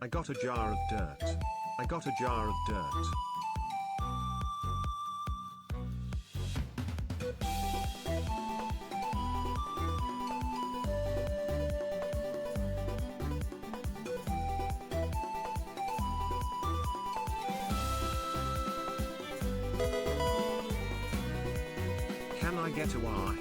I got a jar of dirt. I got a jar of dirt. Can I get a wahoo?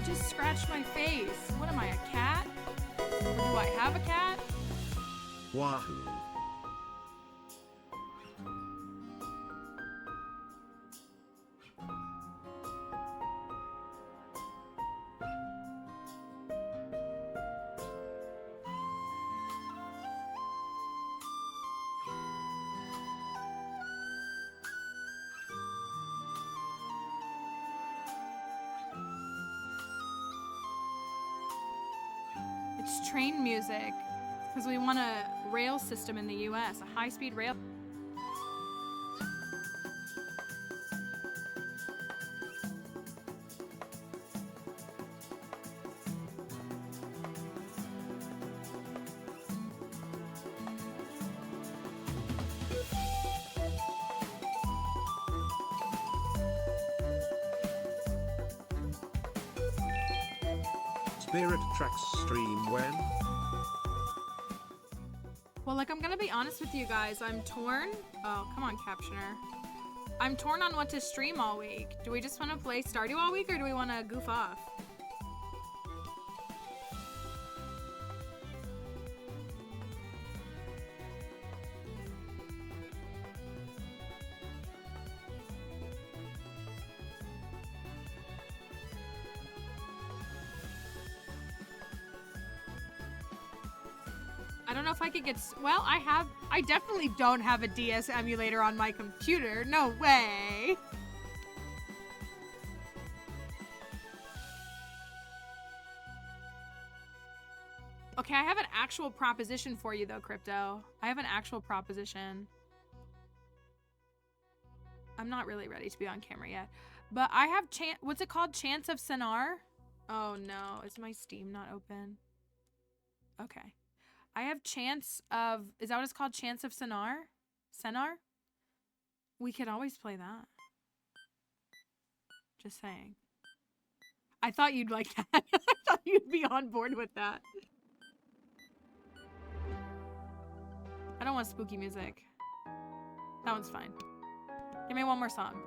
Just scratched my face. What am I, a cat? Or do I have a cat? Wahoo. It's train music. Because we want a rail system in the US, a high-speed rail. Spirit Tracks stream when? Well, like, I'm gonna be honest with you guys. I'm torn. Oh, come on, Captioner. I'm torn on what to stream all week. Do we just want to play Stardew all week, or do we want to goof off? I don't know if I could get, well, I definitely don't have a DS emulator on my computer. No way. Okay, I have an actual proposition for you though, Crypto. I have an actual proposition. I'm not really ready to be on camera yet, but I have what's it called? Chance of Sonar? Oh no, is my Steam not open? Okay. I have Chance of, is that what it's called? Chance of Sonar? Sonar? We could always play that. Just saying. I thought you'd like that. I thought you'd be on board with that. I don't want spooky music. That one's fine. Give me one more song.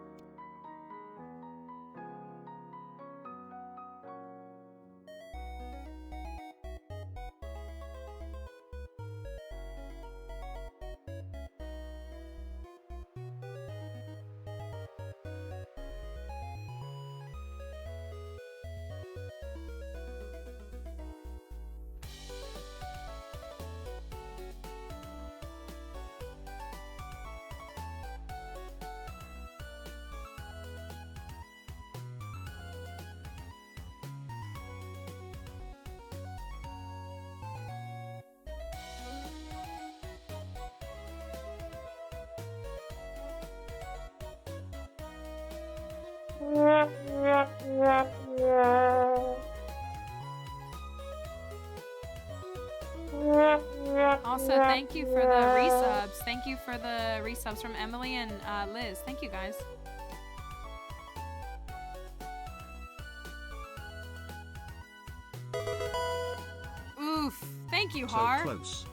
Also, thank you for the resubs. Thank you for the resubs from Emily and Liz. Thank you, guys. Oof. Thank you, Har. So close.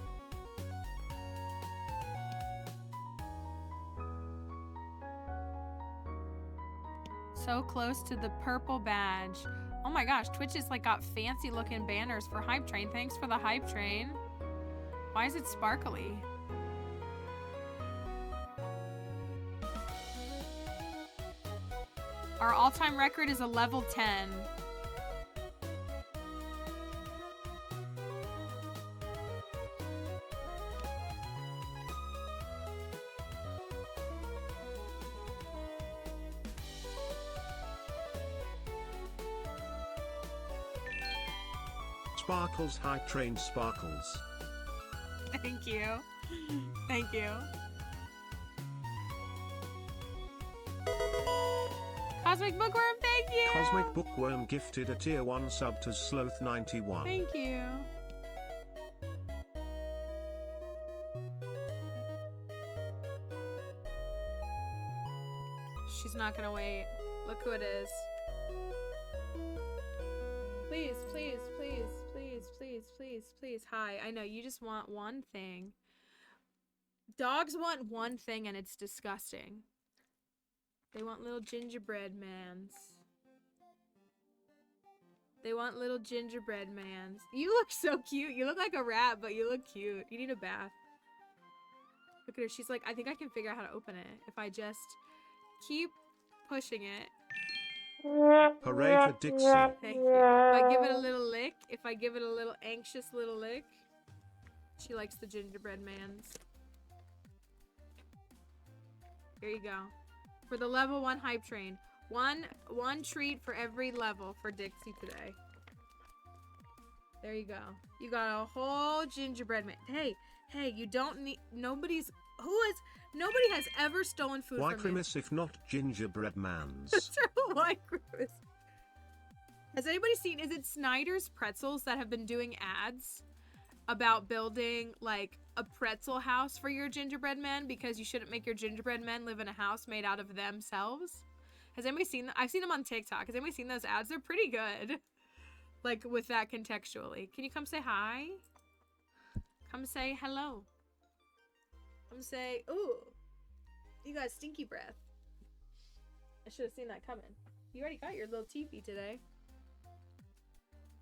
So close to the purple badge. Oh my gosh, Twitch has like got fancy looking banners for Hype Train. Thanks for the Hype Train. Why is it sparkly? Our all-time record is a level 10. Sparkles Hype Train Sparkles. Thank you. Thank you. Cosmic Bookworm, thank you! Cosmic Bookworm gifted a tier 1 sub to Sloth91. Thank you. She's not gonna wait. Look who it is. Please, please, please, please, please, please, please. Hi, I know you just want one thing. Dogs want one thing and it's disgusting. They want little gingerbread mans. They want little gingerbread mans. You look so cute. You look like a rat, but you look cute. You need a bath. Look at her. She's like, I think I can figure out how to open it if I just keep pushing it. Hooray for Dixie. Thank you. If I give it a little lick, if I give it a little anxious little lick, she likes the gingerbread mans. Here you go. For the level 1 hype train. One treat for every level for Dixie today. There you go. You got a whole gingerbread man. Hey, you don't need, nobody has ever stolen food Why from Grimace if not gingerbread mans? Why Grimace? Has anybody seen, is it Snyder's Pretzels that have been doing ads about building like a pretzel house for your gingerbread men because you shouldn't make your gingerbread men live in a house made out of themselves? Has anybody seen that? I've seen them on TikTok. Has anybody seen those ads? They're pretty good. Like with that contextually. Can you come say hi? Come say hello. Come say, ooh, you got stinky breath. I should have seen that coming. You already got your little teepee today.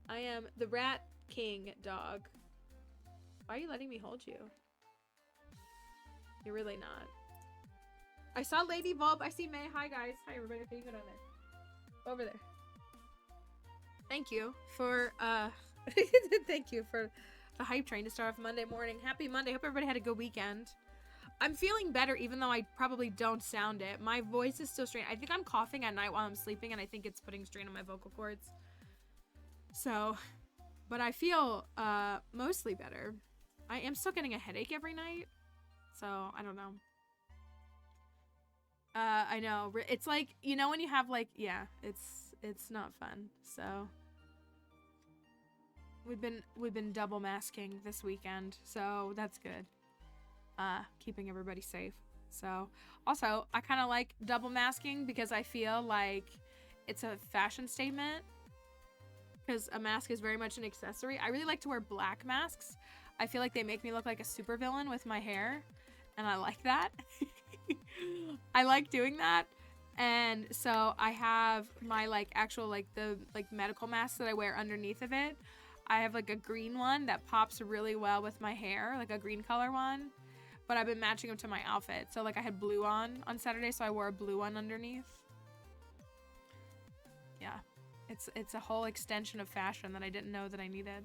I am the Rat King dog. Why are you letting me hold you? You're really not. I saw Lady Bulb. I see May. Hi, guys. Hi, everybody. How you going over there? Over there. Thank you for, thank you for the hype train to start off Monday morning. Happy Monday. Hope everybody had a good weekend. I'm feeling better, even though I probably don't sound it. My voice is still strained. I think I'm coughing at night while I'm sleeping, and I think it's putting strain on my vocal cords. So, but I feel, mostly better. I am still getting a headache every night. So, I don't know. I know. It's like, you know when you have like, yeah, it's not fun. So we've been double masking this weekend, so that's good. Keeping everybody safe. So also, I kind of like double masking because I feel like it's a fashion statement because a mask is very much an accessory. I really like to wear black masks. I feel like they make me look like a supervillain with my hair, and I like that. I like doing that. And so I have my like actual like the like medical mask that I wear underneath of it. I have like a green one that pops really well with my hair, like a green color one, but I've been matching them to my outfit. So like I had blue on Saturday, so I wore a blue one underneath. Yeah, it's a whole extension of fashion that I didn't know that I needed.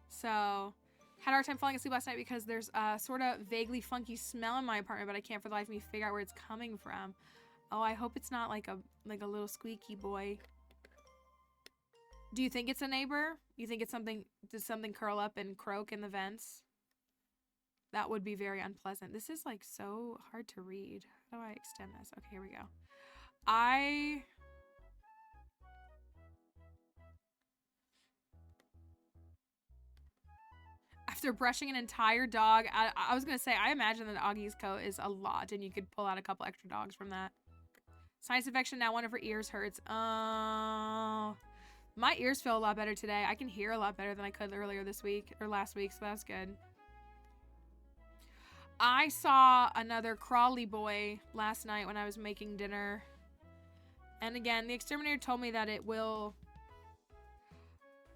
So had a hard time falling asleep last night because there's a sort of vaguely funky smell in my apartment, but I can't for the life of me figure out where it's coming from. Oh, I hope it's not like a little squeaky boy. Do you think it's a neighbor? You think it's something, does something curl up and croak in the vents? That would be very unpleasant. This is like so hard to read. How do I extend this? Okay, here we go. After brushing an entire dog, I was gonna say, I imagine that Augie's coat is a lot and you could pull out a couple extra dogs from that. Sinus infection, now one of her ears hurts. Oh, my ears feel a lot better today. I can hear a lot better than I could earlier this week or last week, so that's good. I saw another crawly boy last night when I was making dinner. And again, the exterminator told me that it will...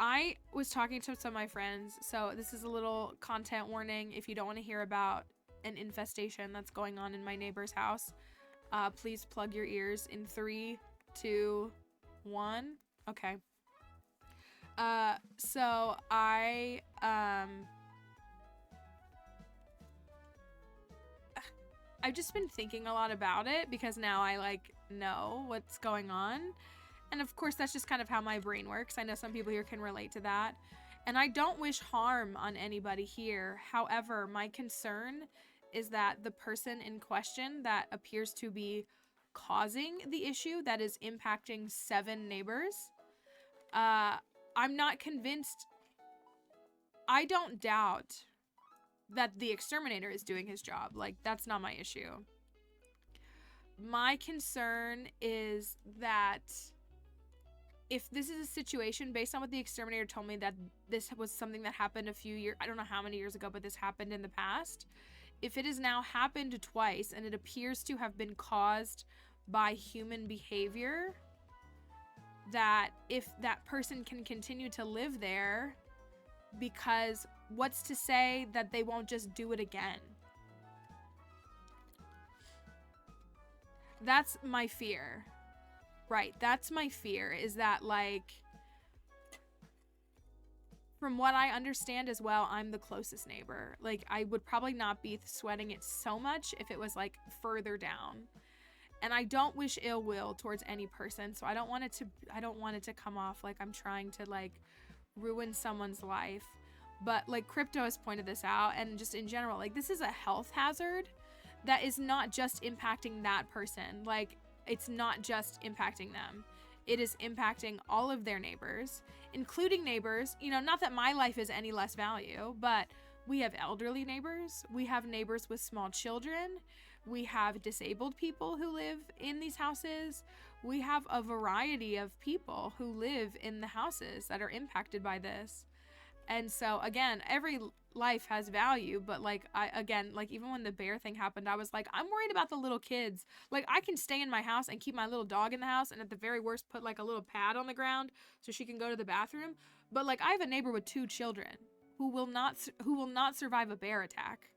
I was talking to some of my friends, so this is a little content warning. If you don't want to hear about an infestation that's going on in my neighbor's house, please plug your ears in 3, 2, 1. Okay. So I've just been thinking a lot about it because now I like know what's going on. And of course, that's just kind of how my brain works. I know some people here can relate to that. And I don't wish harm on anybody here. However, my concern is that the person in question that appears to be causing the issue that is impacting 7 neighbors, I'm not convinced. I don't doubt that the exterminator is doing his job. Like, that's not my issue. My concern is that if this is a situation based on what the exterminator told me, that this was something that happened a few years, I don't know how many years ago, but this happened in the past. If it has now happened twice and it appears to have been caused by human behavior, that if that person can continue to live there, because what's to say that they won't just do it again? That's my fear. Right, that's my fear, is that, like, from what I understand as well, I'm the closest neighbor. Like, I would probably not be sweating it so much if it was, like, further down. And I don't wish ill will towards any person, so I don't want it to come off like I'm trying to, like, ruin someone's life. But, like, Crypto has pointed this out, and just in general, like, this is a health hazard that is not just impacting that person. Like, it's not just impacting them. It is impacting all of their neighbors, including neighbors, you know, not that my life is any less value, but we have elderly neighbors. We have neighbors with small children. We have disabled people who live in these houses. We have a variety of people who live in the houses that are impacted by this. And so, again, every life has value, but, like, even when the bear thing happened, I was like, I'm worried about the little kids. Like, I can stay in my house and keep my little dog in the house, and at the very worst put, like, a little pad on the ground so she can go to the bathroom. But, like, I have a neighbor with 2 children who will not survive a bear attack.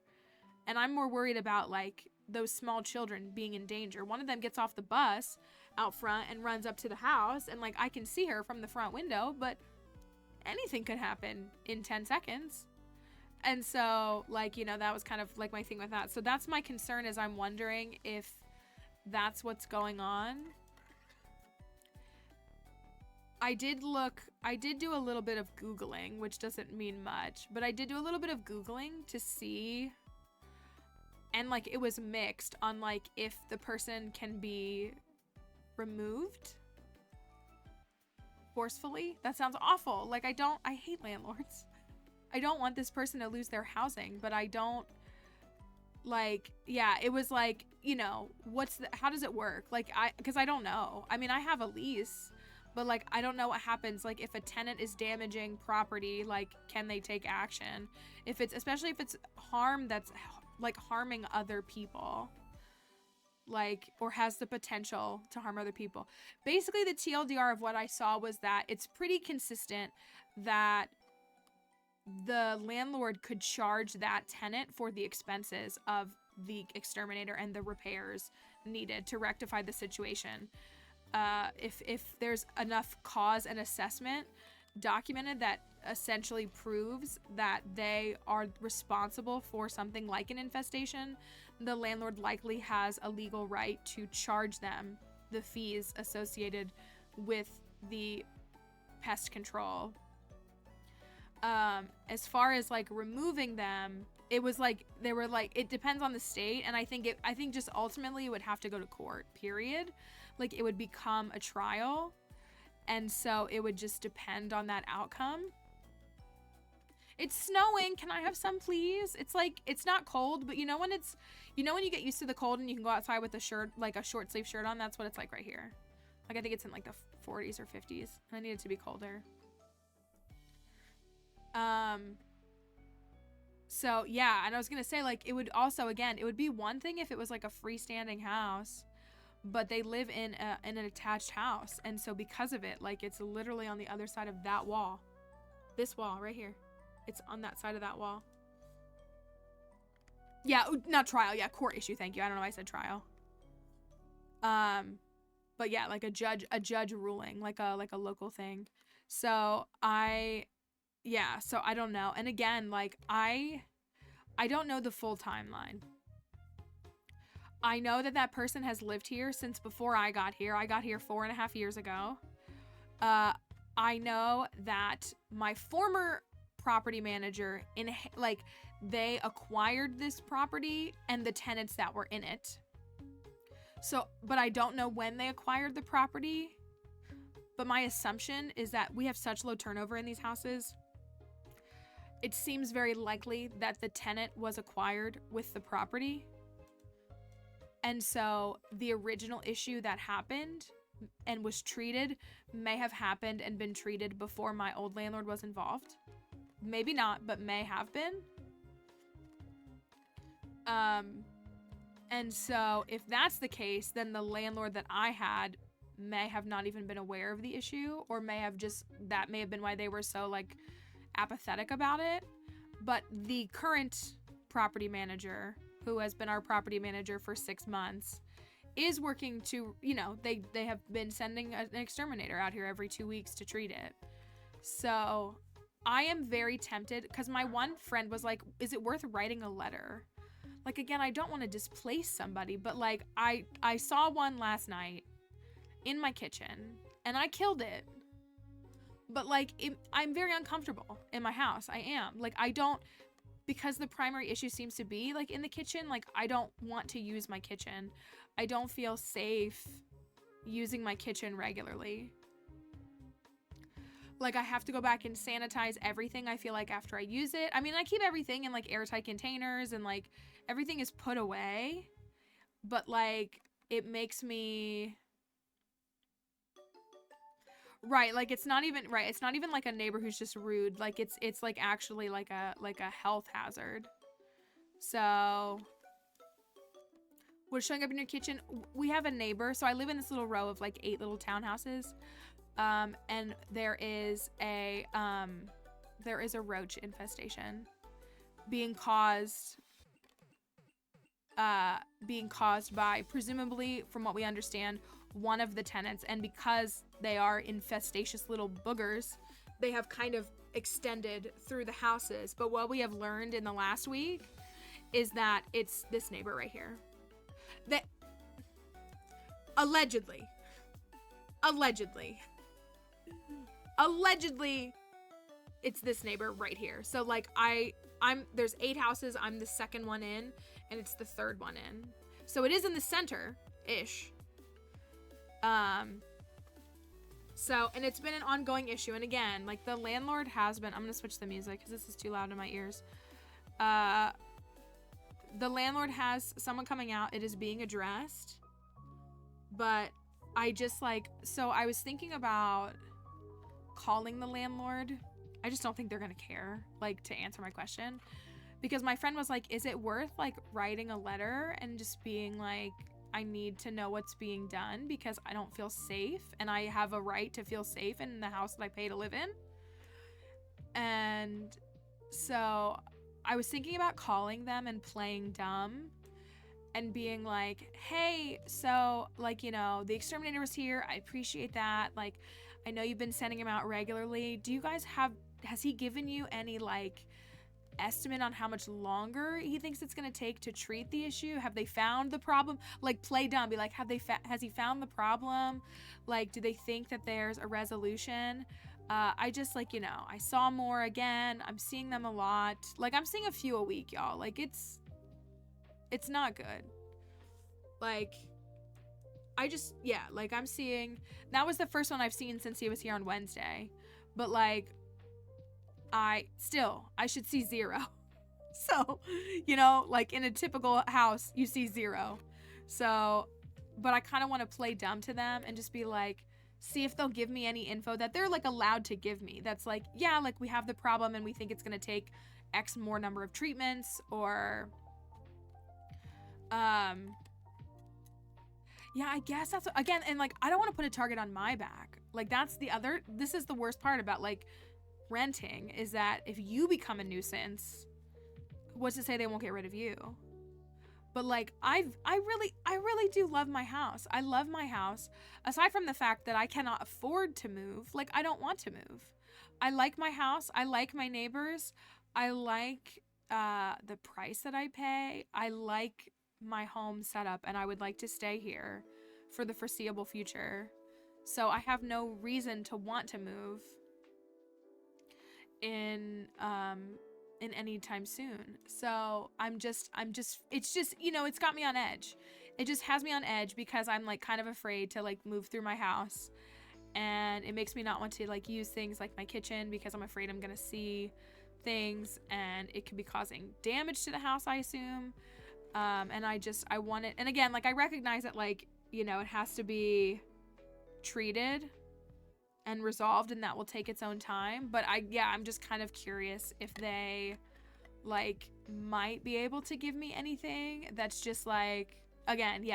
And I'm more worried about, like, those small children being in danger. One of them gets off the bus out front and runs up to the house, and, like, I can see her from the front window, but anything could happen in 10 seconds. And so, like, you know, that was kind of like my thing with that. So that's my concern, is I'm wondering if that's what's going on. I did do a little bit of Googling, which doesn't mean much, but I did do a little bit of Googling to see, and, like, it was mixed on, like, if the person can be removed forcefully. That sounds awful. Like, I hate landlords. I don't want this person to lose their housing, but I don't, like, yeah, it was like, you know, how does it work? Like, because I don't know. I mean, I have a lease, but, like, I don't know what happens. Like, if a tenant is damaging property, like, can they take action? Especially if it's harm that's, like, harming other people, like, or has the potential to harm other people. Basically, the TLDR of what I saw was that it's pretty consistent that the landlord could charge that tenant for the expenses of the exterminator and the repairs needed to rectify the situation. If there's enough cause and assessment documented that essentially proves that they are responsible for something like an infestation, the landlord likely has a legal right to charge them the fees associated with the pest control. As far as, like, removing them, it was like, they were like, it depends on the state, and I think just ultimately it would have to go to court, period. Like, it would become a trial, and so it would just depend on that outcome. It's snowing. Can I have some, please? It's like, it's not cold, but you know when you get used to the cold and you can go outside with a shirt, like a short sleeve shirt on? That's what it's like right here. Like, I think it's in, like, the 40s or 50s. I need it to be colder. So yeah, and I was gonna say, like, it would also, again, it would be one thing if it was like a freestanding house, but they live in an attached house, and so because of it, like, it's literally on the other side of that wall. This wall right here. It's on that side of that wall. Yeah, not trial. Yeah, court issue. Thank you. I don't know why I said trial. But yeah, like a judge ruling, like a local thing. So so I don't know. And again, like, I don't know the full timeline. I know that person has lived here since before I got here. I got here 4.5 years ago. I know that my former property manager they acquired this property and the tenants that were in it. So, but I don't know when they acquired the property. But my assumption is that we have such low turnover in these houses. It seems very likely that the tenant was acquired with the property. And so the original issue that happened and was treated may have happened and been treated before my old landlord was involved. Maybe not, but may have been. And so if that's the case, then the landlord that I had may have not even been aware of the issue, or that may have been why they were so like apathetic about it. But the current property manager, who has been our property manager for 6 months, is working to, they have been sending an exterminator out here every 2 weeks to treat it. So I am very tempted, because my one friend was like, is it worth writing a letter? Like, again, I don't want to displace somebody, but like I saw one last night in my kitchen and I killed it. But like, I'm very uncomfortable in my house. I am. Like, because the primary issue seems to be like in the kitchen, like I don't want to use my kitchen. I don't feel safe using my kitchen regularly. Like, I have to go back and sanitize everything, I feel like, after I use it. I mean, I keep everything in like airtight containers and like everything is put away, but like it makes me like it's not even like a neighbor who's just rude. Like it's like actually like a health hazard. So what's showing up in your kitchen? We have a neighbor. So I live in this little row of like 8 little townhouses. And there is a roach infestation being caused by, presumably, from what we understand, one of the tenants. And because they are infestatious little boogers, they have kind of extended through the houses. But what we have learned in the last week is that it's this neighbor right here. That allegedly, it's this neighbor right here. So like there's 8 houses, I'm the second one in, and it's the third one in. So it is in the center-ish. So, and it's been an ongoing issue. And again, like the landlord has been, I'm gonna switch the music because this is too loud in my ears. The landlord has someone coming out. It is being addressed. But I just so I was thinking about calling the landlord. I just don't think they're gonna care, like, to answer my question. Because my friend was like, is it worth like writing a letter and just being like, I need to know what's being done because I don't feel safe and I have a right to feel safe in the house that I pay to live in. And so I was thinking about calling them and playing dumb and being like, hey, so like, the exterminator was here. I appreciate that. Like, I know you've been sending him out regularly. Do you guys has he given you any like estimate on how much longer he thinks it's going to take to treat the issue? Have they found the problem? Like, play dumb, be like, has he found the problem? Like, do they think that there's a resolution? I just like, I saw more again. I'm seeing them a lot. Like, I'm seeing a few a week, y'all. Like, it's not good. Like, like I'm seeing, that was the first one I've seen since he was here on Wednesday. But like, I should see 0. So, like in a typical house, you see 0. So, but I kind of want to play dumb to them and just be like, see if they'll give me any info that they're like allowed to give me. That's like, yeah, like we have the problem and we think it's going to take X more number of treatments, or, yeah, I guess that's, again, and like, I don't want to put a target on my back. Like, this is the worst part about like renting, is that if you become a nuisance, what's to say they won't get rid of you? But like, I really do love my house. I love my house. Aside from the fact that I cannot afford to move, like I don't want to move. I like my house. I like my neighbors. I like the price that I pay. I like my home setup, and I would like to stay here for the foreseeable future. So I have no reason to want to move in any time soon. So I'm just it's just, you know, it's got me on edge. It just has me on edge because I'm like kind of afraid to like move through my house, and it makes me not want to like use things like my kitchen because I'm afraid I'm gonna see things and it could be causing damage to the house, I assume. And I want it, and again, like I recognize that, like, you know, it has to be treated and resolved, and that will take its own time. But I'm just kind of curious if they like might be able to give me anything that's just like, again,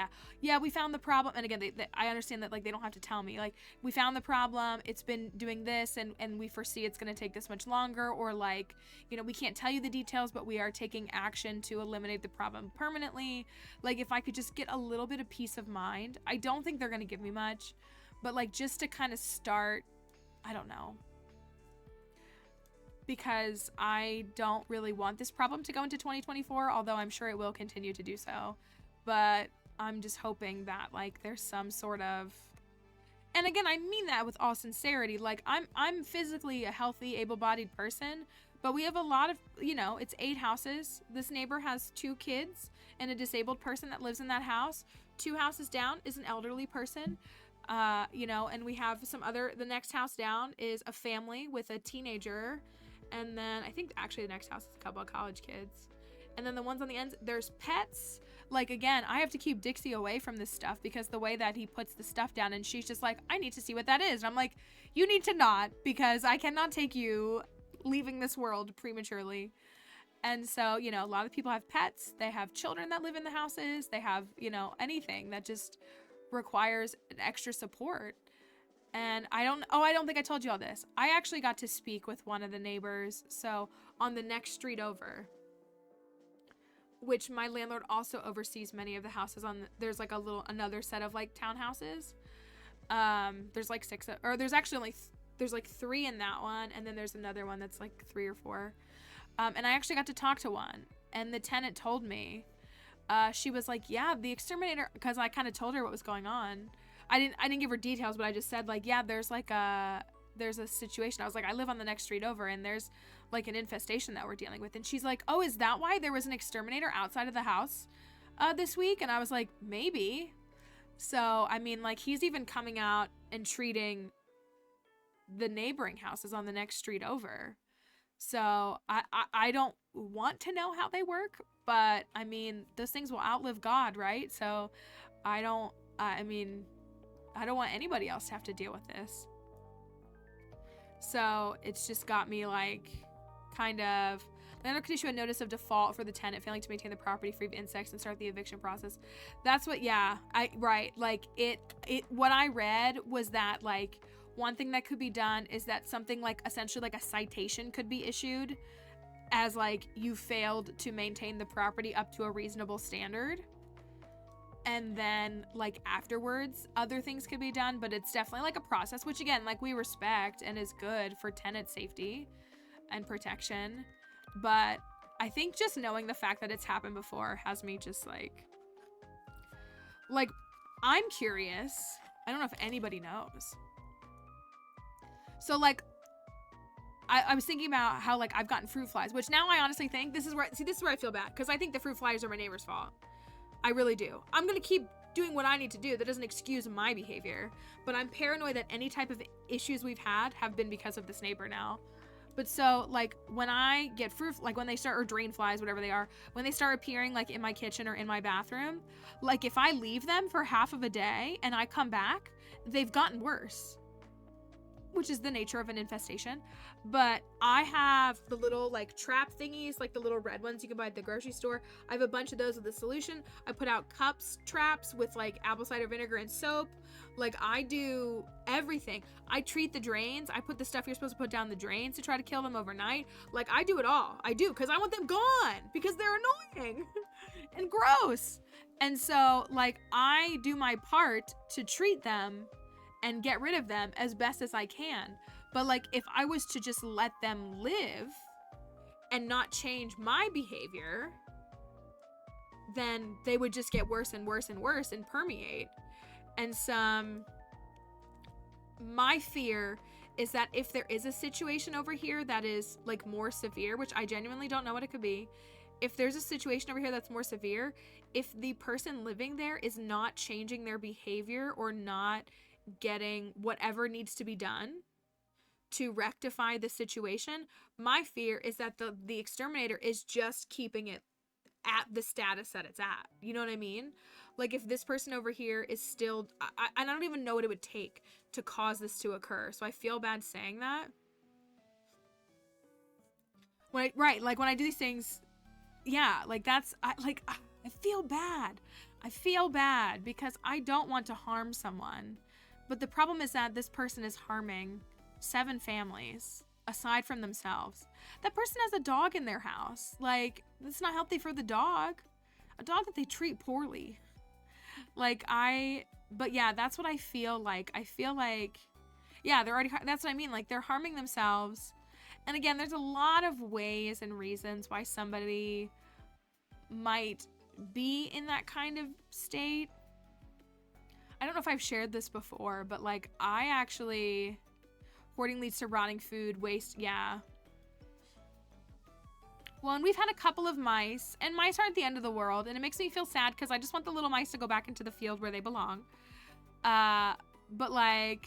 we found the problem, and again, I understand that like they don't have to tell me, like, we found the problem, it's been doing this, and we foresee it's going to take this much longer, or like, you know, we can't tell you the details, but we are taking action to eliminate the problem permanently. Like, if I could just get a little bit of peace of mind. I don't think they're going to give me much, but like just to kind of start, I don't know, because I don't really want this problem to go into 2024, although I'm sure it will continue to do so. But I'm just hoping that like there's some sort of, and again, I mean that with all sincerity, like I'm physically a healthy, able-bodied person, but we have a lot of, you know, it's 8 houses. This neighbor has 2 kids and a disabled person that lives in that house. 2 houses down is an elderly person. You know, and we have some other, the next house down is a family with a teenager, and then I think actually the next house is a couple of college kids, and then the ones on the ends, there's pets. Like, again, I have to keep Dixie away from this stuff because the way that he puts the stuff down, and she's just like, I need to see what that is, and I'm like, you need to not, because I cannot take you leaving this world prematurely. And so, you know, a lot of people have pets, they have children that live in the houses, they have, you know, anything that just requires an extra support. And I don't think I told you all this. I actually got to speak with one of the neighbors, so on the next street over, which my landlord also oversees many of the houses on. There's like another set of like townhouses. There's like 6, or there's actually only there's like 3 in that one, and then there's another one that's like 3 or 4. And I actually got to talk to one, and the tenant told me, she was like, yeah, the exterminator, because I kind of told her what was going on. I didn't give her details, but I just said like, yeah, there's a situation. I was like, I live on the next street over, and there's like an infestation that we're dealing with. And she's like, oh, is that why there was an exterminator outside of the house this week? And I was like, maybe. So, I mean, like, he's even coming out and treating the neighboring houses on the next street over. So I don't want to know how they work, but I mean, those things will outlive God, right? So I don't want anybody else to have to deal with this. So it's just got me like, kind of, landlord could issue a notice of default for the tenant failing to maintain the property free of insects and start the eviction process. That's what, right. Like what I read was that like, one thing that could be done is that something like essentially like a citation could be issued as like you failed to maintain the property up to a reasonable standard. And then like afterwards, other things could be done, but it's definitely like a process, which again, like we respect and is good for tenant safety and protection. But I think just knowing the fact that it's happened before has me just like I'm curious. I don't know if anybody knows. So like, I was thinking about how like I've gotten fruit flies, which now I honestly think this is where I feel bad, because I think the fruit flies are my neighbor's fault. I really do. I'm gonna keep doing what I need to do. That doesn't excuse my behavior, but I'm paranoid that any type of issues we've had have been because of this neighbor now. But so like when I get fruit, like when they start, or drain flies, whatever they are, when they start appearing like in my kitchen or in my bathroom, like if I leave them for half of a day and I come back, they've gotten worse, which is the nature of an infestation. But I have the little like trap thingies, like the little red ones you can buy at the grocery store. I have a bunch of those with a solution. I put out cups traps with like apple cider vinegar and soap. Like I do everything. I treat the drains. I put the stuff you're supposed to put down the drains to try to kill them overnight. Like I do it all. I do, because I want them gone, because they're annoying and gross. And so like I do my part to treat them and get rid of them as best as I can. But like if I was to just let them live and not change my behavior, then they would just get worse and worse and worse and permeate. And my fear is that if there is a situation over here that is like more severe, which I genuinely don't know what it could be, if there's a situation over here that's more severe, if the person living there is not changing their behavior or not getting whatever needs to be done to rectify the situation, my fear is that the exterminator is just keeping it at the status that it's at. You know what I mean? Like if this person over here is still, I don't even know what it would take to cause this to occur. So I feel bad saying that. Right, like when I do these things, yeah, like that's, I feel bad. I feel bad because I don't want to harm someone. But the problem is that this person is harming 7 families aside from themselves. That person has a dog in their house. Like, it's not healthy for the dog. A dog that they treat poorly. But yeah, that's what I feel like. I feel like, yeah, that's what I mean. Like, they're harming themselves. And again, there's a lot of ways and reasons why somebody might be in that kind of state. I don't know if I've shared this before, but like, I actually, hoarding leads to rotting food, waste, yeah. Well, and we've had a couple of mice, and mice aren't the end of the world, and it makes me feel sad because I just want the little mice to go back into the field where they belong. But like,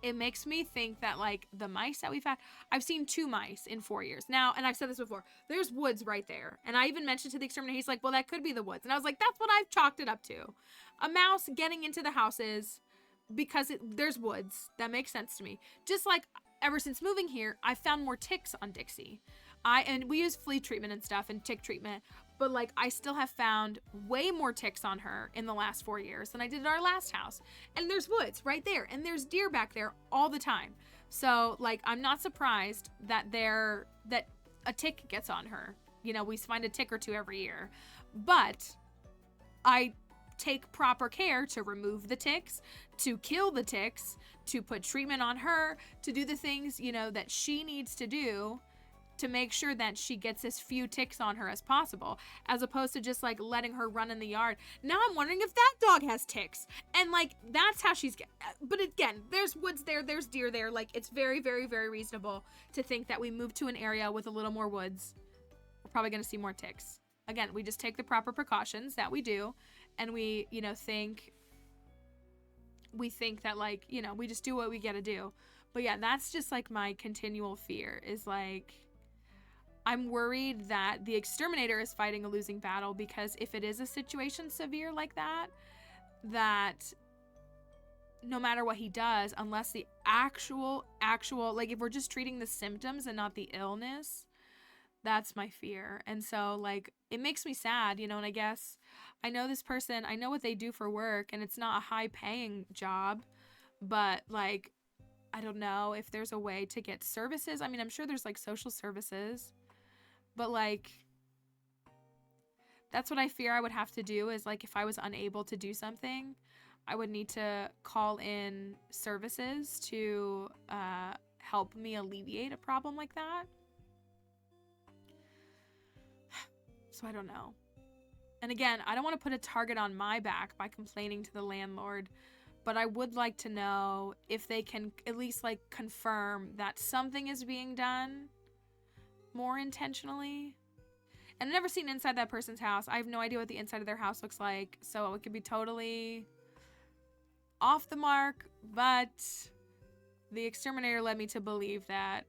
it makes me think that like the mice that we've had, I've seen 2 mice in 4 years. Now, and I've said this before, there's woods right there. And I even mentioned to the exterminator, he's like, well, that could be the woods. And I was like, that's what I've chalked it up to. A mouse getting into the houses because there's woods. That makes sense to me. Just like ever since moving here, I found more ticks on Dixie. And we use flea treatment and stuff and tick treatment, but like I still have found way more ticks on her in the last 4 years than I did at our last house. And there's woods right there, and there's deer back there all the time. So like I'm not surprised that a tick gets on her. You know, we find a tick or 2 every year. But I take proper care to remove the ticks, to kill the ticks, to put treatment on her, to do the things, you know, that she needs to do to make sure that she gets as few ticks on her as possible, as opposed to just like letting her run in the yard. Now I'm wondering if that dog has ticks, and like that's how she's but again, there's woods there, there's deer there. Like it's very, very, very reasonable to think that we move to an area with a little more woods, we're probably going to see more ticks. Again, we just take the proper precautions that we do, and we, you know, think that like, you know, we just do what we got to do. But yeah, that's just like my continual fear is like, I'm worried that the exterminator is fighting a losing battle, because if it is a situation severe like that no matter what he does, unless the actual, like if we're just treating the symptoms and not the illness, that's my fear. And so like, it makes me sad, you know, and I guess I know this person, I know what they do for work, and it's not a high paying job, but like, I don't know if there's a way to get services. I mean, I'm sure there's like social services, but like, that's what I fear I would have to do is like, if I was unable to do something, I would need to call in services to help me alleviate a problem like that. So I don't know. And again, I don't want to put a target on my back by complaining to the landlord, but I would like to know if they can at least like confirm that something is being done more intentionally. And I've never seen inside that person's house. I have no idea what the inside of their house looks like, so it could be totally off the mark, but the exterminator led me to believe that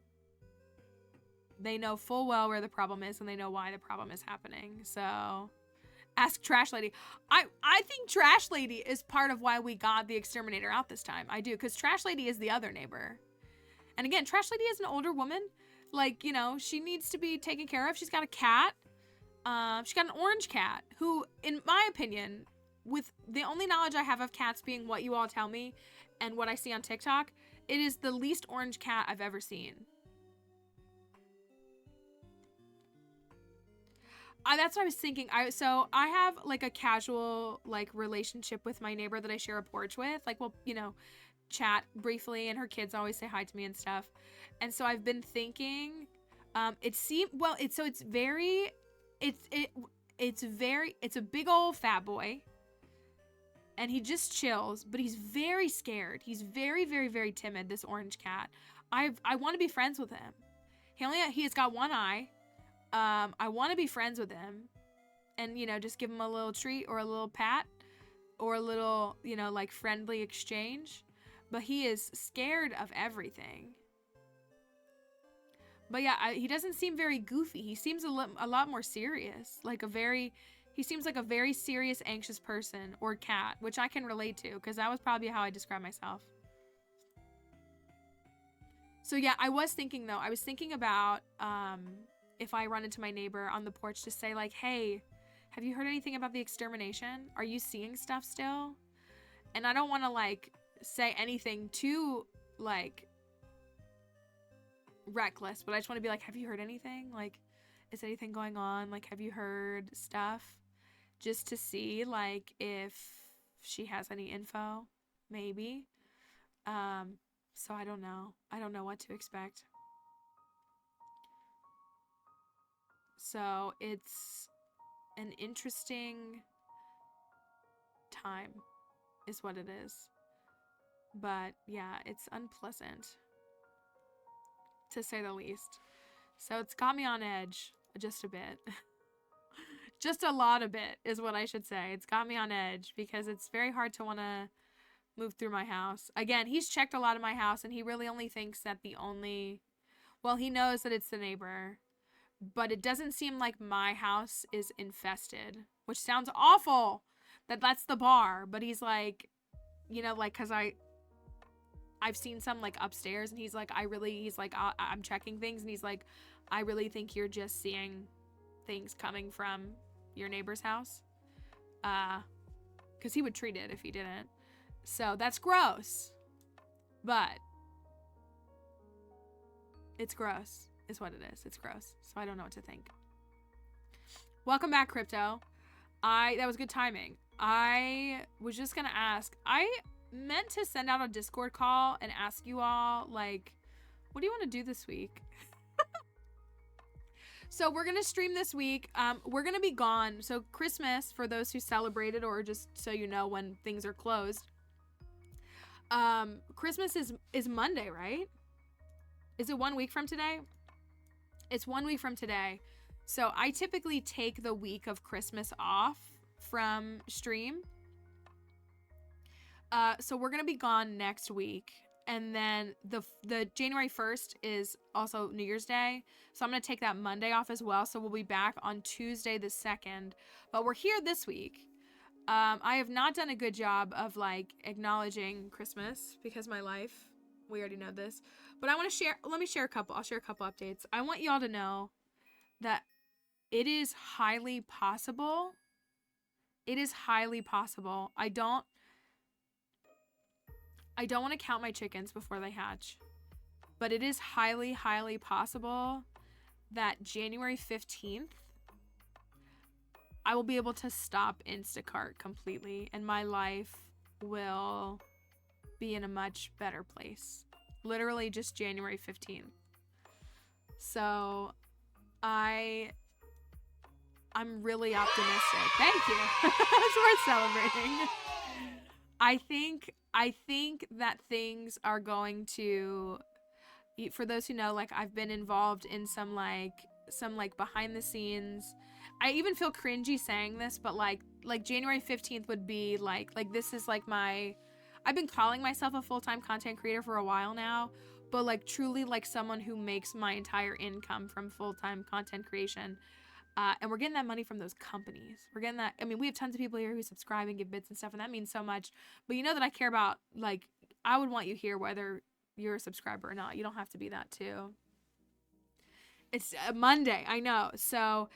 they know full well where the problem is, and they know why the problem is happening. So ask Trash Lady. I think Trash Lady is part of why we got the exterminator out this time. I do, because Trash Lady is the other neighbor. And again, Trash Lady is an older woman. Like, you know, she needs to be taken care of. She's got a cat. She's got an orange cat who, in my opinion, with the only knowledge I have of cats being what you all tell me and what I see on TikTok, it is the least orange cat I've ever seen. That's what I was thinking. So I have like a casual like relationship with my neighbor that I share a porch with. Like, well, you know, chat briefly, and her kids always say hi to me and stuff. And so I've been thinking, it's a big old fat boy. and he just chills, but he's very scared. He's very, very, very timid, this orange cat. I want to be friends with him. He has got one eye. I want to be friends with him and, you know, just give him a little treat or a little pat or a little, you know, like friendly exchange. But he is scared of everything. But yeah, he doesn't seem very goofy. He seems a lot more serious. He seems like a very serious, anxious person or cat, which I can relate to because that was probably how I describe myself. So yeah, I was thinking about if I run into my neighbor on the porch to say like, hey, have you heard anything about the extermination? Are you seeing stuff still? And I don't want to like say anything too like reckless, but I just want to be like, have you heard anything? Like, is anything going on? Like, have you heard stuff? Just to see like if she has any info, maybe. So I don't know. I don't know what to expect. So it's an interesting time is what it is. But yeah, it's unpleasant to say the least. So it's got me on edge just a bit. Just a lot of it is what I should say. It's got me on edge because it's very hard to want to move through my house. Again, he's checked a lot of my house and he really only thinks that well, he knows that it's the neighbor, but it doesn't seem like my house is infested, which sounds awful that that's the bar. But he's like, you know, like, cause I've seen some like upstairs and he's like, I'm checking things. And he's like, I really think you're just seeing things coming from your neighbor's house. Cause he would treat it if he didn't. So that's gross, but it's gross is what it is. It's gross. So I don't know what to think. Welcome back, Crypto. That was good timing. I was just going to ask, I meant to send out a Discord call and ask you all, like, what do you want to do this week? So we're going to stream this week. We're going to be gone. So Christmas, for those who celebrated, or just so you know when things are closed, Christmas is Monday, right? Is it 1 week from today? It's 1 week from today. So I typically take the week of Christmas off from stream. So we're going to be gone next week. And then the January 1st is also New Year's Day. So I'm going to take that Monday off as well. So we'll be back on Tuesday the 2nd. But we're here this week. I have not done a good job of like acknowledging Christmas because my life, we already know this. But I want to share, I'll share a couple updates. I want y'all to know that it is highly possible. It is highly possible. I don't want to count my chickens before they hatch, but it is highly, highly possible that January 15th, I will be able to stop Instacart completely and my life will be in a much better place. Literally just January 15th. So I'm really optimistic. Thank you. It's worth celebrating. I think that things are going to, for those who know, like I've been involved in some behind the scenes. I even feel cringy saying this, but like January 15th would be like this is like I've been calling myself a full-time content creator for a while now, but like truly like someone who makes my entire income from full-time content creation. And we're getting that money from those companies. We're getting that. I mean, we have tons of people here who subscribe and give bits and stuff, and that means so much. But you know that I care about, like, I would want you here whether you're a subscriber or not. You don't have to be that too. It's a Monday, I know. So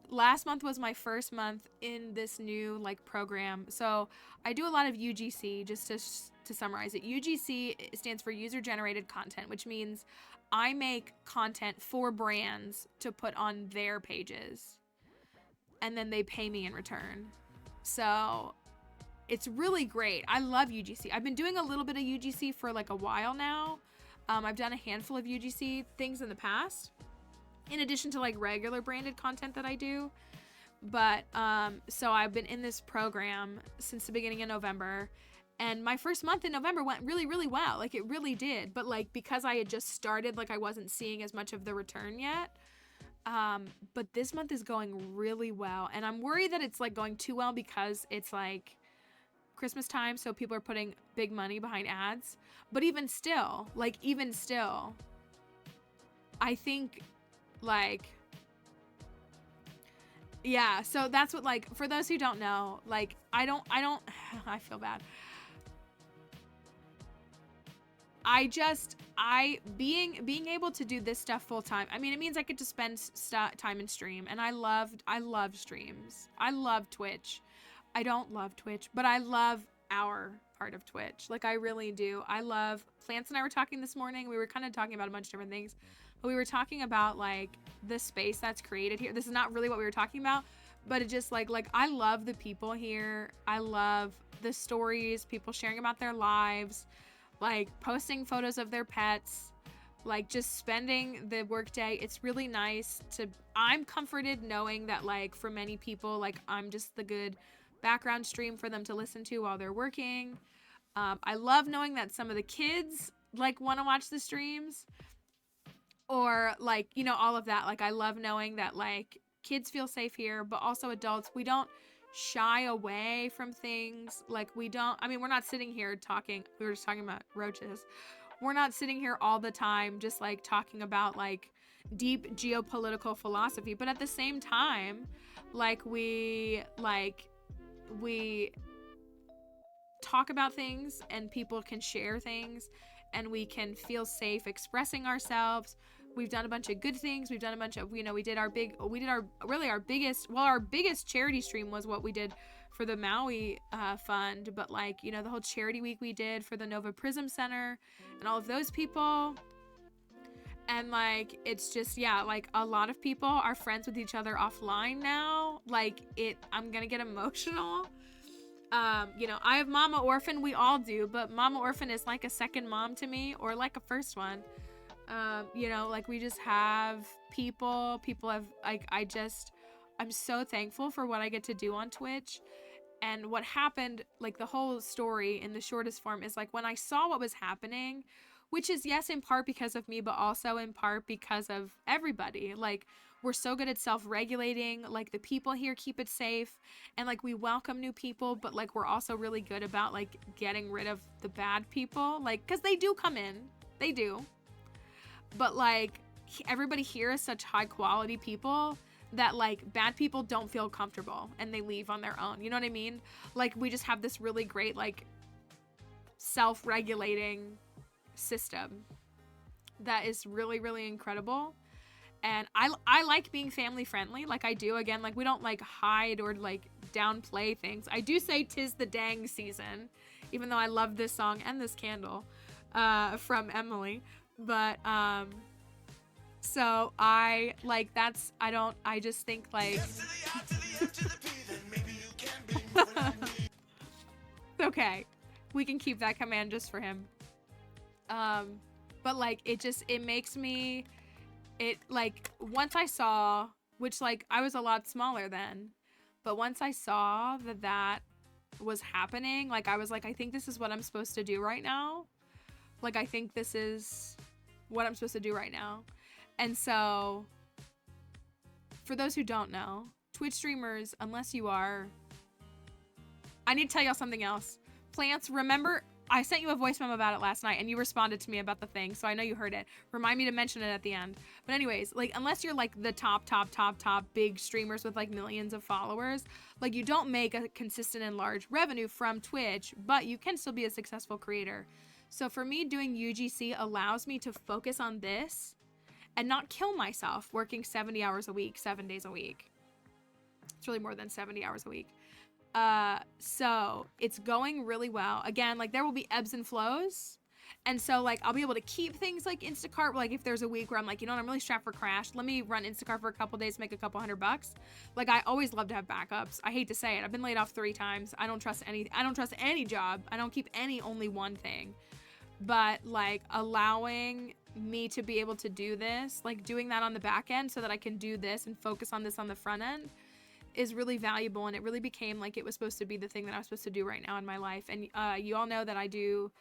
last month was my first month in this new like program. So I do a lot of UGC, just to summarize it. UGC stands for user generated content, which means I make content for brands to put on their pages and then they pay me in return. So it's really great. I love UGC. I've been doing a little bit of UGC for like a while now. I've done a handful of UGC things in the past, in addition to like regular branded content that I do. But so I've been in this program since the beginning of November, and my first month in November went really, really well. Like it really did. But like because I had just started, like I wasn't seeing as much of the return yet. But this month is going really well, and I'm worried that it's like going too well because it's like Christmas time, so people are putting big money behind ads. But even still, I think like, yeah, so that's what, like, for those who don't know, like, I feel bad. Being able to do this stuff full time, I mean, it means I get to spend time in stream, and I love streams. I love Twitch. I don't love Twitch, but I love our part of Twitch. Like, I really do. I love, Plants and I were talking this morning. We were kind of talking about a bunch of different things, but we were talking about, like, the space that's created here. This is not really what we were talking about, but it just, like, I love the people here. I love the stories, people sharing about their lives, like, posting photos of their pets, like, just spending the workday. It's really nice to, I'm comforted knowing that, like, for many people, like, I'm just the good background stream for them to listen to while they're working. I love knowing that some of the kids, like, want to watch the streams, or, like, you know, all of that. Like, I love knowing that, like, kids feel safe here, but also adults. We don't shy away from things. Like, we don't, I mean, we're not sitting here talking, we were just talking about roaches. We're not sitting here all the time just, like, talking about, like, deep geopolitical philosophy, but at the same time, like, we talk about things, and people can share things, and we can feel safe expressing ourselves. We've done a bunch of good things. We've done a bunch of, you know, our biggest charity stream was what we did for the Maui fund, but, like, you know, the whole charity week we did for the Nova Prism Center and all of those people. And, like, it's just, yeah, like, a lot of people are friends with each other offline now. Like, I'm gonna get emotional. You know, I have Mama Orphan, we all do, but Mama Orphan is like a second mom to me, or like a first one. You know, like, we just have people have, like, I'm so thankful for what I get to do on Twitch. And what happened, like, the whole story in the shortest form is, like, when I saw what was happening, which is, yes, in part because of me, but also in part because of everybody. Like, we're so good at self-regulating. Like, the people here keep it safe, and, like, we welcome new people, but, like, we're also really good about, like, getting rid of the bad people. Like, because they do come in. They do. But, like, everybody here is such high-quality people that, like, bad people don't feel comfortable, and they leave on their own. You know what I mean? Like, we just have this really great, like, self-regulating system that is really, really incredible. And I like being family friendly, like I do. Again, like, we don't, like, hide or, like, downplay things. I do say 'tis the dang season, even though I love this song and this candle from Emily. But so I, like, I just think, like, okay, we can keep that command just for him. But, like, it makes me, like, once I saw, which, like, I was a lot smaller then, but once I saw that was happening, like, I was like, I think this is what I'm supposed to do right now. Like, I think this is what I'm supposed to do right now. And so, for those who don't know, Twitch streamers, unless you are, I need to tell y'all something else. Plants, remember, I sent you a voice memo about it last night, and you responded to me about the thing, so I know you heard it. Remind me to mention it at the end. But anyways, like, unless you're, like, the top big streamers with, like, millions of followers, like, you don't make a consistent and large revenue from Twitch, but you can still be a successful creator. So for me, doing UGC allows me to focus on this and not kill myself working 70 hours a week, 7 days a week. It's really more than 70 hours a week. So it's going really well. Again, like, there will be ebbs and flows. And so, like, I'll be able to keep things like Instacart. Like, if there's a week where I'm like, you know what, I'm really strapped for cash, let me run Instacart for a couple days, make a couple $100. Like, I always love to have backups. I hate to say it. I've been laid off 3 times. I don't trust any job. I don't keep only one thing. But, like, allowing me to be able to do this, like, doing that on the back end so that I can do this and focus on this on the front end, is really valuable, and it really became like it was supposed to be the thing that I was supposed to do right now in my life. And you all know that I do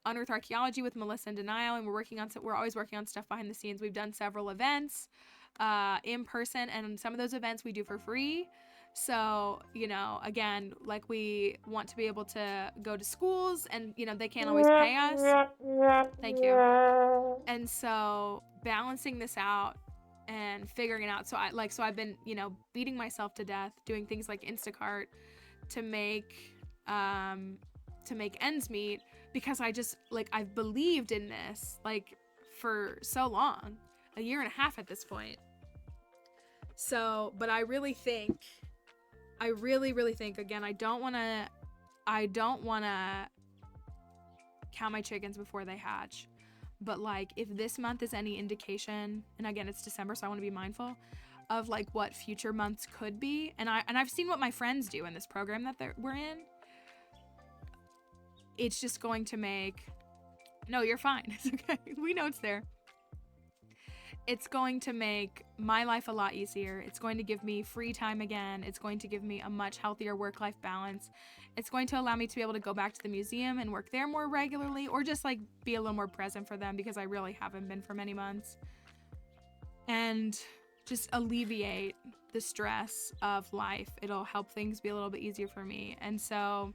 Unearth Archaeology with Melissa and Denial, and we're always working on stuff behind the scenes. We've done several events in person, and some of those events we do for free. So, you know, again, like, we want to be able to go to schools, and, you know, they can't always pay us. Thank you. And so balancing this out and figuring it out. So I've been, you know, beating myself to death, doing things like Instacart to make ends meet, because I just, like, I've believed in this, like, for so long, a year and a half at this point. So, but I really think, again, I don't want to count my chickens before they hatch. But, like, if this month is any indication, and again, it's December, so I want to be mindful of, like, what future months could be. And I've seen what my friends do in this program that we're in. It's just going to make, no, you're fine. It's okay. We know it's there. It's going to make my life a lot easier. It's going to give me free time again. It's going to give me a much healthier work-life balance. It's going to allow me to be able to go back to the museum and work there more regularly, or just, like, be a little more present for them, because I really haven't been for many months. And just alleviate the stress of life. It'll help things be a little bit easier for me. And so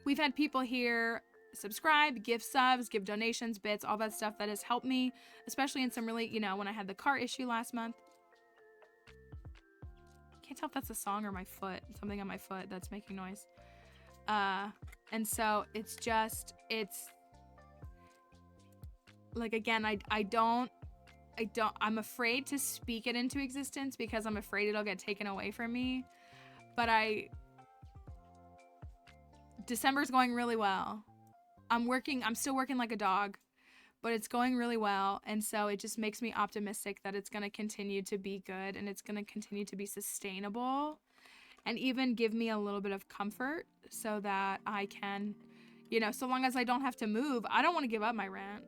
we've had people here subscribe, give subs, give donations, bits, all that stuff that has helped me, especially in some really, you know, when I had the car issue last month. Can't tell if that's a song or my foot, something on my foot that's making noise. And so it's like, again, I'm afraid to speak it into existence, because I'm afraid it'll get taken away from me. But December's going really well. I'm still working like a dog, but it's going really well. And so it just makes me optimistic that it's going to continue to be good, and it's going to continue to be sustainable, and even give me a little bit of comfort, so that I can, you know, so long as I don't have to move. I don't want to give up my rent.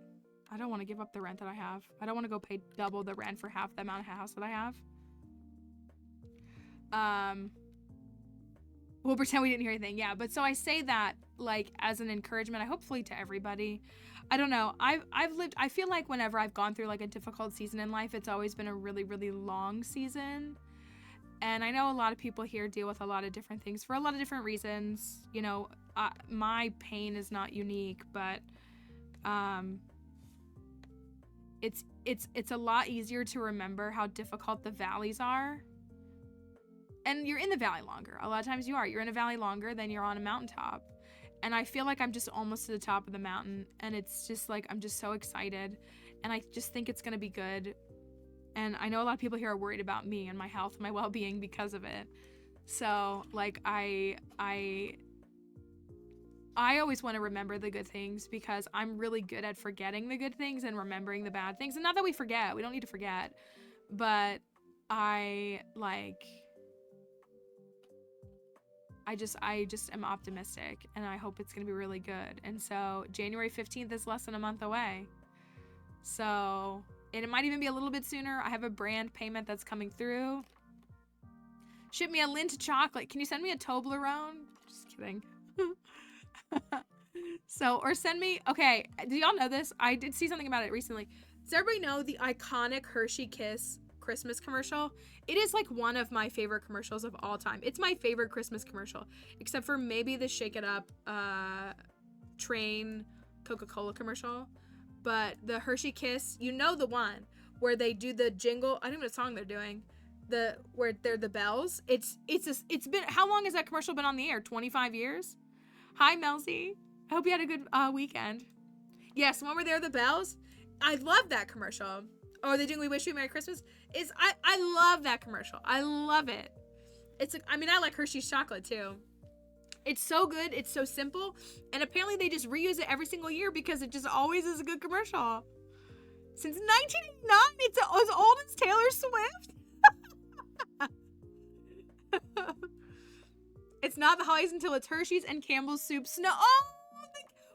I don't want to give up the rent that I have. I don't want to go pay double the rent for half the amount of house that I have. We'll pretend we didn't hear anything. Yeah, but so I say that, like, as an encouragement, hopefully to everybody. I don't know. I feel like whenever I've gone through, like, a difficult season in life, it's always been a really, really long season. And I know a lot of people here deal with a lot of different things for a lot of different reasons. You know, my pain is not unique, but it's a lot easier to remember how difficult the valleys are. And you're in the valley longer. A lot of times you're in a valley longer than you're on a mountaintop. And I feel like I'm just almost to the top of the mountain, and it's just like, I'm just so excited, and I just think it's gonna be good. And I know a lot of people here are worried about me and my health and my well-being because of it. So, like, I always want to remember the good things, because I'm really good at forgetting the good things and remembering the bad things. And not that we forget, we don't need to forget, but I just am optimistic, and I hope it's going to be really good. And so January 15th is less than a month away. So, and it might even be a little bit sooner. I have a brand payment that's coming through. Ship me a Lindt chocolate. Can you send me a Toblerone? Just kidding. So, or send me, okay, do y'all know this? I did see something about it recently. Does everybody know the iconic Hershey Kiss Christmas commercial? It is like one of my favorite commercials of all time. It's my favorite Christmas commercial, except for maybe the Shake It Up train Coca-Cola commercial. But the Hershey Kiss, you know, the one where they do the jingle. I don't know what song they're doing. Where they're the bells. It's been, how long has that commercial been on the air? 25 years? Hi, Melzy. I hope you had a good weekend. Yes, one where they're the bells. I love that commercial. Oh, they're doing We Wish You a Merry Christmas. I love that commercial. I love it. I mean, I like Hershey's chocolate too. It's so good. It's so simple. And apparently they just reuse it every single year, because it just always is a good commercial. Since 1989, it's as old as Taylor Swift. It's not the holidays until it's Hershey's and Campbell's Soup Snow. Oh,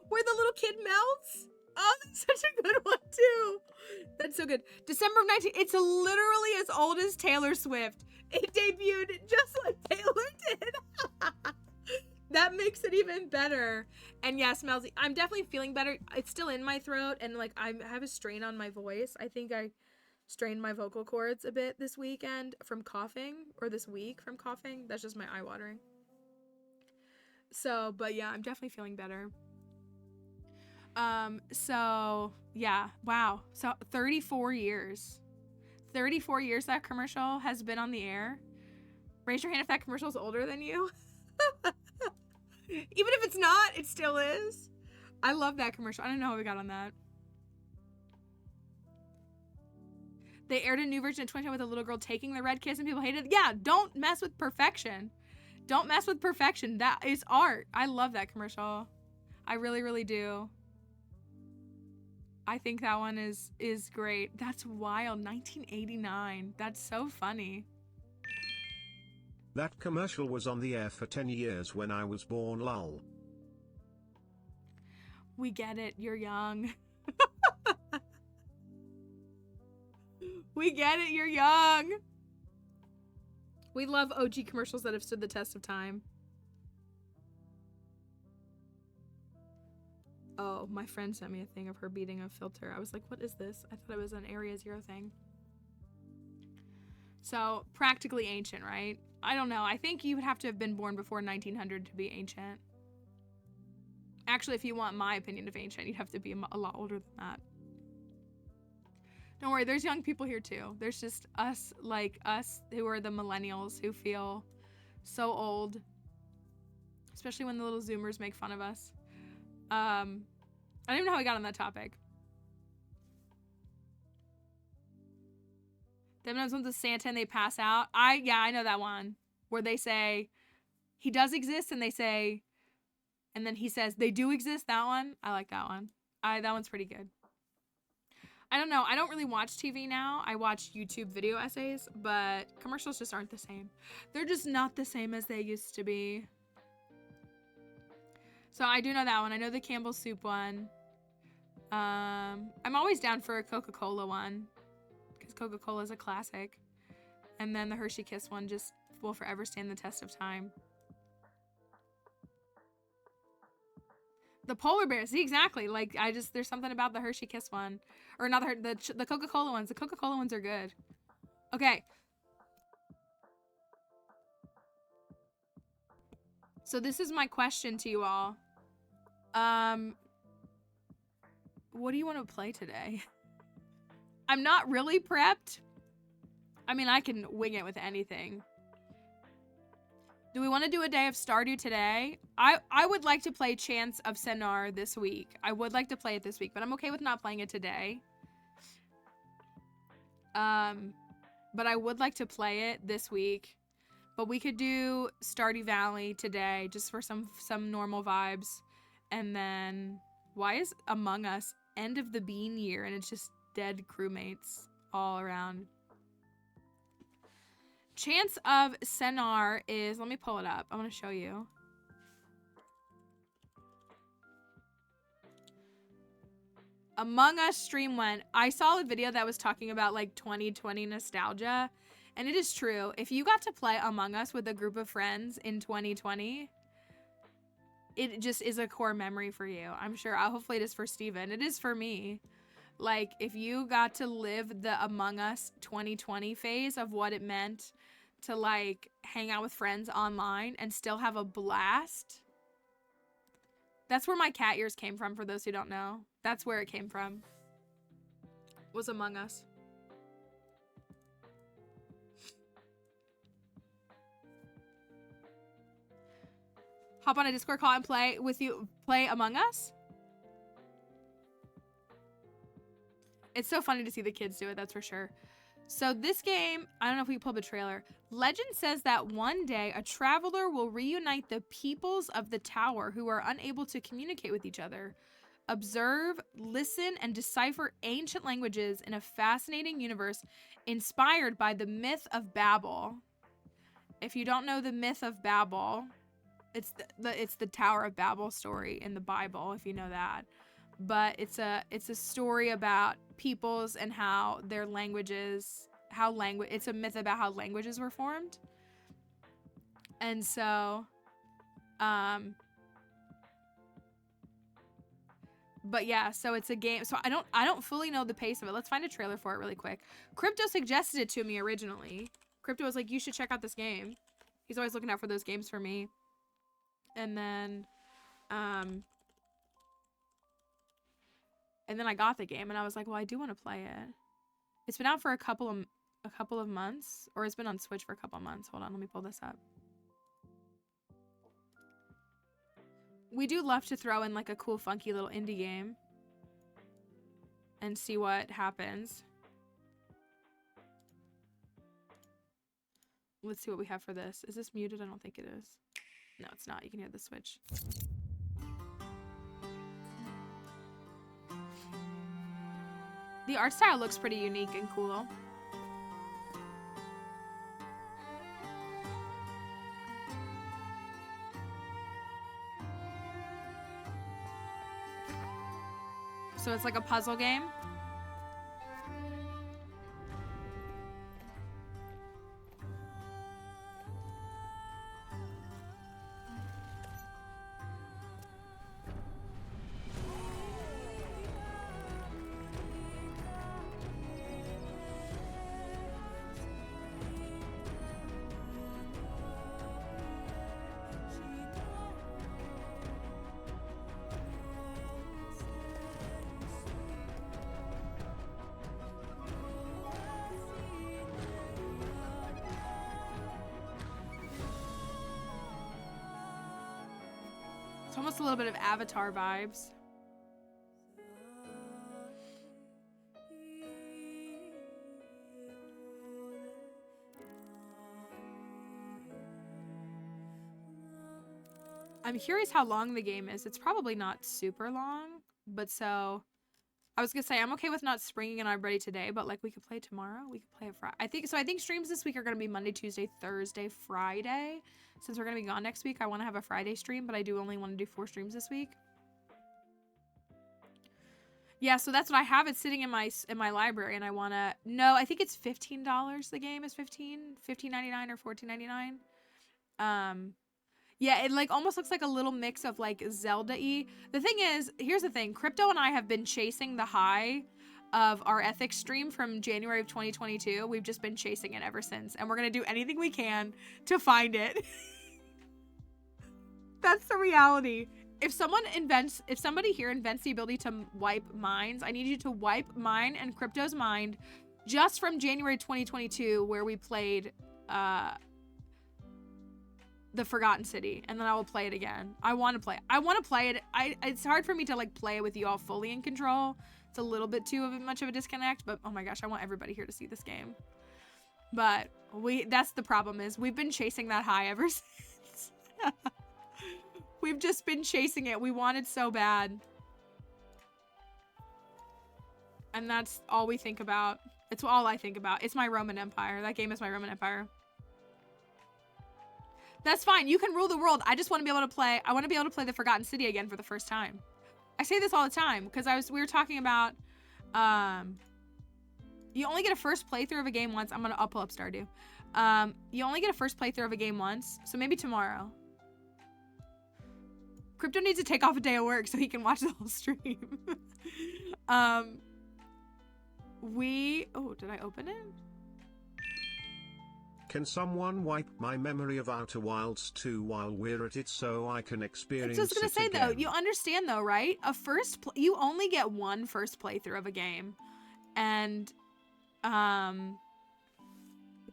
where the little kid melts. Oh, that's such a good one too. That's so good. December of 19. It's literally as old as Taylor Swift. It debuted just like Taylor did. That makes it even better. And yes, Melzy, I'm definitely feeling better. It's still in my throat, and like I have a strain on my voice. I think I strained my vocal cords a bit this weekend from coughing, or this week from coughing. That's just my eye watering. So, but yeah, I'm definitely feeling better. So yeah, wow. So 34 years. 34 years that commercial has been on the air. Raise your hand if that commercial is older than you. Even if it's not, it still is. I love that commercial. I don't know how we got on that. They aired a new version of 2010 with a little girl taking the red kiss and people hated it. Yeah, don't mess with perfection. Don't mess with perfection. That is art. I love that commercial. I really, really do. I think that one is great. That's wild. 1989. That's so funny. That commercial was on the air for 10 years when I was born, lol. We get it. You're young. We get it. You're young. We love OG commercials that have stood the test of time. Oh, my friend sent me a thing of her beating a filter. I was like, what is this? I thought it was an Area Zero thing. So, practically ancient, right? I don't know. I think you would have to have been born before 1900 to be ancient. Actually, if you want my opinion of ancient, you'd have to be a lot older than that. Don't worry, there's young people here too. There's just us, like us, who are the millennials who feel so old. Especially when the little Zoomers make fun of us. I don't even know how we got on that topic. Them ones with Santa and they pass out. Yeah, I know that one. Where they say, he does exist, and they say, and then he says, they do exist. That one. I like that one. That one's pretty good. I don't know. I don't really watch TV now. I watch YouTube video essays, but commercials just aren't the same. They're just not the same as they used to be. So I do know that one. I know the Campbell's soup one. I'm always down for a Coca-Cola one, because Coca-Cola is a classic. And then the Hershey Kiss one just will forever stand the test of time. The polar bears, see, exactly. Like, there's something about the Hershey Kiss one. Or not the Coca-Cola ones. The Coca-Cola ones are good. Okay. So this is my question to you all. What do you want to play today? I'm not really prepped. I mean, I can wing it with anything. Do we want to do a day of Stardew today? I would like to play Chance of Sennaar this week. I would like to play it this week, but I'm okay with not playing it today. But I would like to play it this week. But we could do Stardew Valley today, just for some normal vibes. And then, why is Among Us end of the bean year and it's just dead crewmates all around? Chance of Sennaar is, let me pull it up. I want to show you. Among Us stream went. I saw a video that was talking about like 2020 nostalgia. And it is true. If you got to play Among Us with a group of friends in 2020, it just is a core memory for you. I'm sure. Hopefully it is for Steven. It is for me. Like, if you got to live the Among Us 2020 phase of what it meant to, like, hang out with friends online and still have a blast. That's where my cat ears came from, for those who don't know. That's where it came from. Was Among Us. Hop on a Discord call and play with you. Play Among Us? It's so funny to see the kids do it, that's for sure. So this game, I don't know if we can pull up a trailer. Legend says that one day a traveler will reunite the peoples of the tower who are unable to communicate with each other. Observe, listen, and decipher ancient languages in a fascinating universe inspired by the myth of Babel. If you don't know the myth of Babel, it's the Tower of Babel story in the Bible, if you know that. but it's a story about peoples and how their languages, it's a myth about how languages were formed. And so, but yeah, so it's a game. So I don't fully know the pace of it. Let's find a trailer for it really quick. Crypto suggested it to me originally. Crypto was like, you should check out this game. He's always looking out for those games for me. And then I got the game and I was like, well, I do want to play it. It's been out for a couple of months, or it's been on Switch for a couple of months. Hold on, let me pull this up. We do love to throw in like a cool, funky little indie game and see what happens. Let's see what we have for this. Is this muted? I don't think it is. No, it's not. You can hear the Switch. The art style looks pretty unique and cool. So it's like a puzzle game. It's almost a little bit of Avatar vibes. I'm curious how long the game is. It's probably not super long, but so I was gonna say I'm okay with not springing and I'm ready today, but like we could play tomorrow. We could play it Friday. I think streams this week are gonna be Monday, Tuesday, Thursday, Friday. Since we're gonna be gone next week, I want to have a Friday stream, but I do only want to do 4 streams this week. Yeah, so that's what I have. It's sitting in my library, and I wanna. No, I think it's $15. The game is $15.99 or $14.99. Yeah, it like almost looks like a little mix of like Zelda-y. The thing is, here's the thing. Crypto and I have been chasing the high of our ethics stream from January of 2022. We've just been chasing it ever since, and we're gonna do anything we can to find it. That's the reality. If somebody here invents the ability to wipe minds, I need you to wipe mine and Crypto's mind just from January 2022, where we played the Forgotten City, and then I will play it again. I want to play it. It's hard for me to like play it with you all fully in control. It's a little bit too much of a disconnect, but oh my gosh, I want everybody here to see this game. But that's the problem, is we've been chasing that high ever since. We've just been chasing it. We want it so bad. And that's all we think about. It's all I think about. It's my Roman Empire. That game is my Roman Empire. That's fine. You can rule the world. I just want to be able to play. I want to be able to play the Forgotten City again for the first time. I say this all the time because we were talking about you only get a first playthrough of a game once. I'll pull up Stardew. You only get a first playthrough of a game once, so maybe tomorrow. Crypto needs to take off a day of work so he can watch the whole stream. Oh, did I open it? Can someone wipe my memory of Outer Wilds 2 while we're at it so I can experience it I was just gonna say again? though, you understand though, right? You only get one first playthrough of a game, and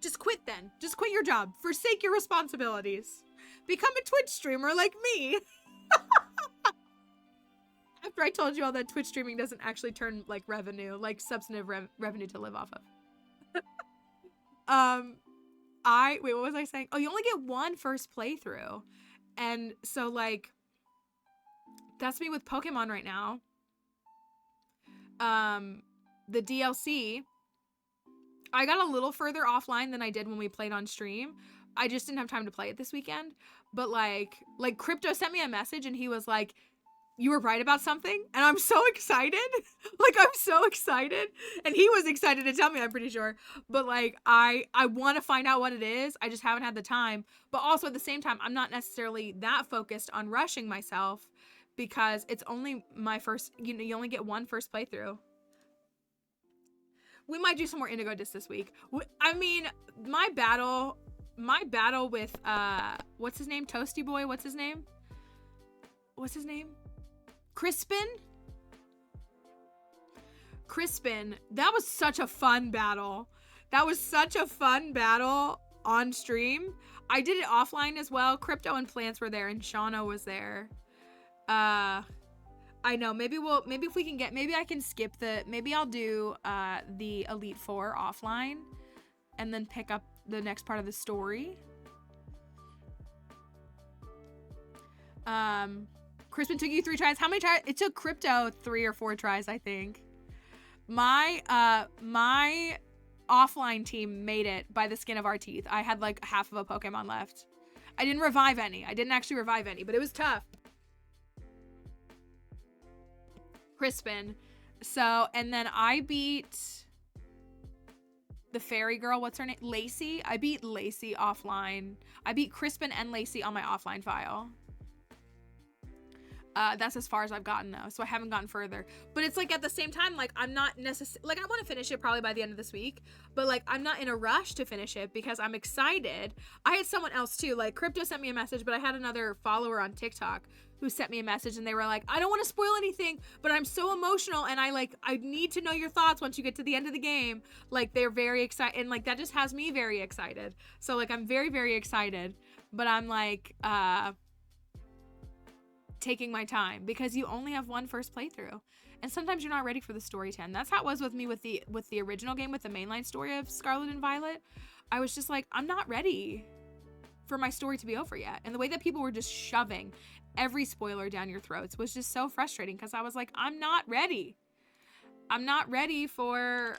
just quit then. Just quit your job. Forsake your responsibilities. Become a Twitch streamer like me. After I told you all that Twitch streaming doesn't actually turn like revenue, like substantive revenue to live off of. Wait, what was I saying? Oh, you only get one first playthrough. And so like, that's me with Pokemon right now. The DLC, I got a little further offline than I did when we played on stream. I just didn't have time to play it this weekend. But like Crypto sent me a message and he was like, you were right about something, and I'm so excited. Like, I'm so excited. And he was excited to tell me, I'm pretty sure. But, like, I want to find out what it is. I just haven't had the time. But also, at the same time, I'm not necessarily that focused on rushing myself because it's only my first, you only get one first playthrough. We might do some more Indigo Disc this week. I mean, my battle with, what's his name? Toasty Boy? What's his name? Crispin, that was such a fun battle. On stream. I did it offline as well. Crypto and Plants were there and Shauna was there. I know, maybe if we can get, maybe I can skip maybe I'll do the Elite Four offline and then pick up the next part of the story. Crispin took you 3 tries. How many tries? It took Crypto 3 or 4 tries, I think. My offline team made it by the skin of our teeth. I had like half of a Pokemon left. I didn't revive any. I didn't actually revive any, but it was tough. Crispin. So, and then I beat the fairy girl. What's her name? Lacey. I beat Lacey offline. I beat Crispin and Lacey on my offline file. That's as far as I've gotten though, so I haven't gotten further. But it's like at the same time, like I'm not necessarily, like I want to finish it probably by the end of this week, but like I'm not in a rush to finish it because I'm excited. I had someone else too, like Crypto sent me a message, but I had another follower on TikTok who sent me a message and they were like, I don't want to spoil anything, but I'm so emotional and I need to know your thoughts once you get to the end of the game. Like they're very excited and like that just has me very excited. So like I'm very, very excited, but I'm like, taking my time because you only have one first playthrough and sometimes you're not ready for the story to end. That's how it was with me with the original game, with the mainline story of Scarlet and Violet. I was just like, I'm not ready for my story to be over yet. And the way that people were just shoving every spoiler down your throats was just so frustrating because I was like, I'm not ready for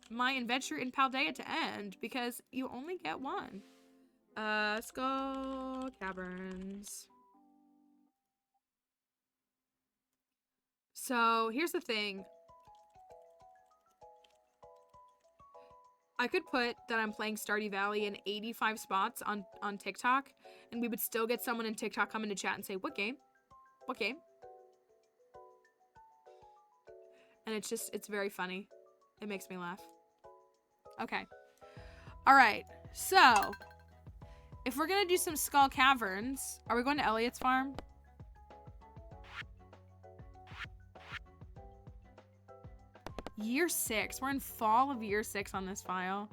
my adventure in Paldea to end because you only get one. Skull Caverns. So here's the thing. I could put that I'm playing Stardew Valley in 85 spots on TikTok, and we would still get someone in TikTok come into chat and say, what game? What game? And it's very funny. It makes me laugh. Okay. All right. So if we're going to do some Skull Caverns, are we going to Elliot's farm? Year 6. We're in fall of year 6 on this file.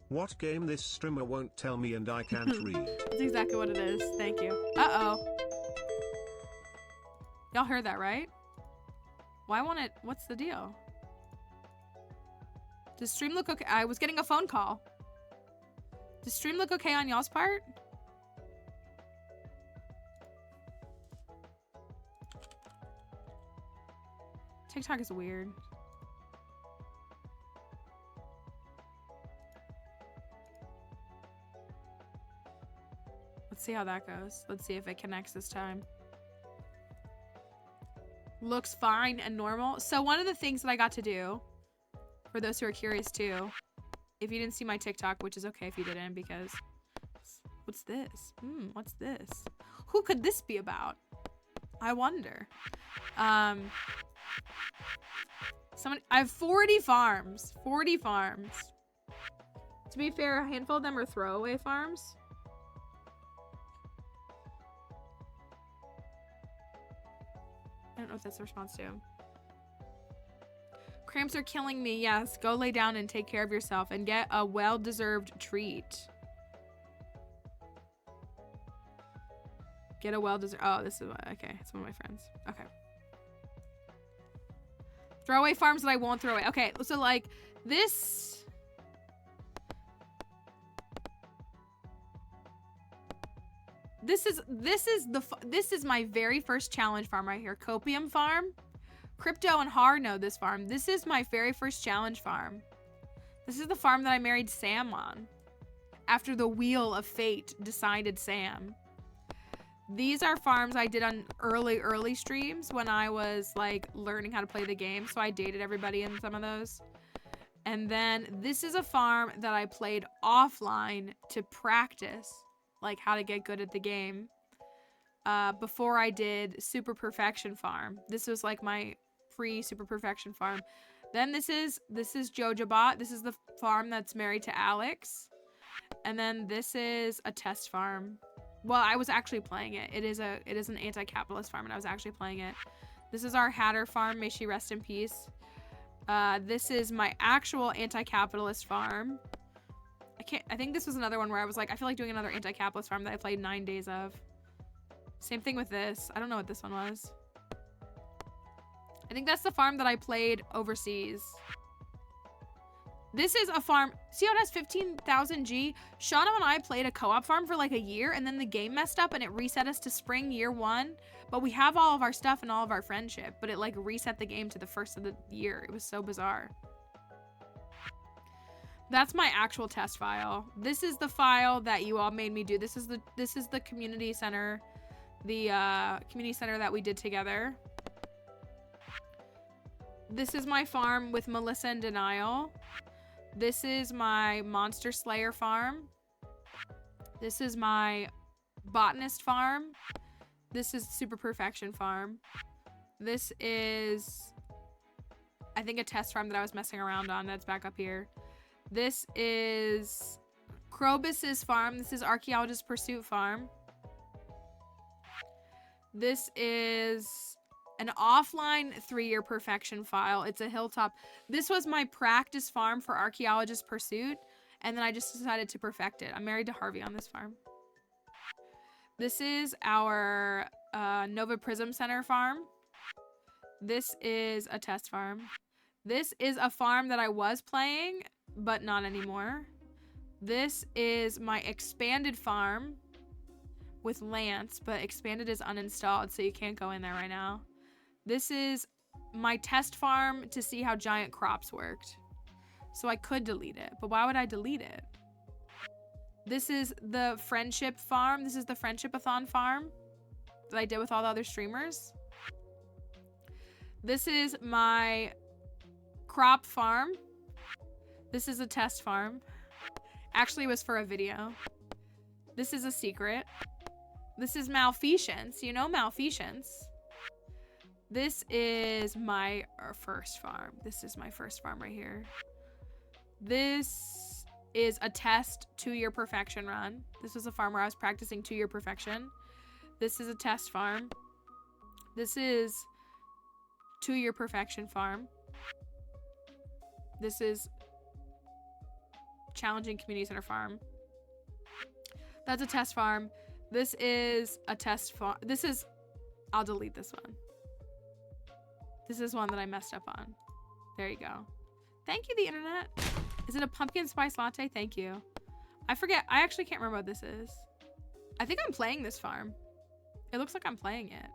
What game this streamer won't tell me and I can't read. That's exactly what it is. Thank you. Uh-oh. Y'all heard that, right? Why won't it? What's the deal? Does stream look okay? I was getting a phone call. Does stream look okay on y'all's part? TikTok is weird. Let's see how that goes. Let's see if it connects this time. Looks fine and normal. So one of the things that I got to do, for those who are curious too, if you didn't see my TikTok, which is okay if you didn't because... What's this? What's this? Who could this be about? I wonder. I have 40 farms. 40 farms. To be fair, a handful of them are throwaway farms. I don't know if that's a response to. Cramps are killing me. Yes, go lay down and take care of yourself and get a well-deserved treat. Get a well-deserved... Oh, this is... Okay, it's one of my friends. Okay. Throwaway farms that I won't throw away. Okay, so like this... This is my very first challenge farm right here. Copium farm. Crypto and Har know this farm. This is my very first challenge farm. This is the farm that I married Sam on. After the wheel of fate decided Sam. These are farms I did on early streams when I was like learning how to play the game. So I dated everybody in some of those. And then this is a farm that I played offline to practice like how to get good at the game. Before I did Super Perfection Farm. This was like my pre-Super Perfection Farm. Then this is Jojabot. This is the farm that's married to Alex. And then this is a test farm. Well, I was actually playing it. It is an anti-capitalist farm, and I was actually playing it. This is our Hatter farm. May she rest in peace. This is my actual anti-capitalist farm. I think this was another one where I was like, I feel like doing another anti-capitalist farm that I played 9 days of. Same thing with this. I don't know what this one was. I think that's the farm that I played overseas. This is a farm. See how it has 15,000 G? Shauna and I played a co-op farm for like a year, and then the game messed up and it reset us to spring year 1. But we have all of our stuff and all of our friendship, but it like reset the game to the first of the year. It was so bizarre. That's my actual test file. This is the file that you all made me do. This is the community center, community center that we did together. This is my farm with Melissa and Denial. This is my Monster Slayer farm. This is my Botanist farm. This is Super Perfection farm. This is, I think, a test farm that I was messing around on that's back up here. This is Krobus's farm. This is Archaeologist Pursuit farm. This is an offline 3-year perfection file. It's a hilltop. This was my practice farm for Archaeologist Pursuit, and then I just decided to perfect it. I'm married to Harvey on this farm. This is our Nova Prism Center farm. This is a test farm. This is a farm that I was playing, but not anymore. This is my expanded farm with Lance, but expanded is uninstalled, so you can't go in there right now. This is my test farm to see how giant crops worked. So I could delete it, but why would I delete it? This is the friendship farm. This is the friendship-a-thon farm that I did with all the other streamers. This is my crop farm. This is a test farm. Actually, it was for a video. This is a secret. This is Malfeasance. You know Malfeasance. This is my first farm. This is my first farm right here. This is a test 2-year perfection run. This was a farm where I was practicing 2-year perfection. This is a test farm. This is 2-year perfection farm. This is challenging community center farm. That's a test farm. This is a test farm. This is, I'll delete this one. This is one that I messed up on. There you go. Thank you, the internet. Is it a pumpkin spice latte? Thank you. I forget. I actually can't remember what this is. I think I'm playing this farm. It looks like I'm playing it.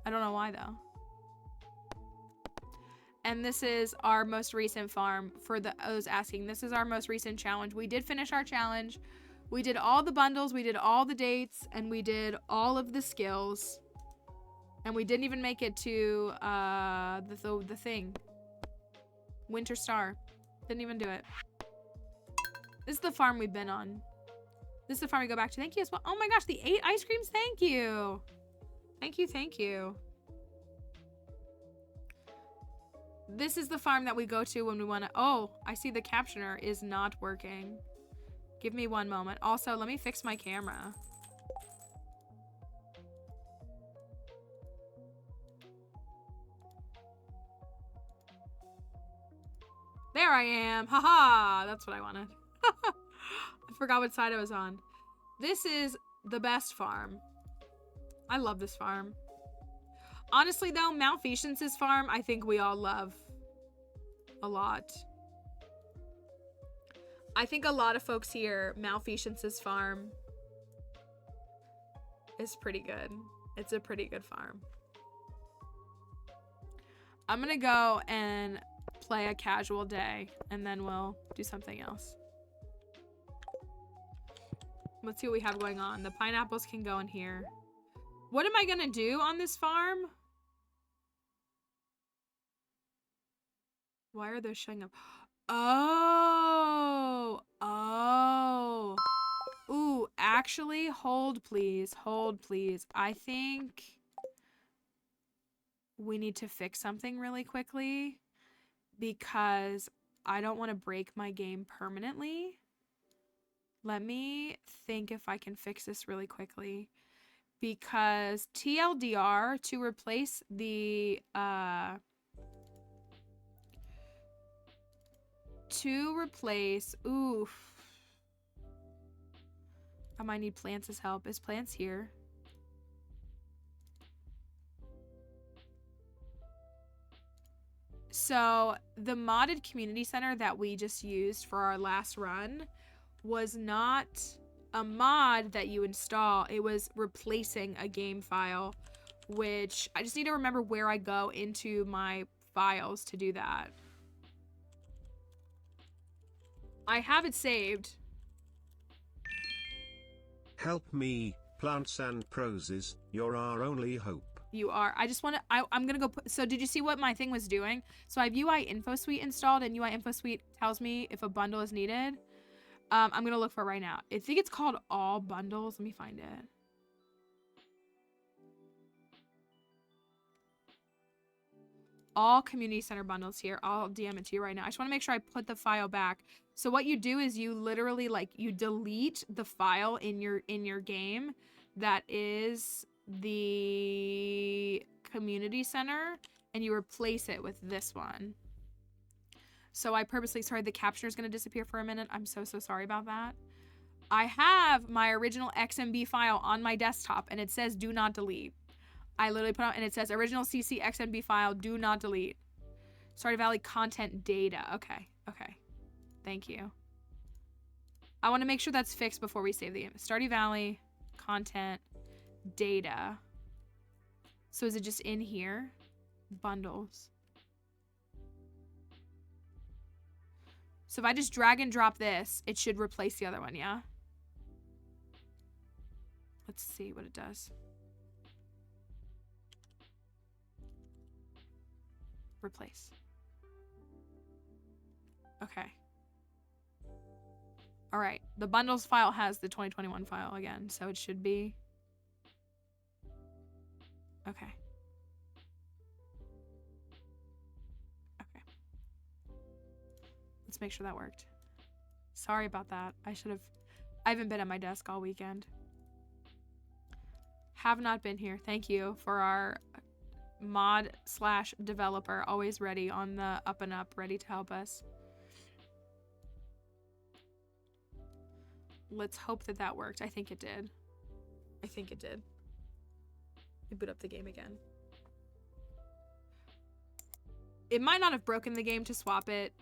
I don't know why, though. And this is our most recent farm. For those asking, this is our most recent challenge. We did finish our challenge. We did all the bundles. We did all the dates. And we did all of the skills. And we didn't even make it to the thing. Winter Star. Didn't even do it. This is the farm we've been on. This is the farm we go back to. Thank you as well. Oh my gosh, the 8 ice creams. Thank you. Thank you, thank you. This is the farm that we go to when we want to... Oh, I see the captioner is not working. Give me one moment. Also, let me fix my camera. There I am. Haha. That's what I wanted. I forgot what side I was on. This is the best farm. I love this farm. Honestly, though, Malfeasance's farm, I think we all love a lot. I think a lot of folks here, Malfeasance's farm is pretty good. It's a pretty good farm. I'm gonna go and play a casual day, and then we'll do something else. Let's see what we have going on. The pineapples can go in here. What am I gonna do on this farm? Why are those showing up? Oh. Oh. Ooh, actually, hold please. Hold please. I think we need to fix something really quickly because I don't want to break my game permanently. Let me think if I can fix this really quickly. Because TLDR, to replace the, oof. I might need Plants' help. Is Plants here? So, the modded community center that we just used for our last run was not a mod that you install. It was replacing a game file, which I just need to remember where I go into my files to do that. I have it saved. Help me, Plants and Proses, you're our only hope. You are. I just want to, I'm going to go put, so did you see what my thing was doing? So I have UI Info Suite installed, and UI Info Suite tells me if a bundle is needed. I'm going to look for it right now. I think it's called All Bundles. Let me find it. All community center bundles here. I'll DM it to you right now. I just want to make sure I put the file back. So what you do is you literally you delete the file in your game that is the community center, and you replace it with this one. So I purposely, sorry, the captioner is going to disappear for a minute. I'm so sorry about that. I have my original XMB file on my desktop, and it says do not delete. I literally put on, and it says original CC XMB file, do not delete. Stardew Valley content data. Okay. Thank you. I want to make sure that's fixed before we save the game. Stardew Valley content data. So is it just in here? Bundles. So if I just drag and drop this, it should replace the other one, yeah? Let's see what it does. Replace. Okay. All right. The bundles file has the 2021 file again, so it should be. Okay. Okay. Let's make sure that worked. Sorry about that. I haven't been at my desk all weekend. Have not been here. Thank you for our mod/developer, always ready on the up and up, ready to help us. Let's hope that that worked. I think it did. Let me boot up the game again. It might not have broken the game to swap it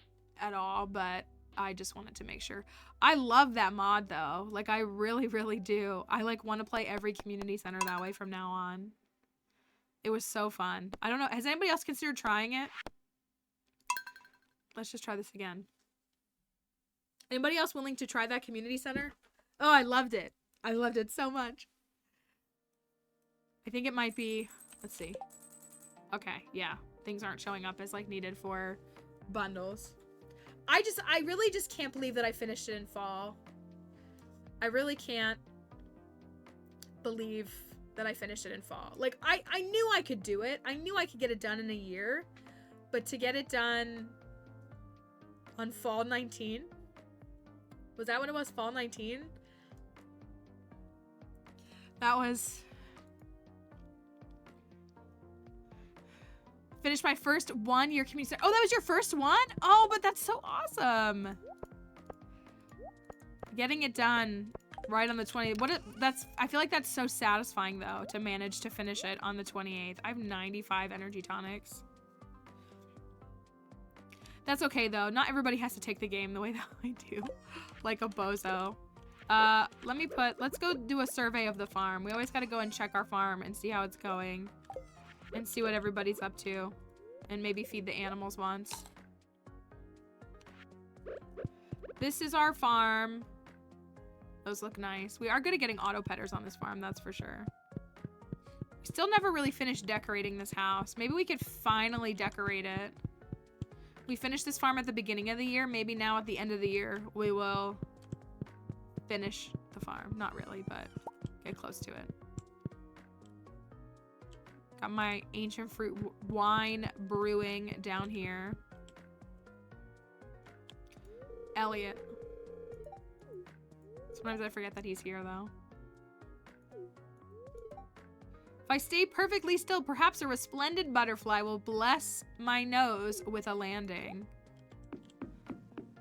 at all, but I just wanted to make sure. I love that mod though. Like, I really, really do. I want to play every community center that way from now on. It was so fun. I don't know. Has anybody else considered trying it? Let's just try this again. Anybody else willing to try that community center? Oh, I loved it. I loved it so much. I think it might be, let's see. Okay, yeah. Things aren't showing up as needed for bundles. I really just can't believe that I finished it in fall. I really can't believe that I finished it in fall. I knew I could do it. I knew I could get it done in a year. But to get it done on fall 19? Was that when it was? Fall 19? That was... Finished my first 1-year community center. Oh, that was your first one? Oh, but that's so awesome. Getting it done right on the 20th. I feel like that's so satisfying though, to manage to finish it on the 28th. I have 95 energy tonics. That's okay though. Not everybody has to take the game the way that I do. Like a bozo. Let's go do a survey of the farm. We always gotta go and check our farm and see how it's going. And see what everybody's up to. And maybe feed the animals once. This is our farm. Those look nice. We are good at getting auto petters on this farm, that's for sure. We still never really finished decorating this house. Maybe we could finally decorate it. We finished this farm at the beginning of the year. Maybe now at the end of the year, we will finish the farm. Not really, but get close to it. Got my ancient fruit wine brewing down here. Elliot. Sometimes I forget that he's here, though. If I stay perfectly still, perhaps a resplendent butterfly will bless my nose with a landing.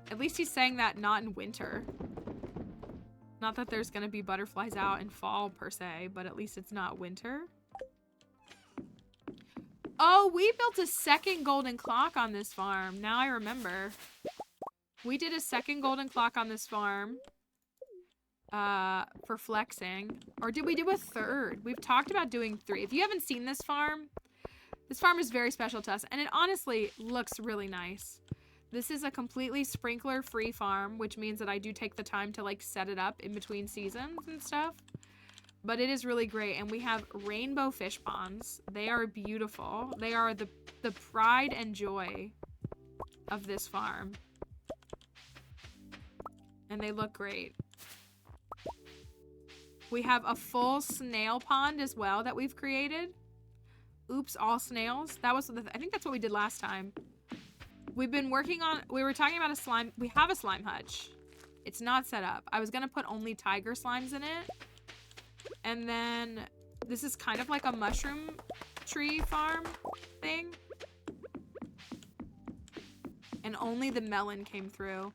At least he's saying that not in winter. Not that there's gonna be butterflies out in fall, per se, but at least it's not winter. Oh, we built a second golden clock on this farm. Now I remember. We did a second golden clock on this farm. For flexing. Or did we do a third? We've talked about doing 3. If you haven't seen this farm is very special to us, and it honestly looks really nice. This is a completely sprinkler free farm, which means that I do take the time to like set it up in between seasons and stuff. But it is really great, and we have rainbow fish ponds. They are beautiful. They are the pride and joy of this farm. And they look great. We have a full snail pond as well that we've created. Oops, all snails. That was, I think that's what we did last time. We've been working on, we were talking about a slime, we have a slime hutch. It's not set up. I was gonna put only tiger slimes in it. And then this is kind of like a mushroom tree farm thing. And only the melon came through.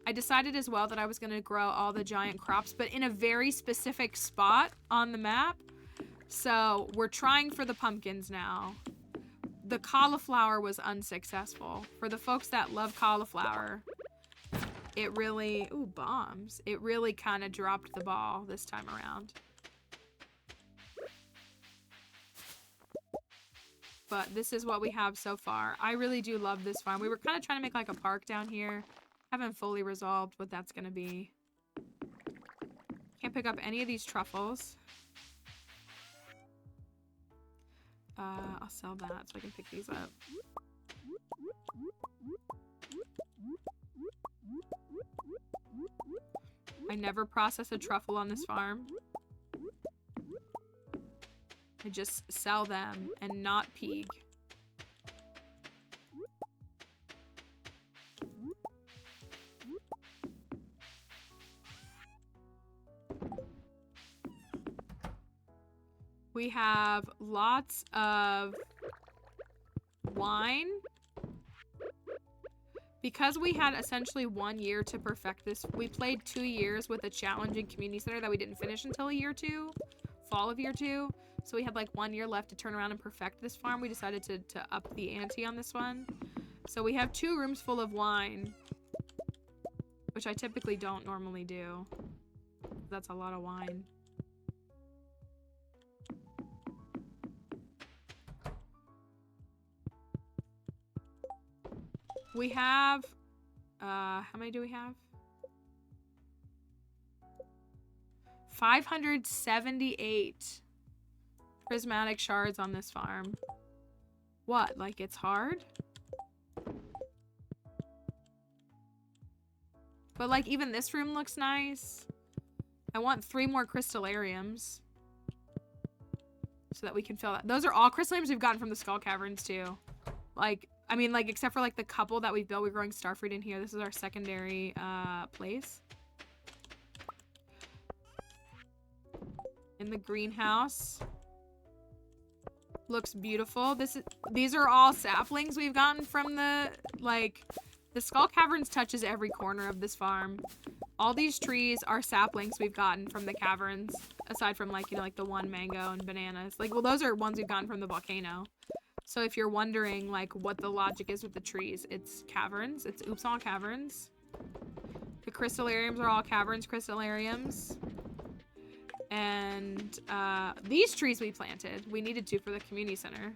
I decided as well that I was going to grow all the giant crops, but in a very specific spot on the map. So we're trying for the pumpkins now. The cauliflower was unsuccessful. For the folks that love cauliflower, it really, ooh, bombs. It really kind of dropped the ball this time around. But this is what we have so far. I really do love this farm. We were kind of trying to make like a park down here. Haven't fully resolved what that's gonna be. Can't pick up any of these truffles. I'll sell that so I can pick these up. I never process a truffle on this farm. I just sell them and not peeg. We have lots of wine. Because we had essentially 1 year to perfect this, we played 2 years with a challenging community center that we didn't finish until year 2, fall of year 2. So we had like 1 year left to turn around and perfect this farm. We decided to up the ante on this one. So we have 2 rooms full of wine, which I typically don't normally do. That's a lot of wine. We have, how many do we have? 578 prismatic shards on this farm. What, like it's hard? But like even this room looks nice. I want 3 more crystallariums so that we can fill that. Those are all crystallariums we've gotten from the Skull Caverns too. Like, I mean, like, except for, like, the couple that we've built. We're growing starfruit in here. This is our secondary, place. In the greenhouse. Looks beautiful. These are all saplings we've gotten from the, like, the Skull Caverns touches every corner of this farm. All these trees are saplings we've gotten from the caverns. Aside from, like, you know, like, the one mango and bananas. Like, well, those are ones we've gotten from the volcano. So if you're wondering, like, what the logic is with the trees, it's caverns. It's oops all caverns. The crystallariums are all caverns crystallariums. And these trees we planted. We needed to for the community center.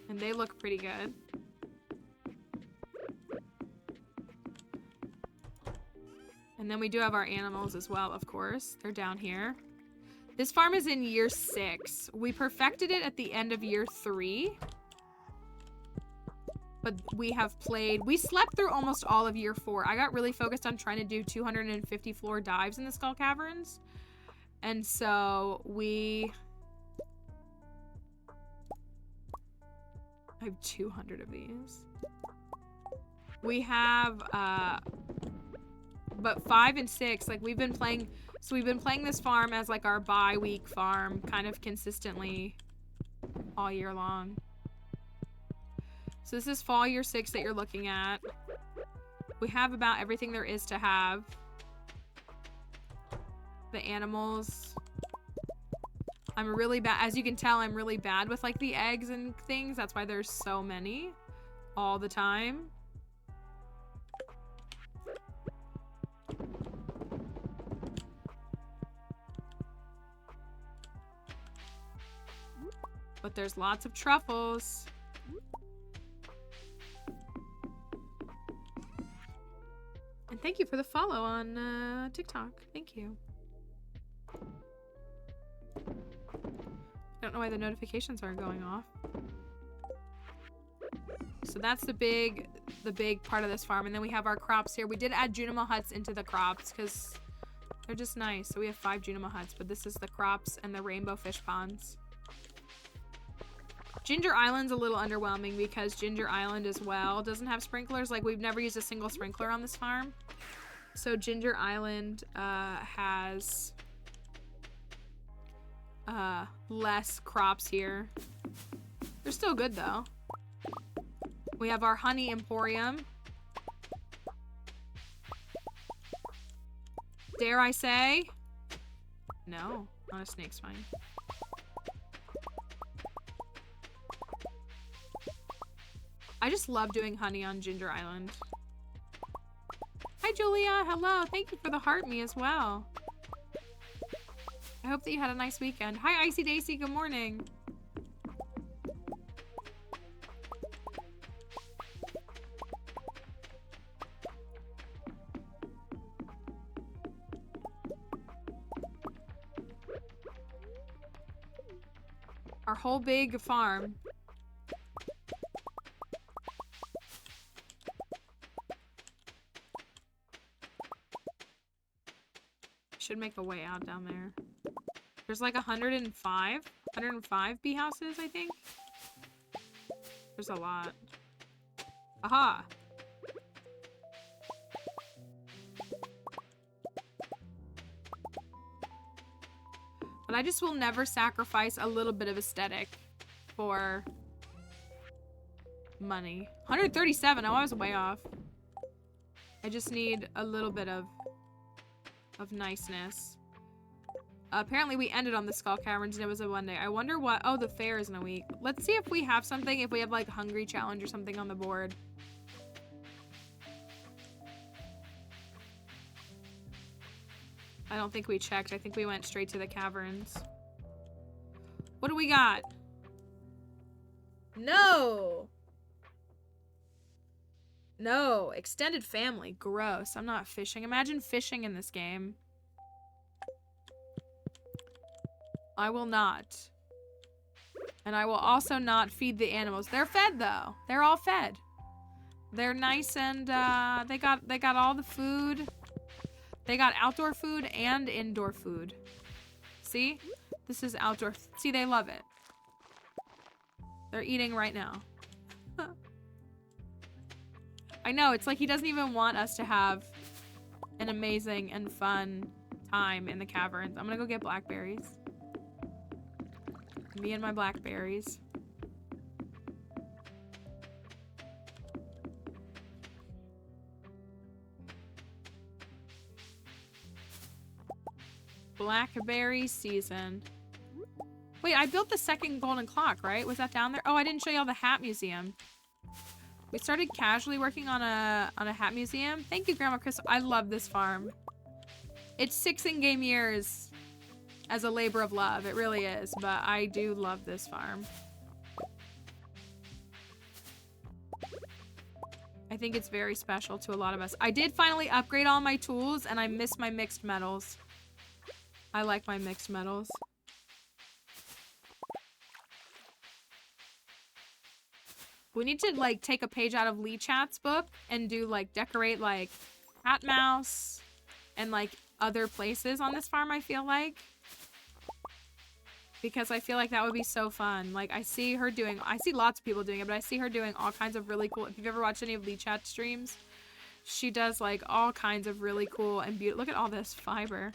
And they look pretty good. And then we do have our animals as well, of course. They're down here. This farm is in year 6. We perfected it at the end of year 3. But we slept through almost all of year 4. I got really focused on trying to do 250 floor dives in the Skull Caverns. And so I have 200 of these. We have, but 5 and 6, like we've been playing this farm as like our bi-week farm kind of consistently all year long. So this is fall year 6 that you're looking at. We have about everything there is to have. The animals. I'm really bad, as you can tell, I'm really bad with like the eggs and things. That's why there's so many all the time. But there's lots of truffles. And thank you for the follow on TikTok. Thank you. I don't know why the notifications aren't going off. So that's the big part of this farm. And then we have our crops here. We did add Junimo huts into the crops because they're just nice. So we have 5 Junimo huts, but this is the crops and the rainbow fish ponds. Ginger Island's a little underwhelming because Ginger Island as well doesn't have sprinklers. Like, we've never used a single sprinkler on this farm. So Ginger Island has less crops here. They're still good though. We have our honey emporium. Dare I say? No, not a snake spine. I just love doing honey on Ginger Island. Hi, Julia. Hello. Thank you for the heart me as well. I hope that you had a nice weekend. Hi, Icy Daisy. Good morning. Our whole big farm. Should make a way out down there. There's like 105 bee houses, I think. There's a lot. Aha! But I just will never sacrifice a little bit of aesthetic for money. 137, oh, I was way off. I just need a little bit of niceness. Apparently we ended on the Skull Caverns and it was a one day. I wonder what, oh, the fair is in a week. Let's see if we have something, if we have like Hungry Challenge or something on the board. I don't think we checked. I think we went straight to the caverns. What do we got? No! No, extended family, gross. I'm not fishing. Imagine fishing in this game. I will not. And I will also not feed the animals. They're fed though. They're all fed. They're nice and they got all the food. They got outdoor food and indoor food. See? This is outdoor. See, they love it. They're eating right now. I know, it's like he doesn't even want us to have an amazing and fun time in the caverns. I'm gonna go get blackberries. Me and my blackberries. Blackberry season. Wait, I built the second golden clock, right? Was that down there? Oh, I didn't show y'all the hat museum. We started casually working on a hat museum. Thank you, Grandma Chris. I love this farm. It's 6 in-game years as a labor of love. It really is, but I do love this farm. I think it's very special to a lot of us. I did finally upgrade all my tools, and I miss my mixed metals. I like my mixed metals. We need to, like, take a page out of Lee Chat's book and do, like, decorate, like, cat mouse and, like, other places on this farm, I feel like. Because I feel like that would be so fun. Like, I see lots of people doing it, but I see her doing all kinds of really cool, if you've ever watched any of Lee Chat streams, she does, like, all kinds of really cool and beautiful, look at all this fiber.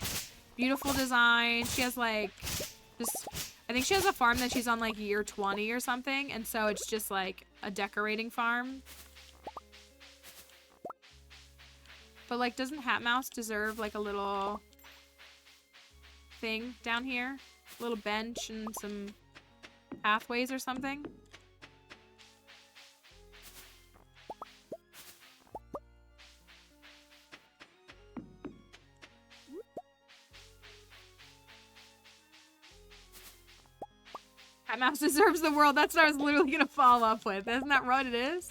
Beautiful design. She has, like, just, I think she has a farm that she's on, like, year 20 or something, and so it's just, like, a decorating farm. But, like, doesn't Hat Mouse deserve, like, a little thing down here? A little bench and some pathways or something? Hat Mouse deserves the world. That's what I was literally gonna follow up with. Isn't that what it is?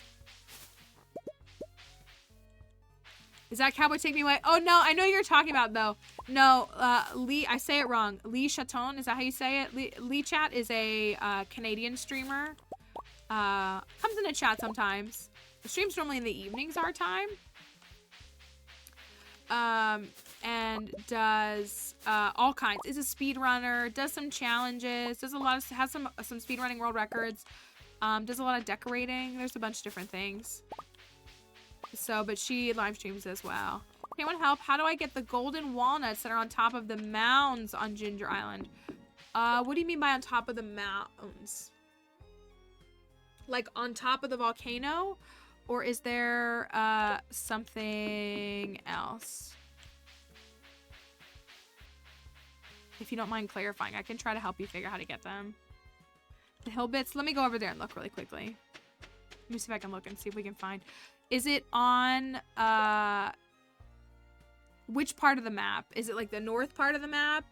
Is that Cowboy Take Me Away? Oh, no, I know you're talking about, though. No, Lee, I say it wrong. Lee Chaton, is that how you say it? Lee Chat is a Canadian streamer. Comes in a chat sometimes. The stream's normally in the evenings our time. And does all kinds. Is a speedrunner, does some challenges, does a lot of, has some speedrunning world records, does a lot of decorating. There's a bunch of different things. So, but she live streams as well. Anyone help? How do I get the golden walnuts that are on top of the mounds on Ginger Island? What do you mean by on top of the mountains? Like on top of the volcano? Or is there something else? If you don't mind clarifying, I can try to help you figure out how to get them. The hill bits, let me go over there and look really quickly. Let me see if I can look and see if we can find. Is it on, which part of the map? Is it like the north part of the map?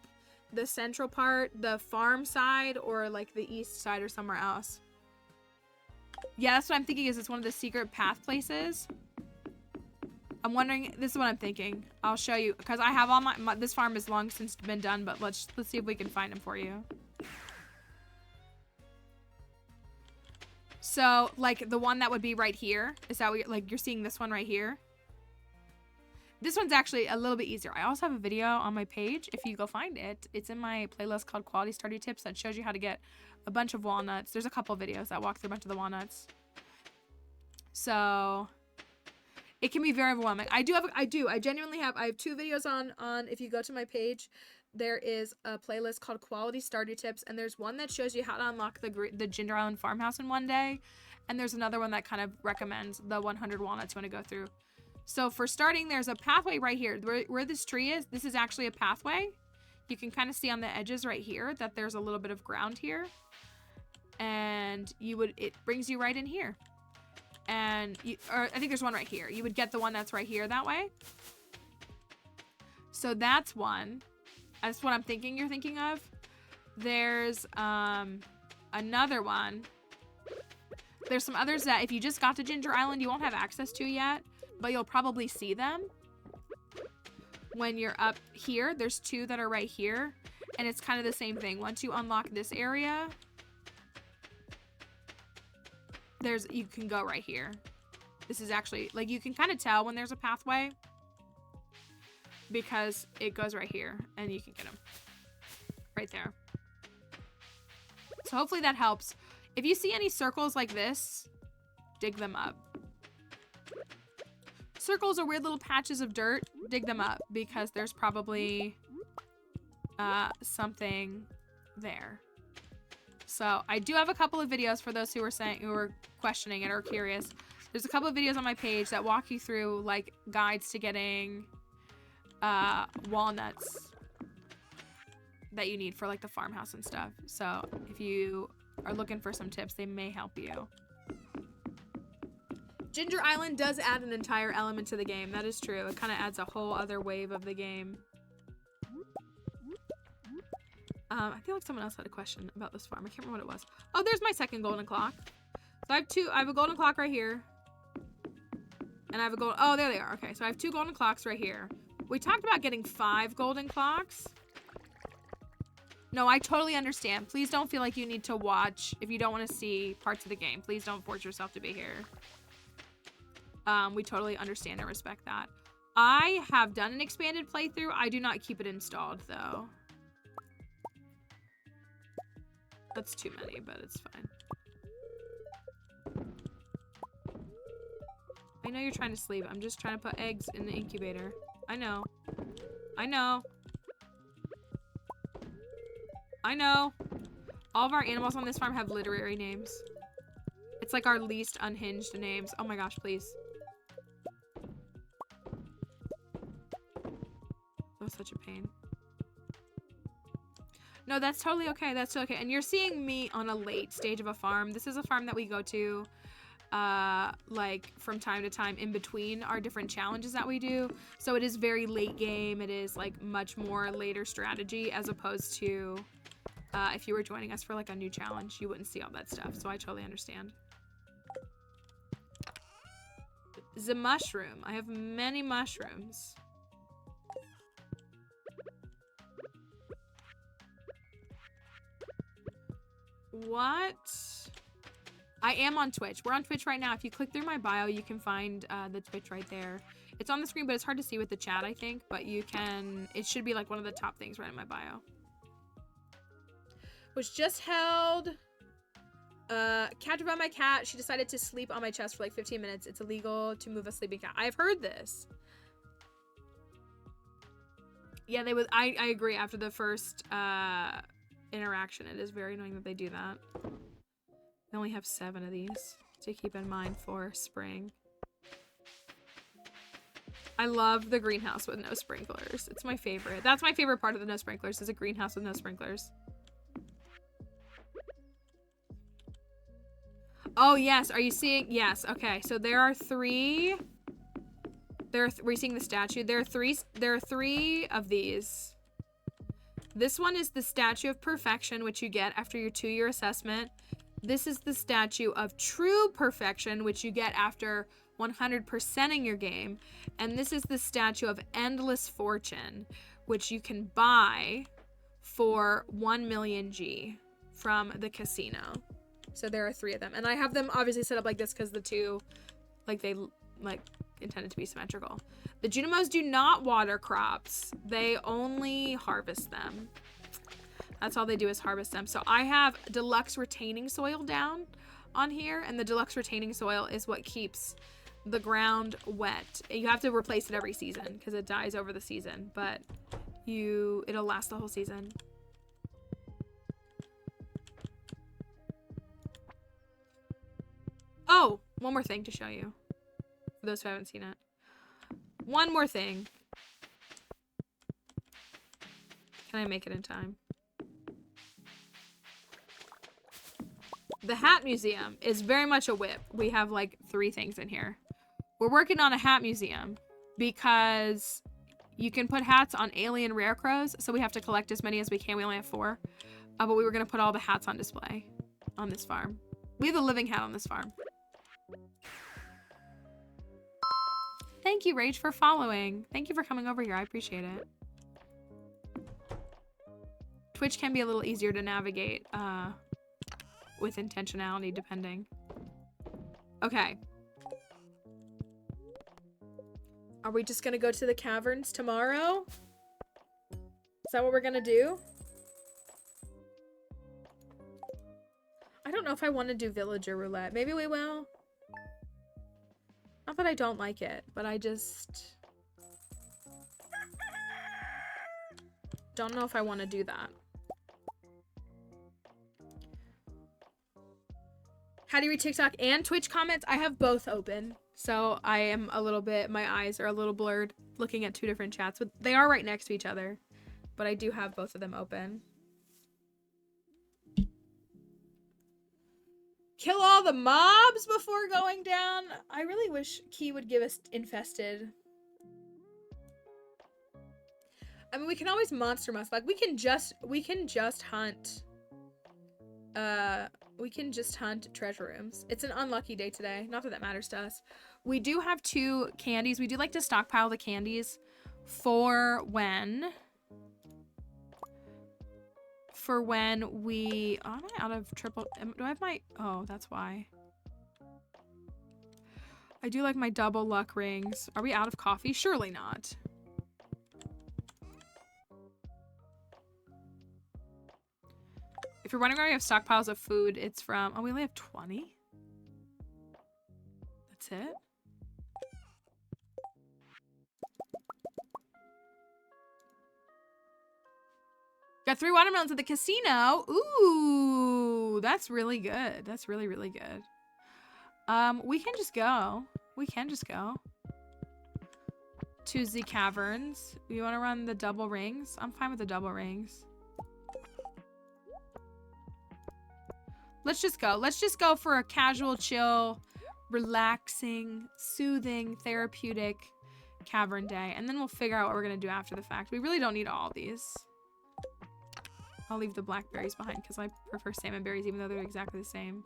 The central part? The farm side? Or like the east side or somewhere else? Yeah, that's what I'm thinking, is it's one of the secret path places. I'm wondering, this is what I'm thinking. I'll show you, because I have all my this farm is long since been done, but let's see if we can find them for you. So, like, the one that would be right here, is that what you're seeing this one right here? This one's actually a little bit easier. I also have a video on my page, if you go find it. It's in my playlist called Quality Starter Tips that shows you how to get a bunch of walnuts. There's a couple videos that walk through a bunch of the walnuts. So, it can be very overwhelming. I genuinely have, I have 2 videos on, if you go to my page, there is a playlist called Quality Starter Tips, and there's one that shows you how to unlock the Ginger Island farmhouse in one day, and there's another one that kind of recommends the 100 walnuts you want to go through. So for starting, there's a pathway right here. Where this tree is, this is actually a pathway. You can kind of see on the edges right here that there's a little bit of ground here, and it brings you right in here. And or I think there's one right here. You would get the one that's right here that way. So that's one. That's what I'm thinking you're thinking of. There's another one. There's some others that if you just got to Ginger Island, you won't have access to yet, but you'll probably see them when you're up here. There's 2 that are right here, and it's kind of the same thing. Once you unlock this area, you can go right here. This is actually, like, you can kind of tell when there's a pathway because it goes right here and you can get them right there. So hopefully that helps. If you see any circles like this, dig them up. Circles are weird little patches of dirt. Dig them up because there's probably something there. So I do have a couple of videos for those who were questioning it or curious. There's a couple of videos on my page that walk you through like guides to getting walnuts that you need for like the farmhouse and stuff. So if you are looking for some tips, they may help you. Ginger Island does add an entire element to the game. That is true. It kind of adds a whole other wave of the game. I feel like someone else had a question about this farm. I can't remember what it was. Oh, there's my second golden clock. So I have a golden clock right here. And I have a gold. Oh, there they are. Okay, so I have 2 golden clocks right here. We talked about getting 5 golden clocks. No, I totally understand. Please don't feel like you need to watch if you don't want to see parts of the game. Please don't force yourself to be here. We totally understand and respect that. I have done an expanded playthrough. I do not keep it installed, though. That's too many, but it's fine. I know you're trying to sleep. I'm just trying to put eggs in the incubator. I know. I know. I know. All of our animals on this farm have literary names. It's like our least unhinged names. Oh my gosh, please. That was such a pain. No, that's totally okay. That's totally okay. And you're seeing me on a late stage of a farm. This is a farm that we go to like from time to time in between our different challenges that we do. So it is very late game. It is like much more later strategy as opposed to if you were joining us for like a new challenge, you wouldn't see all that stuff. So I totally understand. The mushroom. I have many mushrooms. What? I am on Twitch. We're on Twitch right now. If you click through my bio, you can find the Twitch right there. It's on the screen, but it's hard to see with the chat, I think. But you can, it should be like one of the top things right in my bio. Was just held. Captured by my cat. She decided to sleep on my chest for like 15 minutes. It's illegal to move a sleeping cat. I've heard this. Yeah, they would. I agree. After the first interaction, it is very annoying that they do that. We only have 7 of these to keep in mind for spring. I love the greenhouse with no sprinklers. It's my favorite. That's my favorite part of the no sprinklers, is a greenhouse with no sprinklers. Oh, yes. Are you seeing? Yes. Okay. So there are 3. We're seeing the statue. There are 3 of these. This one is the Statue of Perfection, which you get after your 2-year assessment. This is the Statue of True Perfection, which you get after 100%ing your game. And this is the Statue of Endless Fortune, which you can buy for 1 million G from the casino. So there are 3 of them. And I have them obviously set up like this because the 2, like they like intended to be symmetrical. The Junimos do not water crops. They only harvest them. That's all they do is harvest them. So I have deluxe retaining soil down on here, and the deluxe retaining soil is what keeps the ground wet. You have to replace it every season because it dies over the season, but it'll last the whole season. Oh, one more thing to show you for those who haven't seen it. One more thing. Can I make it in time? The Hat Museum is very much a whip. We have like 3 things in here. We're working on a hat museum because you can put hats on alien rare crows, so we have to collect as many as we can. We only have 4. But we were going to put all the hats on display on this farm. We have a living hat on this farm. Thank you, Rage, for following. Thank you for coming over here. I appreciate it. Twitch can be a little easier to navigate with intentionality, depending. Okay. Are we just gonna go to the caverns tomorrow? Is that what we're gonna do? I don't know if I want to do villager roulette. Maybe we will. Not that I don't like it, but I just don't know if I want to do that. How do you read TikTok and Twitch comments? I have both open. So I am a little bit, my eyes are a little blurred looking at 2 different chats, but they are right next to each other. But I do have both of them open. Kill all the mobs before going down. I really wish Key would give us infested. I mean, we can always monster muscle. Like we can just hunt. We can just hunt treasure rooms. It's an unlucky day today. Not that that matters to us. we do have 2 candies. We do like to stockpile the candies for when we, oh, am I out of triple, do I have my, oh, that's why. I do like my double luck rings. Are we out of coffee? Surely not. If you're wondering why we have stockpiles of food, it's from, oh, we only have 20? That's it? Got 3 watermelons at the casino. Ooh, that's really good. That's really, really good. We can just go. We can just go to the caverns. You want to run the double rings? I'm fine with the double rings. Let's just go. Let's just go for a casual, chill, relaxing, soothing, therapeutic cavern day. And then we'll figure out what we're going to do after the fact. We really don't need all these. I'll leave the blackberries behind because I prefer salmon berries even though they're exactly the same.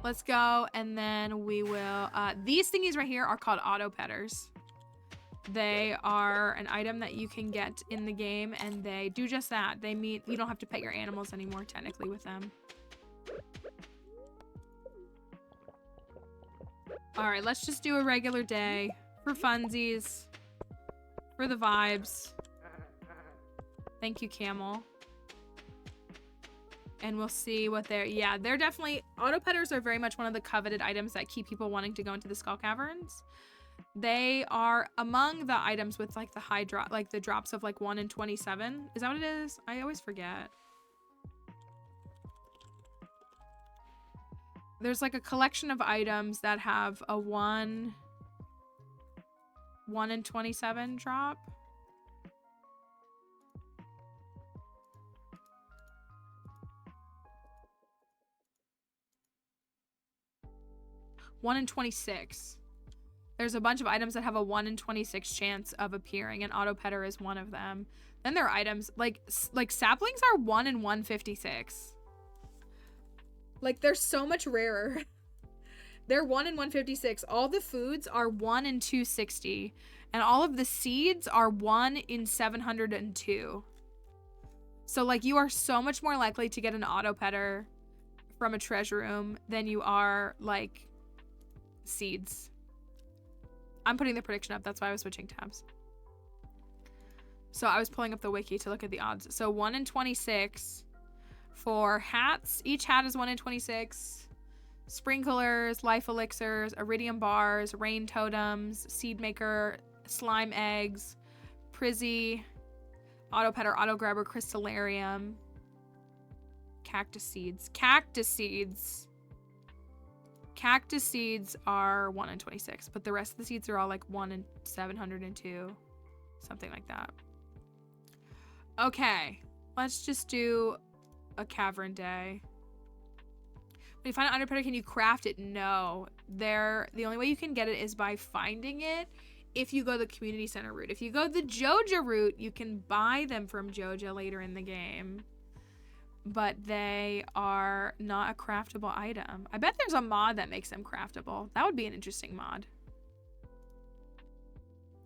Let's go, and then we will, these thingies right here are called auto petters. They are an item that you can get in the game, and they do just that. They mean you don't have to pet your animals anymore, technically, with them. All right, let's just do a regular day for funsies, for the vibes. Thank you, Camel. And we'll see what they're, yeah, they're definitely, auto petters are very much one of the coveted items that keep people wanting to go into the Skull Caverns. They are among the items with like the high drop, like the drops of like 1 in 27. Is that what it is? I always forget. There's like a collection of items that have a 1 in 27 drop. One in 26. There's a bunch of items that have a 1 in 26 chance of appearing, and auto petter is one of them. Then there are items like saplings are 1 in 156. Like they're so much rarer. They're 1 in 156. All the foods are 1 in 260, and all of the seeds are 1 in 702. So like you are so much more likely to get an auto petter from a treasure room than you are like seeds. I'm putting the prediction up. That's why I was switching tabs. So I was pulling up the wiki to look at the odds. So 1 in 26 for hats. Each hat is 1 in 26. Sprinklers, life elixirs, iridium bars, rain totems, seed maker, slime eggs, prizzy, auto petter, auto grabber, crystallarium, cactus seeds. Cactus seeds. Cactus seeds are 1 in 26, but the rest of the seeds are all like 1 in 702, something like that. Okay, let's just do a cavern day. When you find an auto petter, can you craft it? No. The only way you can get it is by finding it if you go the community center route. If you go the Joja route, you can buy them from Joja later in the game. But they are not a craftable item. I bet there's a mod that makes them craftable. That would be an interesting mod.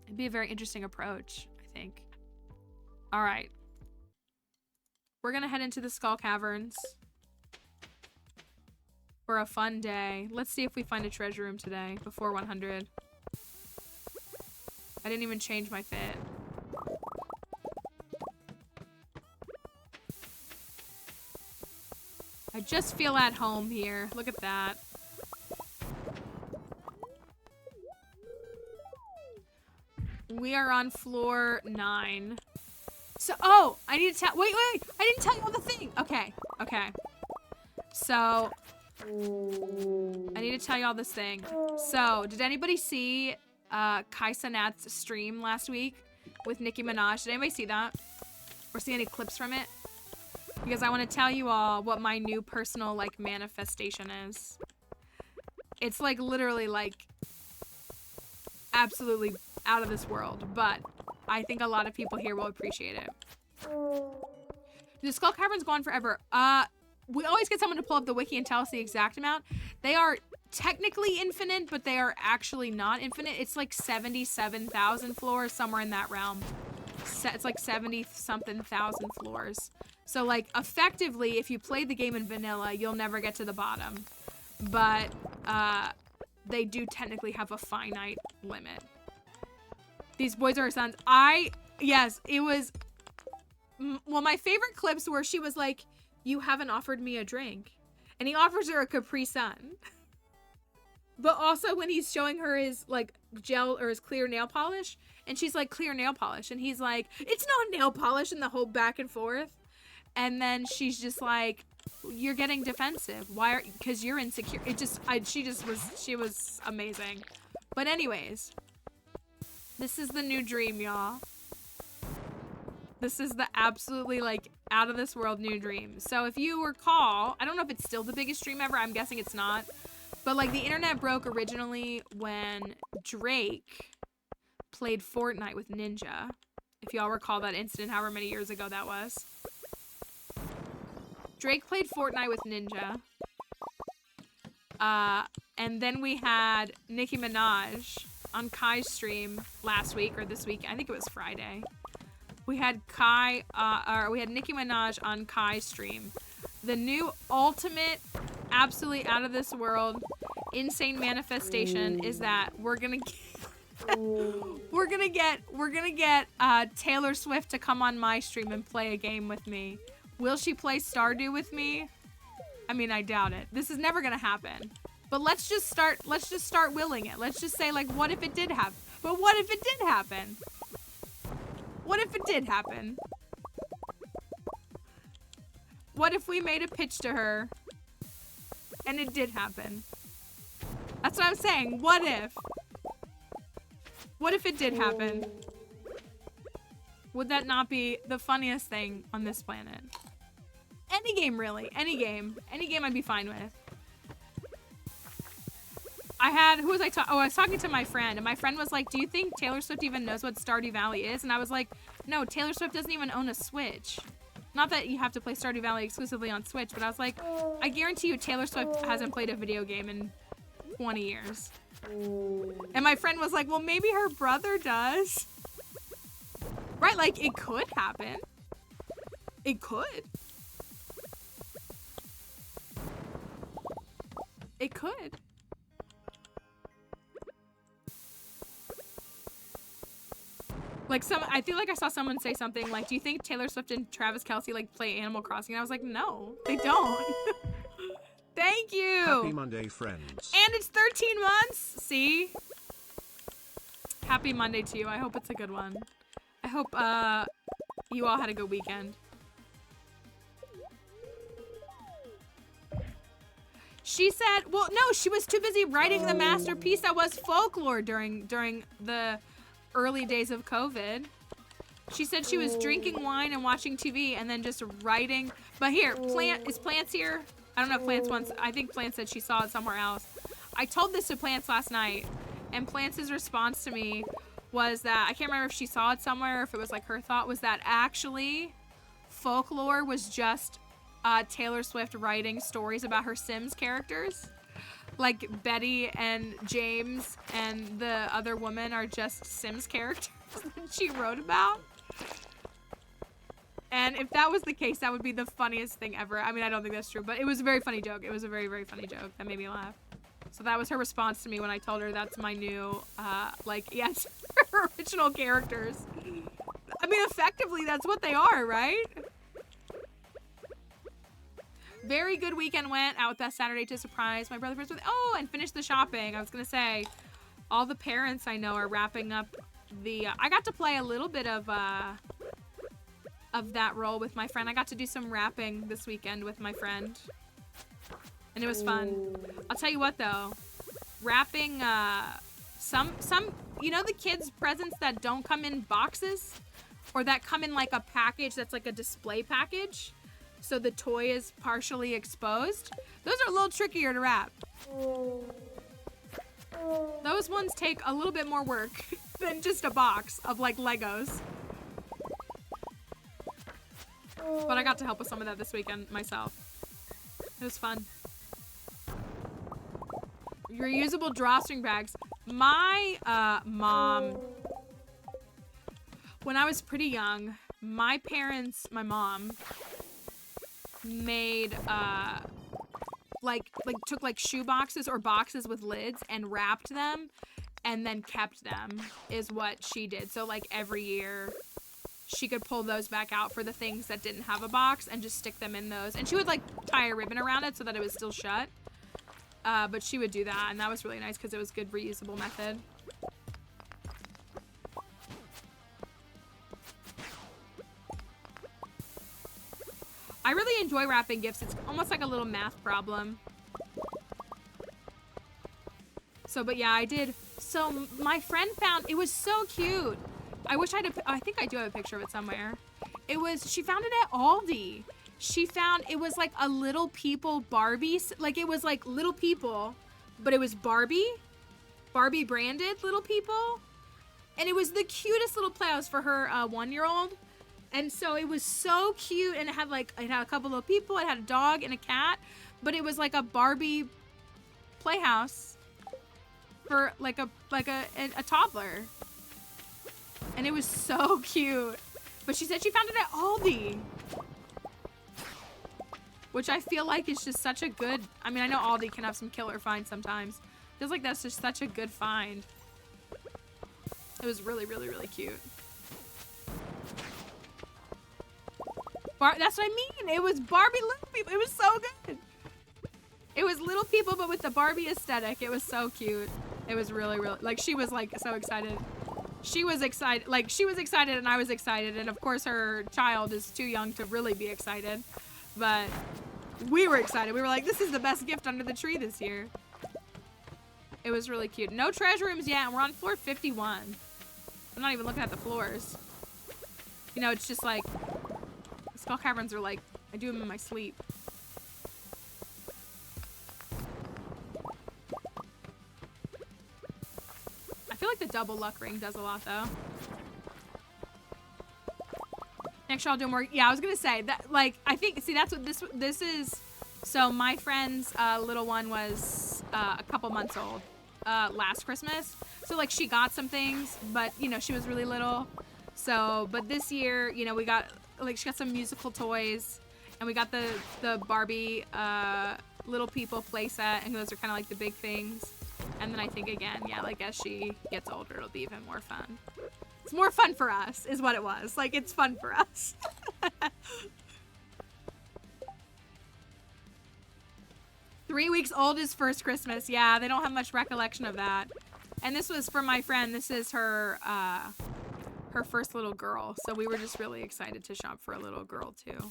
It'd be a very interesting approach, I think. All right. We're going to head into the Skull Caverns for a fun day. Let's see if we find a treasure room today before 100. I didn't even change my fit. I just feel at home here. Look at that. We are on floor 9. So, oh, I need to tell, wait, I didn't tell you all the thing. Okay. So, I need to tell you all this thing. So, did anybody see Kaisa Nat's stream last week with Nicki Minaj? Did anybody see that? Or see any clips from it? Because I want to tell you all what my new personal, like, manifestation is. It's, like, literally, like, absolutely out of this world. But I think a lot of people here will appreciate it. Do the Skull Caverns go on forever? We always get someone to pull up the wiki and tell us the exact amount. They are technically infinite, but they are actually not infinite. It's like 77,000 floors, somewhere in that realm. It's like 70-something thousand floors. So, like, effectively, if you play the game in vanilla, you'll never get to the bottom. But, they do technically have a finite limit. These boys are her sons. Yes, it was... Well, my favorite clips were she was like, you haven't offered me a drink. And he offers her a Capri Sun. But also when he's showing her his, like, gel or his clear nail polish, and she's like, clear nail polish. And he's like, it's not nail polish, and the whole back and forth. And then she's just like, you're getting defensive. Why are, because you're insecure. She was amazing. But anyways, this is the new dream, y'all. This is the absolutely, like, out of this world new dream. So if you recall, I don't know if it's still the biggest dream ever. I'm guessing it's not. But, like, the internet broke originally when Drake played Fortnite with Ninja. If y'all recall that incident, however many years ago that was. Drake played Fortnite with Ninja. And then we had Nicki Minaj on Kai's stream last week, or this week. I think it was Friday. We had Nicki Minaj on Kai's stream. The new ultimate, absolutely out of this world, insane manifestation is that we're gonna get Taylor Swift to come on my stream and play a game with me. Will she play Stardew with me? I mean, I doubt it. This is never gonna happen. But let's just start willing it. Let's just say, like, what if it did happen? But what if it did happen? What if it did happen? What if we made a pitch to her and it did happen? That's what I'm saying. What if? What if it did happen? Would that not be the funniest thing on this planet? Any game, really. Any game. Any game I'd be fine with. Who was I talking? Oh, I was talking to my friend, and my friend was like, do you think Taylor Swift even knows what Stardew Valley is? And I was like, no, Taylor Swift doesn't even own a Switch. Not that you have to play Stardew Valley exclusively on Switch, but I was like, I guarantee you Taylor Swift hasn't played a video game in 20 years. And my friend was like, well, maybe her brother does. Right, like, it could happen. It could. It could. Like, I feel like I saw someone say something like, do you think Taylor Swift and Travis Kelce, like, play Animal Crossing? And I was like, no, they don't. Thank you. Happy Monday, friends. And it's 13 months. See? Happy Monday to you. I hope it's a good one. I hope you all had a good weekend. She said, well, no, she was too busy writing the masterpiece that was Folklore during the early days of COVID. She said she was drinking wine and watching TV and then just writing. But here, Plants here? I don't know if Plants wants, I think Plants said she saw it somewhere else. I told this to Plants last night, and Plants' response to me was that, I can't remember if she saw it somewhere or if it was like her thought, was that actually Folklore was just Taylor Swift writing stories about her Sims characters. Like Betty and James and the other woman are just Sims characters that she wrote about. And if that was the case, that would be the funniest thing ever. I mean, I don't think that's true, but it was a very funny joke. It was a very, very funny joke that made me laugh. So that was her response to me when I told her that's my new, yes, original characters. I mean, effectively, that's what they are, right? Very good weekend went out that Saturday to surprise my brother first with, and finish the shopping. I was gonna say, all the parents I know are wrapping up the, I got to play a little bit of that role with my friend. I got to do some wrapping this weekend with my friend. And it was fun. I'll tell you what though, wrapping, some, you know the kids' presents that don't come in boxes? Or that come in like a package that's like a display package? So the toy is partially exposed. Those are a little trickier to wrap. Those ones take a little bit more work than just a box of like Legos. But I got to help with some of that this weekend myself. It was fun. Reusable drawstring bags. My mom, when I was pretty young, my mom made took like shoe boxes or boxes with lids and wrapped them and then kept them is what she did. So like every year she could pull those back out for the things that didn't have a box and just stick them in those. And she would like tie a ribbon around it so that it was still shut. But she would do that, and that was really nice because it was a good reusable method. I really enjoy wrapping gifts. It's almost like a little math problem. So, but yeah, I did. So my friend found, it was so cute. I wish I think I do have a picture of it somewhere. She found it at Aldi. She found, it was like a Little People Barbie, like it was like Little People, but it was Barbie branded Little People. And it was the cutest little playhouse for her 1-year-old. And so it was so cute, and it had a couple of people, it had a dog and a cat, but it was like a Barbie playhouse for like a toddler. And it was so cute. But she said she found it at Aldi. Which I feel like is just such a good, I mean, I know Aldi can have some killer finds sometimes. Feels like that's just such a good find. It was really, really, really cute. That's what I mean. It was Barbie Little People. It was so good. It was Little People, but with the Barbie aesthetic. It was so cute. It was really, really, like, she was like so excited. She was excited, like she was excited and I was excited. And of course her child is too young to really be excited. But we were excited. We were like, this is the best gift under the tree this year. It was really cute. No treasure rooms yet, and we're on floor 51. I'm not even looking at the floors. You know, it's just like, Skull Caverns are like, I do them in my sleep. I feel like the double luck ring does a lot, though. Next year I'll do more. Yeah, I was gonna say that. Like, I think. See, that's what this is. So my friend's little one was a couple months old last Christmas. So like she got some things, but you know she was really little. So, but this year, you know, we got like she got some musical toys, and we got the Barbie Little People playset, and those are kind of like the big things. And then I think again, yeah, like as she gets older, it'll be even more fun. It's more fun for us, is what it was. Like, it's fun for us. 3 weeks old is first Christmas. Yeah, they don't have much recollection of that. And this was for my friend. This is her first little girl. So we were just really excited to shop for a little girl, too.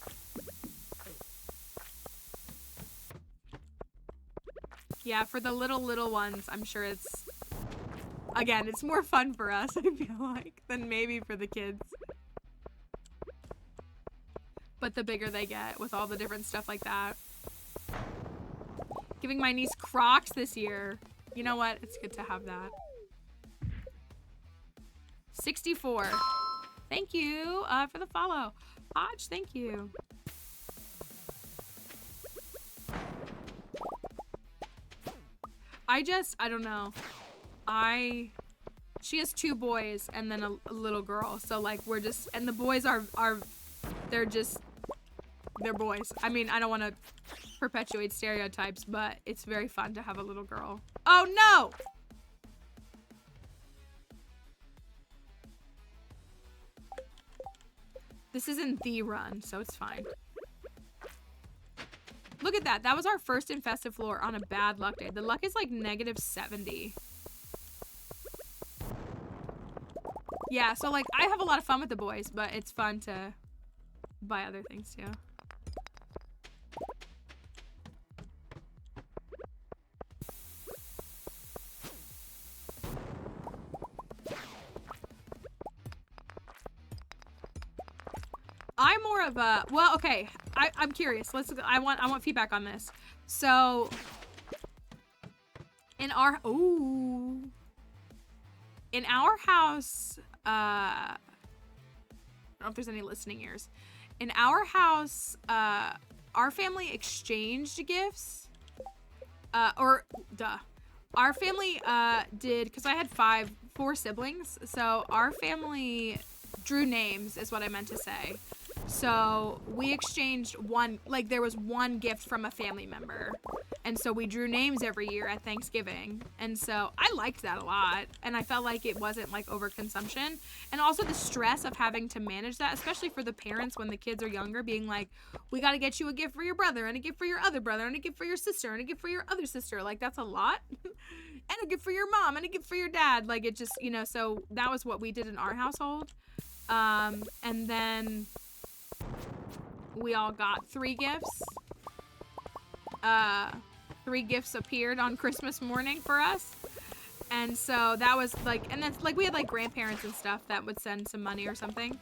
Yeah, for the little ones, I'm sure it's... Again, it's more fun for us, I feel like, than maybe for the kids. But the bigger they get with all the different stuff like that. Giving my niece Crocs this year. You know what? It's good to have that. 64. Thank you for the follow. Hodge, thank you. I don't know. She has 2 boys and then a little girl. So like we're just, and the boys they're boys. I mean, I don't want to perpetuate stereotypes, but it's very fun to have a little girl. Oh no! This isn't the run, so it's fine. Look at that. That was our first infested floor on a bad luck day. The luck is like -70. Yeah, so like I have a lot of fun with the boys, but it's fun to buy other things too. I'm more of a, well, okay, I'm curious. I want feedback on this. So in our house, I don't know if there's any listening ears. In our house, our family exchanged gifts. our family did, because I had four siblings, so our family drew names is what I meant to say. So we exchanged one, like there was one gift from a family member, and so we drew names every year at Thanksgiving, and so I liked that a lot, and I felt like it wasn't like overconsumption, and also the stress of having to manage that, especially for the parents when the kids are younger, being like, we got to get you a gift for your brother, and a gift for your other brother, and a gift for your sister, and a gift for your other sister, like that's a lot. And a gift for your mom, and a gift for your dad, like it just, you know, so that was what we did in our household. And then we all got 3 gifts. 3 gifts appeared on Christmas morning for us. And so that was like, and then like we had like grandparents and stuff that would send some money or something.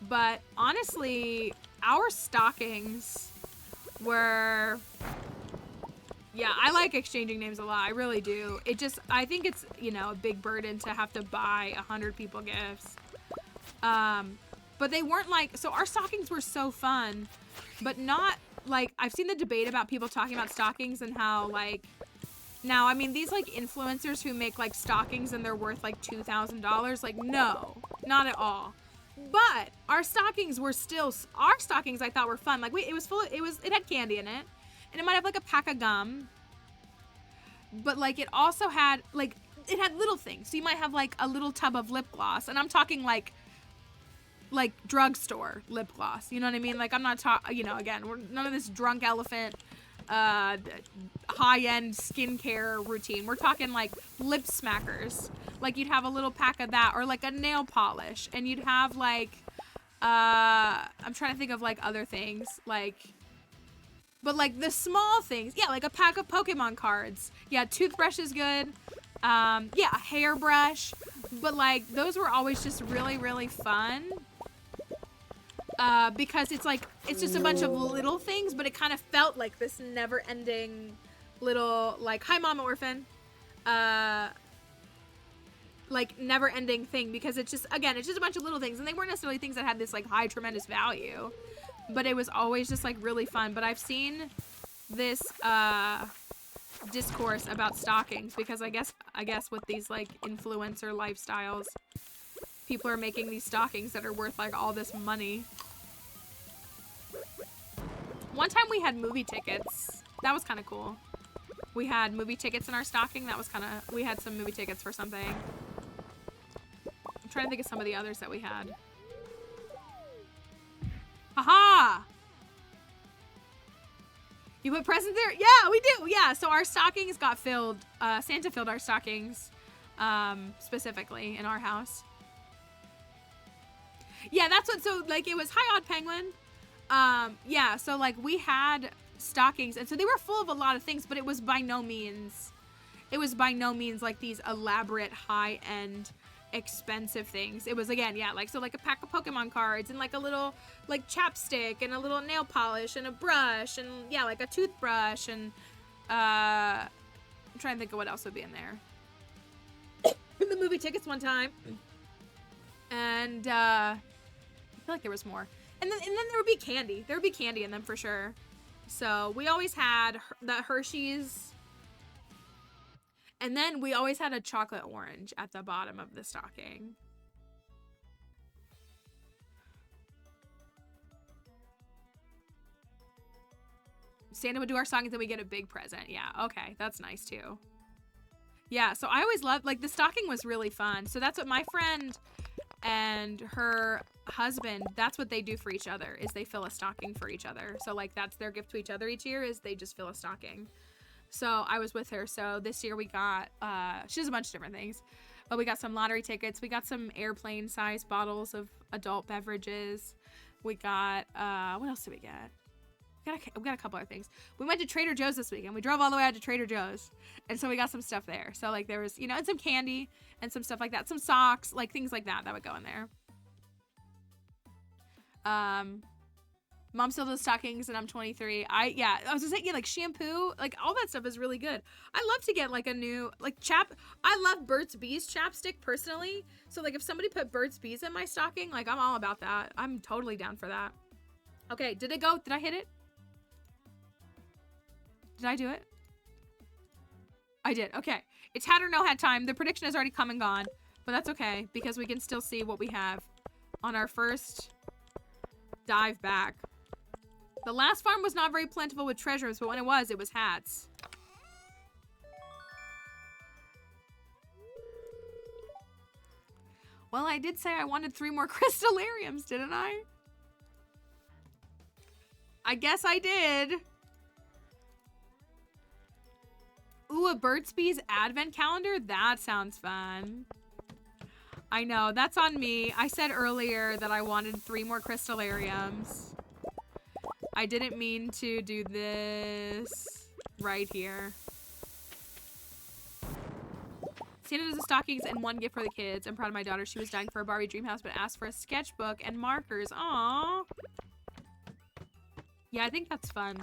But honestly, our stockings were, yeah, I like exchanging names a lot. I really do. It just, I think it's, you know, a big burden to have to buy 100 people gifts. But they weren't like, so our stockings were so fun, but not like, I've seen the debate about people talking about stockings and how like, now, I mean, these like influencers who make like stockings and they're worth like $2,000, like no, not at all. But our stockings were still, our stockings I thought were fun. Like it was full of, it had candy in it, and it might have like a pack of gum, but like it also had like, it had little things. So you might have like a little tub of lip gloss, and I'm talking like drugstore lip gloss, you know what I mean? Like I'm not talking, you know, again, we're none of this drunk elephant high-end skincare routine. We're talking like lip smackers. Like you'd have a little pack of that, or like a nail polish, and you'd have like I'm trying to think of like other things, like, but like the small things, yeah, like a pack of Pokemon cards, yeah, toothbrush is good, yeah, a hairbrush, but like those were always just really, really fun. Because it's like, it's just a bunch of little things, but it kind of felt like this never-ending little, like, hi mama orphan, like never-ending thing, because it's just, again, it's just a bunch of little things, and they weren't necessarily things that had this like high tremendous value, but it was always just like really fun. But I've seen this discourse about stockings, because I guess with these like influencer lifestyles, people are making these stockings that are worth like all this money. One time we had movie tickets. That was kind of cool. We had movie tickets in our stocking. That was kind of, we had some movie tickets for something. I'm trying to think of some of the others that we had. Haha! You put presents there? Yeah, we do. Yeah, so our stockings got filled. Santa filled our stockings, specifically in our house. Yeah, that's what, so like it was, hi Odd Penguin. Yeah, so like we had stockings, and so they were full of a lot of things, but it was by no means like these elaborate high-end expensive things. It was, again, yeah, like, so like a pack of Pokemon cards, and like a little like chapstick, and a little nail polish, and a brush, and yeah, like a toothbrush, and I'm trying to think of what else would be in there. The movie tickets one time, and I feel like there was more. And then there would be candy. There would be candy in them for sure. So we always had the Hershey's. And then we always had a chocolate orange at the bottom of the stocking. Santa would do our stockings and we get a big present. Yeah, okay. That's nice too. Yeah, so I always loved, like, the stocking was really fun. So that's what my friend and her husband, that's what they do for each other, is they fill a stocking for each other. So like that's their gift to each other each year, is they just fill a stocking. So I was with her. So this year we got she does a bunch of different things, but we got some lottery tickets, we got some airplane sized bottles of adult beverages, we got what else did we get? We got a couple other things. We went to Trader Joe's this weekend. We drove all the way out to Trader Joe's, and so we got some stuff there. So like there was, you know, and some candy and some stuff like that, some socks, like things like that would go in there. Mom still does stockings, and I'm 23. I was just saying, yeah, like shampoo, like all that stuff is really good. I love to get like a new, like I love Burt's Bees chapstick personally. So like if somebody put Burt's Bees in my stocking, like I'm all about that. I'm totally down for that. Okay, did it go? Did I hit it? Did I do it? I did. Okay. It's had or no had time. The prediction has already come and gone. But that's okay, because we can still see what we have on our first dive back. The last farm was not very plentiful with treasures, but when it was hats. Well, I did say I wanted 3 more crystallariums, didn't I? I guess I did. Ooh, a Burt's Bees advent calendar? That sounds fun. I know, that's on me. I said earlier that I wanted 3 more crystallariums. I didn't mean to do this right here. Santa does the stockings and 1 gift for the kids. I'm proud of my daughter. She was dying for a Barbie dream house, but asked for a sketchbook and markers. Aww. Yeah, I think that's fun.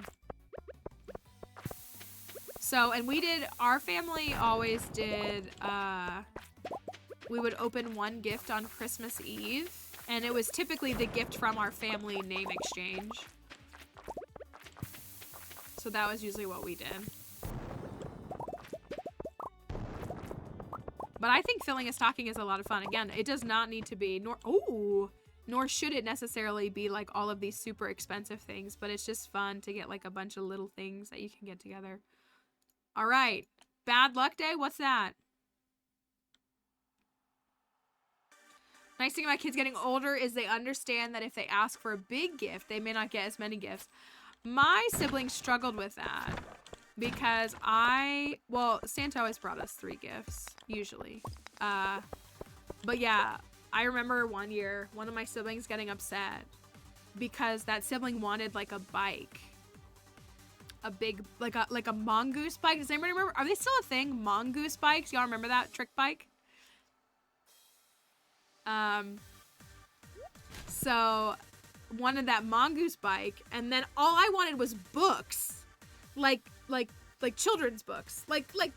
So, and we did, our family always did, we would open 1 gift on Christmas Eve, and it was typically the gift from our family name exchange. So that was usually what we did. But I think filling a stocking is a lot of fun. Again, it does not need to be, nor should it necessarily be like all of these super expensive things, but it's just fun to get like a bunch of little things that you can get together. All right, bad luck day, what's that? Nice thing about kids getting older is they understand that if they ask for a big gift, they may not get as many gifts. My siblings struggled with that. Because well, Santa always brought us 3 gifts, usually. But yeah, I remember one year, one of my siblings getting upset because that sibling wanted like a bike. A big, like a mongoose bike. Does anybody remember? Are they still a thing? Mongoose bikes? Y'all remember that trick bike? So wanted that mongoose bike, and then all I wanted was books. Like children's books, like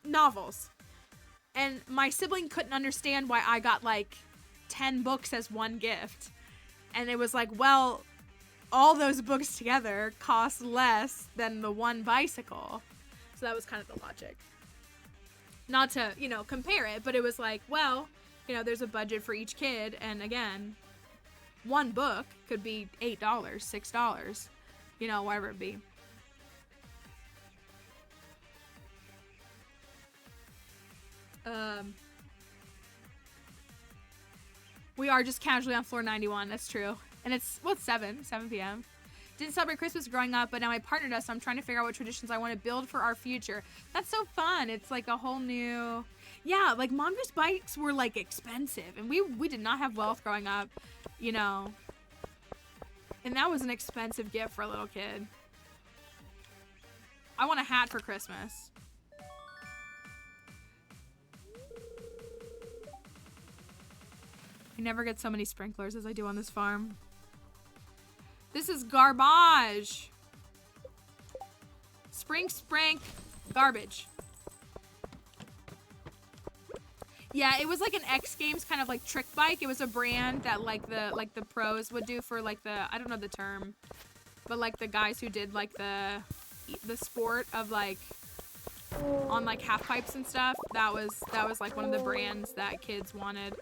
novels. And my sibling couldn't understand why I got like 10 books as 1 gift. And it was like, well, all those books together cost less than the 1 bicycle. So that was kind of the logic. Not to, you know, compare it, but it was like, well, you know, there's a budget for each kid. And again, 1 book could be $8, $6, you know, whatever it be. We are just casually on floor 91. That's true. And it's, well, it's 7 p.m. Didn't celebrate Christmas growing up, but now my partner does, so I'm trying to figure out what traditions I want to build for our future. That's so fun. It's like a whole new, yeah, like mongoose bikes were like expensive, and we did not have wealth growing up, you know. And that was an expensive gift for a little kid. I want a hat for Christmas. I never get so many sprinklers as I do on this farm. This is garbage. Sprank, garbage. Yeah, it was like an X Games kind of like trick bike. It was a brand that like the pros would do for like the, I don't know the term, but like the guys who did like the sport of like on like half pipes and stuff. That was like one of the brands that kids wanted.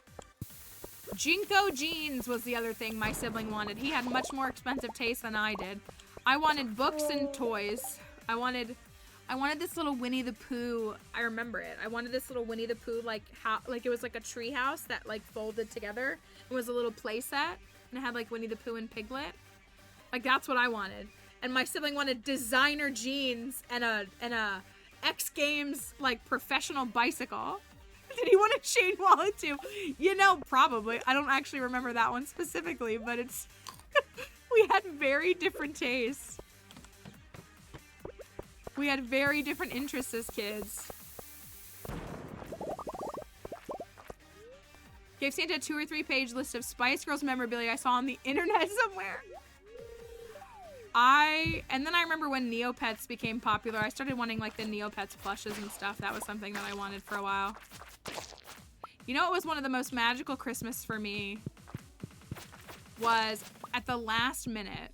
Jinko jeans was the other thing my sibling wanted. He had much more expensive taste than I did. I wanted books and toys. I wanted this little Winnie the Pooh. I remember it. I wanted this little Winnie the Pooh, like it was like a tree house that like folded together. It was a little play set, and it had like Winnie the Pooh and Piglet. Like that's what I wanted. And my sibling wanted designer jeans and a X Games like professional bicycle. Did he want a chain wallet too? You know, probably. I don't actually remember that one specifically, but it's we had very different tastes. We had very different interests as kids. Gave Santa a 2 or 3 page list of Spice Girls memorabilia I saw on the internet somewhere. And then I remember when Neopets became popular, I started wanting like the Neopets plushes and stuff. That was something that I wanted for a while. You know, it was one of the most magical Christmas for me was at the last minute,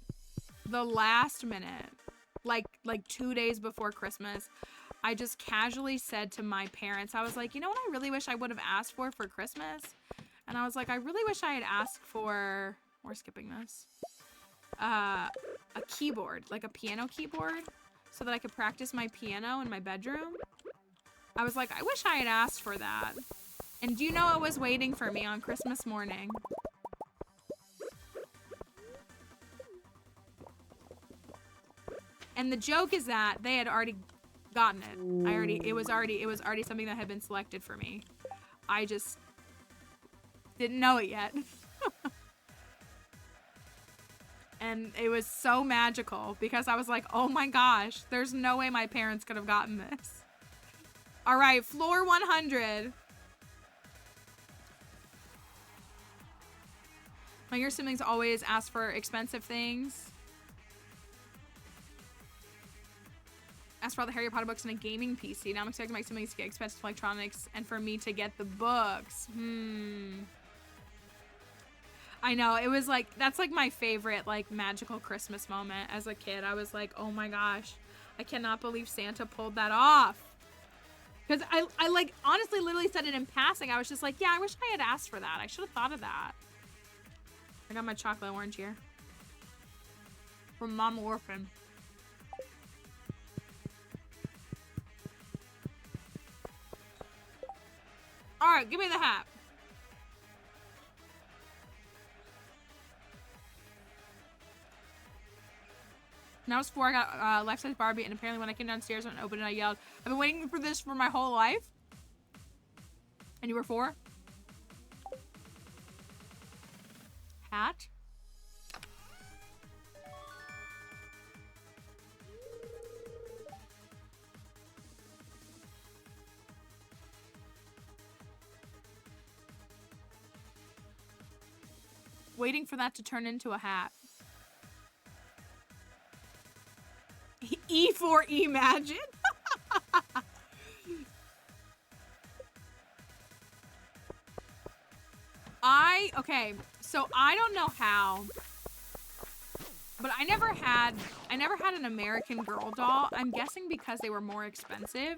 like 2 days before Christmas, I just casually said to my parents, I was like, you know what I really wish I would have asked for Christmas? And I was like, I really wish I had asked for, we're skipping this, a keyboard, like a piano keyboard, so that I could practice my piano in my bedroom. I was like, I wish I had asked for that. And do you know what was waiting for me on Christmas morning? And the joke is that they had already gotten it. It was already something that had been selected for me. I just didn't know it yet. And it was so magical because I was like, oh my gosh, there's no way my parents could have gotten this. All right, floor 100. My younger siblings always ask for expensive things. Asked for all the Harry Potter books and a gaming PC. Now I'm expecting my siblings to get expensive electronics and for me to get the books. I know, it was like, that's like my favorite like magical Christmas moment as a kid. I was like, oh my gosh, I cannot believe Santa pulled that off. Because I like honestly literally said it in passing. I was just like, yeah, I wish I had asked for that. I should have thought of that. I got my chocolate orange here. From Mama Orphan. Alright, give me the hat. Now it's 4, I got life-size Barbie, and apparently when I came downstairs and opened it, I yelled, I've been waiting for this for my whole life. And you were 4? Hat? Waiting for that to turn into a hat. E for imagine. Okay, so I don't know how, but I never had an American Girl doll. I'm guessing because they were more expensive.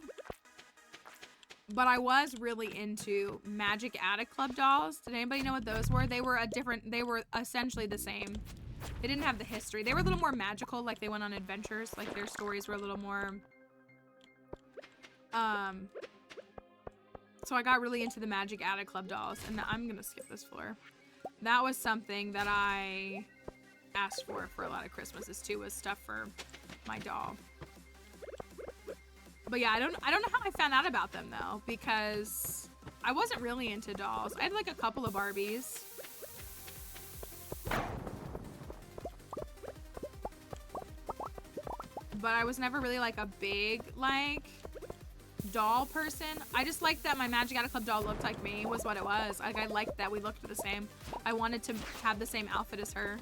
But I was really into Magic Attic Club dolls. Did anybody know what those were? They were essentially the same. They didn't have the history. They were a little more magical, like they went on adventures. Like their stories were a little more, so I got really into the Magic Attic Club dolls, and I'm gonna skip this floor. That was something that I asked for a lot of Christmases too, was stuff for my doll. But yeah, I don't know how I found out about them though, because I wasn't really into dolls. I had like a couple of Barbies. But I was never really like a big like doll person. I just liked that my Magic Attic Club doll looked like me, was what it was. Like I liked that we looked the same. I wanted to have the same outfit as her.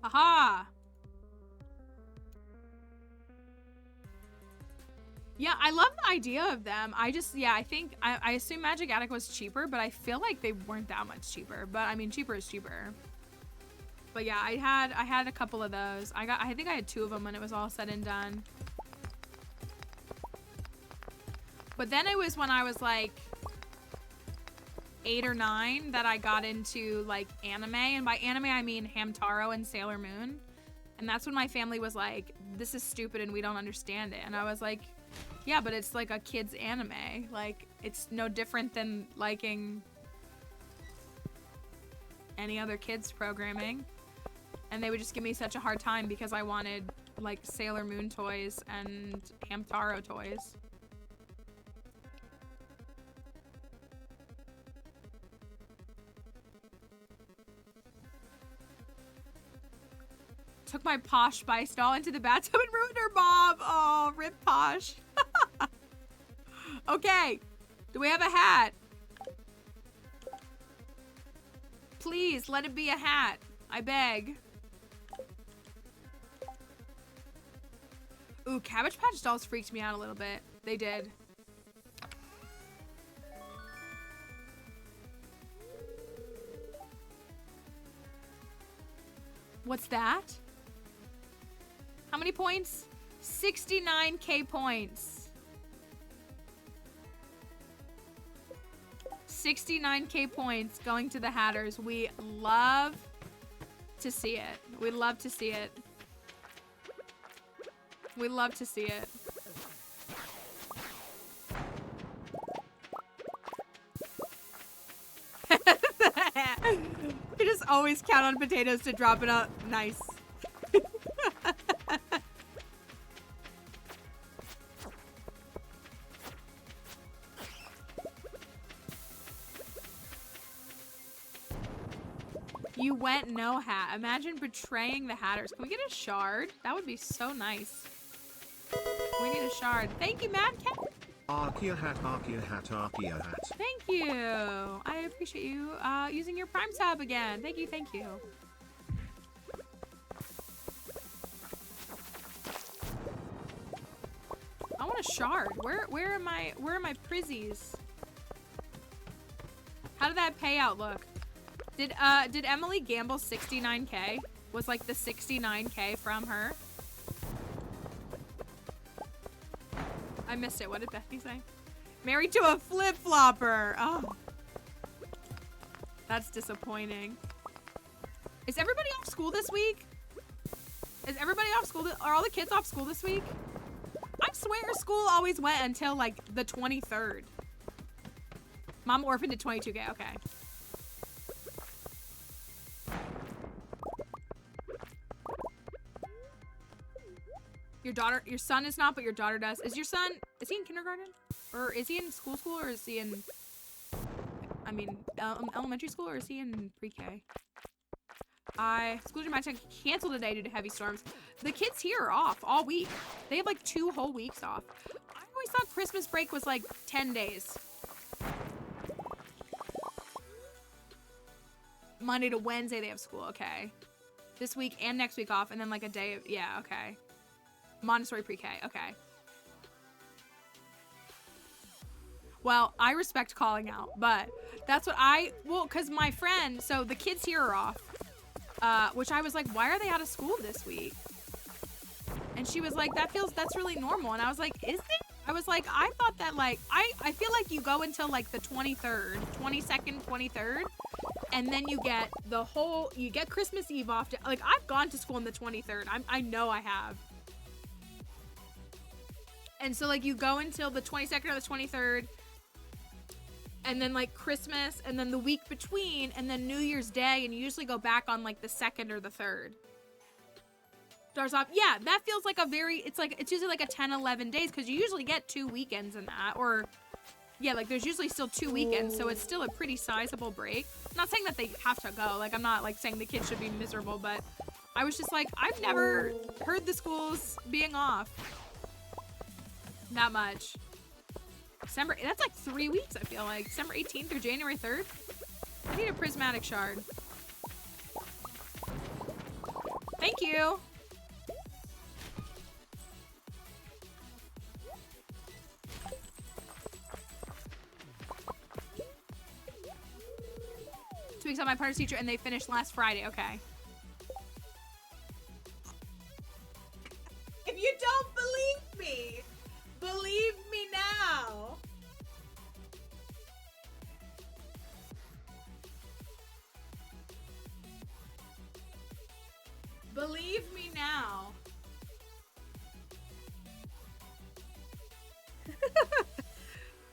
Aha! Yeah, I love the idea of them. I think I assume Magic Attic was cheaper, but I feel like they weren't that much cheaper. But I mean, cheaper is cheaper. But yeah, I had a couple of those. I think I had 2 of them when it was all said and done. But then it was when I was like 8 or 9 that I got into like anime, and by anime I mean Hamtaro and Sailor Moon. And that's when my family was like, this is stupid and we don't understand it. And I was like, yeah, but it's like a kid's anime. Like, it's no different than liking any other kids programming. And they would just give me such a hard time because I wanted like Sailor Moon toys and Hamtaro toys. Took my Posh Spice doll into the bathtub and ruined her mom. Oh, rip Posh. Okay, do we have a hat? Please, let it be a hat. I beg. Ooh, Cabbage Patch dolls freaked me out a little bit. They did. What's that? How many points? 69k points. 69k points going to the Hatters. We love to see it. We love to see it. We love to see it. You just always count on potatoes to drop it up. Nice. You went no hat. Imagine betraying the Hatters. Can we get a shard? That would be so nice. We need a shard. Thank you, Mad Cat. Arkia hat, Arkia hat, Arkia hat. Thank you. I appreciate you using your Prime sub again. Thank you, thank you. I want a shard. Where are my prizzies? How did that payout look? Did Emily gamble 69k? Was like the 69k from her? I missed it. What did Bethany say? Married to a flip-flopper. Oh. That's disappointing. Is everybody off school this week? Is everybody off school? Are all the kids off school this week? I swear school always went until like the 23rd. Mom orphaned at 22k. Okay. Your son is not, but your daughter does. Is your son, is he in kindergarten? Or is he in school, or is he in, I mean, elementary school, or is he in pre-K? Schools are canceled today due to heavy storms. The kids here are off all week. They have like 2 whole weeks off. I always thought Christmas break was like 10 days. Monday to Wednesday they have school, okay. This week and next week off, and then like a day of, yeah, okay. Montessori pre-K, okay. Well, I respect calling out, but that's what because my friend, so the kids here are off, which I was like, why are they out of school this week? And she was like, that's really normal. And I was like, is it? I was like, I thought that like, I feel like you go until like the 23rd, 22nd, 23rd, and then you get you get Christmas Eve off. Like, I've gone to school on the 23rd. I know I have. And so, like, you go until the 22nd or the 23rd, and then, like, Christmas, and then the week between, and then New Year's Day, and you usually go back on, like, the 2nd or the 3rd. Starts off, yeah, that feels like it's usually, like, a 10, 11 days, because you usually get 2 weekends in that, or, yeah, like, there's usually still 2 weekends, so it's still a pretty sizable break. I'm not saying that they have to go, like, I'm not, like, saying the kids should be miserable, but I was just like, I've never heard the schools being off. That much. December, that's like 3 weeks, I feel like. December 18th through January 3rd. I need a prismatic shard. Thank you. Two weeks on my partner's teacher, and they finished last Friday. Okay. If you don't believe me, believe me now. Believe me now.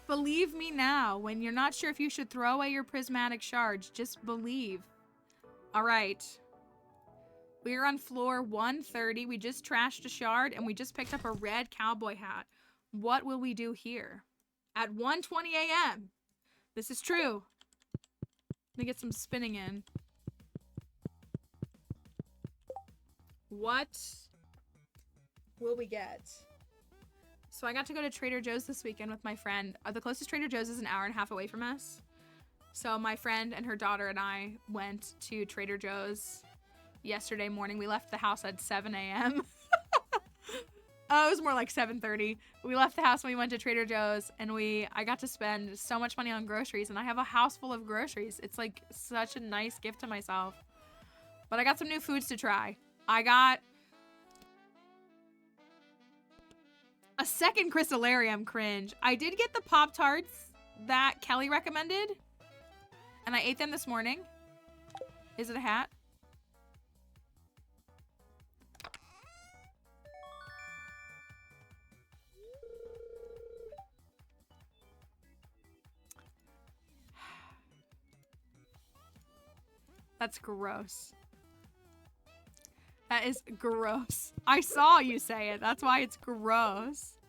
Believe me now. When you're not sure if you should throw away your prismatic shards, just believe. All right. We are on floor 130. We just trashed a shard, and we just picked up a red cowboy hat. What will we do here? At 1:20 a.m. This is true. Let me get some spinning in. What will we get? So I got to go to Trader Joe's this weekend with my friend. The closest Trader Joe's is an hour and a half away from us. So my friend and her daughter and I went to Trader Joe's yesterday morning. We left the house at 7 a.m. Oh, it was more like 7:30. We left the house and we went to Trader Joe's, and I got to spend so much money on groceries, and I have a house full of groceries. It's like such a nice gift to myself. But I got some new foods to try. I got a second Crystallarium. Cringe. I did get the Pop-Tarts that Kelly recommended. And I ate them this morning. Is it a hat? That's gross. That is gross. I saw you say it. That's why it's gross.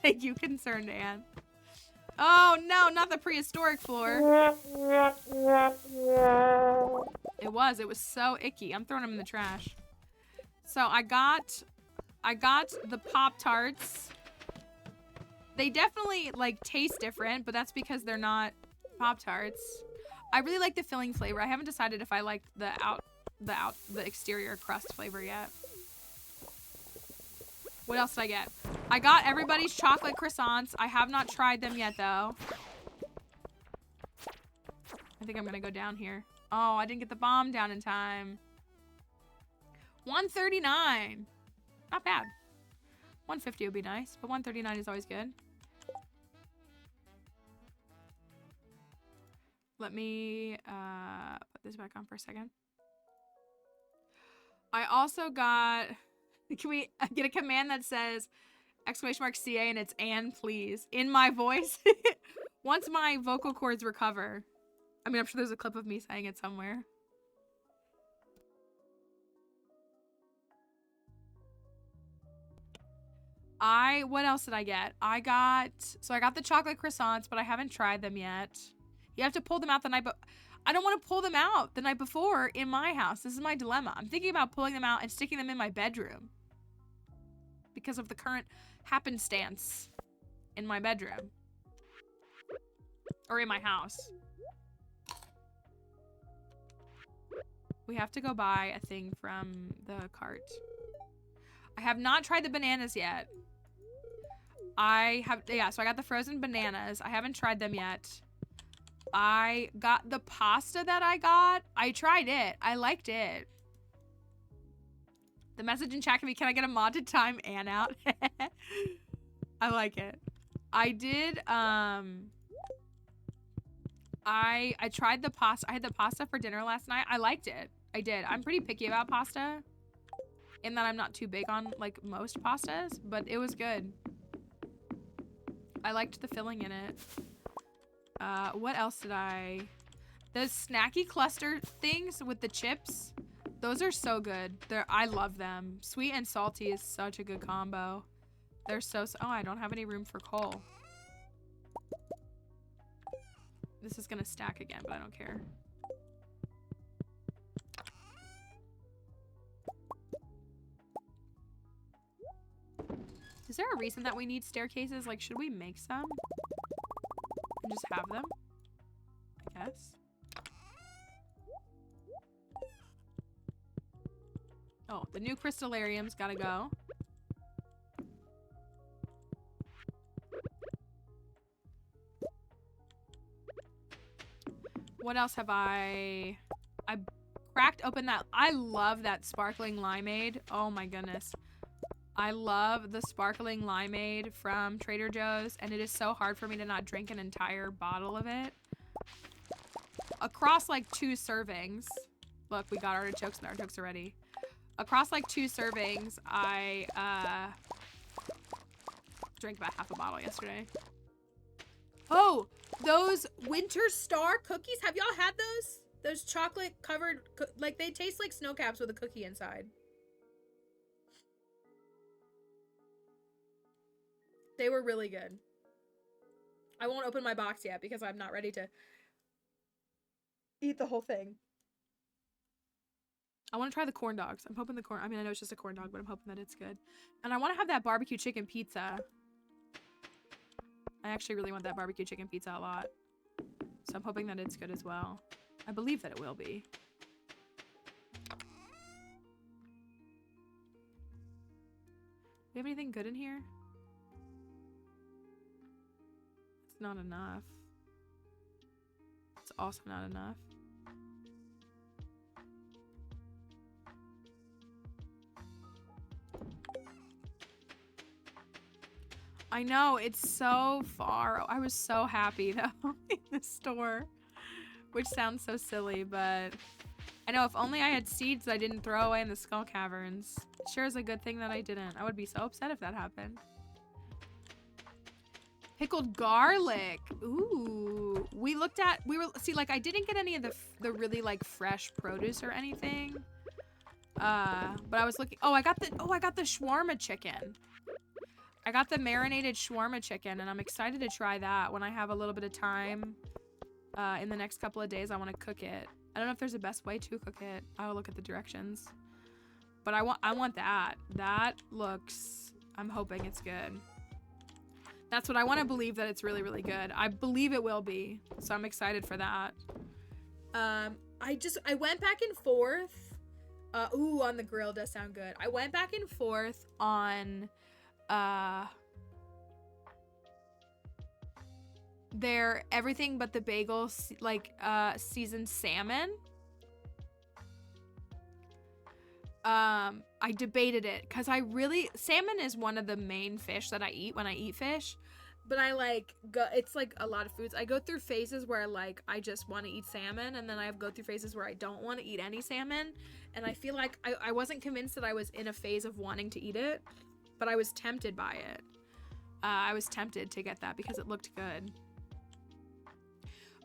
Thank you, concerned Anne. Oh no, not the prehistoric floor. It was so icky. I'm throwing them in the trash. So I got the Pop-Tarts. They definitely like taste different, but that's because they're not Pop-Tarts. I really like the filling flavor. I haven't decided if I like the exterior crust flavor yet. What else did I get? I got everybody's chocolate croissants. I have not tried them yet though. I think I'm gonna go down here. Oh, I didn't get the bomb down in time. 139. Not bad. 150 would be nice, but 139 is always good. Let me put this back on for a second. I also got, can we get a command that says !CA and it's Anne, please, in my voice? Once my vocal cords recover. I mean, I'm sure there's a clip of me saying it somewhere. What else did I get? I got the chocolate croissants, but I haven't tried them yet. You have to pull them out the night, but I don't want to pull them out the night before in my house. This is my dilemma. I'm thinking about pulling them out and sticking them in my bedroom because of the current happenstance in my bedroom or in my house. We have to go buy a thing from the cart. I have not tried the bananas yet. So I got the frozen bananas. I haven't tried them yet. I got the pasta that I got. I tried it. I liked it. The message in chat can be, can I get a mod to time Anne out? I like it. I did, I tried the pasta. I had the pasta for dinner last night. I liked it. I did. I'm pretty picky about pasta in that I'm not too big on like most pastas, but it was good. I liked the filling in it. What else did the snacky cluster things with the chips, those are so good. I love them. Sweet and salty is such a good combo. They're oh, I don't have any room for coal. This is gonna stack again, but I don't care. Is there a reason that we need staircases? Like, should we make some? And just have them? I guess. Oh, the new Crystallarium's gotta go. What else have I cracked open that. I love that sparkling limeade. Oh my goodness. I love the sparkling limeade from Trader Joe's, and it is so hard for me to not drink an entire bottle of it. Across like 2 servings. Look, we got artichokes and artichokes already. Across like 2 servings, I drank about half a bottle yesterday. Oh, those Winter Star cookies. Have y'all had those? Those chocolate covered, like they taste like snow caps with a cookie inside. They were really good. I won't open my box yet because I'm not ready to eat the whole thing. I want to try the corn dogs. I'm hoping I mean, I know it's just a corn dog, but I'm hoping that it's good. And I want to have that barbecue chicken pizza. I actually really want that barbecue chicken pizza a lot. So I'm hoping that it's good as well. I believe that it will be. Do we have anything good in here? It's not enough. It's also not enough. I know, it's so far. I was so happy though in the store, which sounds so silly, but I know if only I had seeds I didn't throw away in the skull caverns. It sure is a good thing that I didn't. I would be so upset if that happened. Pickled garlic. Ooh. We see, like, I didn't get any of the really, like, fresh produce or anything. But I was looking, I got the shawarma chicken. I got the marinated shawarma chicken, and I'm excited to try that when I have a little bit of time. In the next couple of days, I want to cook it. I don't know if there's a best way to cook it. I'll look at the directions. But I want that. That looks, I'm hoping it's good. That's what I want to believe, that it's really, really good. I believe it will be. So I'm excited for that. I went back and forth. Ooh, on the grill does sound good. I went back and forth on their everything but the bagel, seasoned salmon. I debated it because salmon is one of the main fish that I eat when I eat fish, but it's like a lot of foods. I go through phases where I just want to eat salmon, and then I go through phases where I don't want to eat any salmon, and I feel like I wasn't convinced that I was in a phase of wanting to eat it, but I was tempted by it. I was tempted to get that because it looked good.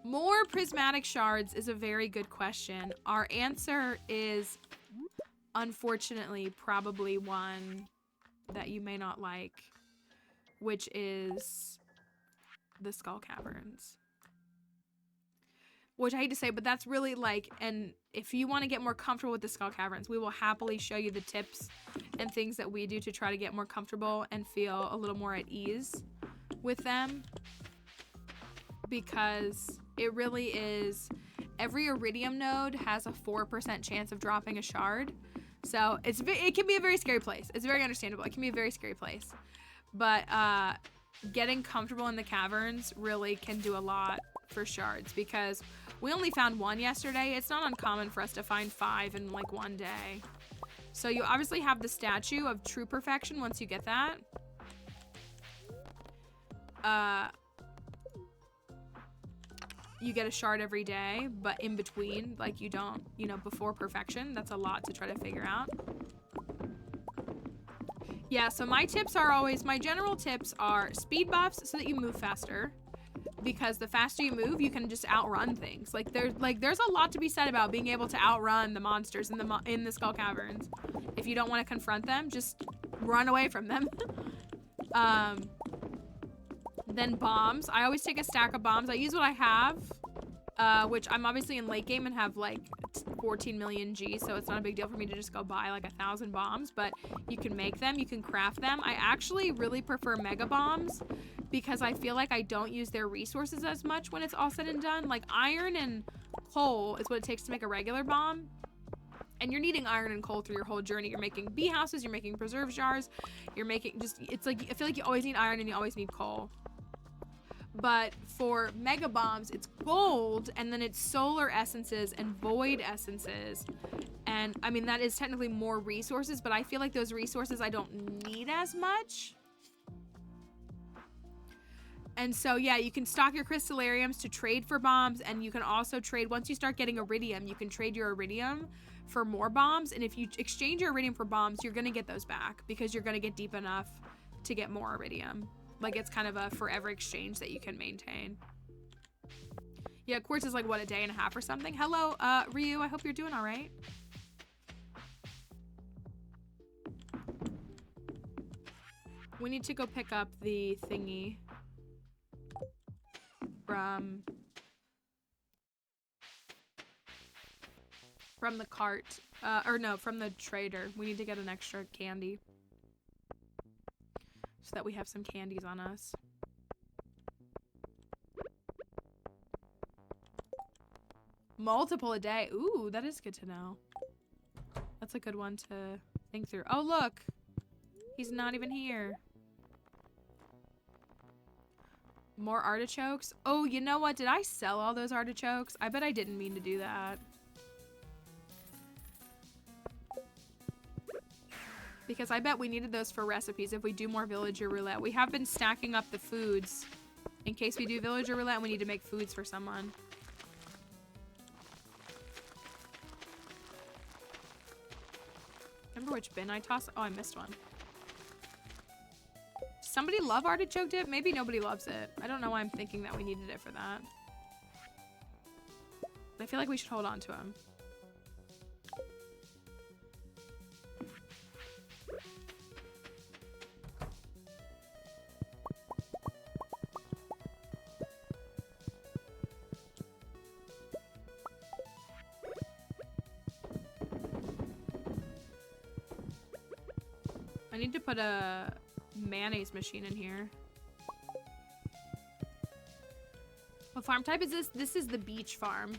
More prismatic shards is a very good question. Our answer is, unfortunately, probably one that you may not like, which is the skull caverns. Which I hate to say, but that's really and if you want to get more comfortable with the skull caverns, we will happily show you the tips and things that we do to try to get more comfortable and feel a little more at ease with them. Because it really is, every iridium node has a 4% chance of dropping a shard. So it can be a very scary place. It's very understandable. It can be a very scary place. But getting comfortable in the caverns really can do a lot for shards, because we only found one yesterday. It's not uncommon for us to find 5 in one day. So you obviously have the statue of true perfection once you get that. You get a shard every day, but in between, you don't, before perfection. That's a lot to try to figure out. Yeah, so my general tips are speed buffs so that you move faster. Because the faster you move, you can just outrun things. There's a lot to be said about being able to outrun the monsters in the skull caverns. If you don't want to confront them, just run away from them. Then bombs. I always take a stack of bombs. I use what I have, which I'm obviously in late game and have 14 million G, so it's not a big deal for me to just go buy 1,000 bombs, but you can make them, you can craft them. I actually really prefer mega bombs because I feel like I don't use their resources as much when it's all said and done. Iron and coal is what it takes to make a regular bomb. And you're needing iron and coal through your whole journey. You're making bee houses, you're making preserve jars, you're making I feel like you always need iron and you always need coal. But for mega bombs, it's gold, and then it's solar essences and void essences. And I mean, that is technically more resources, but I feel like those resources I don't need as much. And so, yeah, you can stock your crystallariums to trade for bombs, and you can also trade, once you start getting iridium, you can trade your iridium for more bombs. And if you exchange your iridium for bombs, you're going to get those back because you're going to get deep enough to get more iridium. It's kind of a forever exchange that you can maintain. Yeah, quartz is what, a day and a half or something? Hello, Ryu, I hope you're doing all right. We need to go pick up the thingy from the cart. From the trader. We need to get an extra candy. So that we have some candies on us. Multiple a day. Ooh, that is good to know. That's a good one to think through. Oh, look. He's not even here. More artichokes. Oh, you know what? Did I sell all those artichokes? I bet I didn't mean to do that. Because I bet we needed those for recipes if we do more villager roulette. We have been stacking up the foods in case we do villager roulette and we need to make foods for someone. Remember which bin I tossed? Oh, I missed one. Does somebody love artichoke dip? Maybe nobody loves it. I don't know why I'm thinking that we needed it for that. I feel like we should hold on to him. I need to put a mayonnaise machine in here. What farm type is this? This is the beach farm.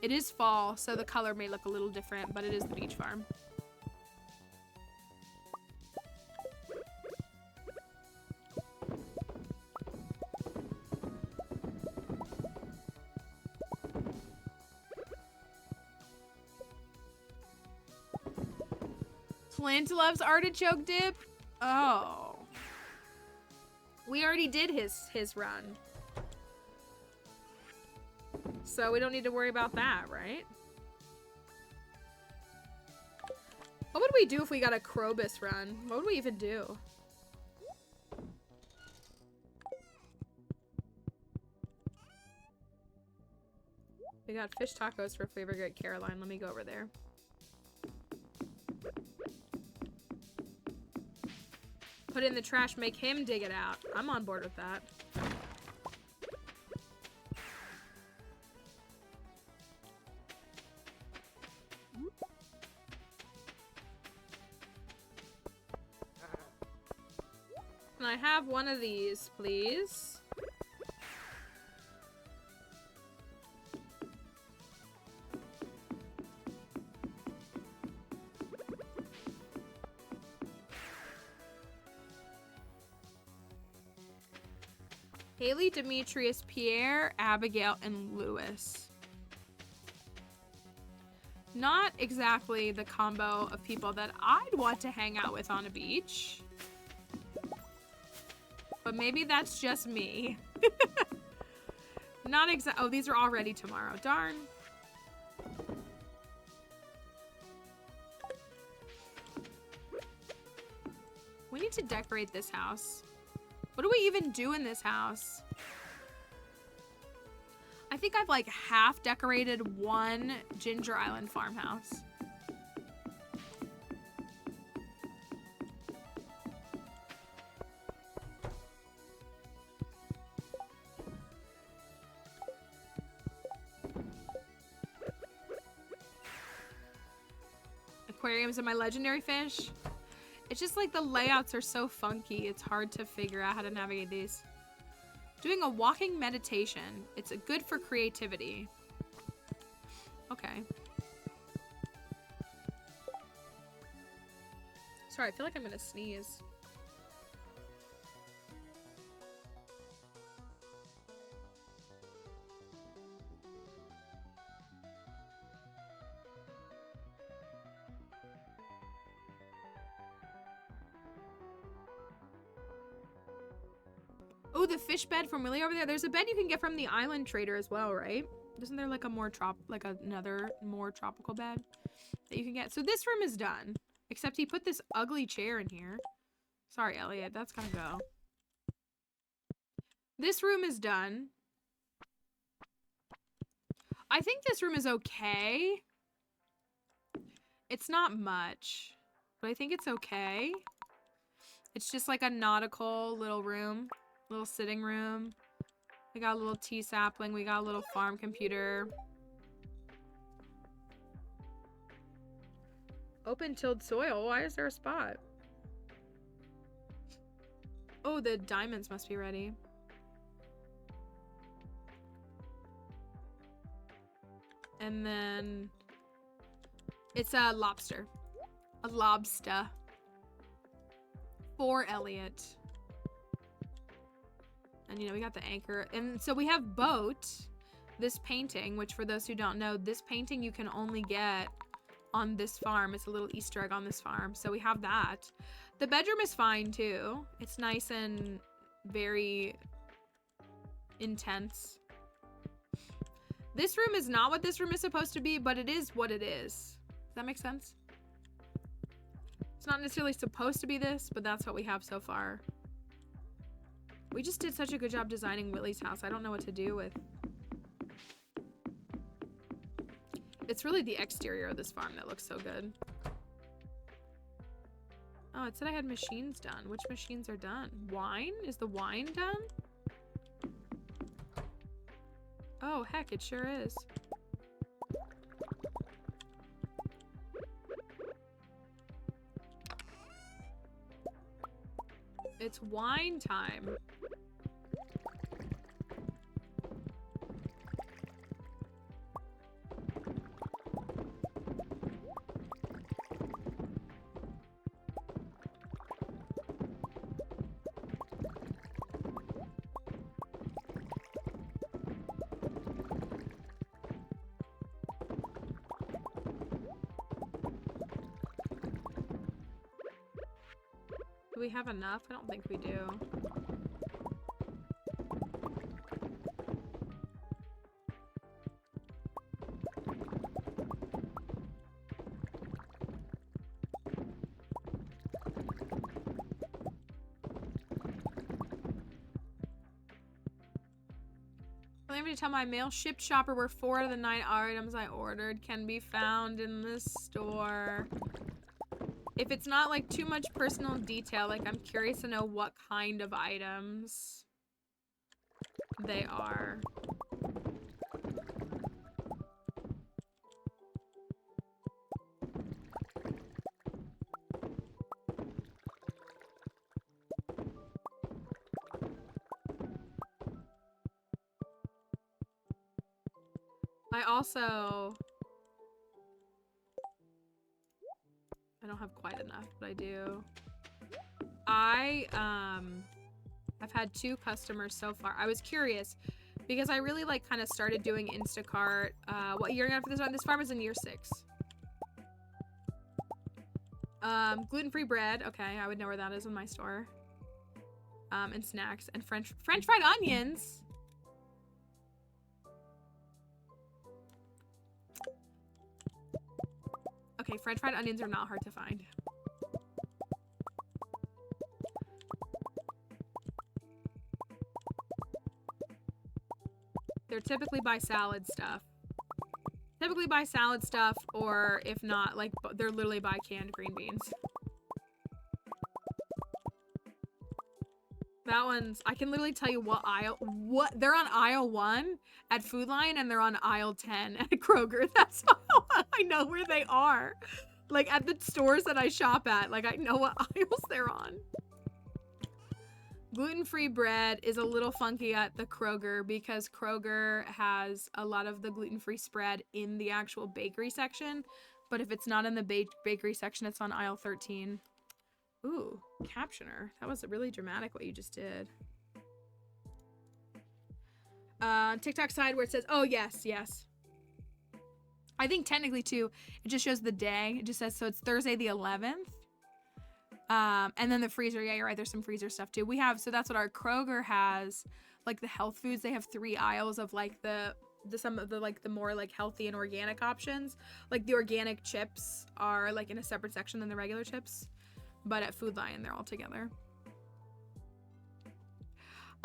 It is fall, so the color may look a little different, but it is the beach farm. Clint loves artichoke dip? Oh. We already did his run. So we don't need to worry about that, right? What would we do if we got a Krobus run? What would we even do? We got fish tacos for Flavor Great Caroline. Let me go over there. Put it in the trash, make him dig it out. I'm on board with that. Can I have one of these, please? Haley, Demetrius, Pierre, Abigail, and Lewis. Not exactly the combo of people that I'd want to hang out with on a beach. But maybe that's just me. Not exact. Oh, these are all ready tomorrow. Darn. We need to decorate this house. What do we even do in this house? I think I've like half decorated one Ginger Island farmhouse. Aquariums and my legendary fish. It's just like the layouts are so funky. It's hard to figure out how to navigate these. Doing a walking meditation. It's good for creativity. Okay. Sorry, I feel like I'm gonna sneeze. Oh, the fish bed from Willie over there. There's a bed you can get from the island trader as well, right? Isn't there like a more another more tropical bed that you can get? So this room is done, except he put this ugly chair in here. Sorry, Elliot, that's gotta go. This room is done. I think this room is okay. It's not much, but I think it's okay. It's just like a nautical little room. Little sitting room. We got a little tea sapling. We got a little farm computer. Open tilled soil. Why is there a spot? Oh, the diamonds must be ready. And then it's a lobster. A lobster. For Elliot. And, you know, we got the anchor. And so we have boat, this painting, which for those who don't know, this painting you can only get on this farm. It's a little Easter egg on this farm. So we have that. The bedroom is fine too. It's nice and very intense. This room is not what this room is supposed to be, but it is what it is. Does that make sense? It's not necessarily supposed to be this, but that's what we have so far. We just did such a good job designing Willie's house. I don't know what to do with. It's really the exterior of this farm that looks so good. Oh, it said I had machines done. Which machines are done? Wine? Is the wine done? Oh, heck, it sure is. It's wine time. Do we have enough? I don't think we do. Let me tell my mail shipped shopper where 4 out of the 9 items I ordered can be found in the store. If it's not like too much personal detail, like I'm curious to know what kind of items they are. I also... I don't have quite enough, but I do. I've had 2 customers so far. I was curious because I really like kind of started doing Instacart. What year after this one? This farm is in year 6. Gluten-free bread. Okay, I would know where that is in my store. And snacks and French fried onions. Okay, French fried onions are not hard to find. They're typically by salad stuff. Typically by salad stuff, or if not, like, they're literally by canned green beans. That one's, I can literally tell you what aisle, they're on aisle 1 at Food Lion and they're on aisle 10 at Kroger. That's how I know where they are. Like at the stores that I shop at, like I know what aisles they're on. Gluten-free bread is a little funky at the Kroger because Kroger has a lot of the gluten-free spread in the actual bakery section. But if it's not in the bakery section, it's on aisle 13. Ooh, captioner. That was really dramatic what you just did. TikTok side where it says, oh, yes, yes. I think technically, too, it just shows the day. It just says, so it's Thursday the 11th. And then the freezer. Yeah, you're right. There's some freezer stuff, too. We have, so that's what our Kroger has. Like, the health foods, they have 3 aisles of, like, some of the, like, the more, like, healthy and organic options. Like, the organic chips are, like, in a separate section than the regular chips. But at Food Lion, they're all together.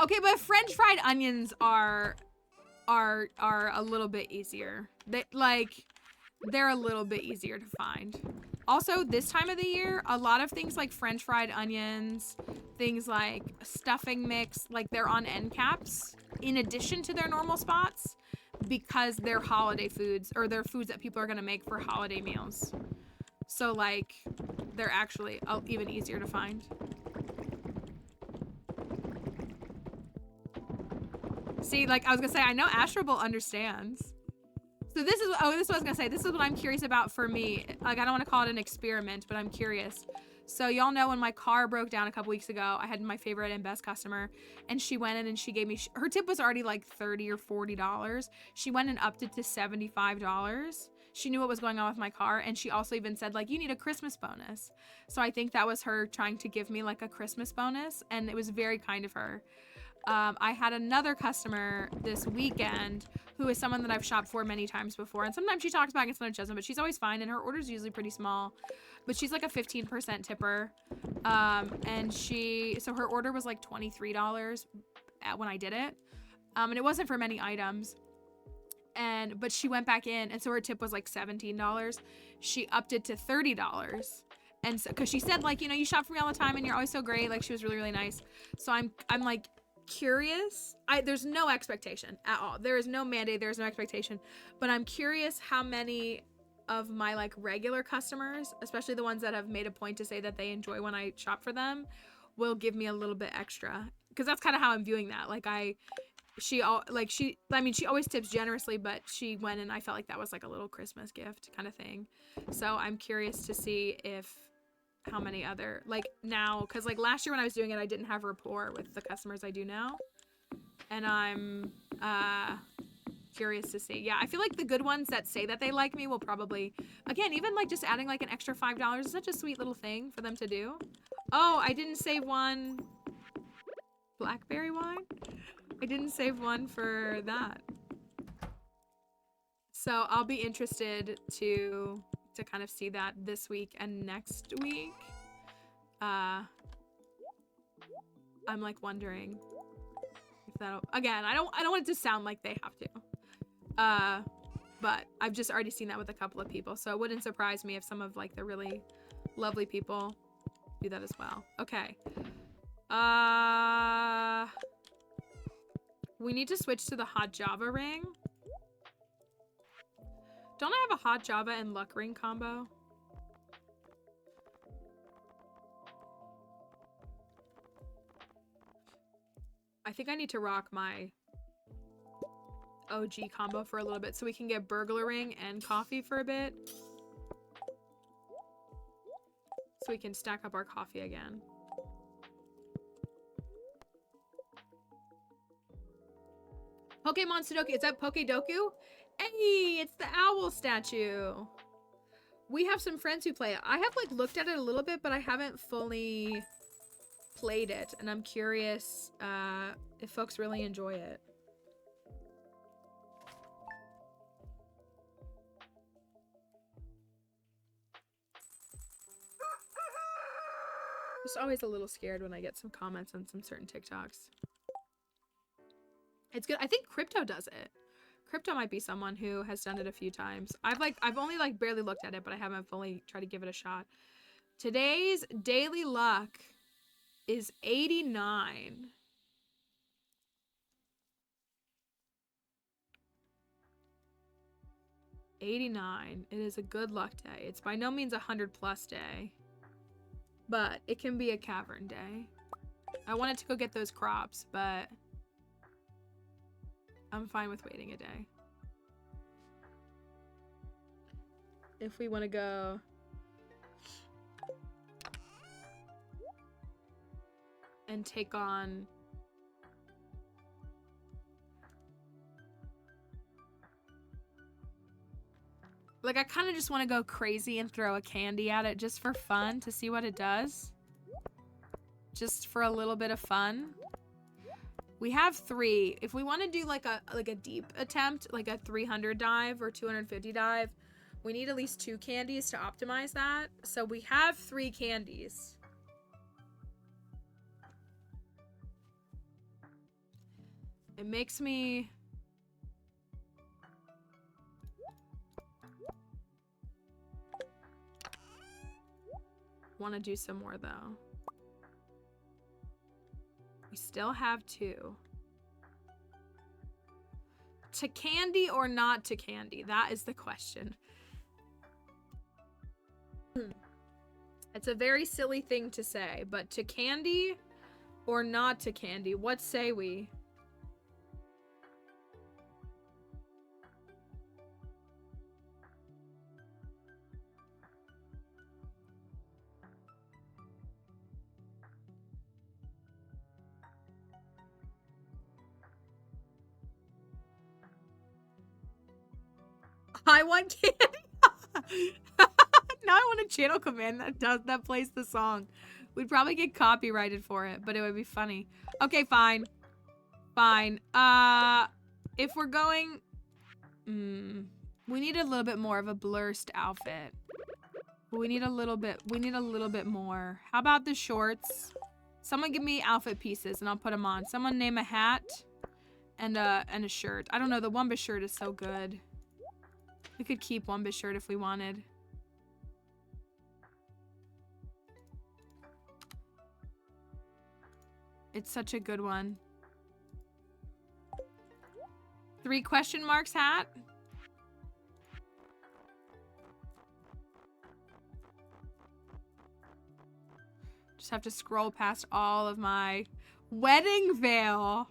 Okay, but French fried onions are a little bit easier. They're a little bit easier to find. Also, this time of the year, a lot of things like French fried onions, things like stuffing mix, like they're on end caps in addition to their normal spots because they're holiday foods or they're foods that people are gonna make for holiday meals. So like, they're actually even easier to find. See, like I was gonna say, I know Astrobal understands. So this is what I was gonna say. This is what I'm curious about for me. Like I don't want to call it an experiment, but I'm curious. So y'all know when my car broke down a couple weeks ago, I had my favorite and best customer, and she went in and she gave me, her tip was already like $30 or $40. She went and upped it to $75. she knew what was going on with my car, and she also even said like, you need a Christmas bonus. So I think that was her trying to give me like a Christmas bonus, and it was very kind of her. I had another customer this weekend who is someone that I've shopped for many times before, and sometimes she talks back and sometimes she doesn't, but she's always fine, and her order's usually pretty small, but she's like a 15% tipper. And so her order was like $23 when I did it. And it wasn't for many items. But she went back in, and so her tip was like $17. She upped it to $30. And so, cause she said like, you know, you shop for me all the time and you're always so great. Like, she was really, really nice. So I'm like curious. There's no expectation at all. There is no mandate. There's no expectation, but I'm curious how many of my like regular customers, especially the ones that have made a point to say that they enjoy when I shop for them, will give me a little bit extra. Cause that's kind of how I'm viewing that. Like she always tips generously, but she went and I felt like that was like a little Christmas gift kind of thing. So I'm curious to see how many other, like now, cause like last year when I was doing it, I didn't have rapport with the customers I do now. And I'm curious to see. Yeah, I feel like the good ones that say that they like me will probably, again, even like just adding like an extra $5 is such a sweet little thing for them to do. Oh, I didn't save one blackberry wine. I didn't save one for that. So I'll be interested to kind of see that this week and next week. I'm like wondering if that'll, again, I don't want it to sound like they have to. But I've just already seen that with a couple of people, so it wouldn't surprise me if some of like the really lovely people do that as well. Okay. We need to switch to the hot Java ring. Don't I have a hot Java and luck ring combo? I think I need to rock my OG combo for a little bit so we can get burglar ring and coffee for a bit. So we can stack up our coffee again. Pokemon Sudoku. Is that Pokedoku? Hey, it's the owl statue. We have some friends who play it. I have like looked at it a little bit, but I haven't fully played it. And I'm curious if folks really enjoy it. Just always a little scared when I get some comments on some certain TikToks. It's good. I think Crypto does it. Crypto might be someone who has done it a few times. I've only like barely looked at it, but I haven't fully tried to give it a shot. Today's daily luck is 89. It is a good luck day. It's by no means a 100+ day, but it can be a cavern day. I wanted to go get those crops, but I'm fine with waiting a day. If we want to go and take on like, I kind of just want to go crazy and throw a candy at it just for fun to see what it does. Just for a little bit of fun. We have 3. If we want to do like a deep attempt, like a 300 dive or 250 dive, we need at least 2 candies to optimize that. So we have 3 candies. It makes me want to do some more though. We still have 2. To candy or not to candy? That is the question. It's a very silly thing to say, but to candy or not to candy? What say we? I want candy. Now I want a channel command that plays the song. We'd probably get copyrighted for it, but it would be funny. Okay, fine. Fine. If we're going... we need a little bit more of a blurst outfit. We need a little bit more. How about the shorts? Someone give me outfit pieces and I'll put them on. Someone name a hat and a shirt. I don't know, the Wumba shirt is so good. We could keep Wumba shirt if we wanted. It's such a good one. 3 question marks hat. Just have to scroll past all of my wedding veil.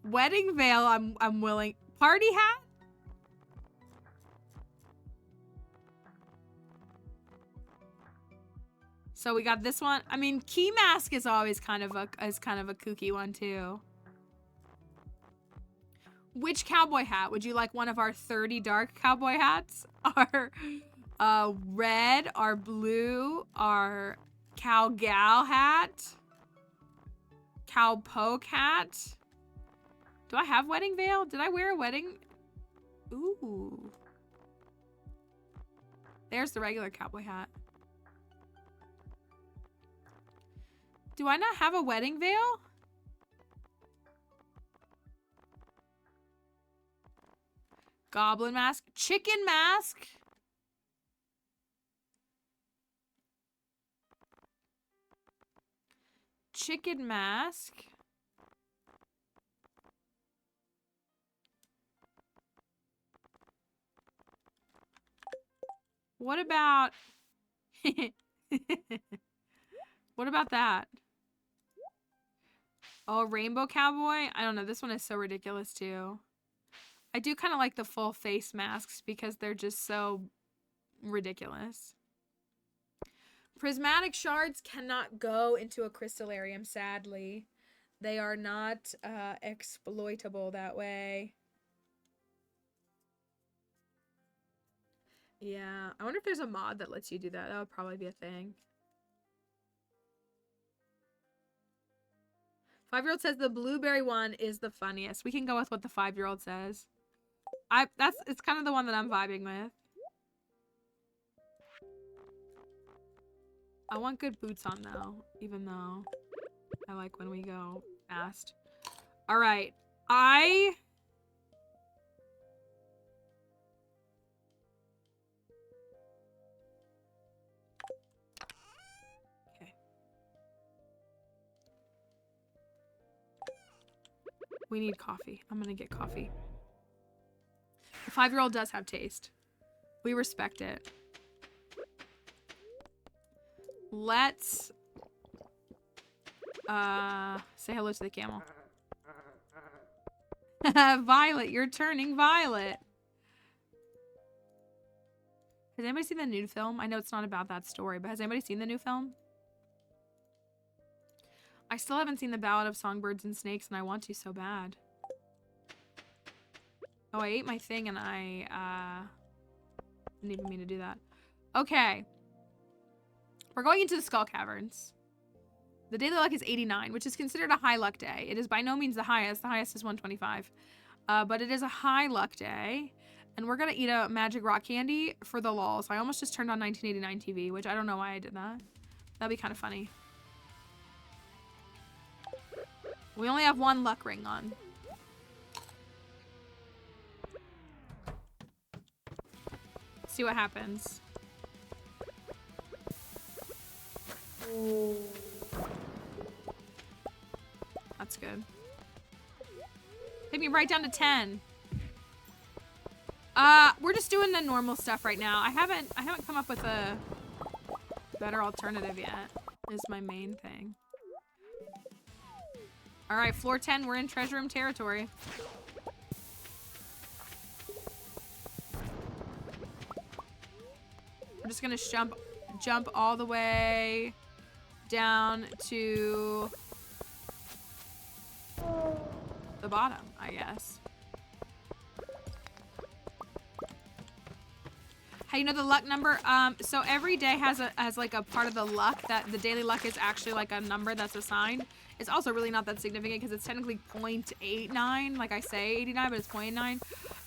Wedding veil, I'm willing. Party hat? So we got this one. I mean, key mask is always kind of a kooky one too. Which cowboy hat? Would you like one of our 30 dark cowboy hats? Our red, our blue, our cowgal hat, cowpoke hat. Do I have wedding veil? Did I wear a wedding? Ooh. There's the regular cowboy hat. Do I not have a wedding veil? Goblin mask. Chicken mask. Chicken mask. What about... What about that? Oh, rainbow cowboy? I don't know. This one is so ridiculous too. I do kind of like the full face masks because they're just so ridiculous. Prismatic shards cannot go into a crystallarium, sadly. They are not exploitable that way. Yeah, I wonder if there's a mod that lets you do that. That would probably be a thing. 5-year-old says the blueberry one is the funniest. We can go with what the 5-year-old says. It's kind of the one that I'm vibing with. I want good boots on though, even though I like when we go fast. All right, we need coffee. I'm gonna get coffee. The 5-year-old does have taste. We respect it. Let's say hello to the camel. Violet, you're turning violet. Has anybody seen the new film? I know it's not about that story, but has anybody seen the new film? I still haven't seen The Ballad of Songbirds and Snakes, and I want to so bad. Oh, I ate my thing, and I didn't even mean to do that. Okay. We're going into the Skull Caverns. The daily luck is 89, which is considered a high luck day. It is by no means the highest. The highest is 125. But it is a high luck day. And we're going to eat a magic rock candy for the lulz. I almost just turned on 1989 TV, which I don't know why I did that. That'd be kind of funny. We only have 1 luck ring on. See what happens. Ooh. That's good. Take me right down to 10. We're just doing the normal stuff right now. I haven't come up with a better alternative yet. Is my main thing. All right, floor 10. We're in treasure room territory. We're just gonna jump all the way down to the bottom, I guess. How you know the luck number? So every day has like a part of the luck that the daily luck is actually like a number that's assigned. It's also really not that significant because it's technically 0.89, like I say 89, but it's 0.9.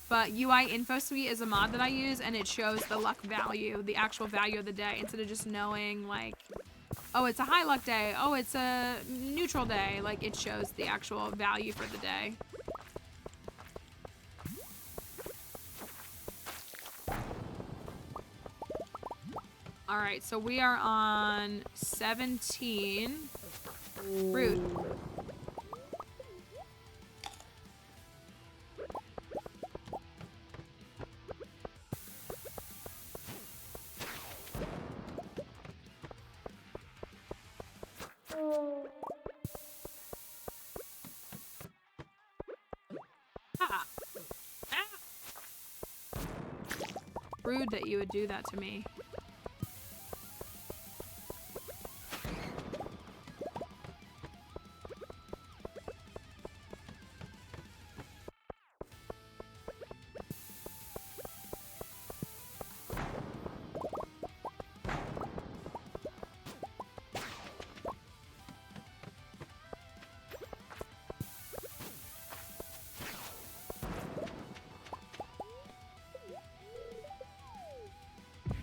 But UI Info Suite is a mod that I use, and it shows the luck value, the actual value of the day, instead of just knowing like, oh, it's a high luck day, oh, it's a neutral day. Like, it shows the actual value for the day. All right, so we are on 17. Rude. Ah. Ah. Rude that you would do that to me.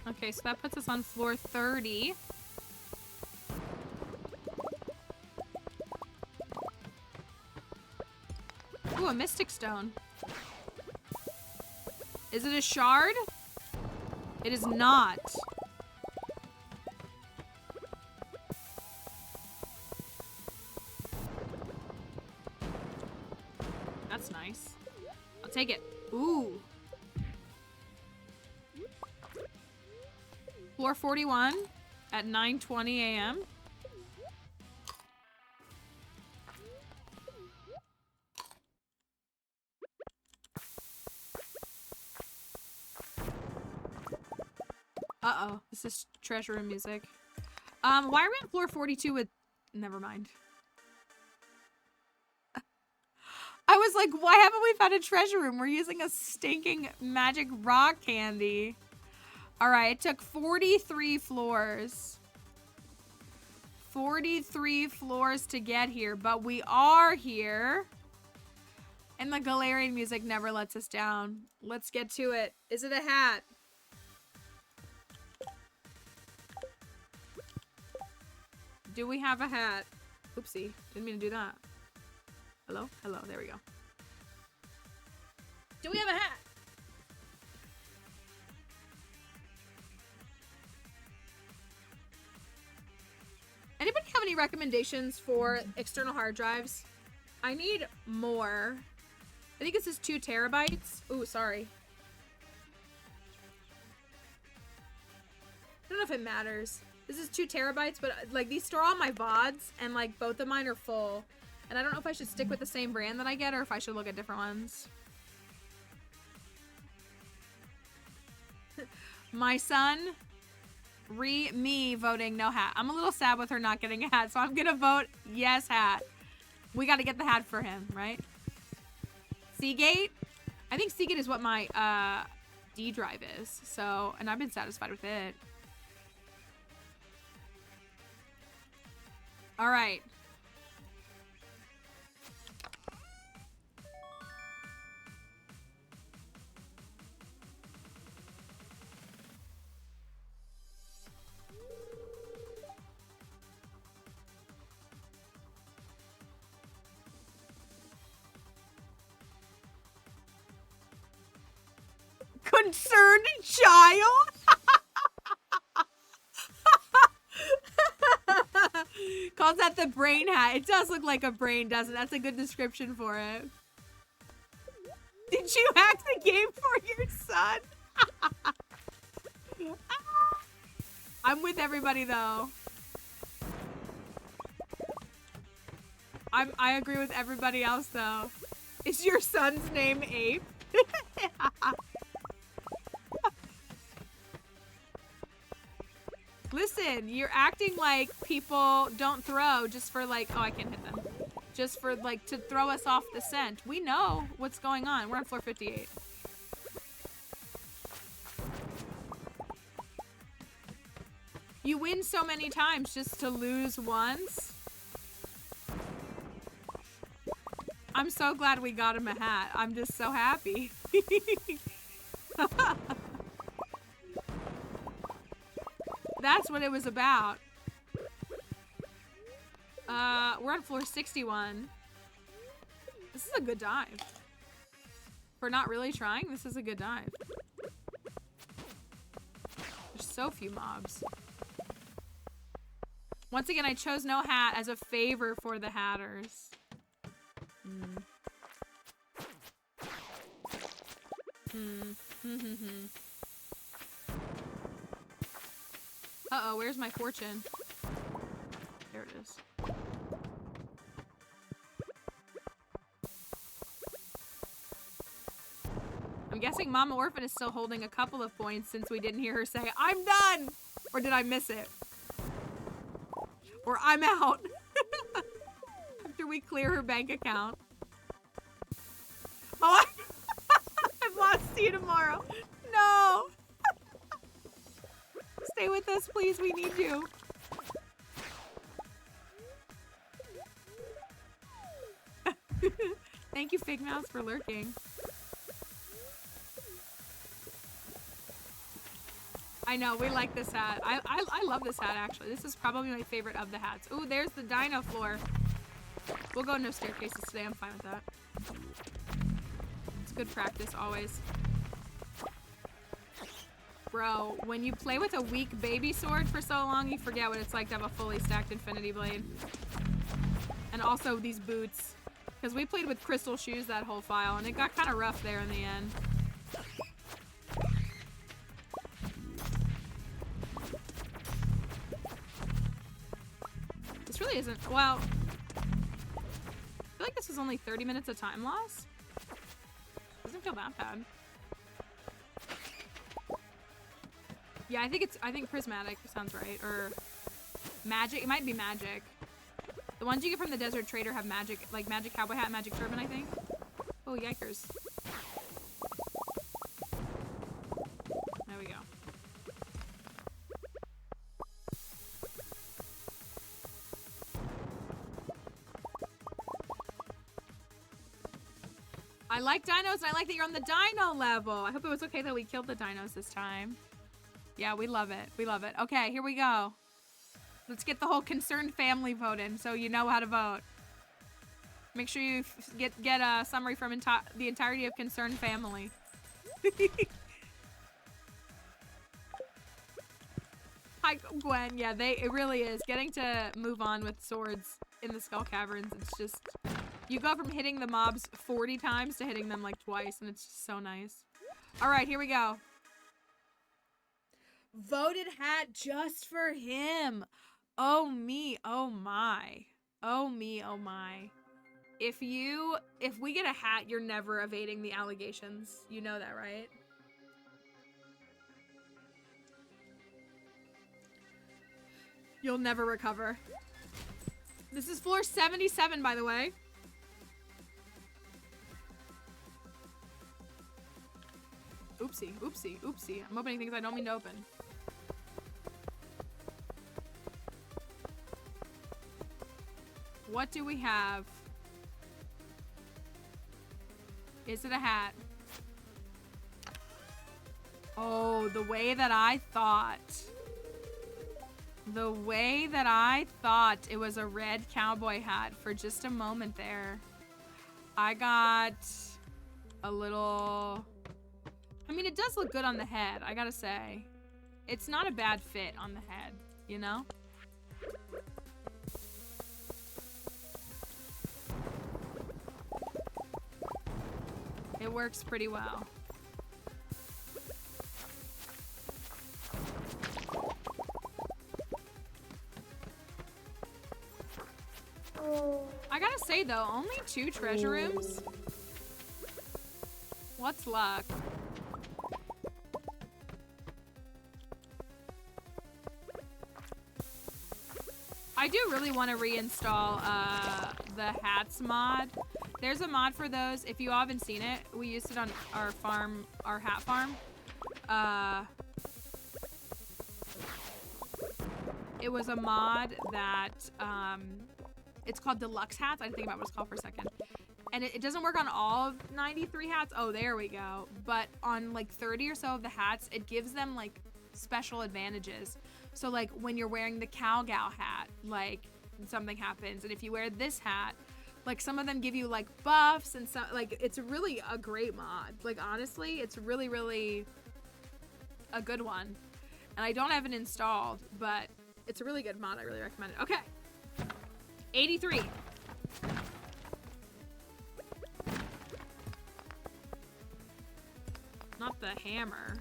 Okay, so that puts us on floor 30. Ooh, a Mystic Stone. Is it a shard? It is not. That's nice. I'll take it. Ooh. Floor 41 at 9:20 a.m. Uh-oh, this is treasure room music. Why are we on floor 42 with... Never mind. I was like, why haven't we found a treasure room? We're using a stinking magic rock candy. All right, it took 43 floors. 43 floors to get here, but we are here. And the Galarian music never lets us down. Let's get to it. Is it a hat? Do we have a hat? Oopsie, didn't mean to do that. Hello? Hello, there we go. Do we have a hat? Anybody have any recommendations for external hard drives? I need more. I think it says 2 terabytes. Ooh, sorry. I don't know if it matters. This is 2 terabytes, but like these store all my VODs, and like both of mine are full. And I don't know if I should stick with the same brand that I get or if I should look at different ones. My son, me voting no hat. I'm a little sad with her not getting a hat, so I'm gonna vote yes hat. We gotta get the hat for him, right? Seagate? I think Seagate is what my D drive is. So, and I've been satisfied with it. All right. Concerned child? Calls that the brain hat. It does look like a brain, doesn't it? That's a good description for it. Did you hack the game for your son? I'm with everybody though. I agree with everybody else though. Is your son's name Ape? Listen, you're acting like people don't throw just for like, oh, I can't hit them. Just for like to throw us off the scent. We know what's going on. We're on floor 58. You win so many times just to lose once. I'm so glad we got him a hat. I'm just so happy. That's what it was about. We're on floor 61. This is a good dive. For not really trying, this is a good dive. There's so few mobs. Once again, I chose no hat as a favor for the hatters. Uh-oh, where's my fortune? There it is. I'm guessing Mama Orphan is still holding a couple of points since we didn't hear her say, I'm done! Or did I miss it? Or I'm out. After we clear her bank account. Oh, I've lost you tomorrow. No. Stay with us, please. We need you. Thank you, Fig Mouse, for lurking. I know, we like this hat. I love this hat, actually. This is probably my favorite of the hats. Ooh, there's the dino floor. We'll go no staircases today. I'm fine with that. It's good practice, always. Bro, when you play with a weak baby sword for so long, you forget what it's like to have a fully stacked infinity blade. And also these boots. Because we played with crystal shoes that whole file, and it got kind of rough there in the end. This really isn't, well, I feel like this was only 30 minutes of time loss. Doesn't feel that bad. Yeah, I think prismatic sounds right, or magic, it might be magic. The ones you get from the Desert Trader have magic, like magic cowboy hat, magic turban, I think. Oh, yikers. There we go. I like dinos, and I like that you're on the dino level. I hope it was okay that we killed the dinos this time. Yeah, we love it. We love it. Okay, here we go. Let's get the whole concerned family vote in so you know how to vote. Make sure you get a summary from the entirety of concerned family. Hi, Gwen. Yeah, it really is. Getting to move on with swords in the Skull Caverns, it's just... You go from hitting the mobs 40 times to hitting them like twice, and it's just so nice. All right, here we go. Voted hat just for him. Oh me, oh my. Oh me, oh my. If we get a hat, you're never evading the allegations. You know that, right? You'll never recover. This is floor 77, by the way. Oopsie, oopsie, oopsie. I'm opening things I don't mean to open. What do we have? Is it a hat? Oh, the way that I thought. The way that I thought it was a red cowboy hat for just a moment there. I got a little... I mean, it does look good on the head, I gotta say. It's not a bad fit on the head, you know? It works pretty well. I gotta say though, only 2 treasure rooms? What's luck? I do really want to reinstall the hats mod. There's a mod for those. If you all haven't seen it, we used it on our farm, our hat farm. it was a mod that, it's called Deluxe Hats. I didn't think about what it's called for a second. And it doesn't work on all 93 hats. Oh, there we go. But on like 30 or so of the hats, it gives them like special advantages. So like when you're wearing the cowgal hat, like something happens. And if you wear this hat, like some of them give you like buffs and some, like it's really a great mod. Like honestly, it's really, really a good one. And I don't have it installed, but it's a really good mod. I really recommend it. Okay. 83. Not the hammer.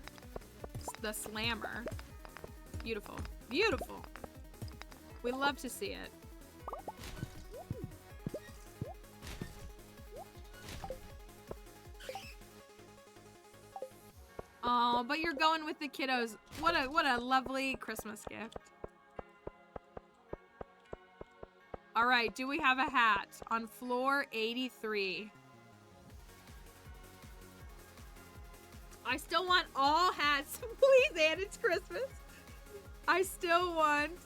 It's the slammer. Beautiful. Beautiful. We love to see it. Oh, but you're going with the kiddos. What a lovely Christmas gift. All right, do we have a hat on floor 83? I still want all hats. Please, and it's Christmas. I still want,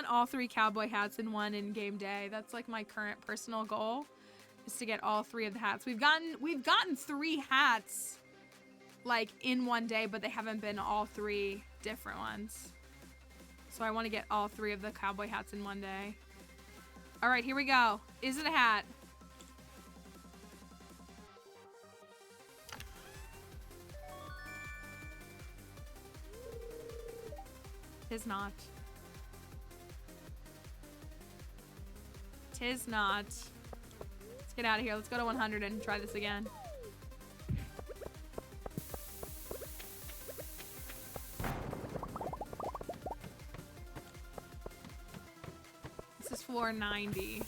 all 3 cowboy hats in one in-game day. That's like my current personal goal, is to get all 3 of the hats. We've gotten 3 hats like in one day, but they haven't been all 3 different ones. So I want to get all 3 of the cowboy hats in one day. All right, here we go. Is it a hat? Tis not. Tis not. Let's get out of here. Let's go to 100 and try this again. This is floor 90.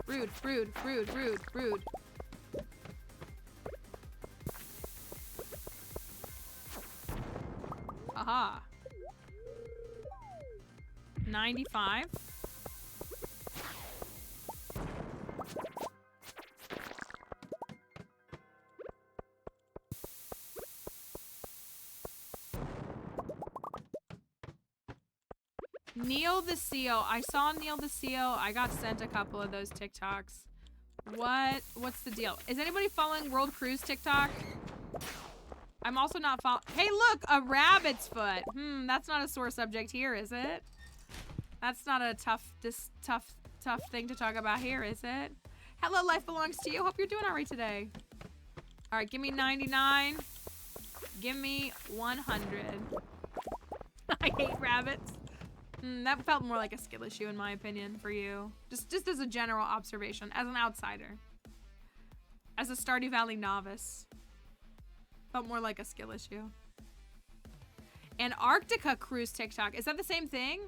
Rude, rude, rude, rude, rude. Aha. 95. Neil the Seal. I saw Neil the Seal. I got sent a couple of those TikToks. What's the deal? Is anybody following World Cruise TikTok? I'm also not following. Hey, look, a rabbit's foot. That's not a sore subject here, is it? That's not a tough thing to talk about here, is it? Hello, life belongs to you. Hope you're doing all right today. All right, give me 99. Give me 100. I hate rabbits. That felt more like a skill issue in my opinion for you. Just as a general observation, as an outsider. As a Stardew Valley novice. Felt more like a skill issue. Antarctica cruise TikTok. Is that the same thing?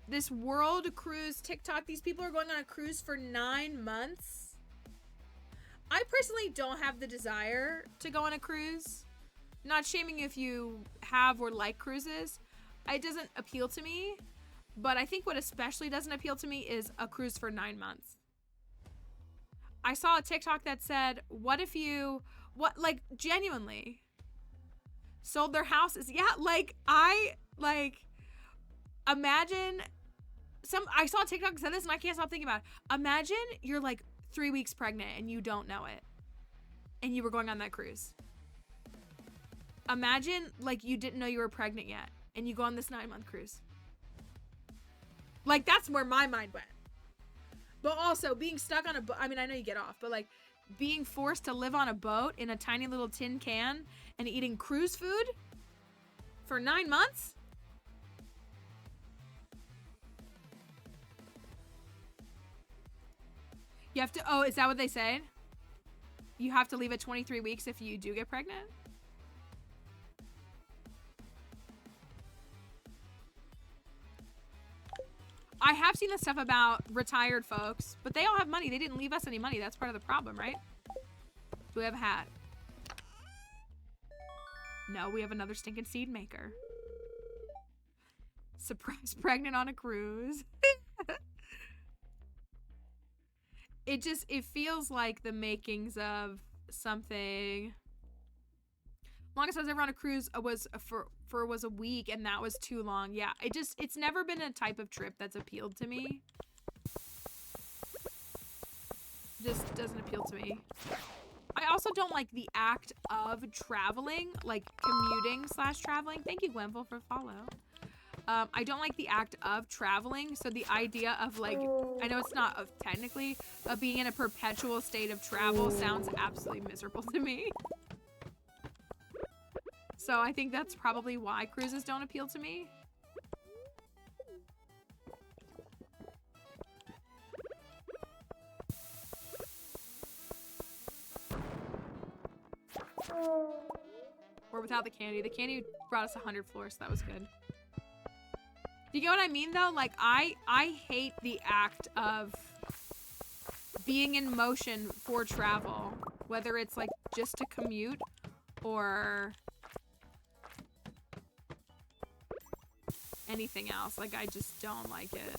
This world cruise TikTok. These people are going on a cruise for 9 months. I personally don't have the desire to go on a cruise. Not shaming if you have or like cruises. It doesn't appeal to me. But I think what especially doesn't appeal to me is a cruise for 9 months. I saw a TikTok that said, what if you, genuinely sold their houses? Yeah, imagine I saw a TikTok that said this and I can't stop thinking about it. Imagine you're like 3 weeks pregnant and you don't know it. And you were going on that cruise. Imagine you didn't know you were pregnant yet and you go on this 9-month cruise. That's where my mind went. But also being stuck on a boat. I mean, I know you get off, but being forced to live on a boat in a tiny little tin can and eating cruise food for 9 months? You have to, oh, is that what they said? You have to leave at 23 weeks if you do get pregnant? I have seen the stuff about retired folks, but they all have money. They didn't leave us any money. That's part of the problem, right? Do we have a hat? No, we have another stinking seed maker. Surprise pregnant on a cruise. it feels like the makings of something. Longest I was ever on a cruise was was a week, and that was too long. Yeah, it's never been a type of trip that's appealed to me. Just doesn't appeal to me. I also don't like the act of traveling, like commuting / traveling. Thank you, Gwenville, for follow. I don't like the act of traveling, so the idea of like, I know it's not of technically, but being in a perpetual state of travel sounds absolutely miserable to me. So I think that's probably why cruises don't appeal to me. Or without the candy. The candy brought us 100 floors, so that was good. Do you get what I mean, though? Like, I hate the act of being in motion for travel. Whether it's, like, just to commute or anything else. Like, I just don't like it.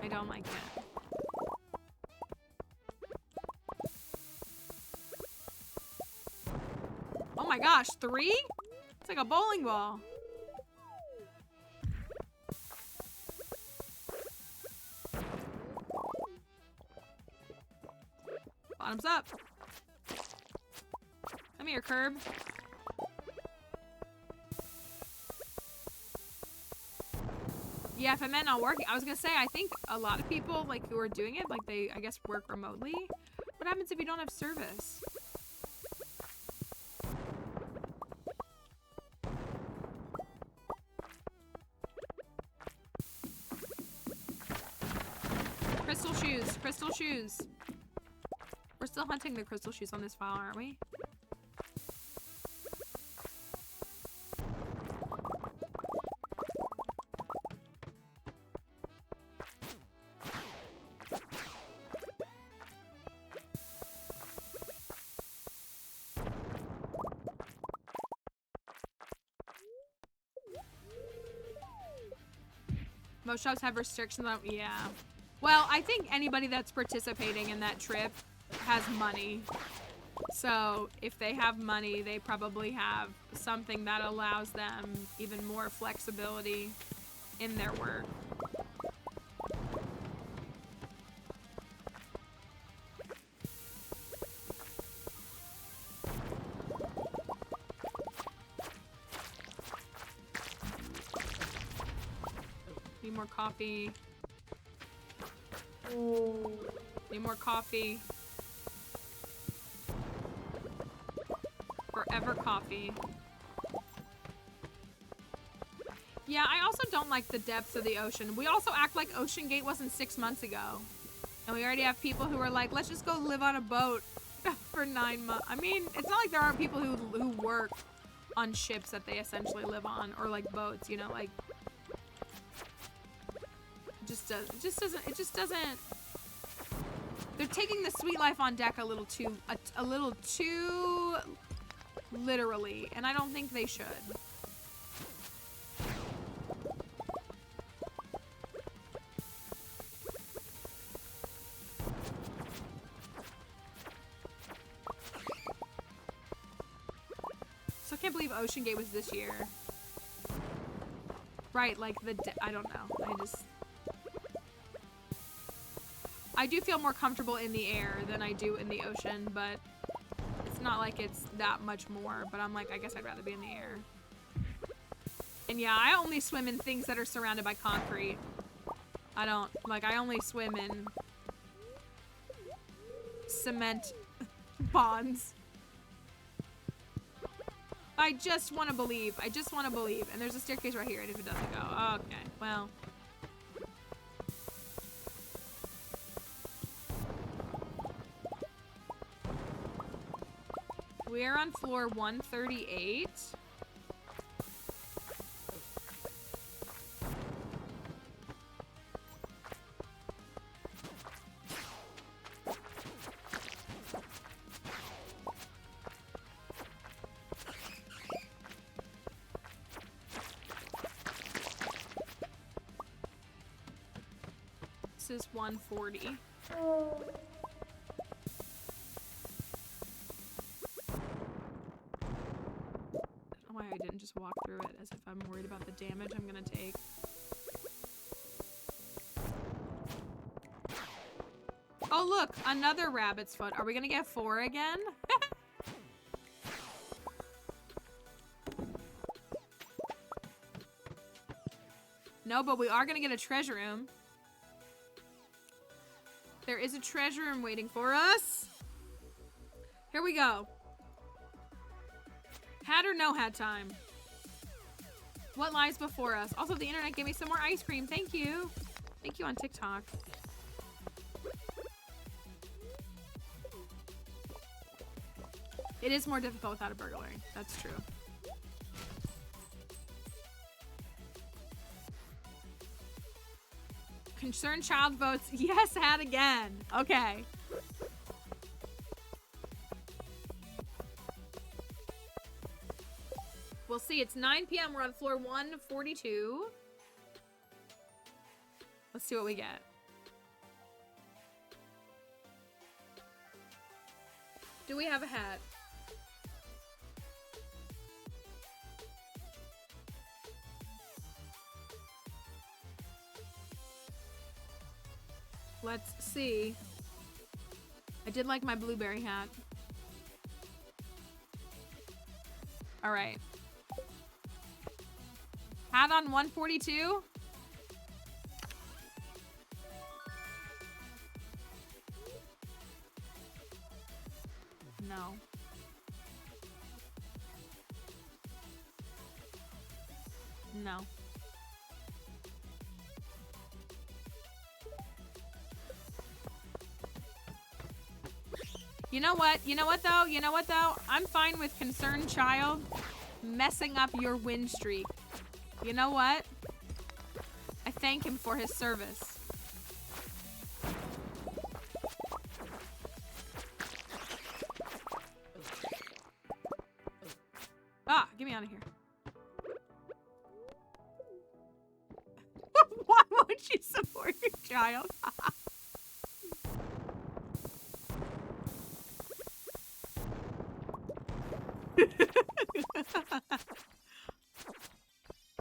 I don't like it. Oh my gosh, 3? It's like a bowling ball. Bottoms up. Come here, Curb. Yeah, if I meant not working, I was gonna say, I think a lot of people, like, who are doing it, like, they, I guess, work remotely. What happens if you don't have service? Crystal shoes, crystal shoes. We're still hunting the crystal shoes on this file, aren't we? Most shops have restrictions on, yeah. Well, I think anybody that's participating in that trip has money. So if they have money, they probably have something that allows them even more flexibility in their work. Need more coffee. Need more coffee. Forever coffee. Yeah, I also don't like the depths of the ocean. We also act like Ocean Gate wasn't 6 months ago. And we already have people who are like, let's just go live on a boat for 9 months. I mean, it's not like there aren't people who work on ships that they essentially live on, or like boats, you know, like it just doesn't. They're taking the sweet life on deck a little too literally, and I don't think they should. So I can't believe Ocean Gate was this year. Right, like I don't know. I do feel more comfortable in the air than I do in the ocean, but it's not like it's that much more. But I'm like, I guess I'd rather be in the air. And yeah, I only swim in things that are surrounded by concrete. I only swim in cement ponds. I just want to believe. I just want to believe. And there's a staircase right here, and if it doesn't go, okay, well. We're on floor 138. This is 140. Oh why I didn't just walk through it as if I'm worried about the damage I'm gonna take. Oh look, another rabbit's foot. Are we gonna get 4 again? No, but we are gonna get a treasure room. There is a treasure room waiting for us. Here we go. Hat or no hat time? What lies before us? Also, the internet gave me some more ice cream. Thank you. Thank you on TikTok. It is more difficult without a burglary. That's true. Concerned child votes yes, hat again. Okay. We'll see. It's 9 p.m. We're on floor 142. Let's see what we get. Do we have a hat? Let's see. I did like my blueberry hat. All right. Hat on 142. No. No. You know what? You know what though? You know what though? I'm fine with concerned child messing up your win streak. You know what? I thank him for his service. Ah, get me out of here. Why won't you support your child?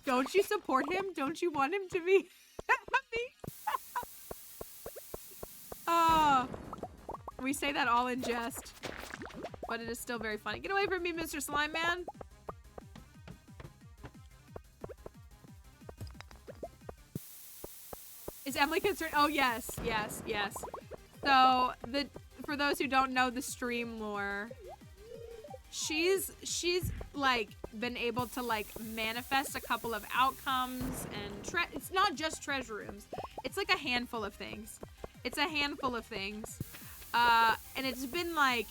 Don't you support him? Don't you want him to be happy? Oh, we say that all in jest, but it is still very funny. Get away from me, Mr. Slime Man. Is Emily concerned? Oh, yes, yes, yes. So, for those who don't know the stream lore, she's like been able to like manifest a couple of outcomes, and it's not just treasure rooms. It's like a handful of things. It's a handful of things. And it's been like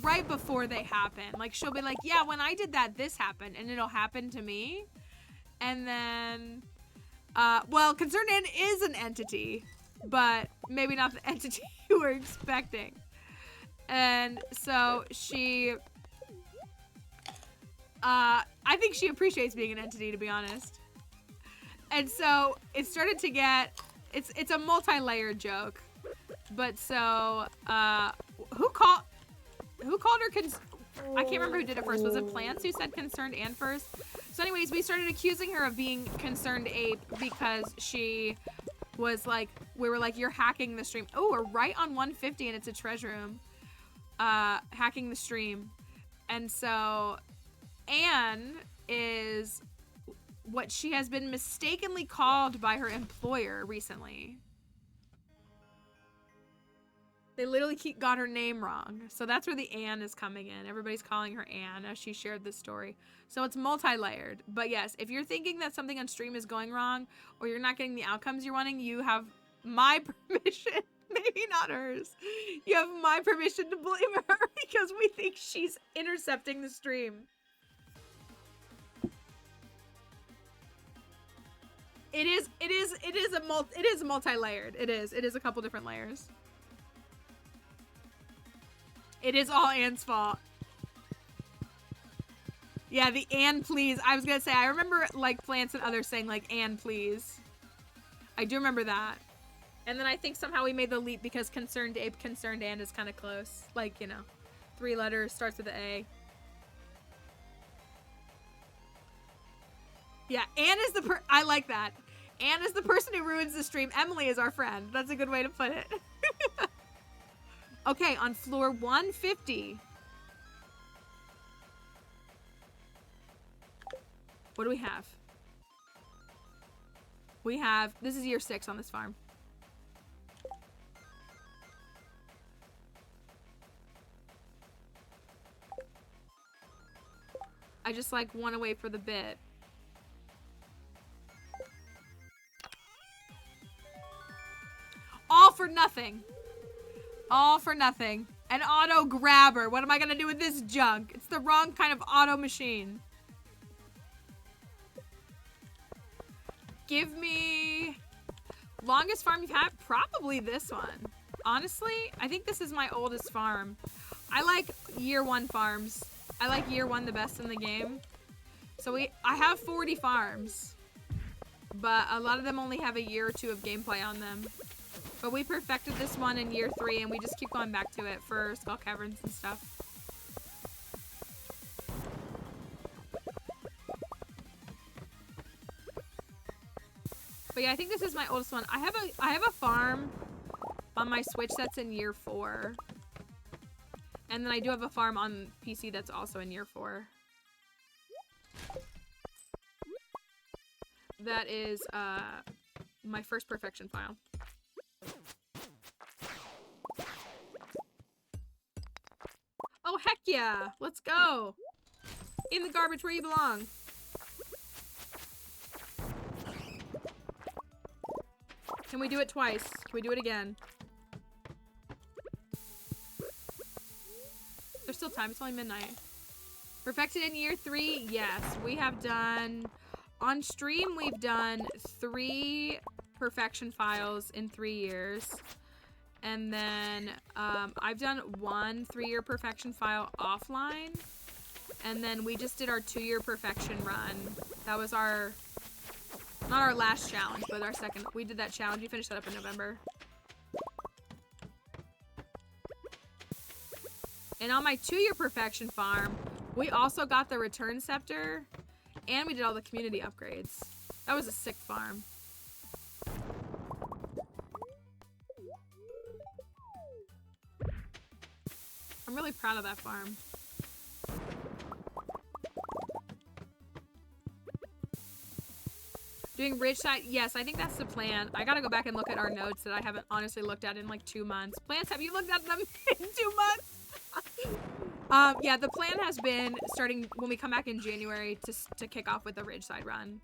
right before they happen. Like she'll be like, yeah, when I did that, this happened, and it'll happen to me. And then, well, Concerned Ann is an entity, but maybe not the entity you were expecting. And so she, I think she appreciates being an entity, to be honest. And so it started to get, it's a multi-layered joke. But so, who called her I can't remember who did it first. Was it Plants who said Concerned Ann first? So anyways, we started accusing her of being Concerned Ape because she was like, we were like, you're hacking the stream. Oh, we're right on 150 and it's a treasure room. Hacking the stream. And so Anne is what she has been mistakenly called by her employer recently. They literally got her name wrong. So that's where the Anne is coming in. Everybody's calling her Anne as she shared this story. So it's multi-layered. But yes, if you're thinking that something on stream is going wrong or you're not getting the outcomes you're wanting, you have my permission, maybe not hers. You have my permission to blame her because we think she's intercepting the stream. It is multi-layered. It is a couple different layers. It is all Anne's fault. Yeah, the Anne please. I was gonna say, I remember like Plants and others saying like Anne please. I do remember that. And then I think somehow we made the leap because concerned ape, concerned and is kind of close. Like, you know, 3 letters, starts with an A. Yeah, Anne is the I like that. Anne is the person who ruins the stream. Emily is our friend. That's a good way to put it. Okay, on floor 150. What do we have? We have, this is year 6 on this farm. I just like want to wait for the bit. All for nothing. All for nothing. An auto grabber. What am I gonna do with this junk? It's the wrong kind of auto machine. Give me... Longest farm you've had? Probably this one. Honestly, I think this is my oldest farm. I like year 1 farms. I like year 1 the best in the game. So I have 40 farms. But a lot of them only have a year or 2 of gameplay on them. But we perfected this one in year 3 and we just keep going back to it for Skull Caverns and stuff. But yeah, I think this is my oldest one. I have a farm on my Switch that's in year 4. And then I do have a farm on PC that's also in year 4. That is my first perfection file. Oh heck yeah! Let's go! In the garbage where you belong. Can we do it twice? Can we do it again? There's still time. It's only midnight. Perfected in year 3? Yes. We have done... On stream, we've done 3 perfection files in 3 years. And then I've done 1 3-year perfection file offline. And then we just did our 2-year perfection run. That was our... Not our last challenge, but our second. We did that challenge. We finished that up in November. And on my 2-year perfection farm, we also got the return scepter. And we did all the community upgrades. That was a sick farm. I'm really proud of that farm. Doing rich side, yes, I think that's the plan. I gotta go back and look at our notes that I haven't honestly looked at in like 2 months. Plans, have you looked at them in 2 months? Yeah, the plan has been starting when we come back in January to kick off with the ridge side run.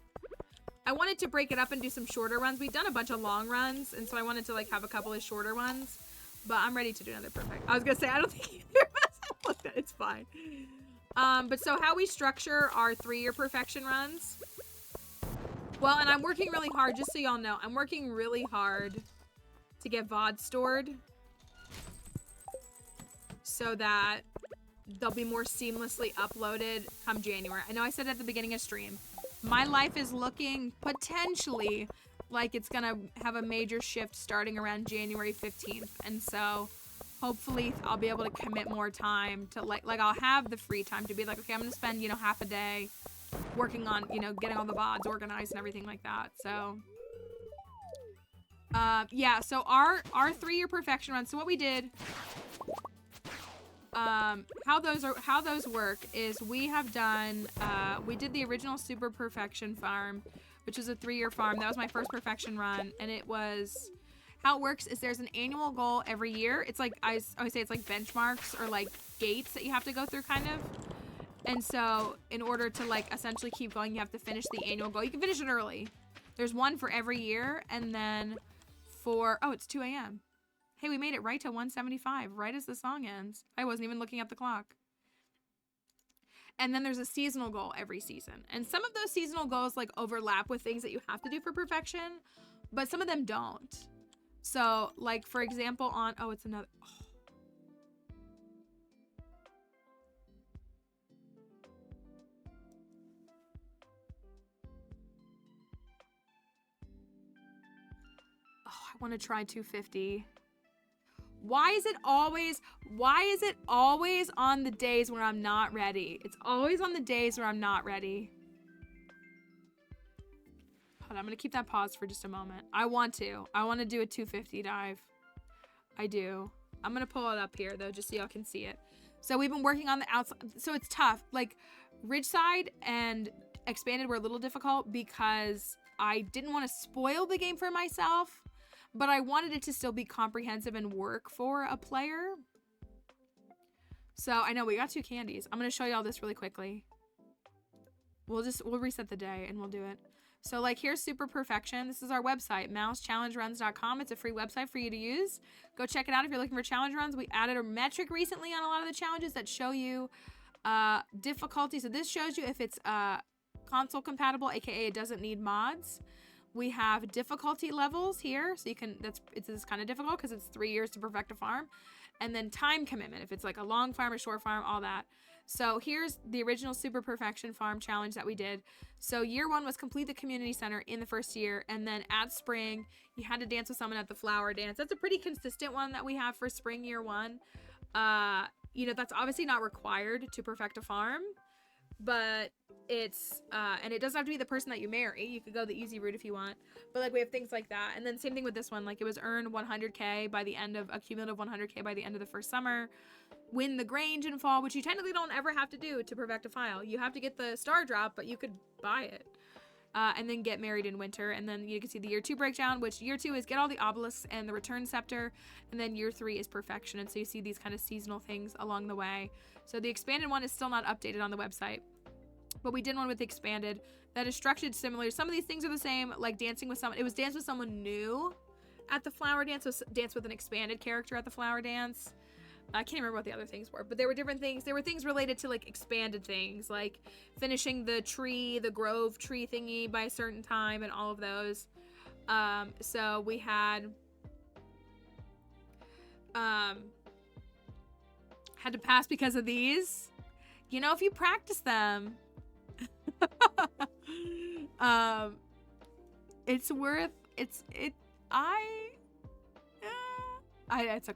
I wanted to break it up and do some shorter runs. We've done a bunch of long runs, and so I wanted to like have a couple of shorter ones. But I'm ready to do another perfect. I was gonna say I don't think either of us have looked at it. It's fine. But so how we structure our 3-year perfection runs. Well, and I'm working really hard, just so y'all know, I'm working really hard to get VOD stored so that they'll be more seamlessly uploaded come January. I know I said at the beginning of stream, my life is looking potentially like it's gonna have a major shift starting around January 15th. And so hopefully I'll be able to commit more time to like I'll have the free time to be like, okay, I'm gonna spend, you know, half a day working on, you know, getting all the VODs organized and everything like that. So yeah, so our 3-year perfection run. So what we did, how those work is we have done we did the original super perfection farm, which is a 3-year farm. That was my first perfection run, and it was, how it works is there's an annual goal every year. It's like I always say, it's like benchmarks or like gates that you have to go through kind of. And so in order to like essentially keep going, you have to finish the annual goal. You can finish it early. There's one for every year, and then for, oh, it's 2 a.m. Hey, we made it right to 175, right as the song ends. I wasn't even looking at the clock. And then there's a seasonal goal every season. And some of those seasonal goals like overlap with things that you have to do for perfection, but some of them don't. So like, for example, on, oh, it's another, oh. want to try 250. Why is it always on the days where I'm not ready? It's always on the days where I'm not ready. Hold on, I'm gonna keep that pause for just a moment. I want to do a 250 dive. I do. I'm gonna pull it up here though, just so y'all can see it. So we've been working on the outside. So it's tough. Like Ridgeside and Expanded were a little difficult because I didn't want to spoil the game for myself, but I wanted it to still be comprehensive and work for a player. So I know we got 2 candies. I'm gonna show y'all this really quickly. We'll reset the day and we'll do it. So like here's Super Perfection. This is our website, mousechallengeruns.com. It's a free website for you to use. Go check it out if you're looking for challenge runs. We added a metric recently on a lot of the challenges that show you difficulty. So this shows you if it's console compatible, aka it doesn't need mods. We have difficulty levels here, so you can, it's kind of difficult because it's 3 years to perfect a farm. And then time commitment, if it's like a long farm or short farm, all that. So here's the original Super Perfection Farm challenge that we did. So year 1 was complete the community center in the first year, and then at spring, you had to dance with someone at the flower dance. That's a pretty consistent one that we have for spring year 1. You know, that's obviously not required to perfect a farm, but it's, and it doesn't have to be the person that you marry. You could go the easy route if you want, but like we have things like that. And then same thing with this one, like it was earn 100K by the end of a cumulative 100K by the end of the first summer. Win the Grange in fall, which you technically don't ever have to do to perfect a file. You have to get the star drop, but you could buy it. And then get married in winter. And then you can see the year 2 breakdown, which year 2 is get all the obelisks and the return scepter. And then year 3 is perfection. And so you see these kind of seasonal things along the way. So the expanded one is still not updated on the website, but we did one with the expanded that is structured similar. Some of these things are the same, like dancing with someone. It was dance with someone new at the flower dance. So dance with an expanded character at the flower dance. I can't remember what the other things were, but there were different things. There were things related to like expanded things, like finishing the tree, the grove tree thingy by a certain time and all of those. So we had to pass because of these. You know, if you practice them, it's worth, it's okay,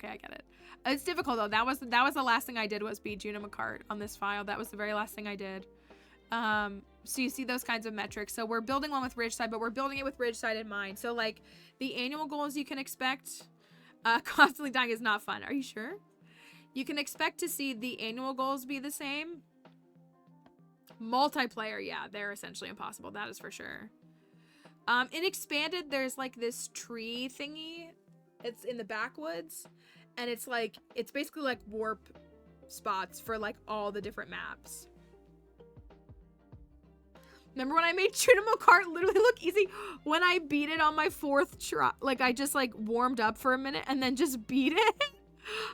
I get it. It's difficult though. That was the last thing I did was beat Juna McCart on this file. That was the very last thing I did. So you see those kinds of metrics. So we're building one with Ridgeside, but we're building it with Ridgeside in mind. So like the annual goals you can expect, constantly dying is not fun. Are you sure? You can expect to see the annual goals be the same. Multiplayer, yeah, they're essentially impossible. That is for sure. In expanded, there's like this tree thingy. It's in the backwoods. And it's like, it's basically like warp spots for like all the different maps. Remember when I made Juna McCart literally look easy? When I beat it on my 4th try, like I just like warmed up for a minute and then just beat it.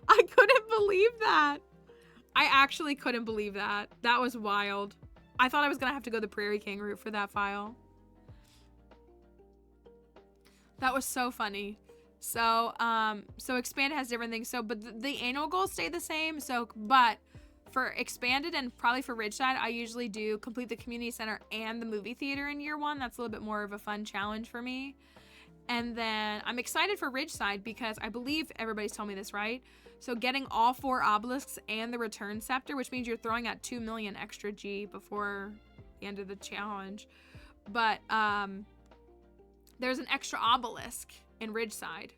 I couldn't believe that. I actually couldn't believe that. That was wild. I thought I was gonna have to go the Prairie King route for that file. That was so funny. So, so expanded has different things. So, but the annual goals stay the same. So, but for expanded and probably for Ridgeside, I usually do complete the community center and the movie theater in year 1. That's a little bit more of a fun challenge for me. And then I'm excited for Ridgeside because I believe everybody's told me this, right? So getting all 4 obelisks and the return scepter, which means you're throwing out 2 million extra G before the end of the challenge. But, there's an extra obelisk in Ridgeside.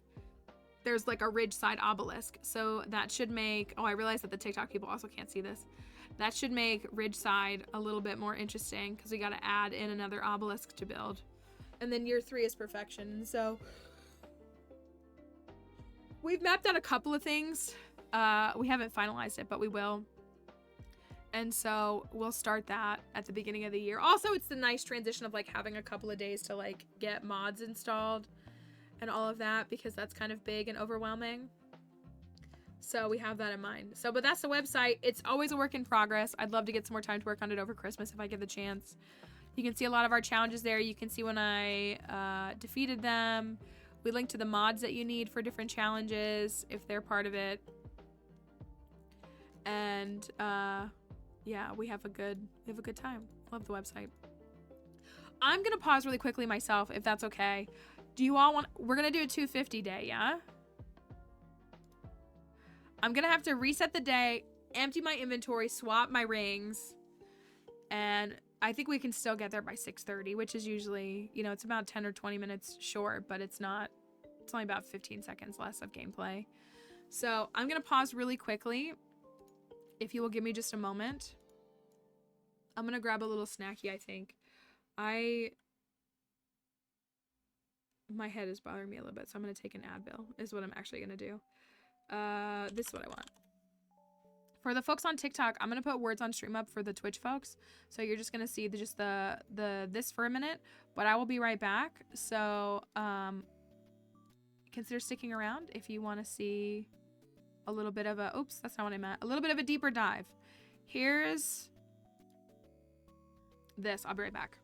There's like a Ridgeside obelisk. So that should make, oh, I realize that the TikTok people also can't see this. That should make Ridgeside a little bit more interesting because we got to add in another obelisk to build. And then year 3 is perfection. So we've mapped out a couple of things. We haven't finalized it, but we will. And so we'll start that at the beginning of the year. Also, it's the nice transition of like having a couple of days to like get mods installed and all of that, because that's kind of big and overwhelming. So we have that in mind. So, but that's the website. It's always a work in progress. I'd love to get some more time to work on it over Christmas if I get the chance. You can see a lot of our challenges there. You can see when I defeated them. We link to the mods that you need for different challenges if they're part of it. And yeah, we have a good time. Love the website. I'm gonna pause really quickly myself, if that's okay, Do you all want, we're gonna do a 250 day, yeah? I'm gonna have to reset the day, empty my inventory, swap my rings, and I think we can still get there by 6:30, which is usually, you know, it's about 10 or 20 minutes short, but it's not, it's only about 15 seconds less of gameplay. So I'm gonna pause really quickly. If you will give me just a moment. I'm gonna grab a little snacky, I think. My head is bothering me a little bit, so I'm gonna take an Advil, is what I'm actually gonna do. This is what I want. For the folks on TikTok, I'm gonna put words on stream up for the Twitch folks. So you're just gonna see this for a minute, but I will be right back. So consider sticking around if you wanna see a little bit of a, oops, that's not what I meant. A little bit of a deeper dive. Here's this, I'll be right back.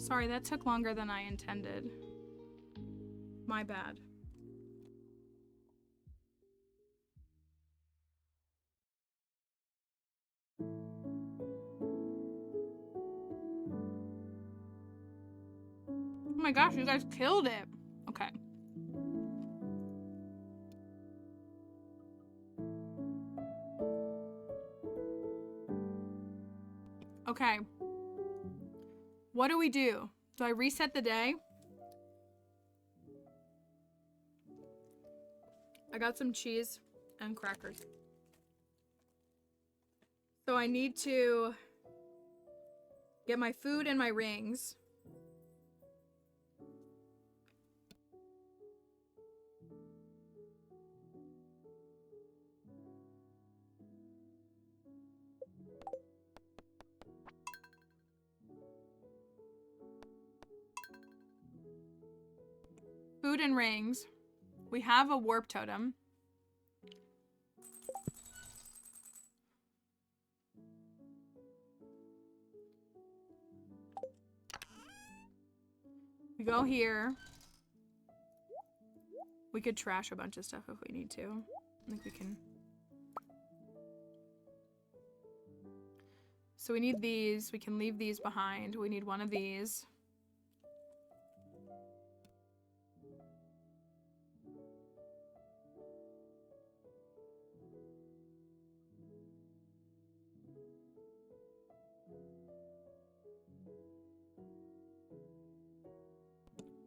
Sorry, that took longer than I intended. My bad. Oh my gosh, you guys killed it. Okay. Okay. What do we do? Do I reset the day? I got some cheese and crackers. So I need to get my food and my rings. Food and rings. We have a warp totem. We go here. We could trash a bunch of stuff if we need to. I think we can. So we need these. We can leave these behind. We need one of these.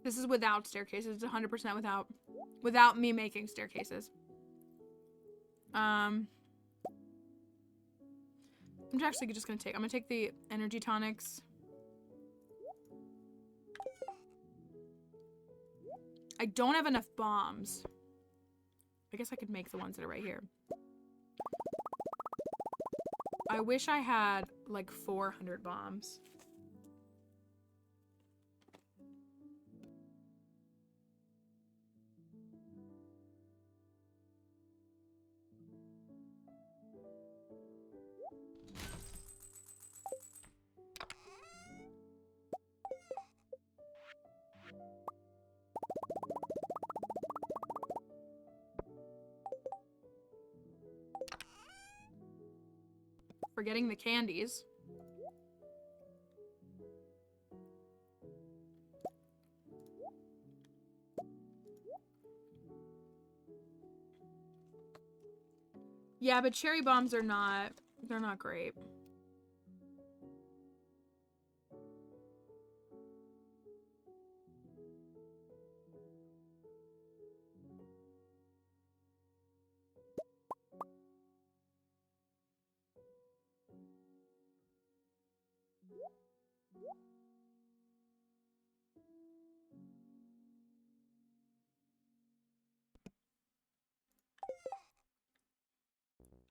This is without staircases. It's 100% without me making staircases. I'm actually just gonna take. I'm gonna take the energy tonics. I don't have enough bombs. I guess I could make the ones that are right here. I wish I had like 400 bombs. Forgetting the candies. Yeah, but cherry bombs are not, they're not great.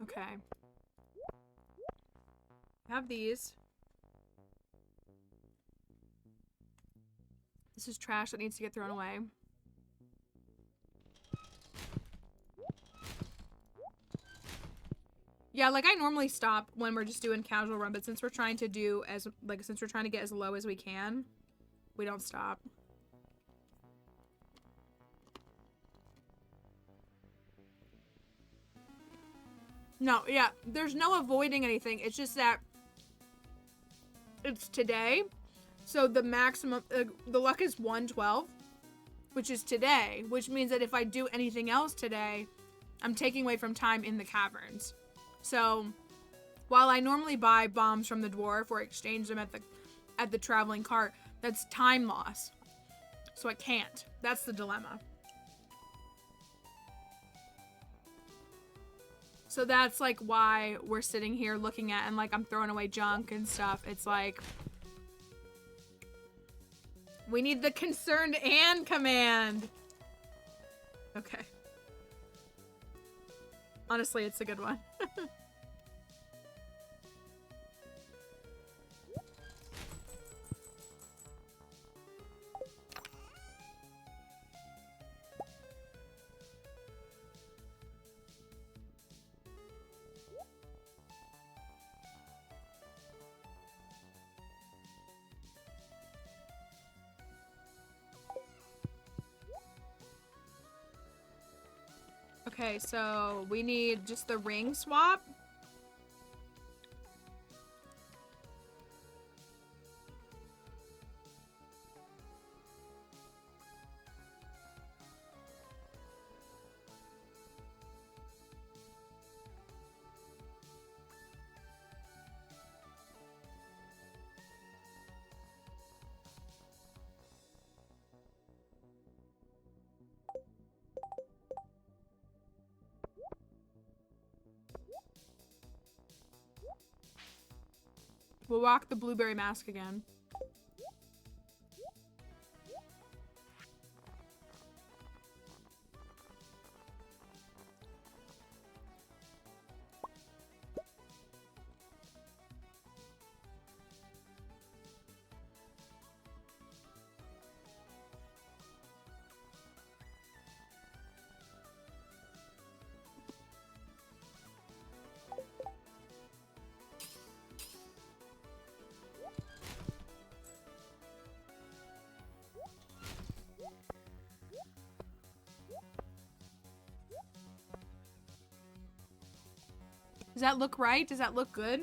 Okay. I have these. This is trash that needs to get thrown away. Yeah, like I normally stop when we're just doing casual run, but since we're trying to do as, like, since we're trying to get as low as we can, we don't stop. No, yeah, there's no avoiding anything. It's just that it's today. So the maximum, the luck is 112, which is today, which means that if I do anything else today, I'm taking away from time in the caverns. So while I normally buy bombs from the dwarf or exchange them at the traveling cart, that's time loss. So I can't. That's the dilemma. So that's like why we're sitting here looking at, and like I'm throwing away junk and stuff. It's like we need the concerned and command. Okay. Honestly, it's a good one. Okay, so we need just the ring swap. We'll rock the blueberry mask again. Does that look right? Does that look good?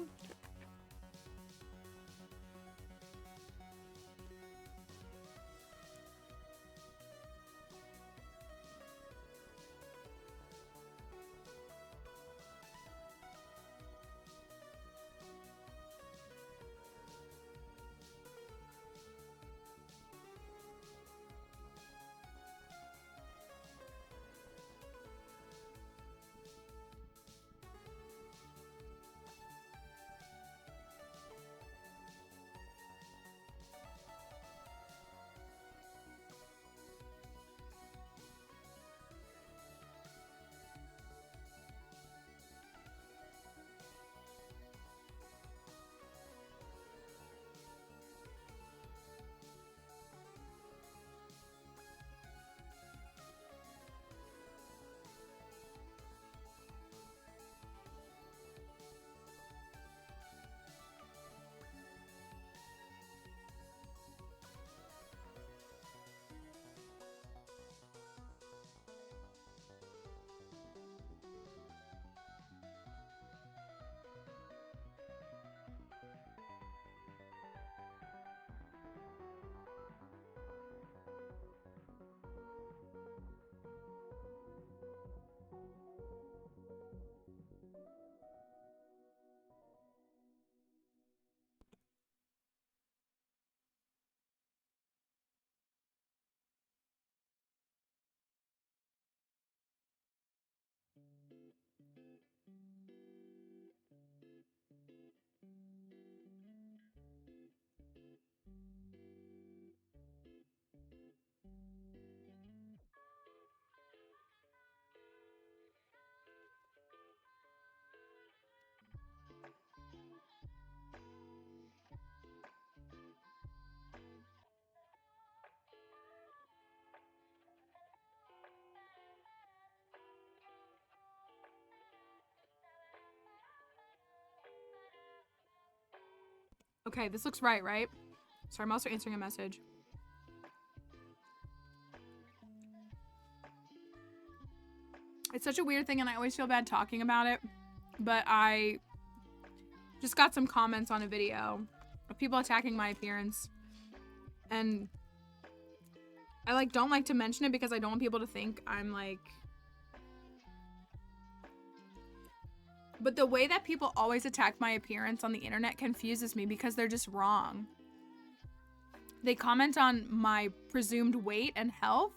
Okay, this looks right, right? Sorry, I'm also answering a message. It's such a weird thing and I always feel bad talking about it, but I just got some comments on a video of people attacking my appearance, and I like don't like to mention it because I don't want people to think I'm like, but the way that people always attack my appearance on the internet confuses me because they're just wrong. They comment on my presumed weight and health,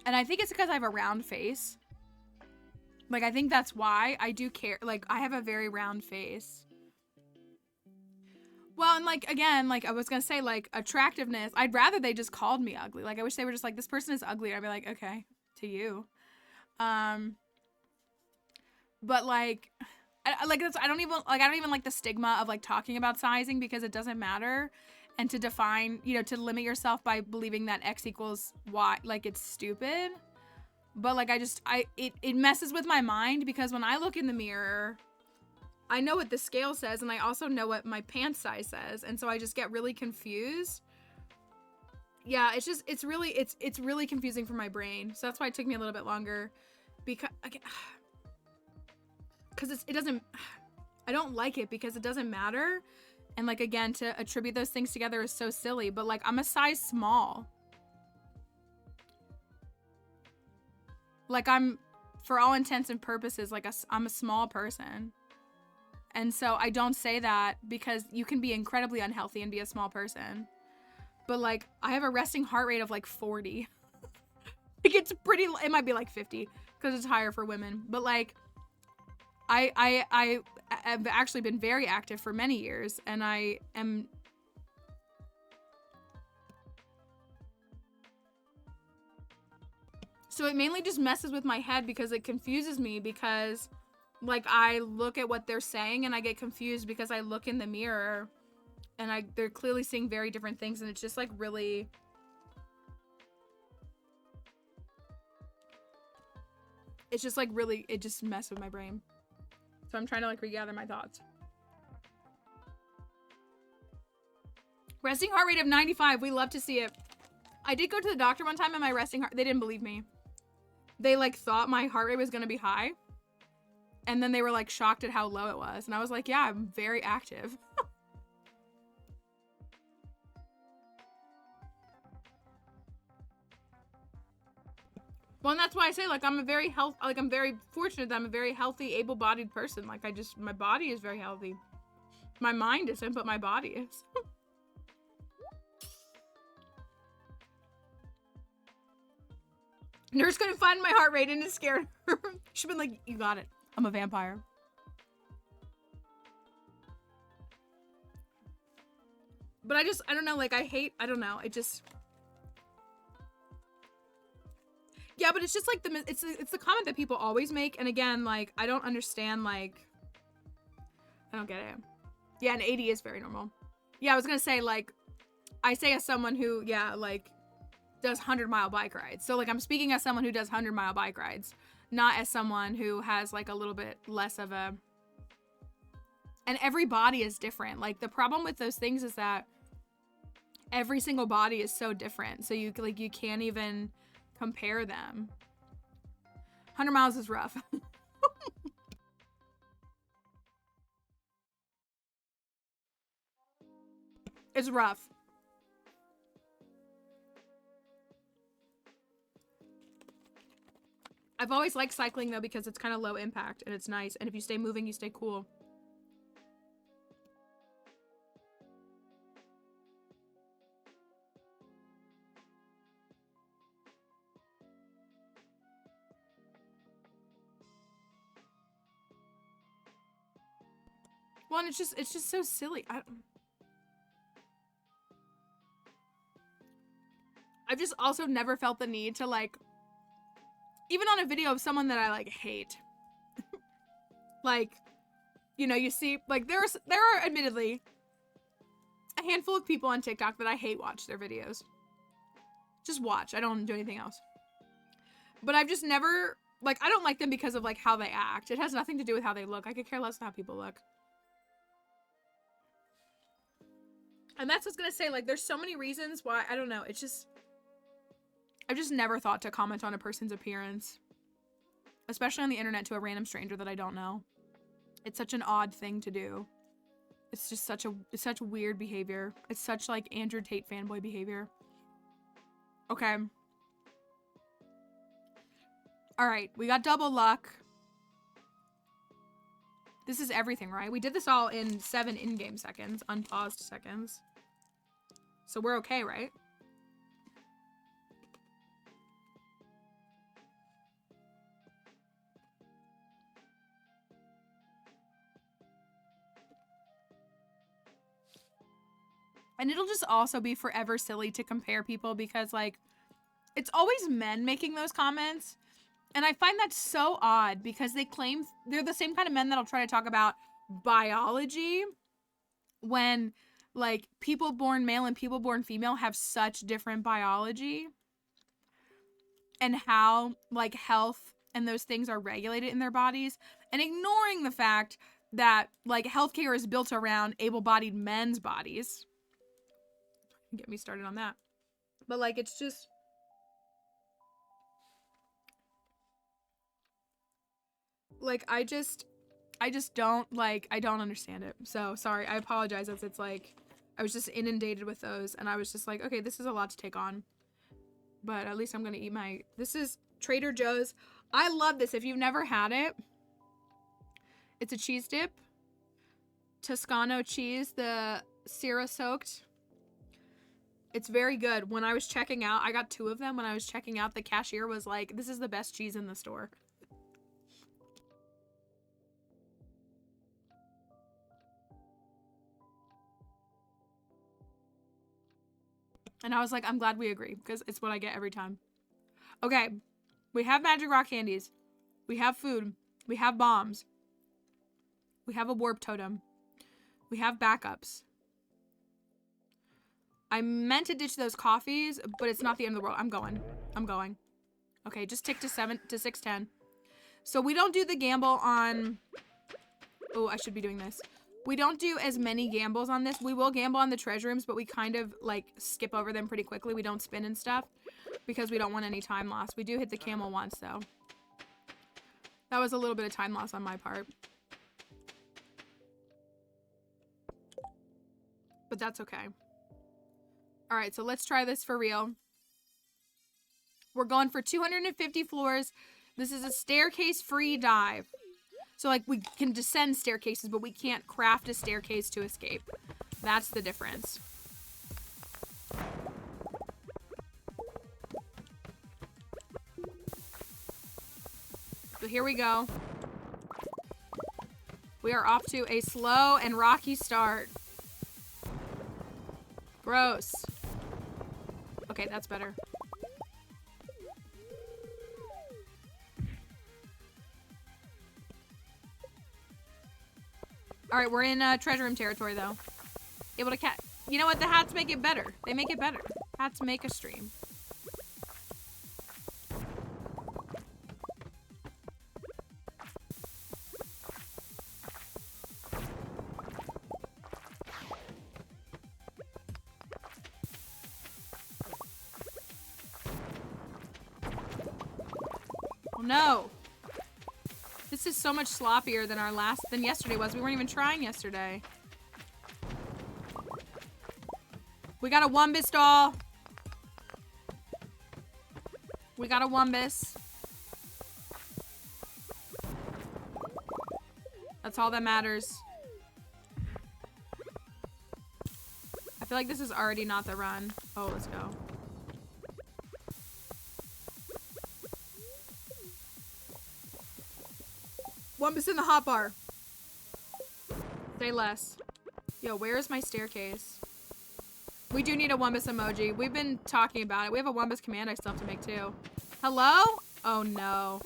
and I think it's because I have a round face. Like, I think that's why I do care. Like, I have a very round face. Well, and like, again, like I was gonna say, like, attractiveness, I'd rather they just called me ugly. Like, I wish they were just like, this person is ugly. I'd be like, okay, to you. But like, I don't even like the stigma of like talking about sizing because it doesn't matter. And to define, you know, to limit yourself by believing that X equals Y, like, it's stupid. But like, it messes with my mind because when I look in the mirror, I know what the scale says and I also know what my pant size says. And so I just get really confused. yeah, it's really confusing for my brain. So that's why it took me a little bit longer, because it doesn't, I don't like it because it doesn't matter. And like, again, to attribute those things together is so silly, but like, I'm a size small. Like, I'm, for all intents and purposes, like I'm a small person. And so I don't say that because you can be incredibly unhealthy and be a small person. But like, I have a resting heart rate of like 40. Like, it's pretty, it might be like 50 because it's higher for women. But like, I have actually been very active for many years, and I am, so it mainly just messes with my head because it confuses me, because like, I look at what they're saying and I get confused because I look in the mirror and they're clearly seeing very different things, and it's just like really, it's just like really, it just messes with my brain. So I'm trying to like regather my thoughts. Resting heart rate of 95. We love to see it. I did go to the doctor one time and my resting heart, they didn't believe me. They like thought my heart rate was going to be high. And then they were like shocked at how low it was. And I was like, yeah, I'm very active. Well, and that's why I say, like, I'm very fortunate that I'm a very healthy, able-bodied person. Like, my body is very healthy. My mind isn't, but my body is. Nurse couldn't find my heart rate and it scared her. She's been like, you got it. I'm a vampire. But I don't know, like, I don't know. It just... Yeah, but it's just like it's the comment that people always make, and again, like, I don't understand, like, I don't get it. Yeah, an 80 is very normal. Yeah, I was gonna say, like, I say as someone who, yeah, like, does 100-mile bike rides. So, like, I'm speaking as someone who does 100-mile bike rides, not as someone who has, like, a little bit less of a... And every body is different. Like, the problem with those things is that every single body is so different. So you can't even compare them. 100 miles is rough. It's rough. I've always liked cycling though, because it's kind of low impact and it's nice. And if you stay moving, you stay cool. Well, and it's just so silly. I've just also never felt the need to, like, even on a video of someone that I, like, hate. Like, you know, you see, like, there are admittedly a handful of people on TikTok that I hate watch their videos. Just watch. I don't do anything else. But I've just never, like, I don't like them because of, like, how they act. It has nothing to do with how they look. I could care less how people look. And that's what's gonna say, like, there's so many reasons why, I don't know, it's just, I've just never thought to comment on a person's appearance. Especially on the internet to a random stranger that I don't know. It's such an odd thing to do. It's just such weird behavior. It's such, like, Andrew Tate fanboy behavior. Okay. Alright, we got double luck. This is everything, right? We did this all in 7 in-game seconds, unpaused seconds. So we're okay, right? And it'll just also be forever silly to compare people because, like, it's always men making those comments. And I find that so odd because they claim they're the same kind of men that'll try to talk about biology when, like, people born male and people born female have such different biology and how, like, health and those things are regulated in their bodies, and ignoring the fact that, like, healthcare is built around able-bodied men's bodies. Get me started on that. But like, it's just... Like, I just don't, like, I don't understand it. So, sorry, I apologize as it's like, I was just inundated with those, and I was just like, okay, this is a lot to take on. But at least I'm gonna eat my, this is Trader Joe's. I love this. If you've never had it, it's a cheese dip. Toscano cheese, the Syrah soaked. It's very good. When I was checking out, I got 2 of them. When I was checking out, the cashier was like, this is the best cheese in the store. And I was like, I'm glad we agree, because it's what I get every time. Okay, we have Magic Rock candies. We have food. We have bombs. We have a warp totem. We have backups. I meant to ditch those coffees, but it's not the end of the world. I'm going. I'm going. Okay, just tick to 610. So we don't do the gamble on... Oh, I should be doing this. We don't do as many gambles on this. We will gamble on the treasure rooms, but we kind of, like, skip over them pretty quickly. We don't spin and stuff because we don't want any time loss. We do hit the camel once, though. That was a little bit of time loss on my part. But that's okay. All right, so let's try this for real. We're going for 250 floors. This is a staircase-free dive. So, like, we can descend staircases, but we can't craft a staircase to escape. That's the difference. So here we go. We are off to a slow and rocky start. Gross. Okay, that's better. Alright, we're in treasure room territory, though. Able to catch... You know what? The hats make it better. They make it better. Hats make a stream. Oh, no. This is so much sloppier than yesterday was. We weren't even trying yesterday. We got a Wumbus doll. We got a Wumbus. That's all that matters. I feel like this is already not the run. Oh, let's go. Wumbus in the hotbar. Say less. Yo, where is my staircase? We do need a Wumbus emoji. We've been talking about it. We have a Wumbus command I still have to make too. Hello? Oh no.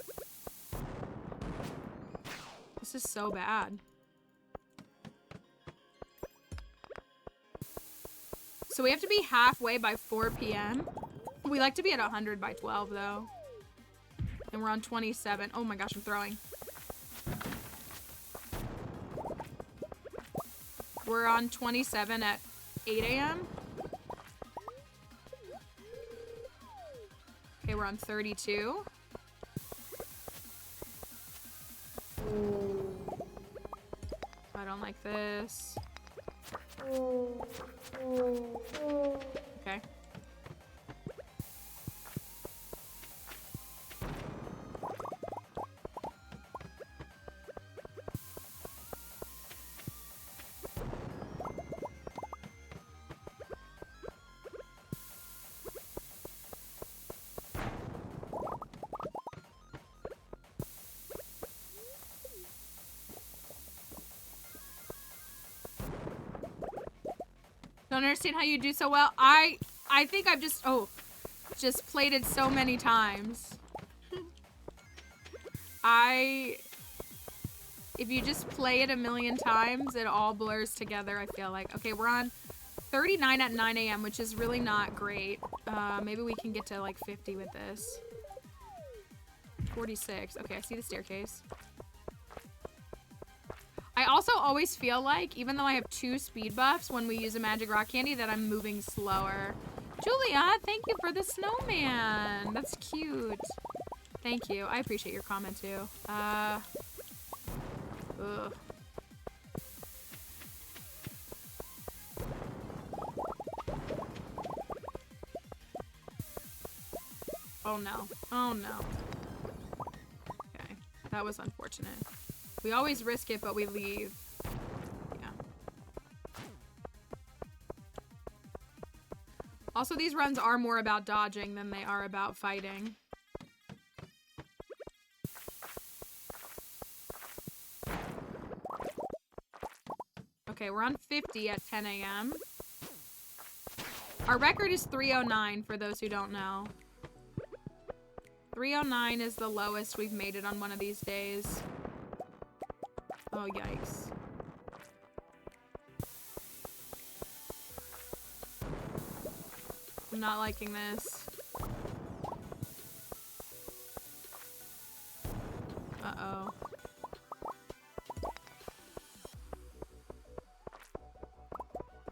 This is so bad. So we have to be halfway by 4 p.m. We like to be at 100 by 12 though. And we're on 27. Oh my gosh, I'm throwing. We're on 27 at 8 a.m. Okay, we're on 32. I don't like this. Okay. Don't understand how you do so well. I think I've just played it so many times. If you just play it a million times, it all blurs together, I feel like. Okay, we're on 39 at 9 a.m., which is really not great. Maybe we can get to like 50 with this. 46. Okay, I see the staircase. I also always feel like, even though I have 2 speed buffs when we use a magic rock candy, that I'm moving slower. Julia, thank you for the snowman. That's cute. Thank you. I appreciate your comment too. Ugh. Oh no. Oh no. Okay. That was unfortunate. We always risk it, but we leave. Yeah. Also, these runs are more about dodging than they are about fighting. Okay, we're on 50 at 10 a.m. Our record is 309 for those who don't know. 309 is the lowest we've made it on one of these days. Oh, yikes. I'm not liking this. Uh-oh.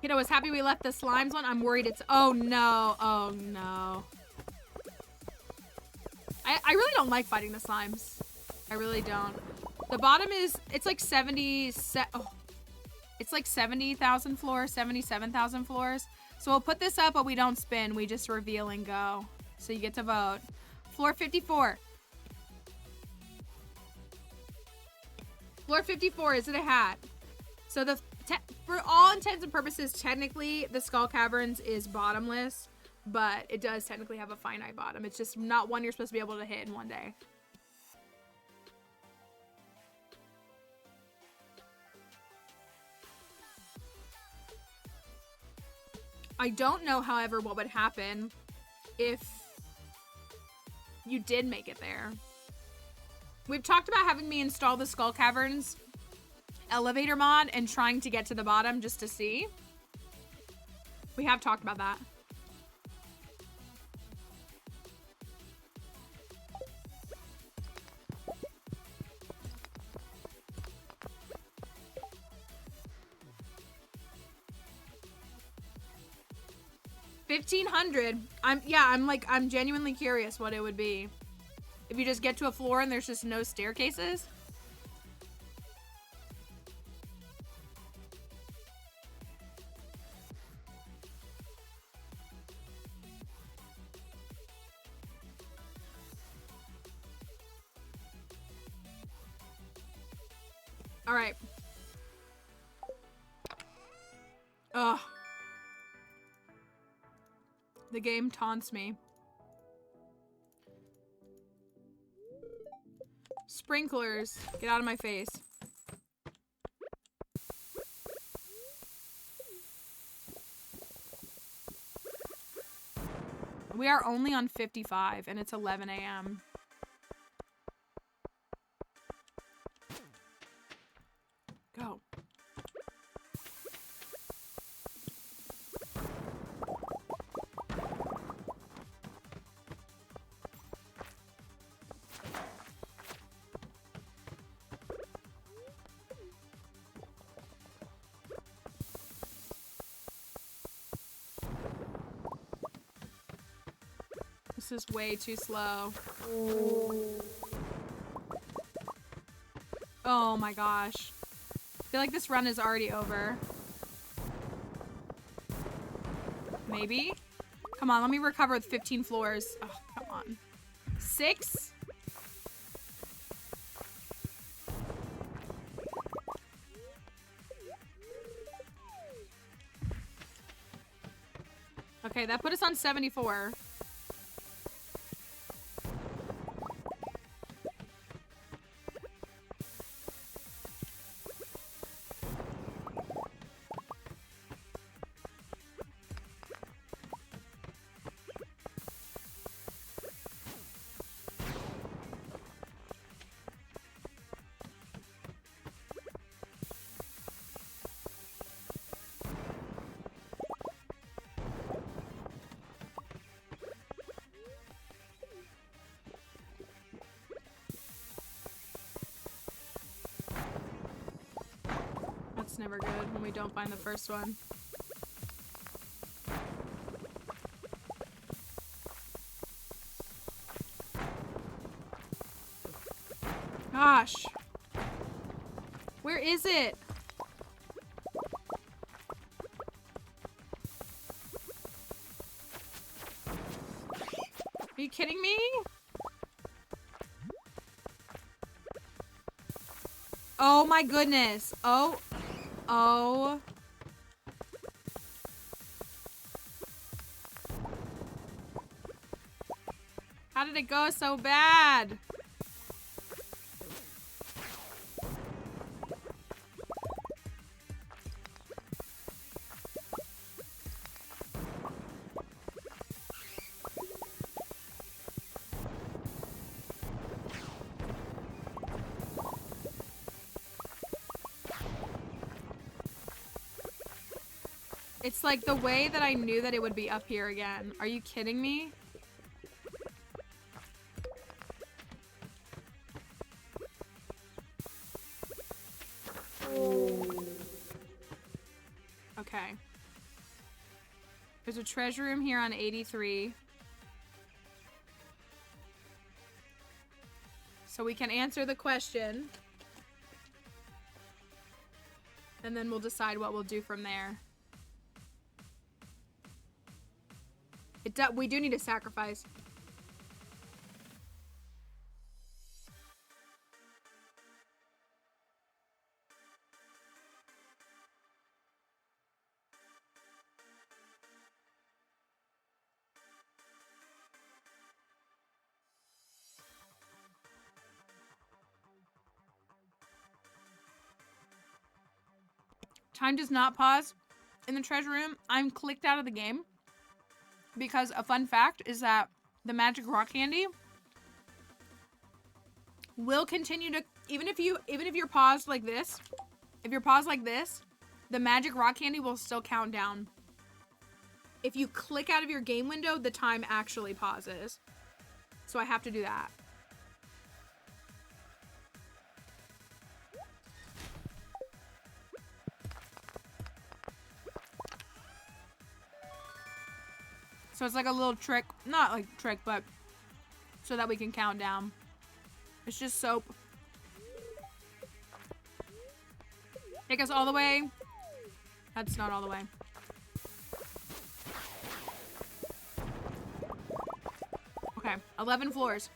Kiddo was happy we left the slimes one. I'm worried it's... Oh, no. Oh, no. I really don't like fighting the slimes. I really don't. The bottom is... It's like 70... Oh. It's like 70,000 floors, 77,000 floors. So we'll put this up, but we don't spin. We just reveal and go. So you get to vote. Floor 54. Floor 54, is it a hat? So the for all intents and purposes, technically, the Skull Caverns is bottomless, but it does technically have a finite bottom. It's just not one you're supposed to be able to hit in one day. I don't know, however, what would happen if you did make it there. We've talked about having me install the Skull Caverns elevator mod and trying to get to the bottom just to see. We have talked about that. $1,500. I'm genuinely curious what it would be. If you just get to a floor and there's just no staircases. All right. Ugh. The game taunts me. Sprinklers, get out of my face. We are only on 55 and it's 11 a.m. Go. This is way too slow. Oh my gosh. I feel like this run is already over. Maybe? Come on, let me recover with 15 floors. Oh, come on. 6? Okay, that put us on 74. That's never good when we don't find the first one. Gosh. Where is it? Are you kidding me? Oh my goodness. Oh. Oh. How did it go so bad? It's like the way that I knew that it would be up here again. Are you kidding me? Okay. There's a treasure room here on 83. So we can answer the question. And then we'll decide what we'll do from there. We do need a sacrifice. Time does not pause in the treasure room. I'm clicked out of the game because a fun fact is that the magic rock candy will continue to, even if you're paused like this, if you're paused like this, the magic rock candy will still count down. If you click out of your game window, the time actually pauses. So I have to do that. So it's like a little trick, not like trick, but so that we can count down. It's just soap. Take us all the way. That's not all the way. Okay, 11 floors.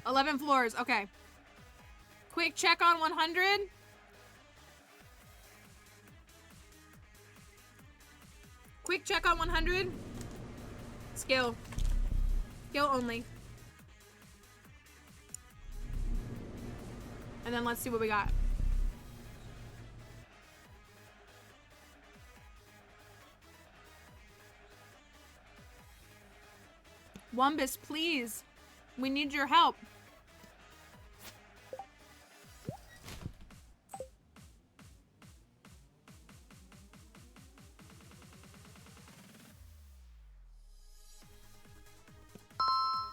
11 floors, okay. Quick check on 100. Quick check on 100. Skill. Skill only. And then let's see what we got. Wumbus, please. We need your help.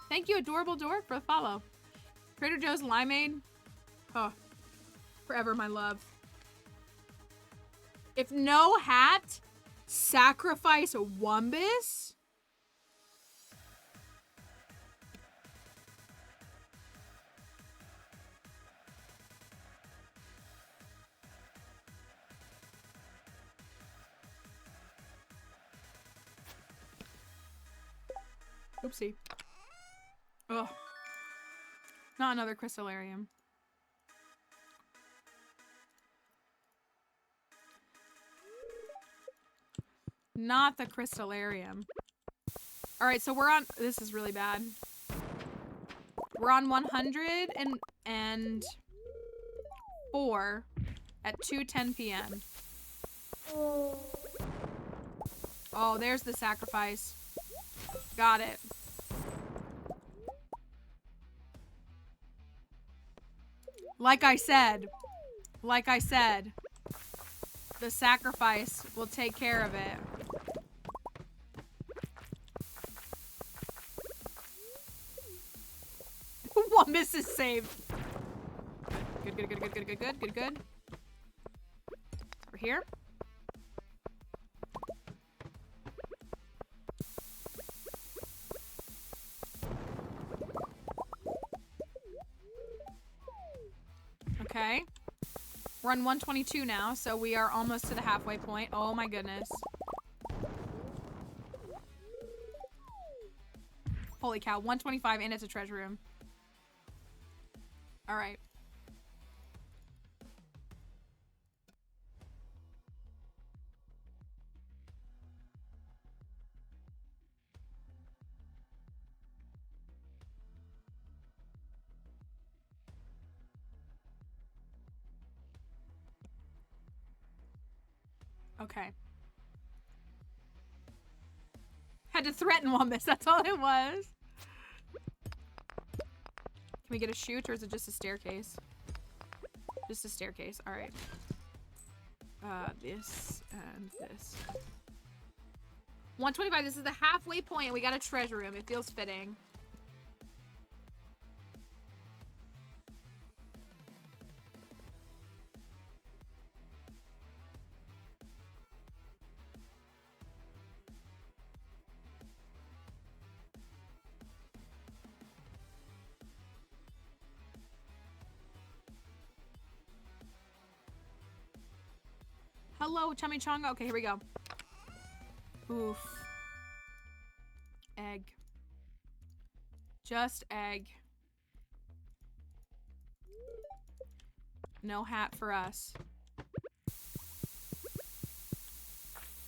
Thank you, Adorable Dork, for the follow. Trader Joe's limeade. Oh, forever my love. If no hat, sacrifice Wumbus? Oopsie. Oh, not another crystallarium. Not the crystallarium. All right, so we're on, this is really bad. We're on 104 at 2:10 p.m. Oh, there's the sacrifice. Got it. Like I said, the sacrifice will take care of it. Wumbus is saved. Good. Good. Over here. Okay. We're on 122 now, so we are almost to the halfway point. Oh my goodness. Holy cow, 125 and it's a treasure room. All right. Okay. Had to threaten Wumbus, that's all it was. Can we get a chute or is it just a staircase? Just a staircase, alright. This and this. 125, this is the halfway point. We got a treasure room. It feels fitting. Hello, chimichanga. Okay, here we go. Oof. Egg. Just egg. No hat for us.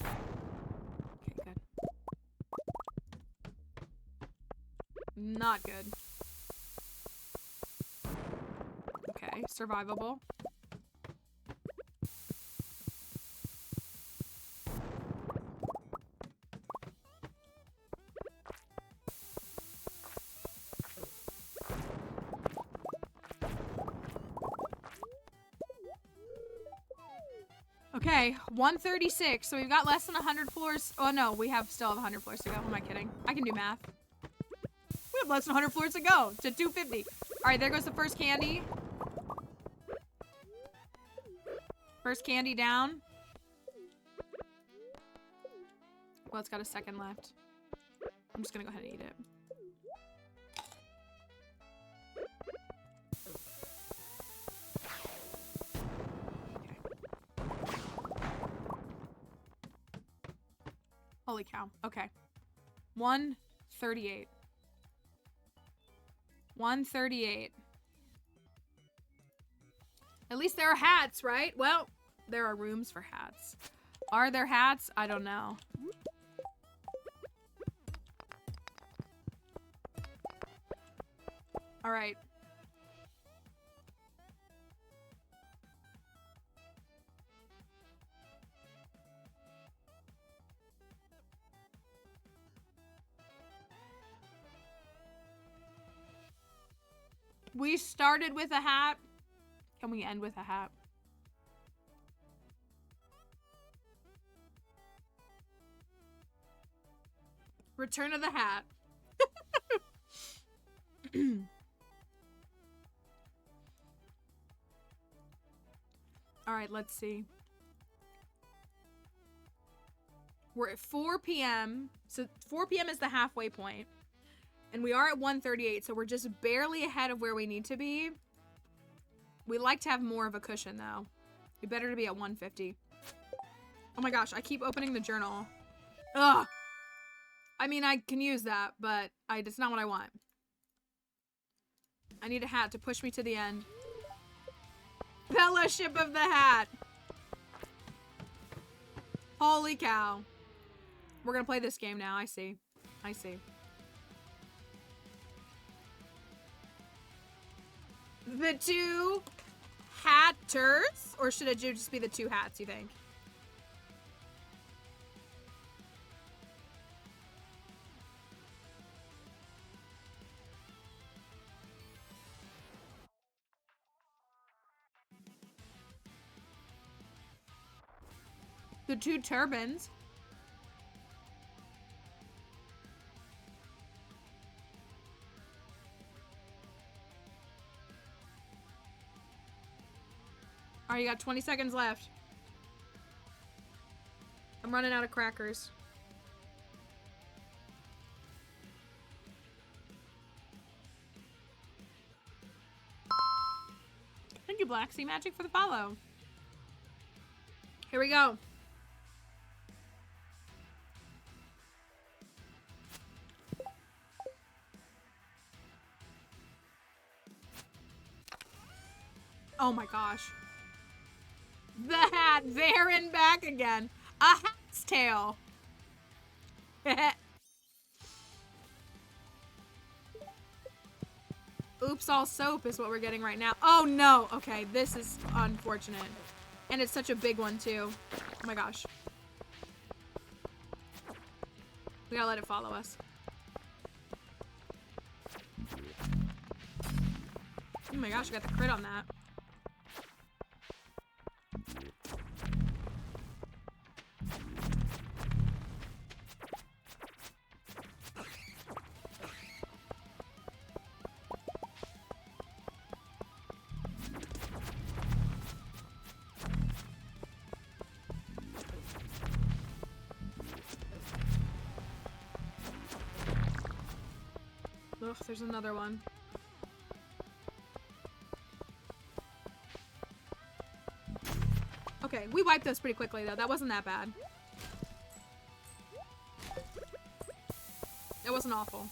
Okay, good. Not good. Okay, survivable. Okay, 136. So we've got less than 100 floors. Oh no, we still have 100 floors to go. Who am I kidding? I can do math. We have less than 100 floors to go to 250. All right, there goes the first candy. First candy down. Well, it's got a second left. I'm just gonna go ahead and eat it. Holy cow. Okay. 138. 138. At least there are hats, right? Well, there are rooms for hats. Are there hats? I don't know. All right. We started with a hat. Can we end with a hat? Return of the hat. All right, let's see. We're at 4 p.m. So 4 p.m. is the halfway point. And we are at 138, so we're just barely ahead of where we need to be. We like to have more of a cushion, though. We better to be at 150. Oh my gosh, I keep opening the journal. Ugh! I mean, I can use that, but it's not what I want. I need a hat to push me to the end. Fellowship of the Hat! Holy cow. We're gonna play this game now, I see. I see. The two hatters? Or should it just be the two hats, you think? The two turbans. Alright, you got 20 seconds left. I'm running out of crackers. Thank you, Black Sea Magic, for the follow. Here we go. Oh my gosh. The hat, there and back again. A hat's tail. Oops, all soap is what we're getting right now. Oh no. Okay, this is unfortunate. And it's such a big one too. Oh my gosh. We gotta let it follow us. Oh my gosh, I got the crit on that. Ugh, there's another one. Okay, we wiped those pretty quickly though. That wasn't that bad. It wasn't awful.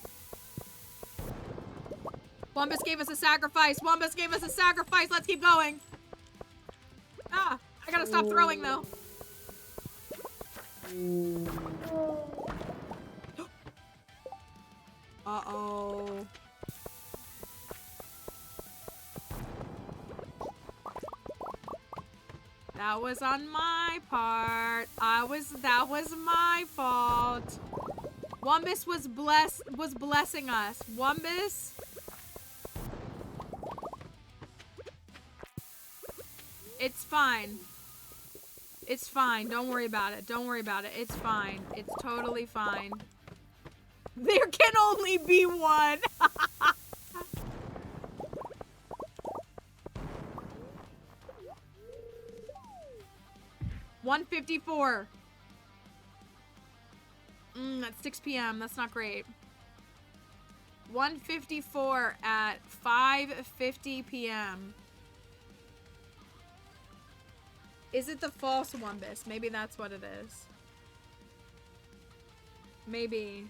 Wombus gave us a sacrifice. Wombus gave us a sacrifice. Let's keep going. Ah, I gotta stop throwing though. Uh-oh. That was on my part. That was my fault. Wombus was blessing us. Wombus. It's fine. It's fine. Don't worry about it. Don't worry about it. It's fine. It's totally fine. There can only be one. 1:54. At 6 p.m. That's not great. 1:54 at 5:50 p.m. Is it the false Wombus? Maybe that's what it is. Maybe.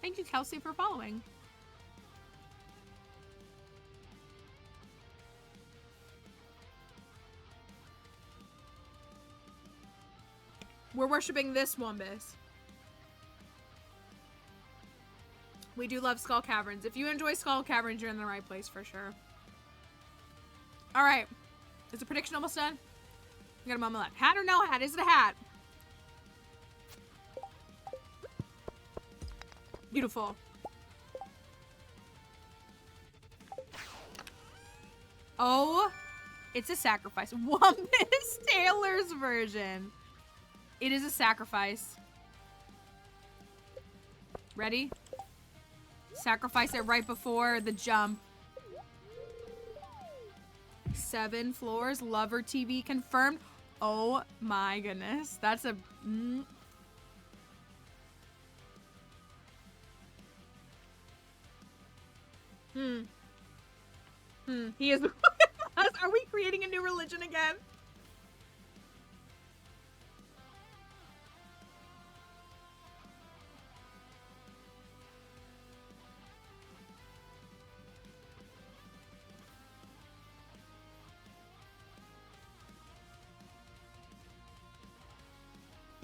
Thank you, Kelsey, for following. We're worshiping this Wombus. We do love Skull Caverns. If you enjoy Skull Caverns, you're in the right place for sure. Alright. Is the prediction almost done? We got a moment left. Hat or no hat? Is it a hat? Beautiful. Oh, it's a sacrifice. Wombus Taylor's version. It is a sacrifice. Ready? Sacrifice it right before the jump. 7 floors. Lover TV confirmed. Oh my goodness. That's a... He is with us. Are we creating a new religion again?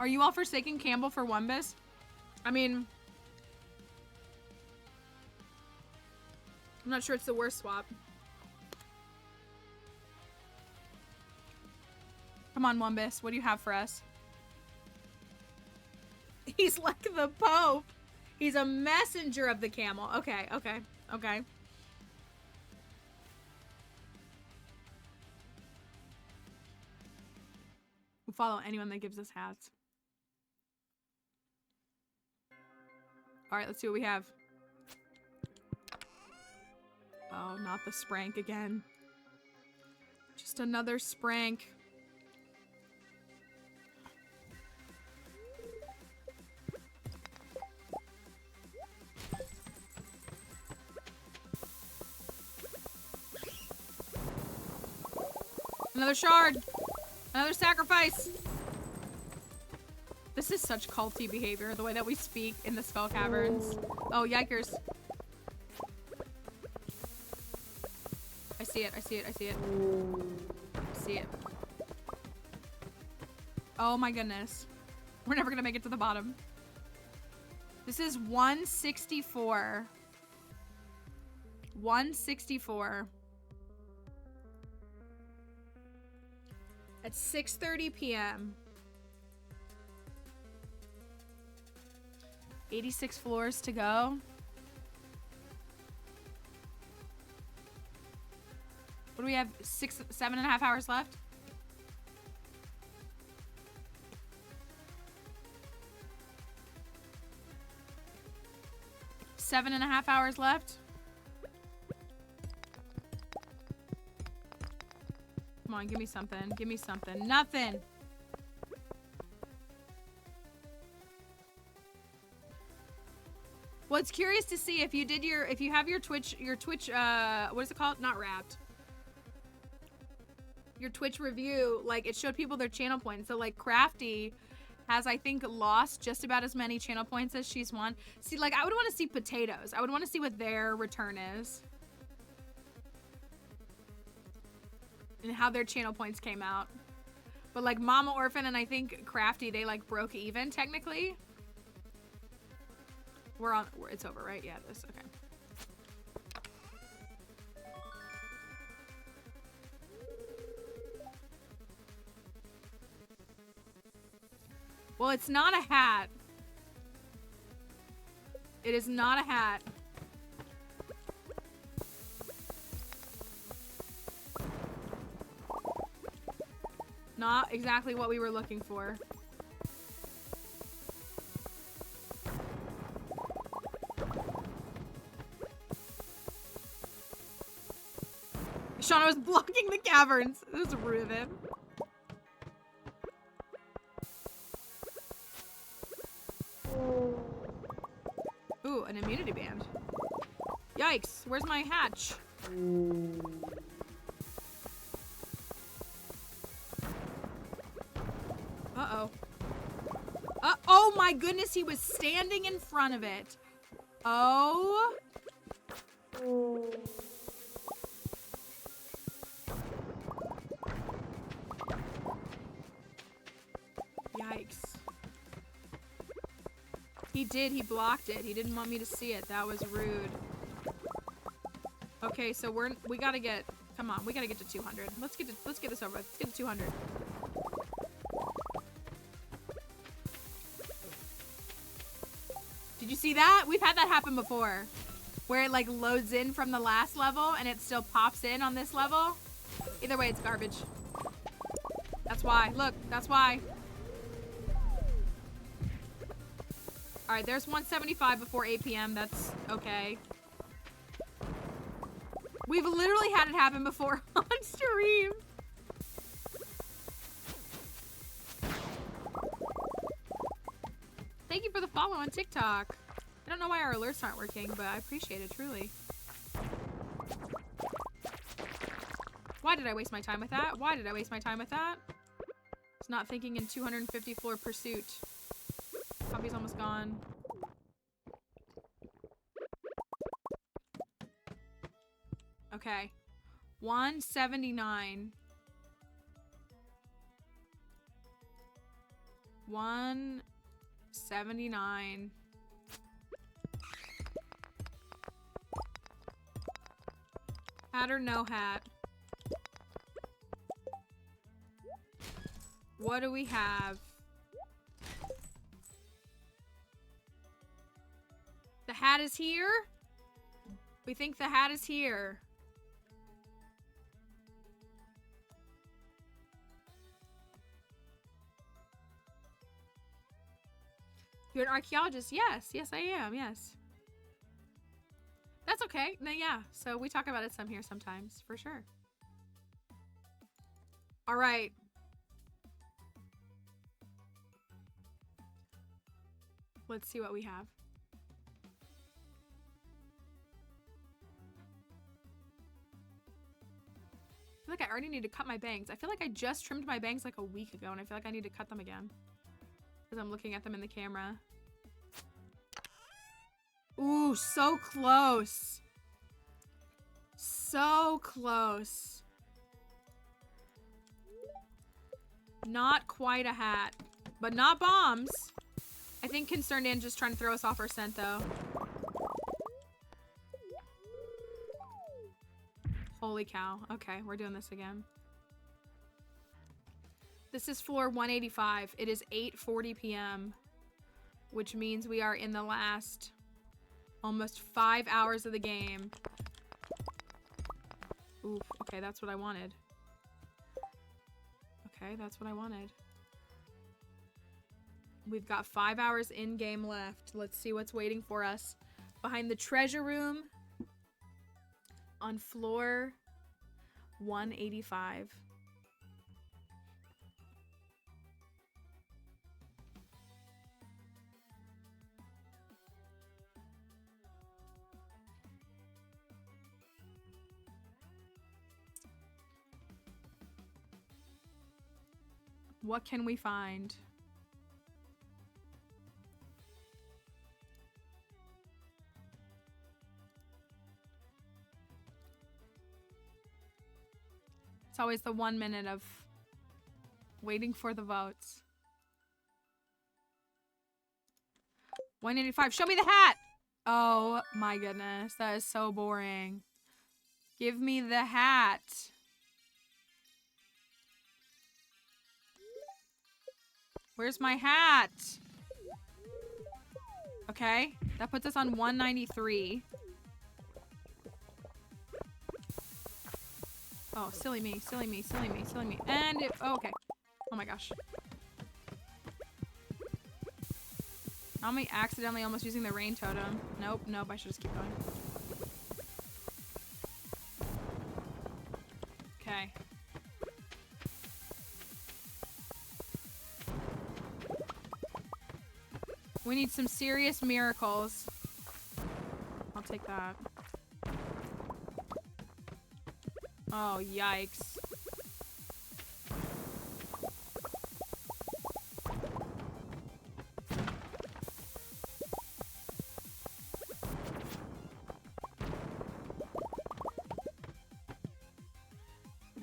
Are you all forsaking Campbell for Wombus? I mean... I'm not sure it's the worst swap. Come on, Wombus. What do you have for us? He's like the Pope. He's a messenger of the camel. Okay, okay, okay. We'll follow anyone that gives us hats. All right, let's see what we have. Oh, not the sprank again. Just another sprank. Another shard. Another sacrifice. This is such culty behavior, the way that we speak in the Skull Caverns. Oh, yikers. I see it, I see it, I see it. I see it. Oh my goodness. We're never gonna make it to the bottom. This is 164. 164. At 6:30 p.m. 86 floors to go. What do we have? 7.5 hours left? Seven and a half hours left. Come on, give me something. Give me something. Nothing. Well, it's curious to see if you did if you have your Twitch, what is it called? Not Wrapped. Your Twitch review, like, it showed people their channel points. So, like, Crafty has, I think, lost just about as many channel points as she's won. See, like, I would want to see Potatoes. I would want to see what their return is. And how their channel points came out. But, like, Mama Orphan and I think Crafty, they, like, broke even, technically. It's over, right? Yeah, it is. Okay. Well, it's not a hat. It is not a hat. Not exactly what we were looking for. Shauna was blocking the caverns. This is rude of him. Ooh, an immunity band. Yikes, where's my hatch? Uh-oh. Oh my goodness, he was standing in front of it. Oh. Yikes. He did, he blocked it. He didn't want me to see it. That was rude. Okay, so we gotta get, come on, we gotta get to 200. Let's get this over with. Let's get to 200. Did you see that? We've had that happen before. Where it like loads in from the last level and it still pops in on this level. Either way, it's garbage. That's why. Look, that's why. Alright, there's 175 before 8 p.m. That's okay. We've literally had it happen before on stream. Thank you for the follow on TikTok. I don't know why our alerts aren't working, but I appreciate it, truly. Why did I waste my time with that? Why did I waste my time with that? I was not thinking in 250 floor pursuit. Coffee's almost gone. Okay. 179. 179. Hat or no hat? What do we have? The hat is here? We think the hat is here. You're an archaeologist? Yes. Yes, I am. Yes. That's okay. No, yeah. So we talk about it some here sometimes, for sure. All right. Let's see what we have. I feel like I already need to cut my bangs. I feel like I just trimmed my bangs like a week ago, and I feel like I need to cut them again. Because I'm looking at them in the camera. Ooh, so close. So close. Not quite a hat. But not bombs. I think Concerned Anne's just trying to throw us off our scent, though. Holy cow. Okay, we're doing this again. This is floor 185. It is 8:40 p.m., which means we are in the last almost 5 hours of the game. Oof, okay, that's what I wanted. Okay, that's what I wanted. We've got 5 hours in game left. Let's see what's waiting for us behind the treasure room on floor 185. What can we find? It's always the 1 minute of waiting for the votes. 185. Show me the hat! Oh my goodness. That is so boring. Give me the hat. Where's my hat? Okay. That puts us on 193. Oh, silly me, silly me, silly me, silly me. And it, oh, okay. Oh my gosh. I'm accidentally almost using the rain totem. Nope, nope, I should just keep going. Okay. We need some serious miracles. I'll take that. Oh, yikes.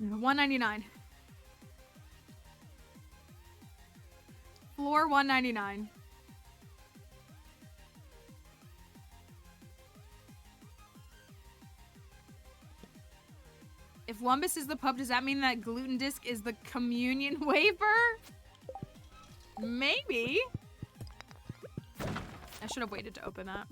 $199. Floor 199. If Wumbus is the pub, does that mean that gluten disc is the communion wafer? Maybe. I should have waited to open that.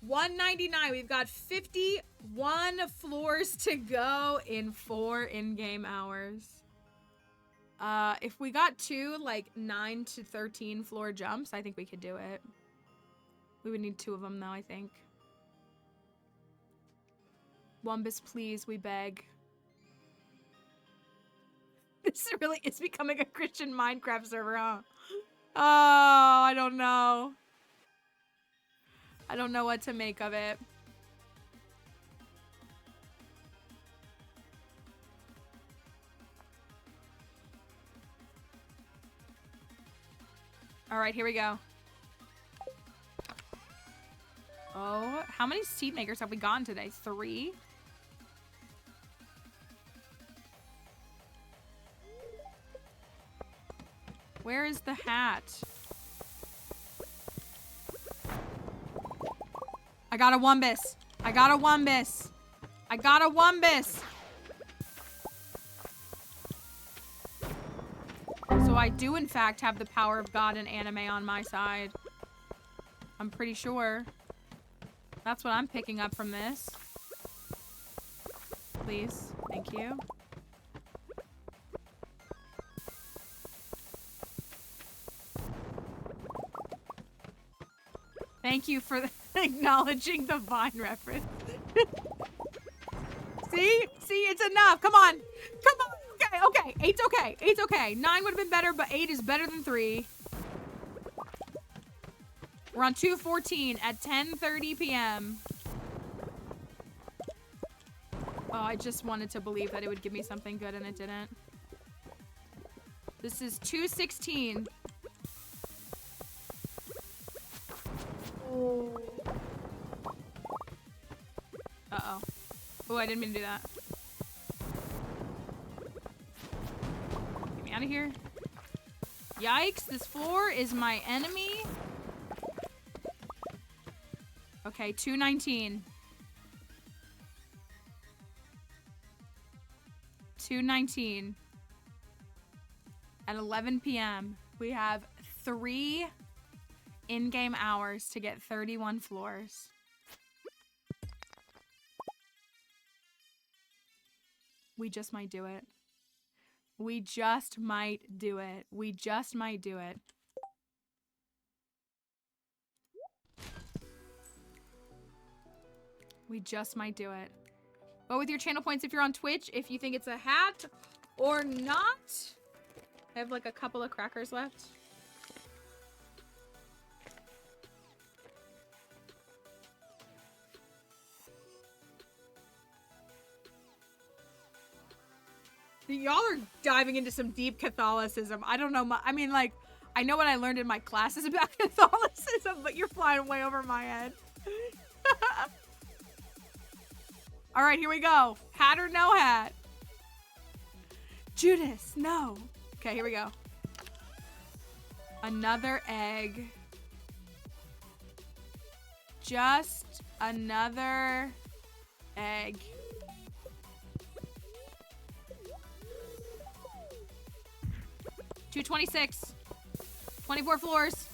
199. We've got 51 floors to go in 4 in-game hours. If we got 2, like, 9 to 13 floor jumps, I think we could do it. We would need 2 of them, though, I think. Wumbus, please, we beg. This really is becoming a Christian Minecraft server, huh? Oh, I don't know. I don't know what to make of it. All right, here we go. Oh, how many seed makers have we gotten today? 3? Where is the hat? I got a Wumbus. I got a Wumbus. I got a Wumbus. So I do, in fact, have the power of God and anime on my side. I'm pretty sure. That's what I'm picking up from this. Please. Thank you. Thank you for acknowledging the Vine reference. See? See, it's enough. Come on. Come on. Okay, okay. 8's okay. 8's okay. 9 would have been better, but 8 is better than 3. We're on 2:14 at 10:30 p.m. Oh, I just wanted to believe that it would give me something good and it didn't. This is 2:16. Oh. Uh-oh. Oh, I didn't mean to do that. Get me out of here. Yikes, this floor is my enemy. Okay, 2:19. 2:19. At 11 p.m. We have 3 in-game hours to get 31 floors. We just might do it. We just might do it. We just might do it. We just might do it. But with your channel points if you're on Twitch, if you think it's a hat or not. I have like a couple of crackers left. Y'all are diving into some deep Catholicism. I don't know. I mean, like, I know what I learned in my classes about Catholicism, but you're flying way over my head. All right, here we go. Hat or no hat? Judas, no. Okay, here we go. Another egg. Just another egg. $226. 24 floors.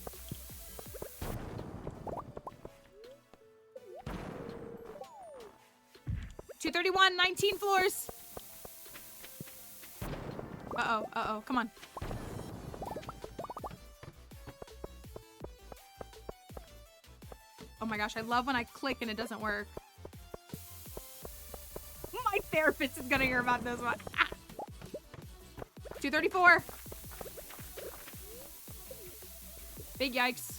$231. 19 floors. Uh-oh. Uh-oh. Come on. Oh my gosh. I love when I click and it doesn't work. My therapist is gonna hear about this one. Ah. 234. Big yikes.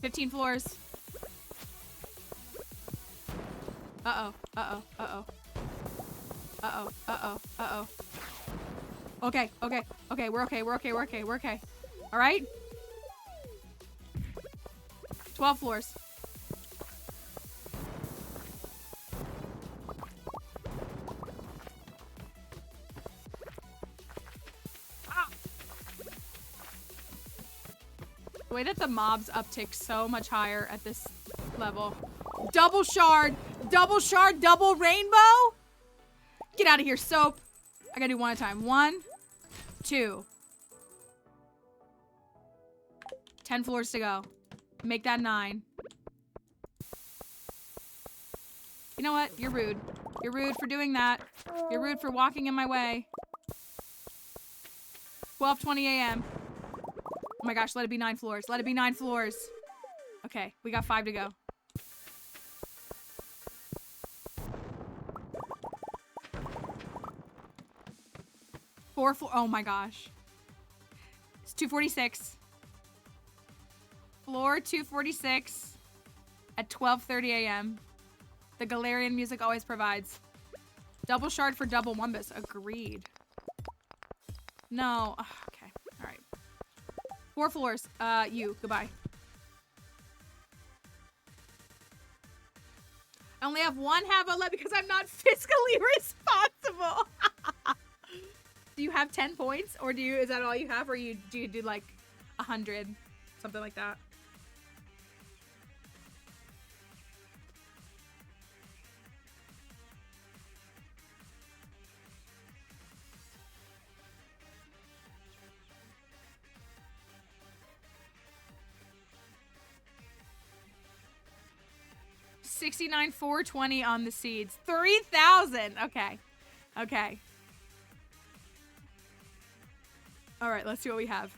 $15 floors. Uh-oh. Uh-oh. Uh-oh. Uh-oh. Uh-oh. Uh-oh. Okay. Okay. Okay. We're okay. We're okay. We're okay. We're okay. All right. 12 floors. The way that the mobs uptick so much higher at this level. Double shard, double rainbow. Get out of here, soap. I gotta do one at a time. 1, 2. 10 floors to go. Make that 9. You know what? You're rude. You're rude for doing that. You're rude for walking in my way. 12:20 a.m. Oh my gosh, let it be 9 floors. Let it be 9 floors. Okay, we got 5 to go. Oh my gosh. It's 246. Floor 246 at 12:30 a.m. The Galarian music always provides. Double shard for double Wumbus. Agreed. No. Ugh, okay. All right. 4 floors. You. Goodbye. I only have 1 Havo left because I'm not fiscally responsible. Do you have 10 points, or is that all you have, or do you do like 100, something like that? $69,420 on the seeds. 3,000. Okay. Okay. All right, let's see what we have.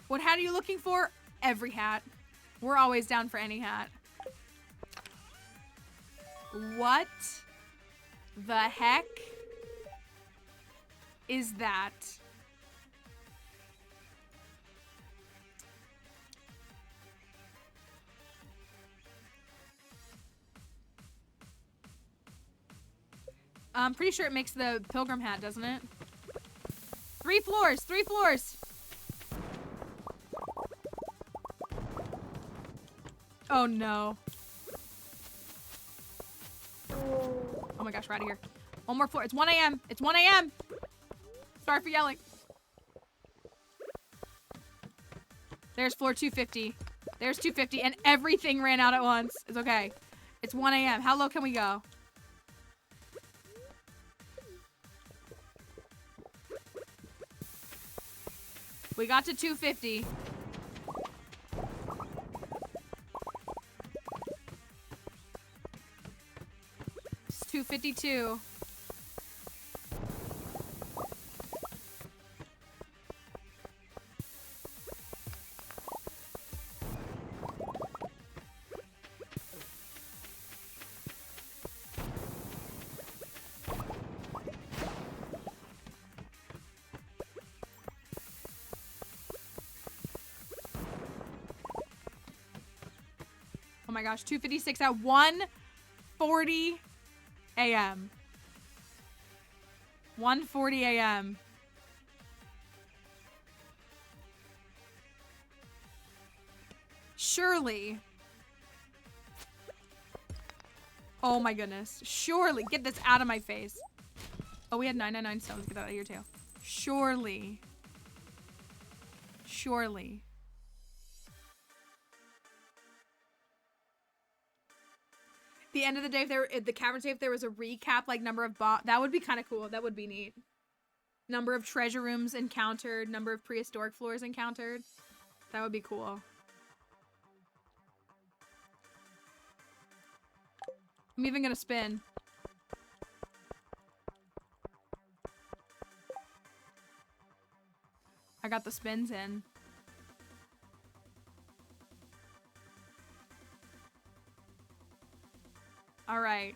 What hat are you looking for? Every hat. We're always down for any hat. What the heck is that? I'm pretty sure it makes the pilgrim hat, doesn't it? 3 floors, 3 floors. Oh no. Oh my gosh, we're out of here. One more floor. It's 1 a.m. It's 1 a.m. Sorry for yelling. There's floor 250. There's 250 and everything ran out at once. It's okay. It's 1 a.m. How low can we go? We got to 250. It's 252. Oh my gosh, 256 at 1:40 a.m. 1:40 a.m. Surely. Oh my goodness. Surely. Get this out of my face. Oh, we had 999 stones. Get that out of here too. Surely. Surely. The end of the day, if there, the Caverns day, if there was a recap, like number of that would be kind of cool. That would be neat. Number of treasure rooms encountered, number of prehistoric floors encountered. That would be cool. I'm even gonna spin. I got the spins in. All right.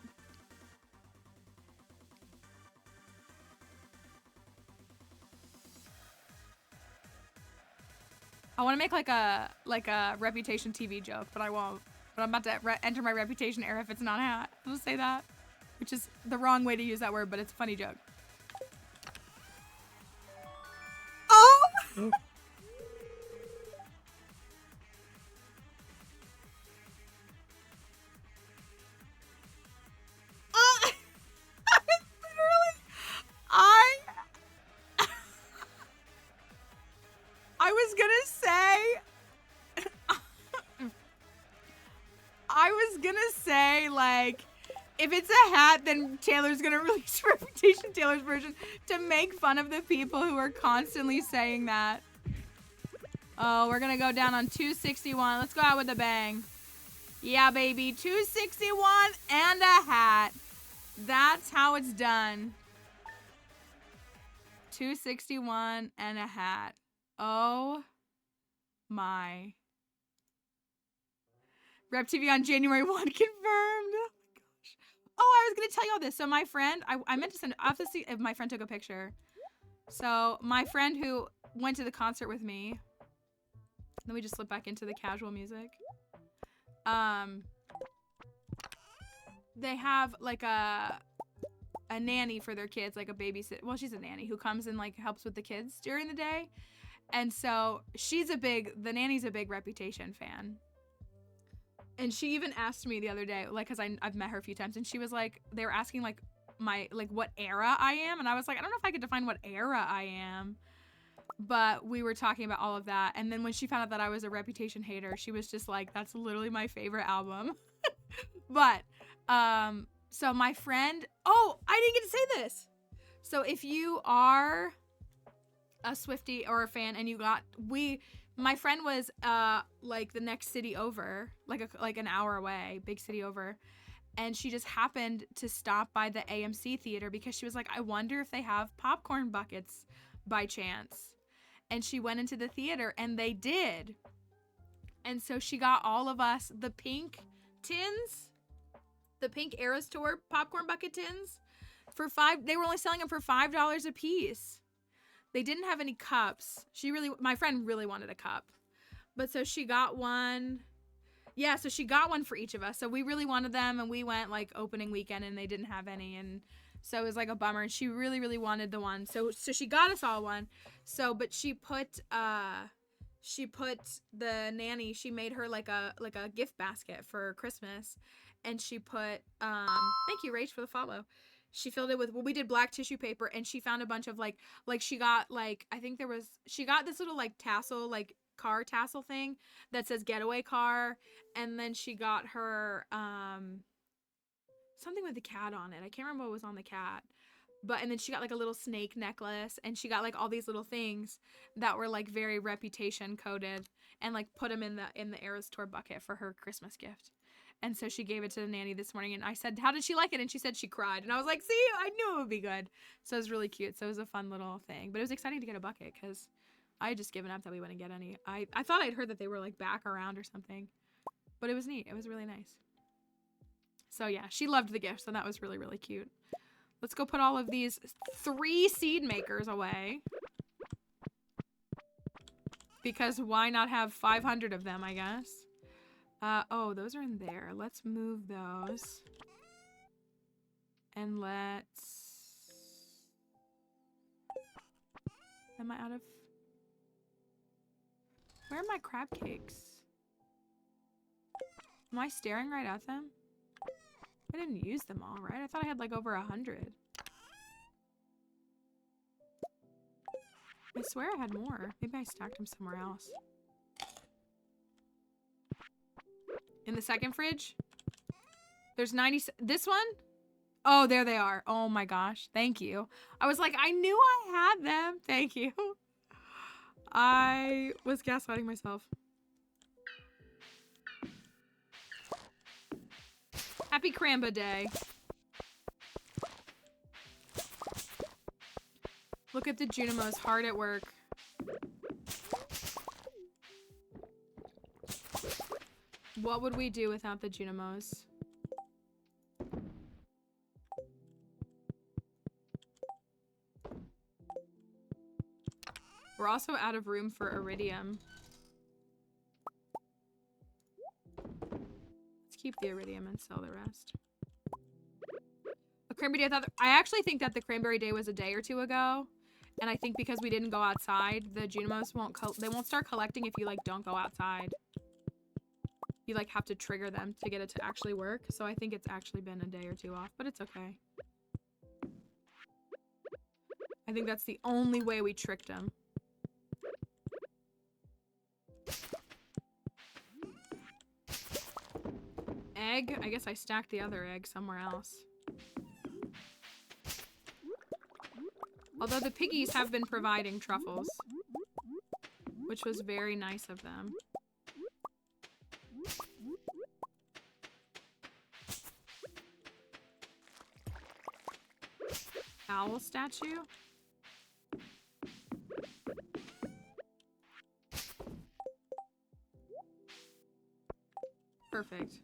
I want to make like a Reputation TV joke, but I won't. But I'm about to enter my Reputation era if it's not a hat. I'll just say that, which is the wrong way to use that word, but it's a funny joke. Oh! I was gonna say, like, if it's a hat, then Taylor's gonna release Reputation Taylor's version to make fun of the people who are constantly saying that. Oh, we're gonna go down on 261. Let's go out with a bang. Yeah, baby. 261 and a hat. That's how it's done. 261 and a hat. Oh my. Rep TV on January 1 confirmed. Oh my gosh. Oh, I was gonna tell you all this. So my friend, I meant to send, I have to see if my friend took a picture. So my friend who went to the concert with me, let me just slip back into the casual music. They have like a nanny for their kids, like a babysit. Well, she's a nanny who comes and like helps with the kids during the day. And so the nanny's a big Reputation fan. And she even asked me the other day, like, cause I've met her a few times, and she was like, they were asking like what era I am. And I was like, I don't know if I could define what era I am, but we were talking about all of that. And then when she found out that I was a Reputation hater, she was just like, that's literally my favorite album. But, so my friend, oh, I didn't get to say this. So if you are a Swiftie or a fan and my friend was like the next city over, like an hour away, big city over. and she just happened to stop by the AMC theater because she was like, I wonder if they have popcorn buckets by chance. And she went into the theater and they did. And so she got all of us the pink tins, the pink Eras Tour popcorn bucket tins for they were only selling them for $5 a piece. They didn't have any cups. My friend really wanted a cup. But so she got one. Yeah, so she got one for each of us. So we really wanted them, and we went like opening weekend and they didn't have any, and so it was like a bummer, and she really, really wanted the one. So she got us all one. So but she put the nanny, she made her like a gift basket for Christmas, and she put thank you, Rach, for the follow. She filled it with, we did black tissue paper, and she found a bunch of like she got like, I think she got this little like tassel, like car tassel thing that says getaway car, and then she got her something with the cat on it. I can't remember what was on the cat. And then she got like a little snake necklace, and she got like all these little things that were like very reputation coded, and like put them in the Eras Tour bucket for her Christmas gift. And so she gave it to the nanny this morning, and I said, how did she like it? And she said she cried. And I was like, see, I knew it would be good. So it was really cute. So it was a fun little thing. But it was exciting to get a bucket because I had just given up that we wouldn't get any. I thought I'd heard that they were like back around or something. But it was neat. It was really nice. So yeah, she loved the gift. So that was really, really cute. Let's go put all of these 3 seed makers away. Because why not have 500 of them, I guess? Oh, those are in there. Let's move those. And let's... Am I out of... Where are my crab cakes? Am I staring right at them? I didn't use them all, right? I thought I had like over 100. I swear I had more. Maybe I stacked them somewhere else. In the second fridge? There's 90... This one? Oh, there they are. Oh my gosh. Thank you. I was like, I knew I had them. Thank you. I was gaslighting myself. Happy Cramba Day. Look at the Junimos hard at work. What would we do without the Junimos? We're also out of room for iridium. Let's keep the iridium and sell the rest. A cranberry day, I actually think that the cranberry day was a day or 2 ago. And I think because we didn't go outside, the Junimos won't start collecting if you like don't go outside. You like have to trigger them to get it to actually work. So I think it's actually been a day or 2 off, but it's okay. I think that's the only way we tricked them. Egg? I guess I stacked the other egg somewhere else. Although the piggies have been providing truffles, which was very nice of them. Owl statue? Perfect.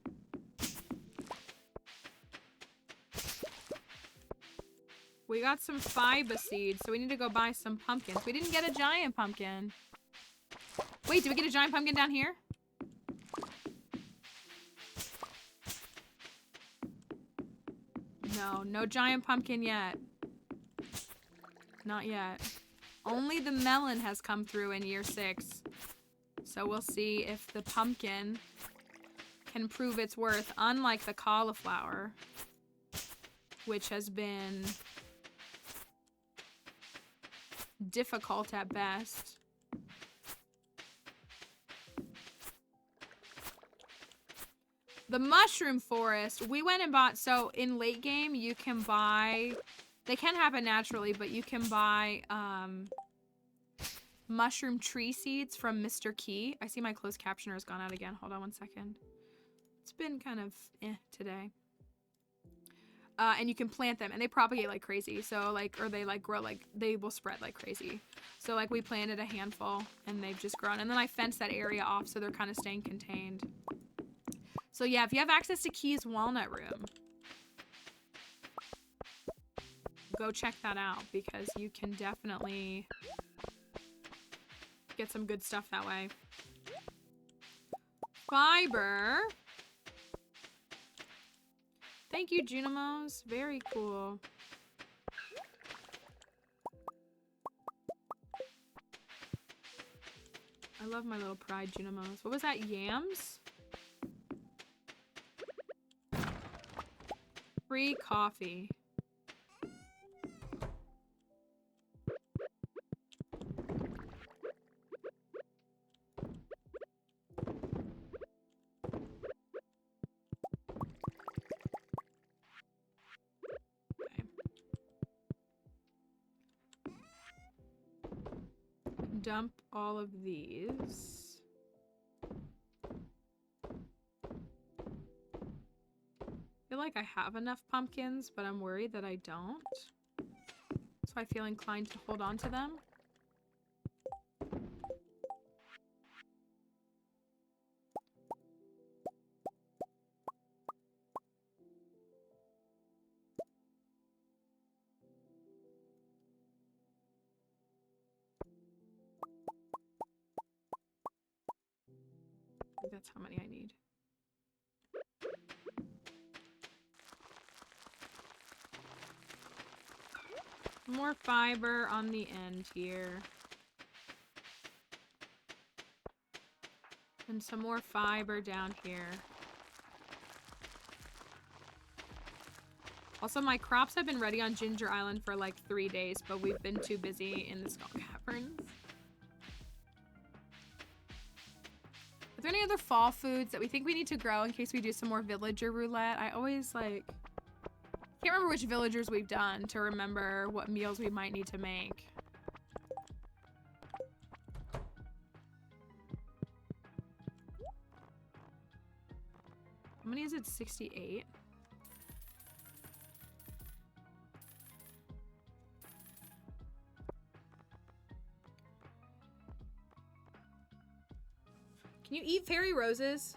We got some fiba seeds, so we need to go buy some pumpkins. We didn't get a giant pumpkin. Wait, did we get a giant pumpkin down here? No, no giant pumpkin yet. Not yet. Only the melon has come through in year 6. So we'll see if the pumpkin can prove its worth, unlike the cauliflower, which has been difficult at best. The mushroom forest, we went and bought, so in late game you can buy, they can happen naturally, but you can buy mushroom tree seeds from Mr. Key. I see my closed captioner has gone out again. Hold on one second. It's been kind of today. And you can plant them and they propagate like crazy. So like, or they like grow, like they will spread like crazy. So like we planted a handful and they've just grown. And then I fenced that area off so they're kind of staying contained. So yeah, if you have access to Key's Walnut Room, go check that out because you can definitely get some good stuff that way. Fiber. Thank you, Junimos. Very cool. I love my little pride Junimos. What was that? Yams? Free coffee. Dump all of these. I feel like I have enough pumpkins, but I'm worried that I don't. So I feel inclined to hold on to them. I think that's how many I need. More fiber on the end here. And some more fiber down here. Also, my crops have been ready on Ginger Island for like 3 days, but we've been too busy in the Skull Caverns. Are there any other fall foods that we think we need to grow in case we do some more villager roulette? I always like... Can't remember which villagers we've done to remember what meals we might need to make. How many is it? 68? Can you eat fairy roses?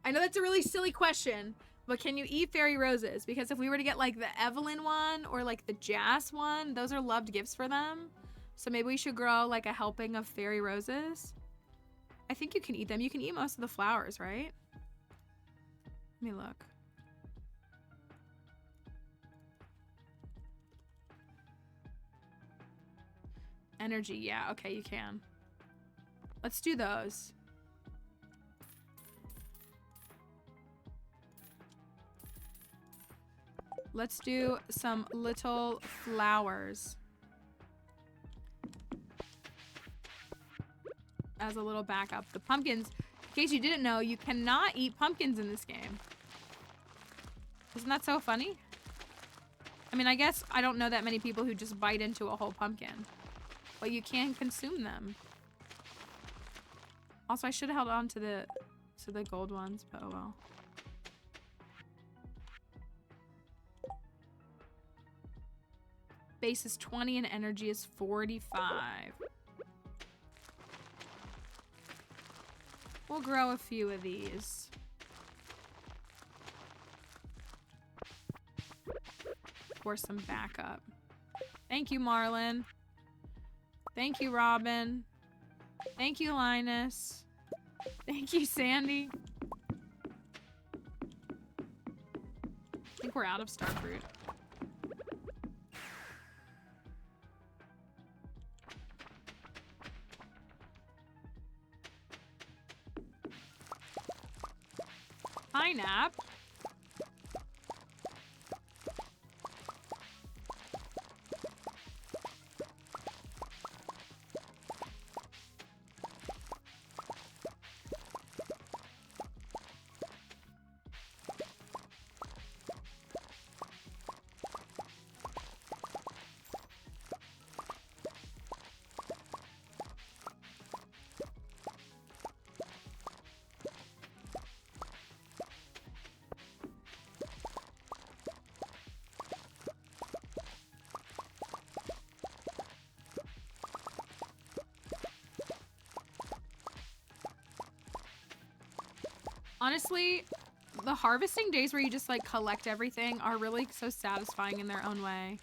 I know that's a really silly question, but can you eat fairy roses? Because if we were to get like the Evelyn one or like the Jas one, those are loved gifts for them. So maybe we should grow like a helping of fairy roses. I think you can eat them. You can eat most of the flowers, right? Let me look. Energy, yeah, okay, you can. Let's do those. Let's do some little flowers. As a little backup. The pumpkins, in case you didn't know, you cannot eat pumpkins in this game. Isn't that so funny? I mean, I guess I don't know that many people who just bite into a whole pumpkin. But you can consume them. Also, I should have held on to the gold ones, but oh well. Base is 20 and energy is 45. We'll grow a few of these. For some backup. Thank you, Marlon. Thank you, Robin. Thank you, Linus. Thank you, Sandy. I think we're out of starfruit. Pineapple. Honestly, the harvesting days where you just like collect everything are really so satisfying in their own way.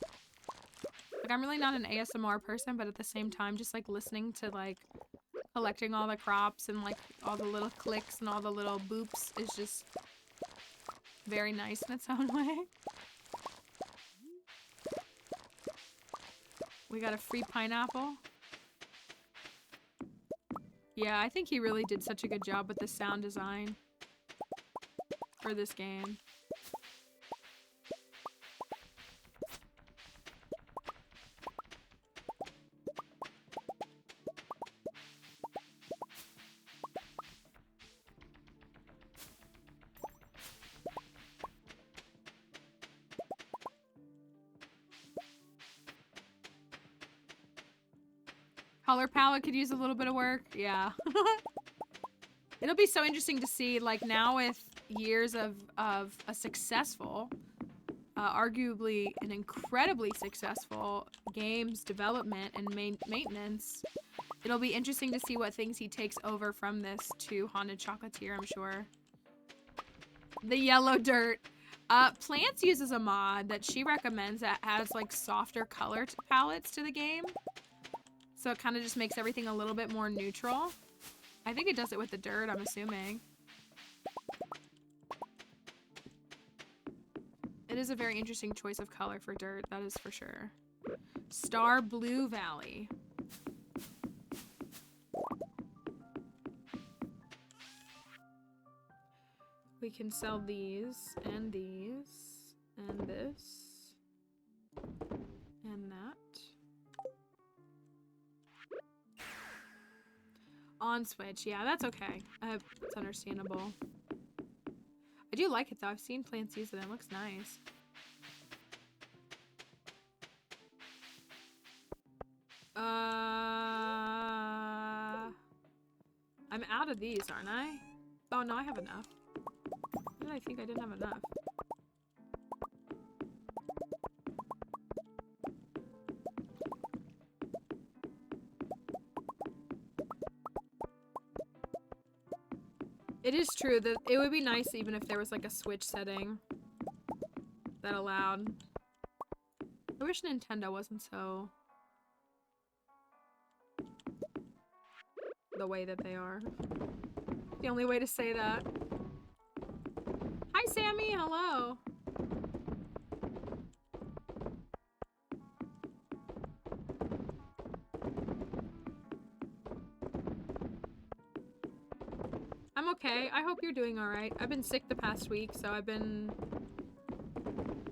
Like, I'm really not an ASMR person, but at the same time, just like listening to like collecting all the crops and like all the little clicks and all the little boops is just very nice in its own way. We got a free pineapple. Yeah, I think he really did such a good job with the sound design for this game. Color palette could use a little bit of work. Yeah. It'll be so interesting to see, like, now with years of a successful, arguably an incredibly successful games development and maintenance. It'll be interesting to see what things he takes over from this to Haunted Chocolatier, I'm sure. The yellow dirt. Plants uses a mod that she recommends that adds, like, softer color palettes to the game. So it kind of just makes everything a little bit more neutral. I think it does it with the dirt, I'm assuming. It is a very interesting choice of color for dirt, that is for sure. Star Blue Valley. We can sell these, and this, and that. On Switch, yeah, that's okay. It's understandable. I do like it though. I've seen plants use it. It looks nice. I'm out of these, aren't I? Oh no, I have enough. Why did I think I didn't have enough? It is true that it would be nice even if there was like a Switch setting that allowed. I wish Nintendo wasn't so the way that they are. The only way to say that. Hi Sammy, hello. I'm okay. I hope you're doing alright. I've been sick the past week, so I've been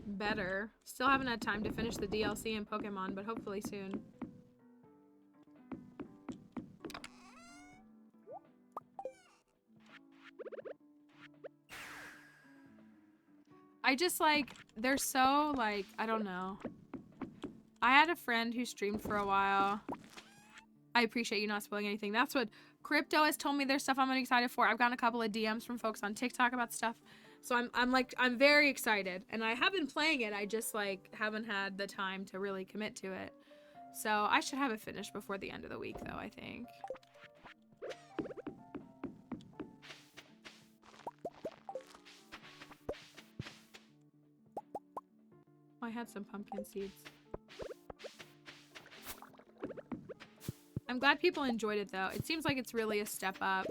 better. Still haven't had time to finish the DLC in Pokemon, but hopefully soon. I just like, they're so like, I don't know. I had a friend who streamed for a while. I appreciate you not spoiling anything. That's what Crypto has told me there's stuff I'm excited for. I've gotten a couple of DMs from folks on TikTok about stuff. So I'm very excited. And I have been playing it. I just like haven't had the time to really commit to it. So I should have it finished before the end of the week though, I think. I had some pumpkin seeds. I'm glad people enjoyed it though. It seems like it's really a step up.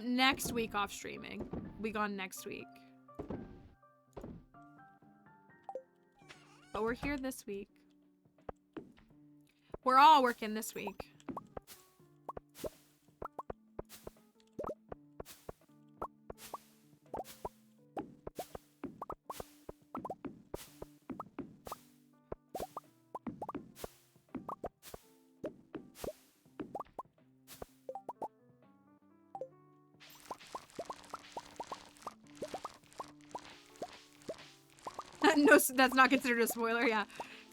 Next week off streaming. We gone next week. But we're here this week. We're all working this week. No, that's not considered a spoiler, yeah.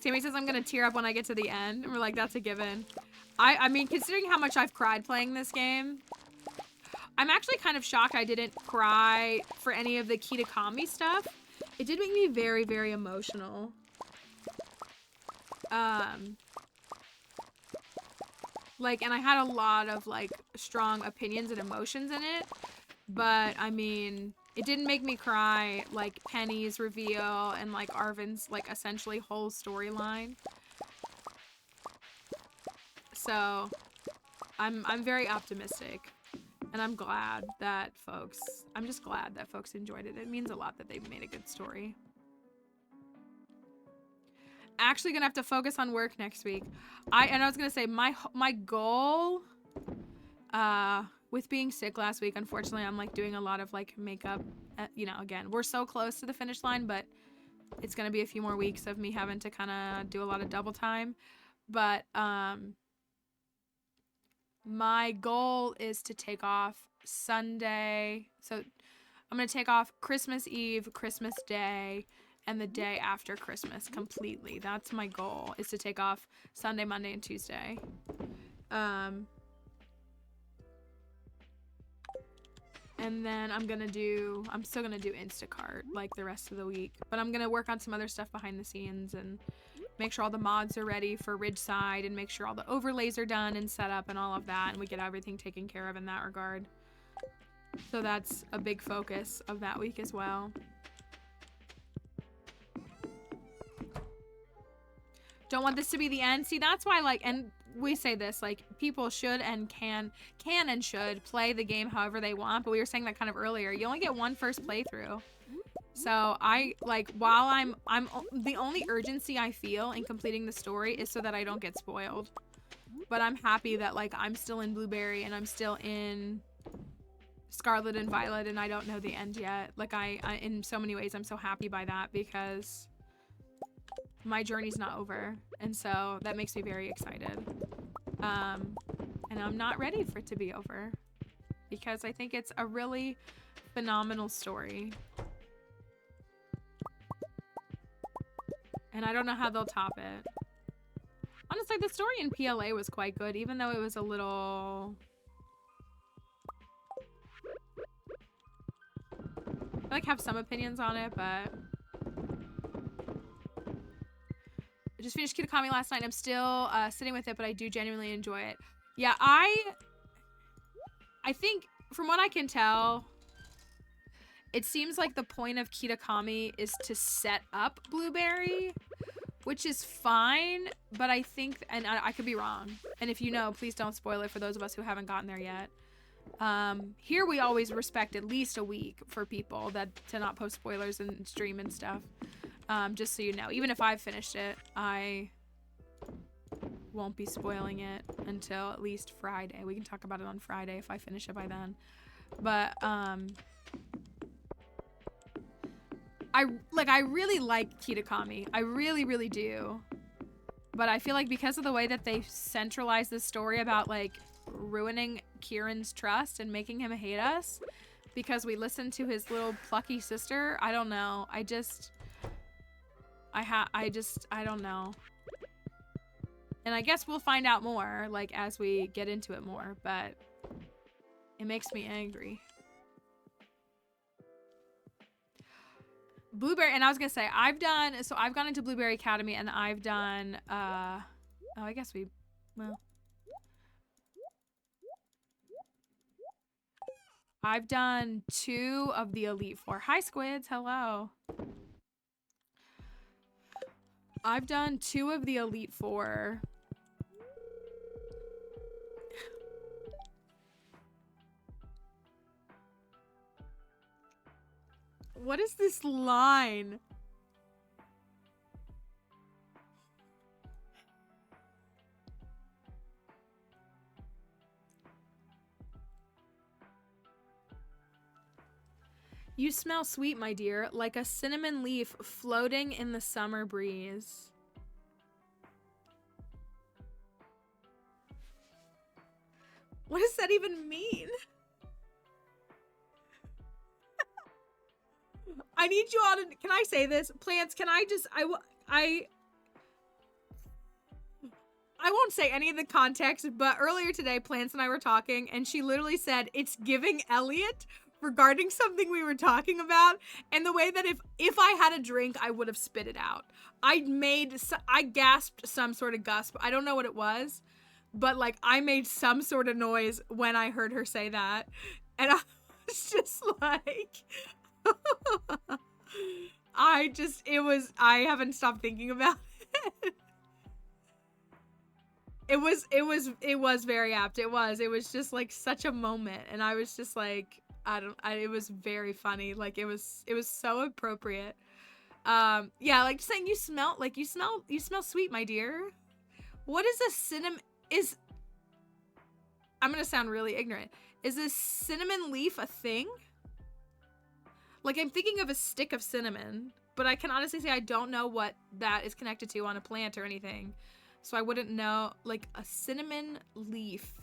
Tammy says I'm gonna tear up when I get to the end. And we're like, that's a given. I mean, considering how much I've cried playing this game, I'm actually kind of shocked I didn't cry for any of the Kitakami stuff. It did make me very, very emotional. Like, and I had a lot of, like, strong opinions and emotions in it. But, I mean, it didn't make me cry like Penny's reveal and, like, Arvin's, like, essentially whole storyline. So, I'm very optimistic. And I'm glad that I'm just glad that folks enjoyed it. It means a lot that they made a good story. Actually gonna have to focus on work next week. I was gonna say my goal with being sick last week, unfortunately I'm like doing a lot of like makeup, you know, again, we're so close to the finish line, but it's gonna be a few more weeks of me having to kind of do a lot of double time. But my goal is to take off Sunday, so I'm gonna take off Christmas Eve, Christmas Day, and the day after Christmas completely. That's my goal, is to take off Sunday, Monday, and Tuesday. And then I'm still gonna do Instacart like the rest of the week. But I'm gonna work on some other stuff behind the scenes and make sure all the mods are ready for Ridgeside and make sure all the overlays are done and set up and all of that, and we get everything taken care of in that regard. So that's a big focus of that week as well. Don't want this to be the end. See, that's why, like, and we say this, like, people should and can and should play the game however they want, but we were saying that kind of earlier. You only get one first playthrough. So I, like, while I'm the only urgency I feel in completing the story is so that I don't get spoiled. But I'm happy that, like, I'm still in Blueberry and I'm still in Scarlet and Violet and I don't know the end yet. Like, I in so many ways, I'm so happy by that because my journey's not over, and so that makes me very excited. And I'm not ready for it to be over because I think it's a really phenomenal story. And I don't know how they'll top it. Honestly, the story in PLA was quite good, even though it was a little... I like have some opinions on it, but... I just finished Kitakami last night. I'm still sitting with it, but I do genuinely enjoy it. Yeah, I think, from what I can tell, it seems like the point of Kitakami is to set up Blueberry, which is fine, but I think, and I could be wrong, and if you know, please don't spoil it for those of us who haven't gotten there yet. Here we always respect at least a week for people to not post spoilers and stream and stuff. Just so you know, even if I've finished it, I won't be spoiling it until at least Friday. We can talk about it on Friday if I finish it by then. But, I really like Kitakami. I really, really do. But I feel like because of the way that they centralize this story about, like, ruining Kieran's trust and making him hate us because we listened to his little plucky sister, I don't know. I don't know. And I guess we'll find out more, like, as we get into it more, but it makes me angry. Blueberry, and I was gonna say, I've gone into Blueberry Academy and I've done, oh, I guess I've done 2 of the Elite Four. Hi, Squids, hello. I've done 2 of the Elite Four. What is this line? You smell sweet, my dear, like a cinnamon leaf floating in the summer breeze. What does that even mean? I need you all to, can I say this? Plants, can I just, I won't say any of the context, but earlier today, Plants and I were talking, and she literally said, it's giving Elliot regarding something we were talking about, and the way that if I had a drink, I would have spit it out. I gasped some sort of gusp. I don't know what it was, but like I made some sort of noise when I heard her say that. And I was just like, I haven't stopped thinking about it. It was very apt. It was just like such a moment. And I was just like, it was very funny. Like it was so appropriate. Yeah, like saying you smell sweet, my dear. What is a cinnamon, I'm gonna sound really ignorant. Is a cinnamon leaf a thing? Like I'm thinking of a stick of cinnamon, but I can honestly say I don't know what that is connected to on a plant or anything. So I wouldn't know, like a cinnamon leaf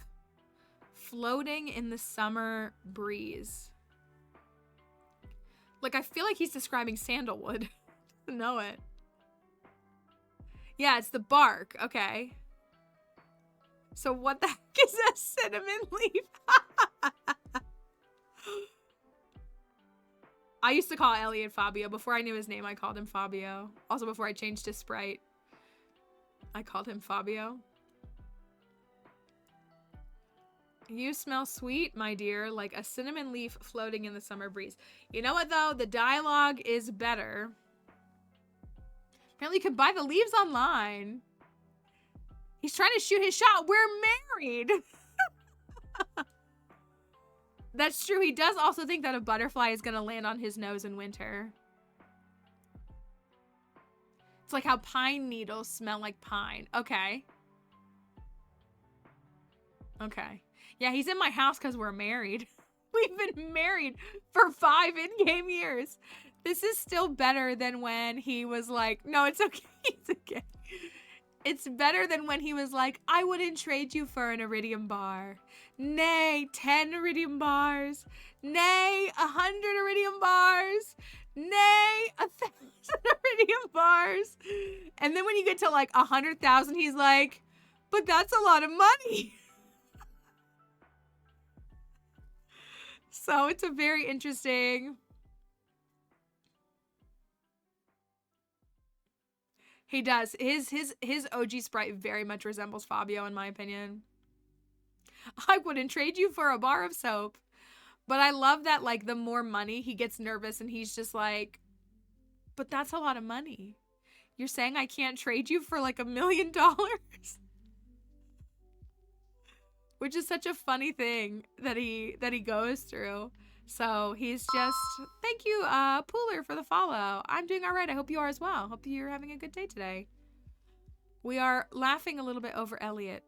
floating in the summer breeze. Like I feel like he's describing sandalwood. Know it. Yeah, it's the bark. Okay. So what the heck is a cinnamon leaf? I used to call Elliot Fabio. Before I knew his name, I called him Fabio. Also, before I changed to Sprite, I called him Fabio. You smell sweet, my dear, like a cinnamon leaf floating in the summer breeze. You know what, though? The dialogue is better. Apparently, you can buy the leaves online. He's trying to shoot his shot. We're married. That's true. He does also think that a butterfly is going to land on his nose in winter. It's like how pine needles smell like pine. Okay. Okay. Yeah, he's in my house because we're married. We've been married for 5 in-game years. This is still better than when he was like, no, it's okay. It's okay. It's better than when he was like, I wouldn't trade you for an iridium bar. Nay, 10 iridium bars. Nay, 100 iridium bars. Nay, 1,000 iridium bars. And then when you get to like 100,000, he's like, but that's a lot of money. So it's a very interesting. He does. His OG Sprite very much resembles Fabio, in my opinion. I wouldn't trade you for a bar of soap. But I love that, like, the more money, he gets nervous and he's just like, but that's a lot of money. You're saying I can't trade you for like $1 million? Which is such a funny thing that he goes through. So he's just, thank you, Pooler, for the follow. I'm doing all right. I hope you are as well. Hope you're having a good day today. We are laughing a little bit over Elliot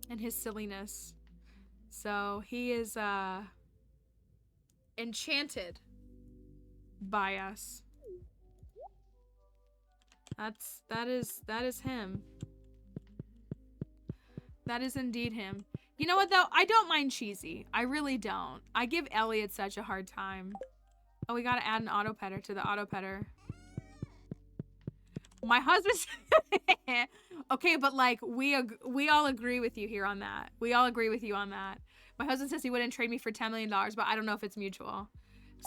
and his silliness. So he is enchanted by us. That is him. That is indeed him. You know what, though? I don't mind cheesy. I really don't. I give Elliot such a hard time. Oh, we gotta add an auto petter to the auto petter. My husband's... Okay, but like, we all agree with you here on that. We all agree with you on that. My husband says he wouldn't trade me for $10 million, but I don't know if it's mutual.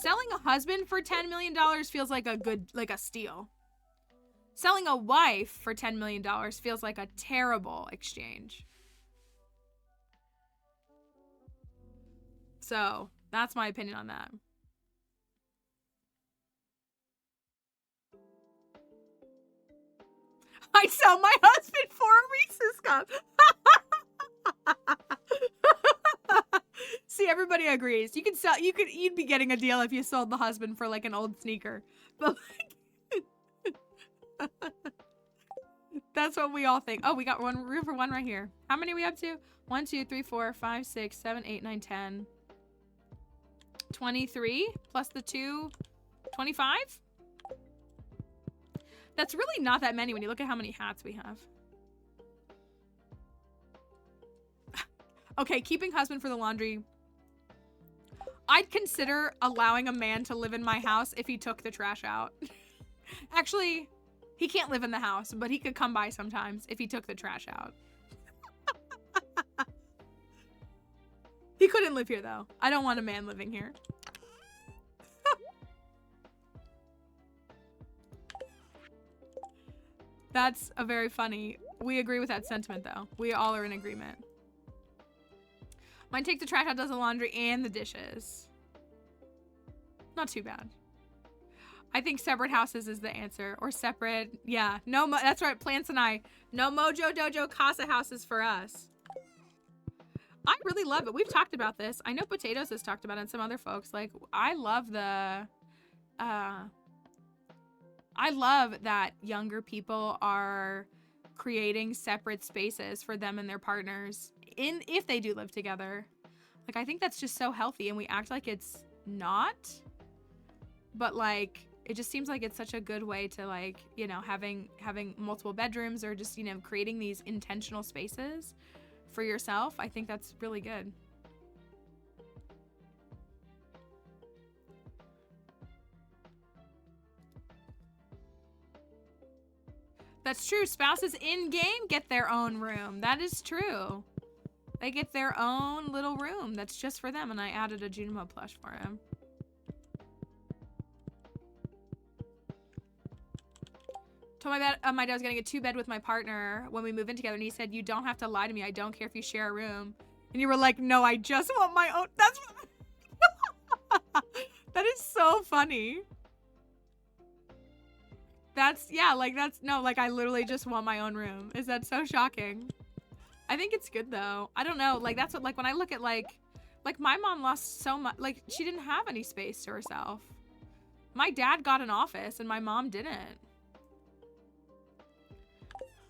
Selling a husband for $10 million feels like a good, like a steal. Selling a wife for $10 million feels like a terrible exchange. So, that's my opinion on that. I'd sell my husband for a Reese's cup. See, everybody agrees. You can sell, you'd be getting a deal if you sold the husband for like an old sneaker. But like, that's what we all think. Oh, we got room for one right here. How many are we up to? 1, 2, 3, 4, 5, 6, 7, 8, 9, 10. 23 plus the 2, 25? That's really not that many when you look at how many hats we have. Okay, keeping husband for the laundry. I'd consider allowing a man to live in my house if he took the trash out. Actually, he can't live in the house, but he could come by sometimes if he took the trash out. He couldn't live here, though. I don't want a man living here. That's a very funny We agree with that sentiment, though. We all are in agreement. Mine takes the trash out, does the laundry and the dishes. Not too bad. I think separate houses is the answer. Or separate, yeah. No, that's right, Plants and I. No Mojo Dojo Casa houses for us. I really love it. We've talked about this. I know Potatoes has talked about it and some other folks. Like, I love the... I love that younger people are creating separate spaces for them and their partners if they do live together. Like, I think that's just so healthy, and we act like it's not, but like it just seems like it's such a good way to, like, you know, having multiple bedrooms, or just, you know, creating these intentional spaces for yourself. I think that's really good. That's true. Spouses in-game get their own room. That is true. They get their own little room that's just for them, and I added a Junimo plush for him. Told my dad was gonna get 2-bed with my partner when we move in together, and he said, "You don't have to lie to me. I don't care if you share a room." And you were like, "No, I just want my own." That's what... That is so funny. That's, yeah, like, that's, no, like, I literally just want my own room. Is that so shocking? I think it's good, though. I don't know, like, that's what, like, when I look at, like, my mom lost so much, like, she didn't have any space to herself. My dad got an office, and my mom didn't.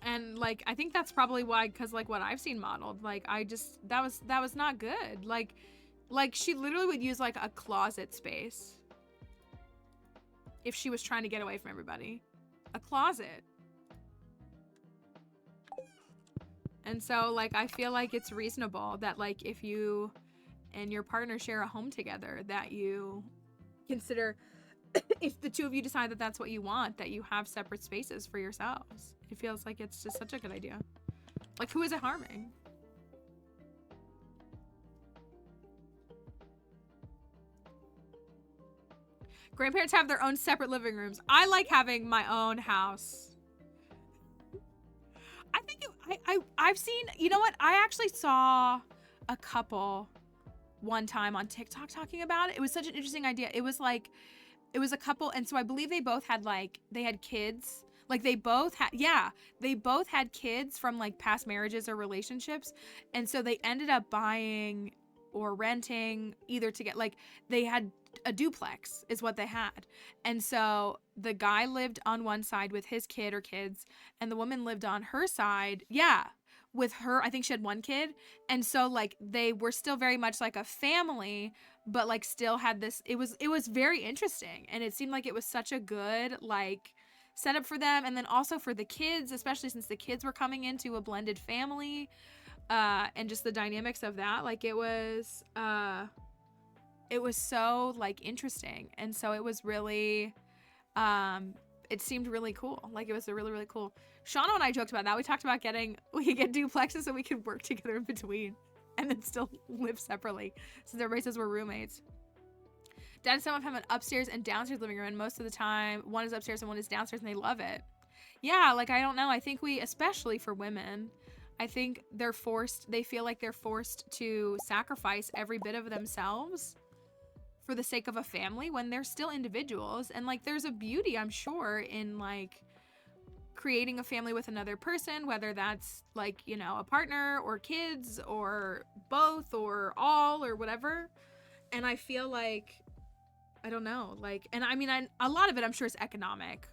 And, like, I think that's probably why, because, like, what I've seen modeled, like, I just, that was not good. Like, she literally would use, like, a closet space if she was trying to get away from everybody. A closet. And so, like, I feel like it's reasonable that, like, if you and your partner share a home together, that you consider, if the two of you decide that that's what you want, that you have separate spaces for yourselves. It feels like it's just such a good idea. Like, who is it harming? Grandparents have their own separate living rooms. I like having my own house. I think I've seen, you know what? I actually saw a couple one time on TikTok talking about it. It was such an interesting idea. It was like, it was a couple, and so I believe they both had, like, they had kids. Like, they both had, yeah, they both had kids from, like, past marriages or relationships. And so they ended up buying or renting either to get, like, they had a duplex is what they had. And so the guy lived on one side with his kid or kids, and the woman lived on her side, yeah, with her, I think she had one kid. And so, like, they were still very much like a family, but, like, still had this, it was very interesting. And it seemed like it was such a good, like, setup for them. And then also for the kids, especially since the kids were coming into a blended family, and just the dynamics of that. Like, it was so, like, interesting. And so it was really, it seemed really cool. Like, it was a really, really cool. Shauna and I joked about that. We talked about we could get duplexes so we could work together in between and then still live separately, since everybody says we're roommates. Dad and some of them have an upstairs and downstairs living room, and most of the time one is upstairs and one is downstairs, and they love it. Yeah, like, I don't know. I think especially for women, I think they feel like they're forced to sacrifice every bit of themselves for the sake of a family when they're still individuals. And, like, there's a beauty, I'm sure, in, like, creating a family with another person, whether that's, like, you know, a partner or kids or both or all or whatever. And I feel like, I don't know, like, and I mean, a lot of it I'm sure is economic.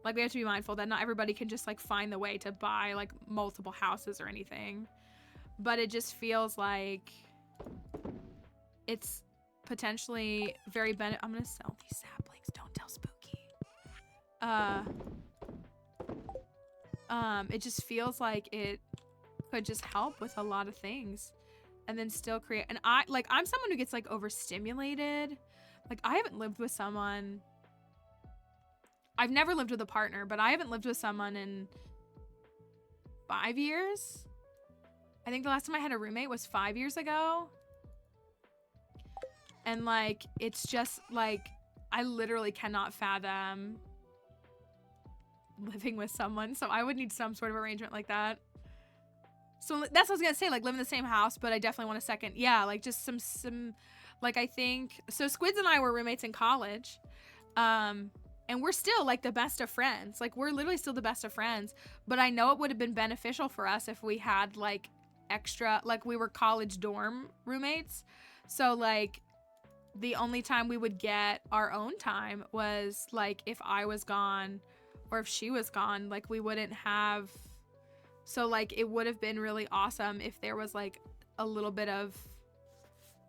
Like, we have to be mindful that not everybody can just, like, find the way to buy, like, multiple houses or anything. But it just feels like it's potentially very I'm gonna sell these saplings. Don't tell Spooky. It just feels like it could just help with a lot of things, and then still create. And I'm someone who gets, like, overstimulated. Like, I haven't lived with someone. I've never lived with a partner, but I haven't lived with someone in 5 years. I think the last time I had a roommate was 5 years ago. And, like, it's just, like, I literally cannot fathom living with someone. So I would need some sort of arrangement like that. So that's what I was gonna say, like live in the same house, but I definitely want a second. Yeah, like just some like I think so Squids and I were roommates in college. And we're still like the best of friends. Like we're literally still the best of friends. But I know it would have been beneficial for us if we had like extra, like we were college dorm roommates. So like the only time we would get our own time was like if I was gone or if she was gone, like we wouldn't have. So like it would have been really awesome if there was like a little bit of,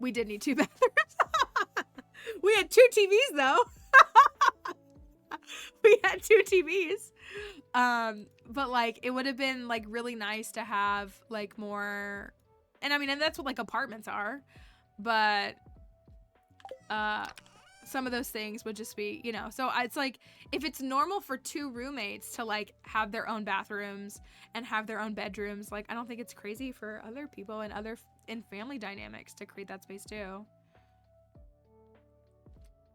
we did need 2 bathrooms. We had 2 TVs though. We had 2 TVs. But like it would have been like really nice to have like more, and I mean, and that's what like apartments are, but some of those things would just be, you know, so it's like if it's normal for 2 roommates to like have their own bathrooms and have their own bedrooms, like I don't think it's crazy for other people and other in family dynamics to create that space too.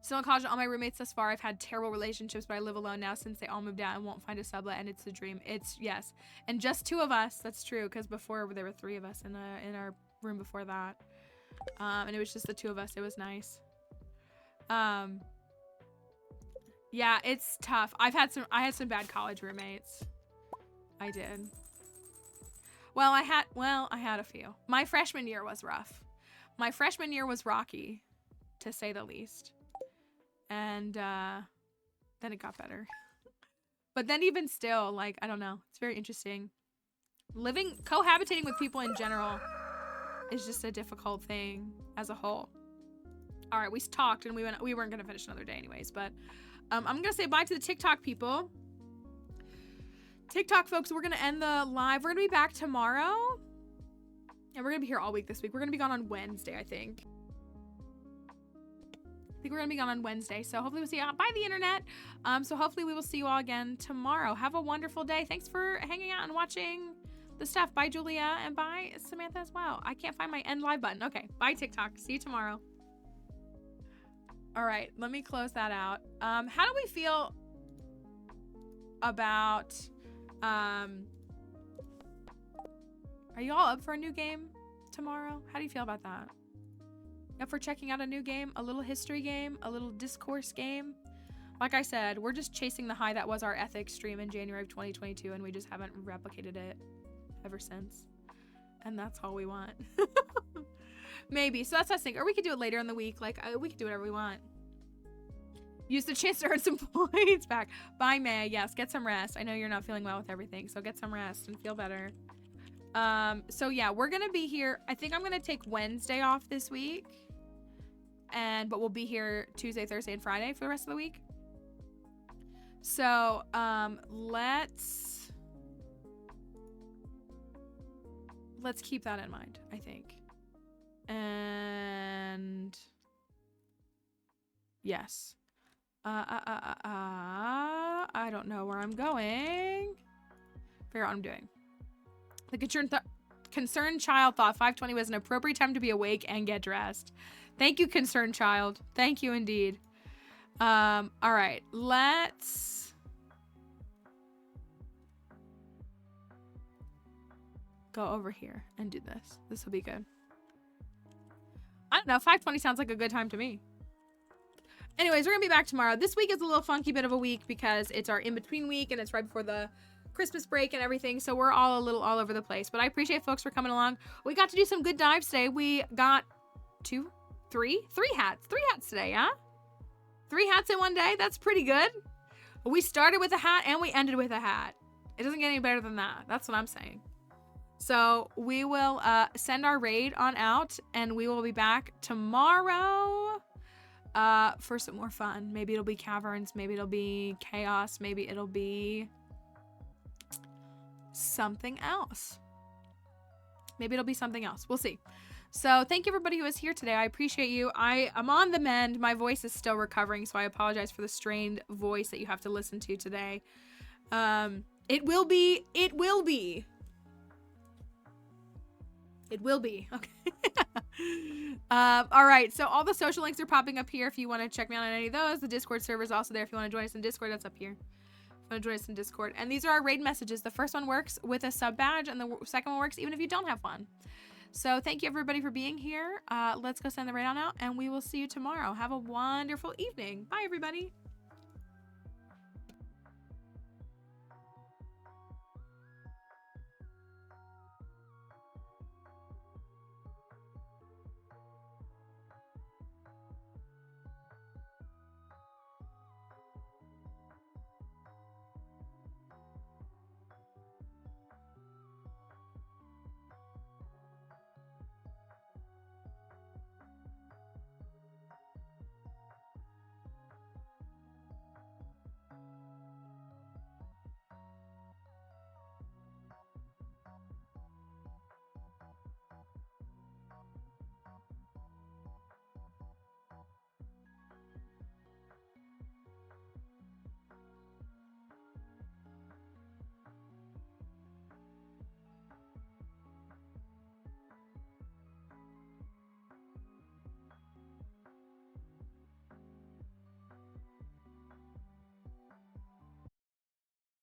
Still in college, all my roommates thus far, I've had terrible relationships, but I live alone now since they all moved out and won't find a sublet, and it's the dream. It's, yes. And just 2 of us, that's true, because before there were 3 of us in our room before that. And it was just the 2 of us. It was nice. Yeah, it's tough. I had some bad college roommates. I did. Well, I had a few. My freshman year was rough. My freshman year was rocky, to say the least. And then it got better. But then even still, like, I don't know. It's very interesting. Cohabitating with people in general is just a difficult thing as a whole. All right, we talked and we weren't going to finish another day anyways. But I'm going to say bye to the TikTok people. TikTok folks, we're going to end the live. We're going to be back tomorrow. And we're going to be here all week this week. We're going to be gone on Wednesday, I think. I think we're going to be gone on Wednesday. So hopefully we'll see you out by the internet. So hopefully we will see you all again tomorrow. Have a wonderful day. Thanks for hanging out and watching the stuff. Bye, Julia. And bye, Samantha as well. I can't find my end live button. Okay. Bye, TikTok. See you tomorrow. All right. Let me close that out. How do we feel about... are you all up for a new game tomorrow? How do you feel about that? Up for checking out a new game, a little history game, a little discourse game? Like I said, we're just chasing the high that was our ethics stream in January of 2022, and we just haven't replicated it ever since. And that's all we want. Maybe. So that's what I think. Or we could do it later in the week. Like, we could do whatever we want. Use the chance to earn some points back. Bye, May. Yes, get some rest. I know you're not feeling well with everything, so get some rest and feel better. So yeah, we're gonna be here. I think I'm gonna take Wednesday off this week. But we'll be here Tuesday, Thursday, and Friday for the rest of the week. So, let's keep that in mind, I think. And yes. I don't know where I'm going. Figure out what I'm doing. The concerned child thought 5:20 was an appropriate time to be awake and get dressed. Thank you, concerned child. Thank you indeed. All right, let's go over here and do this. This will be good. I don't know. 5:20 sounds like a good time to me. Anyways, we're gonna be back tomorrow. This week is a little funky bit of a week because it's our in-between week and it's right before the Christmas break and everything, so we're all a little all over the place. But I appreciate folks for coming along. We got to do some good dives today. We got three hats today, huh? 3 hats in one day. That's pretty good. We started with a hat and we ended with a hat. It doesn't get any better than that. That's what I'm saying. So we will send our raid on out and we will be back tomorrow for some more fun. Maybe it'll be Caverns, maybe it'll be Chaos, maybe it'll be something else. Maybe it'll be something else. We'll see. So thank you everybody who was here today. I appreciate you. I'm on the mend. My voice is still recovering, so I apologize for the strained voice that you have to listen to today. It will be. Okay. All right. So all the social links are popping up here if you want to check me out on any of those. The Discord server is also there if you want to join us in Discord. That's up here. Want to join us in Discord. And these are our raid messages. The first one works with a sub badge, and the second one works even if you don't have one. So thank you everybody for being here. Let's go send the raid on out, and we will see you tomorrow. Have a wonderful evening. Bye everybody.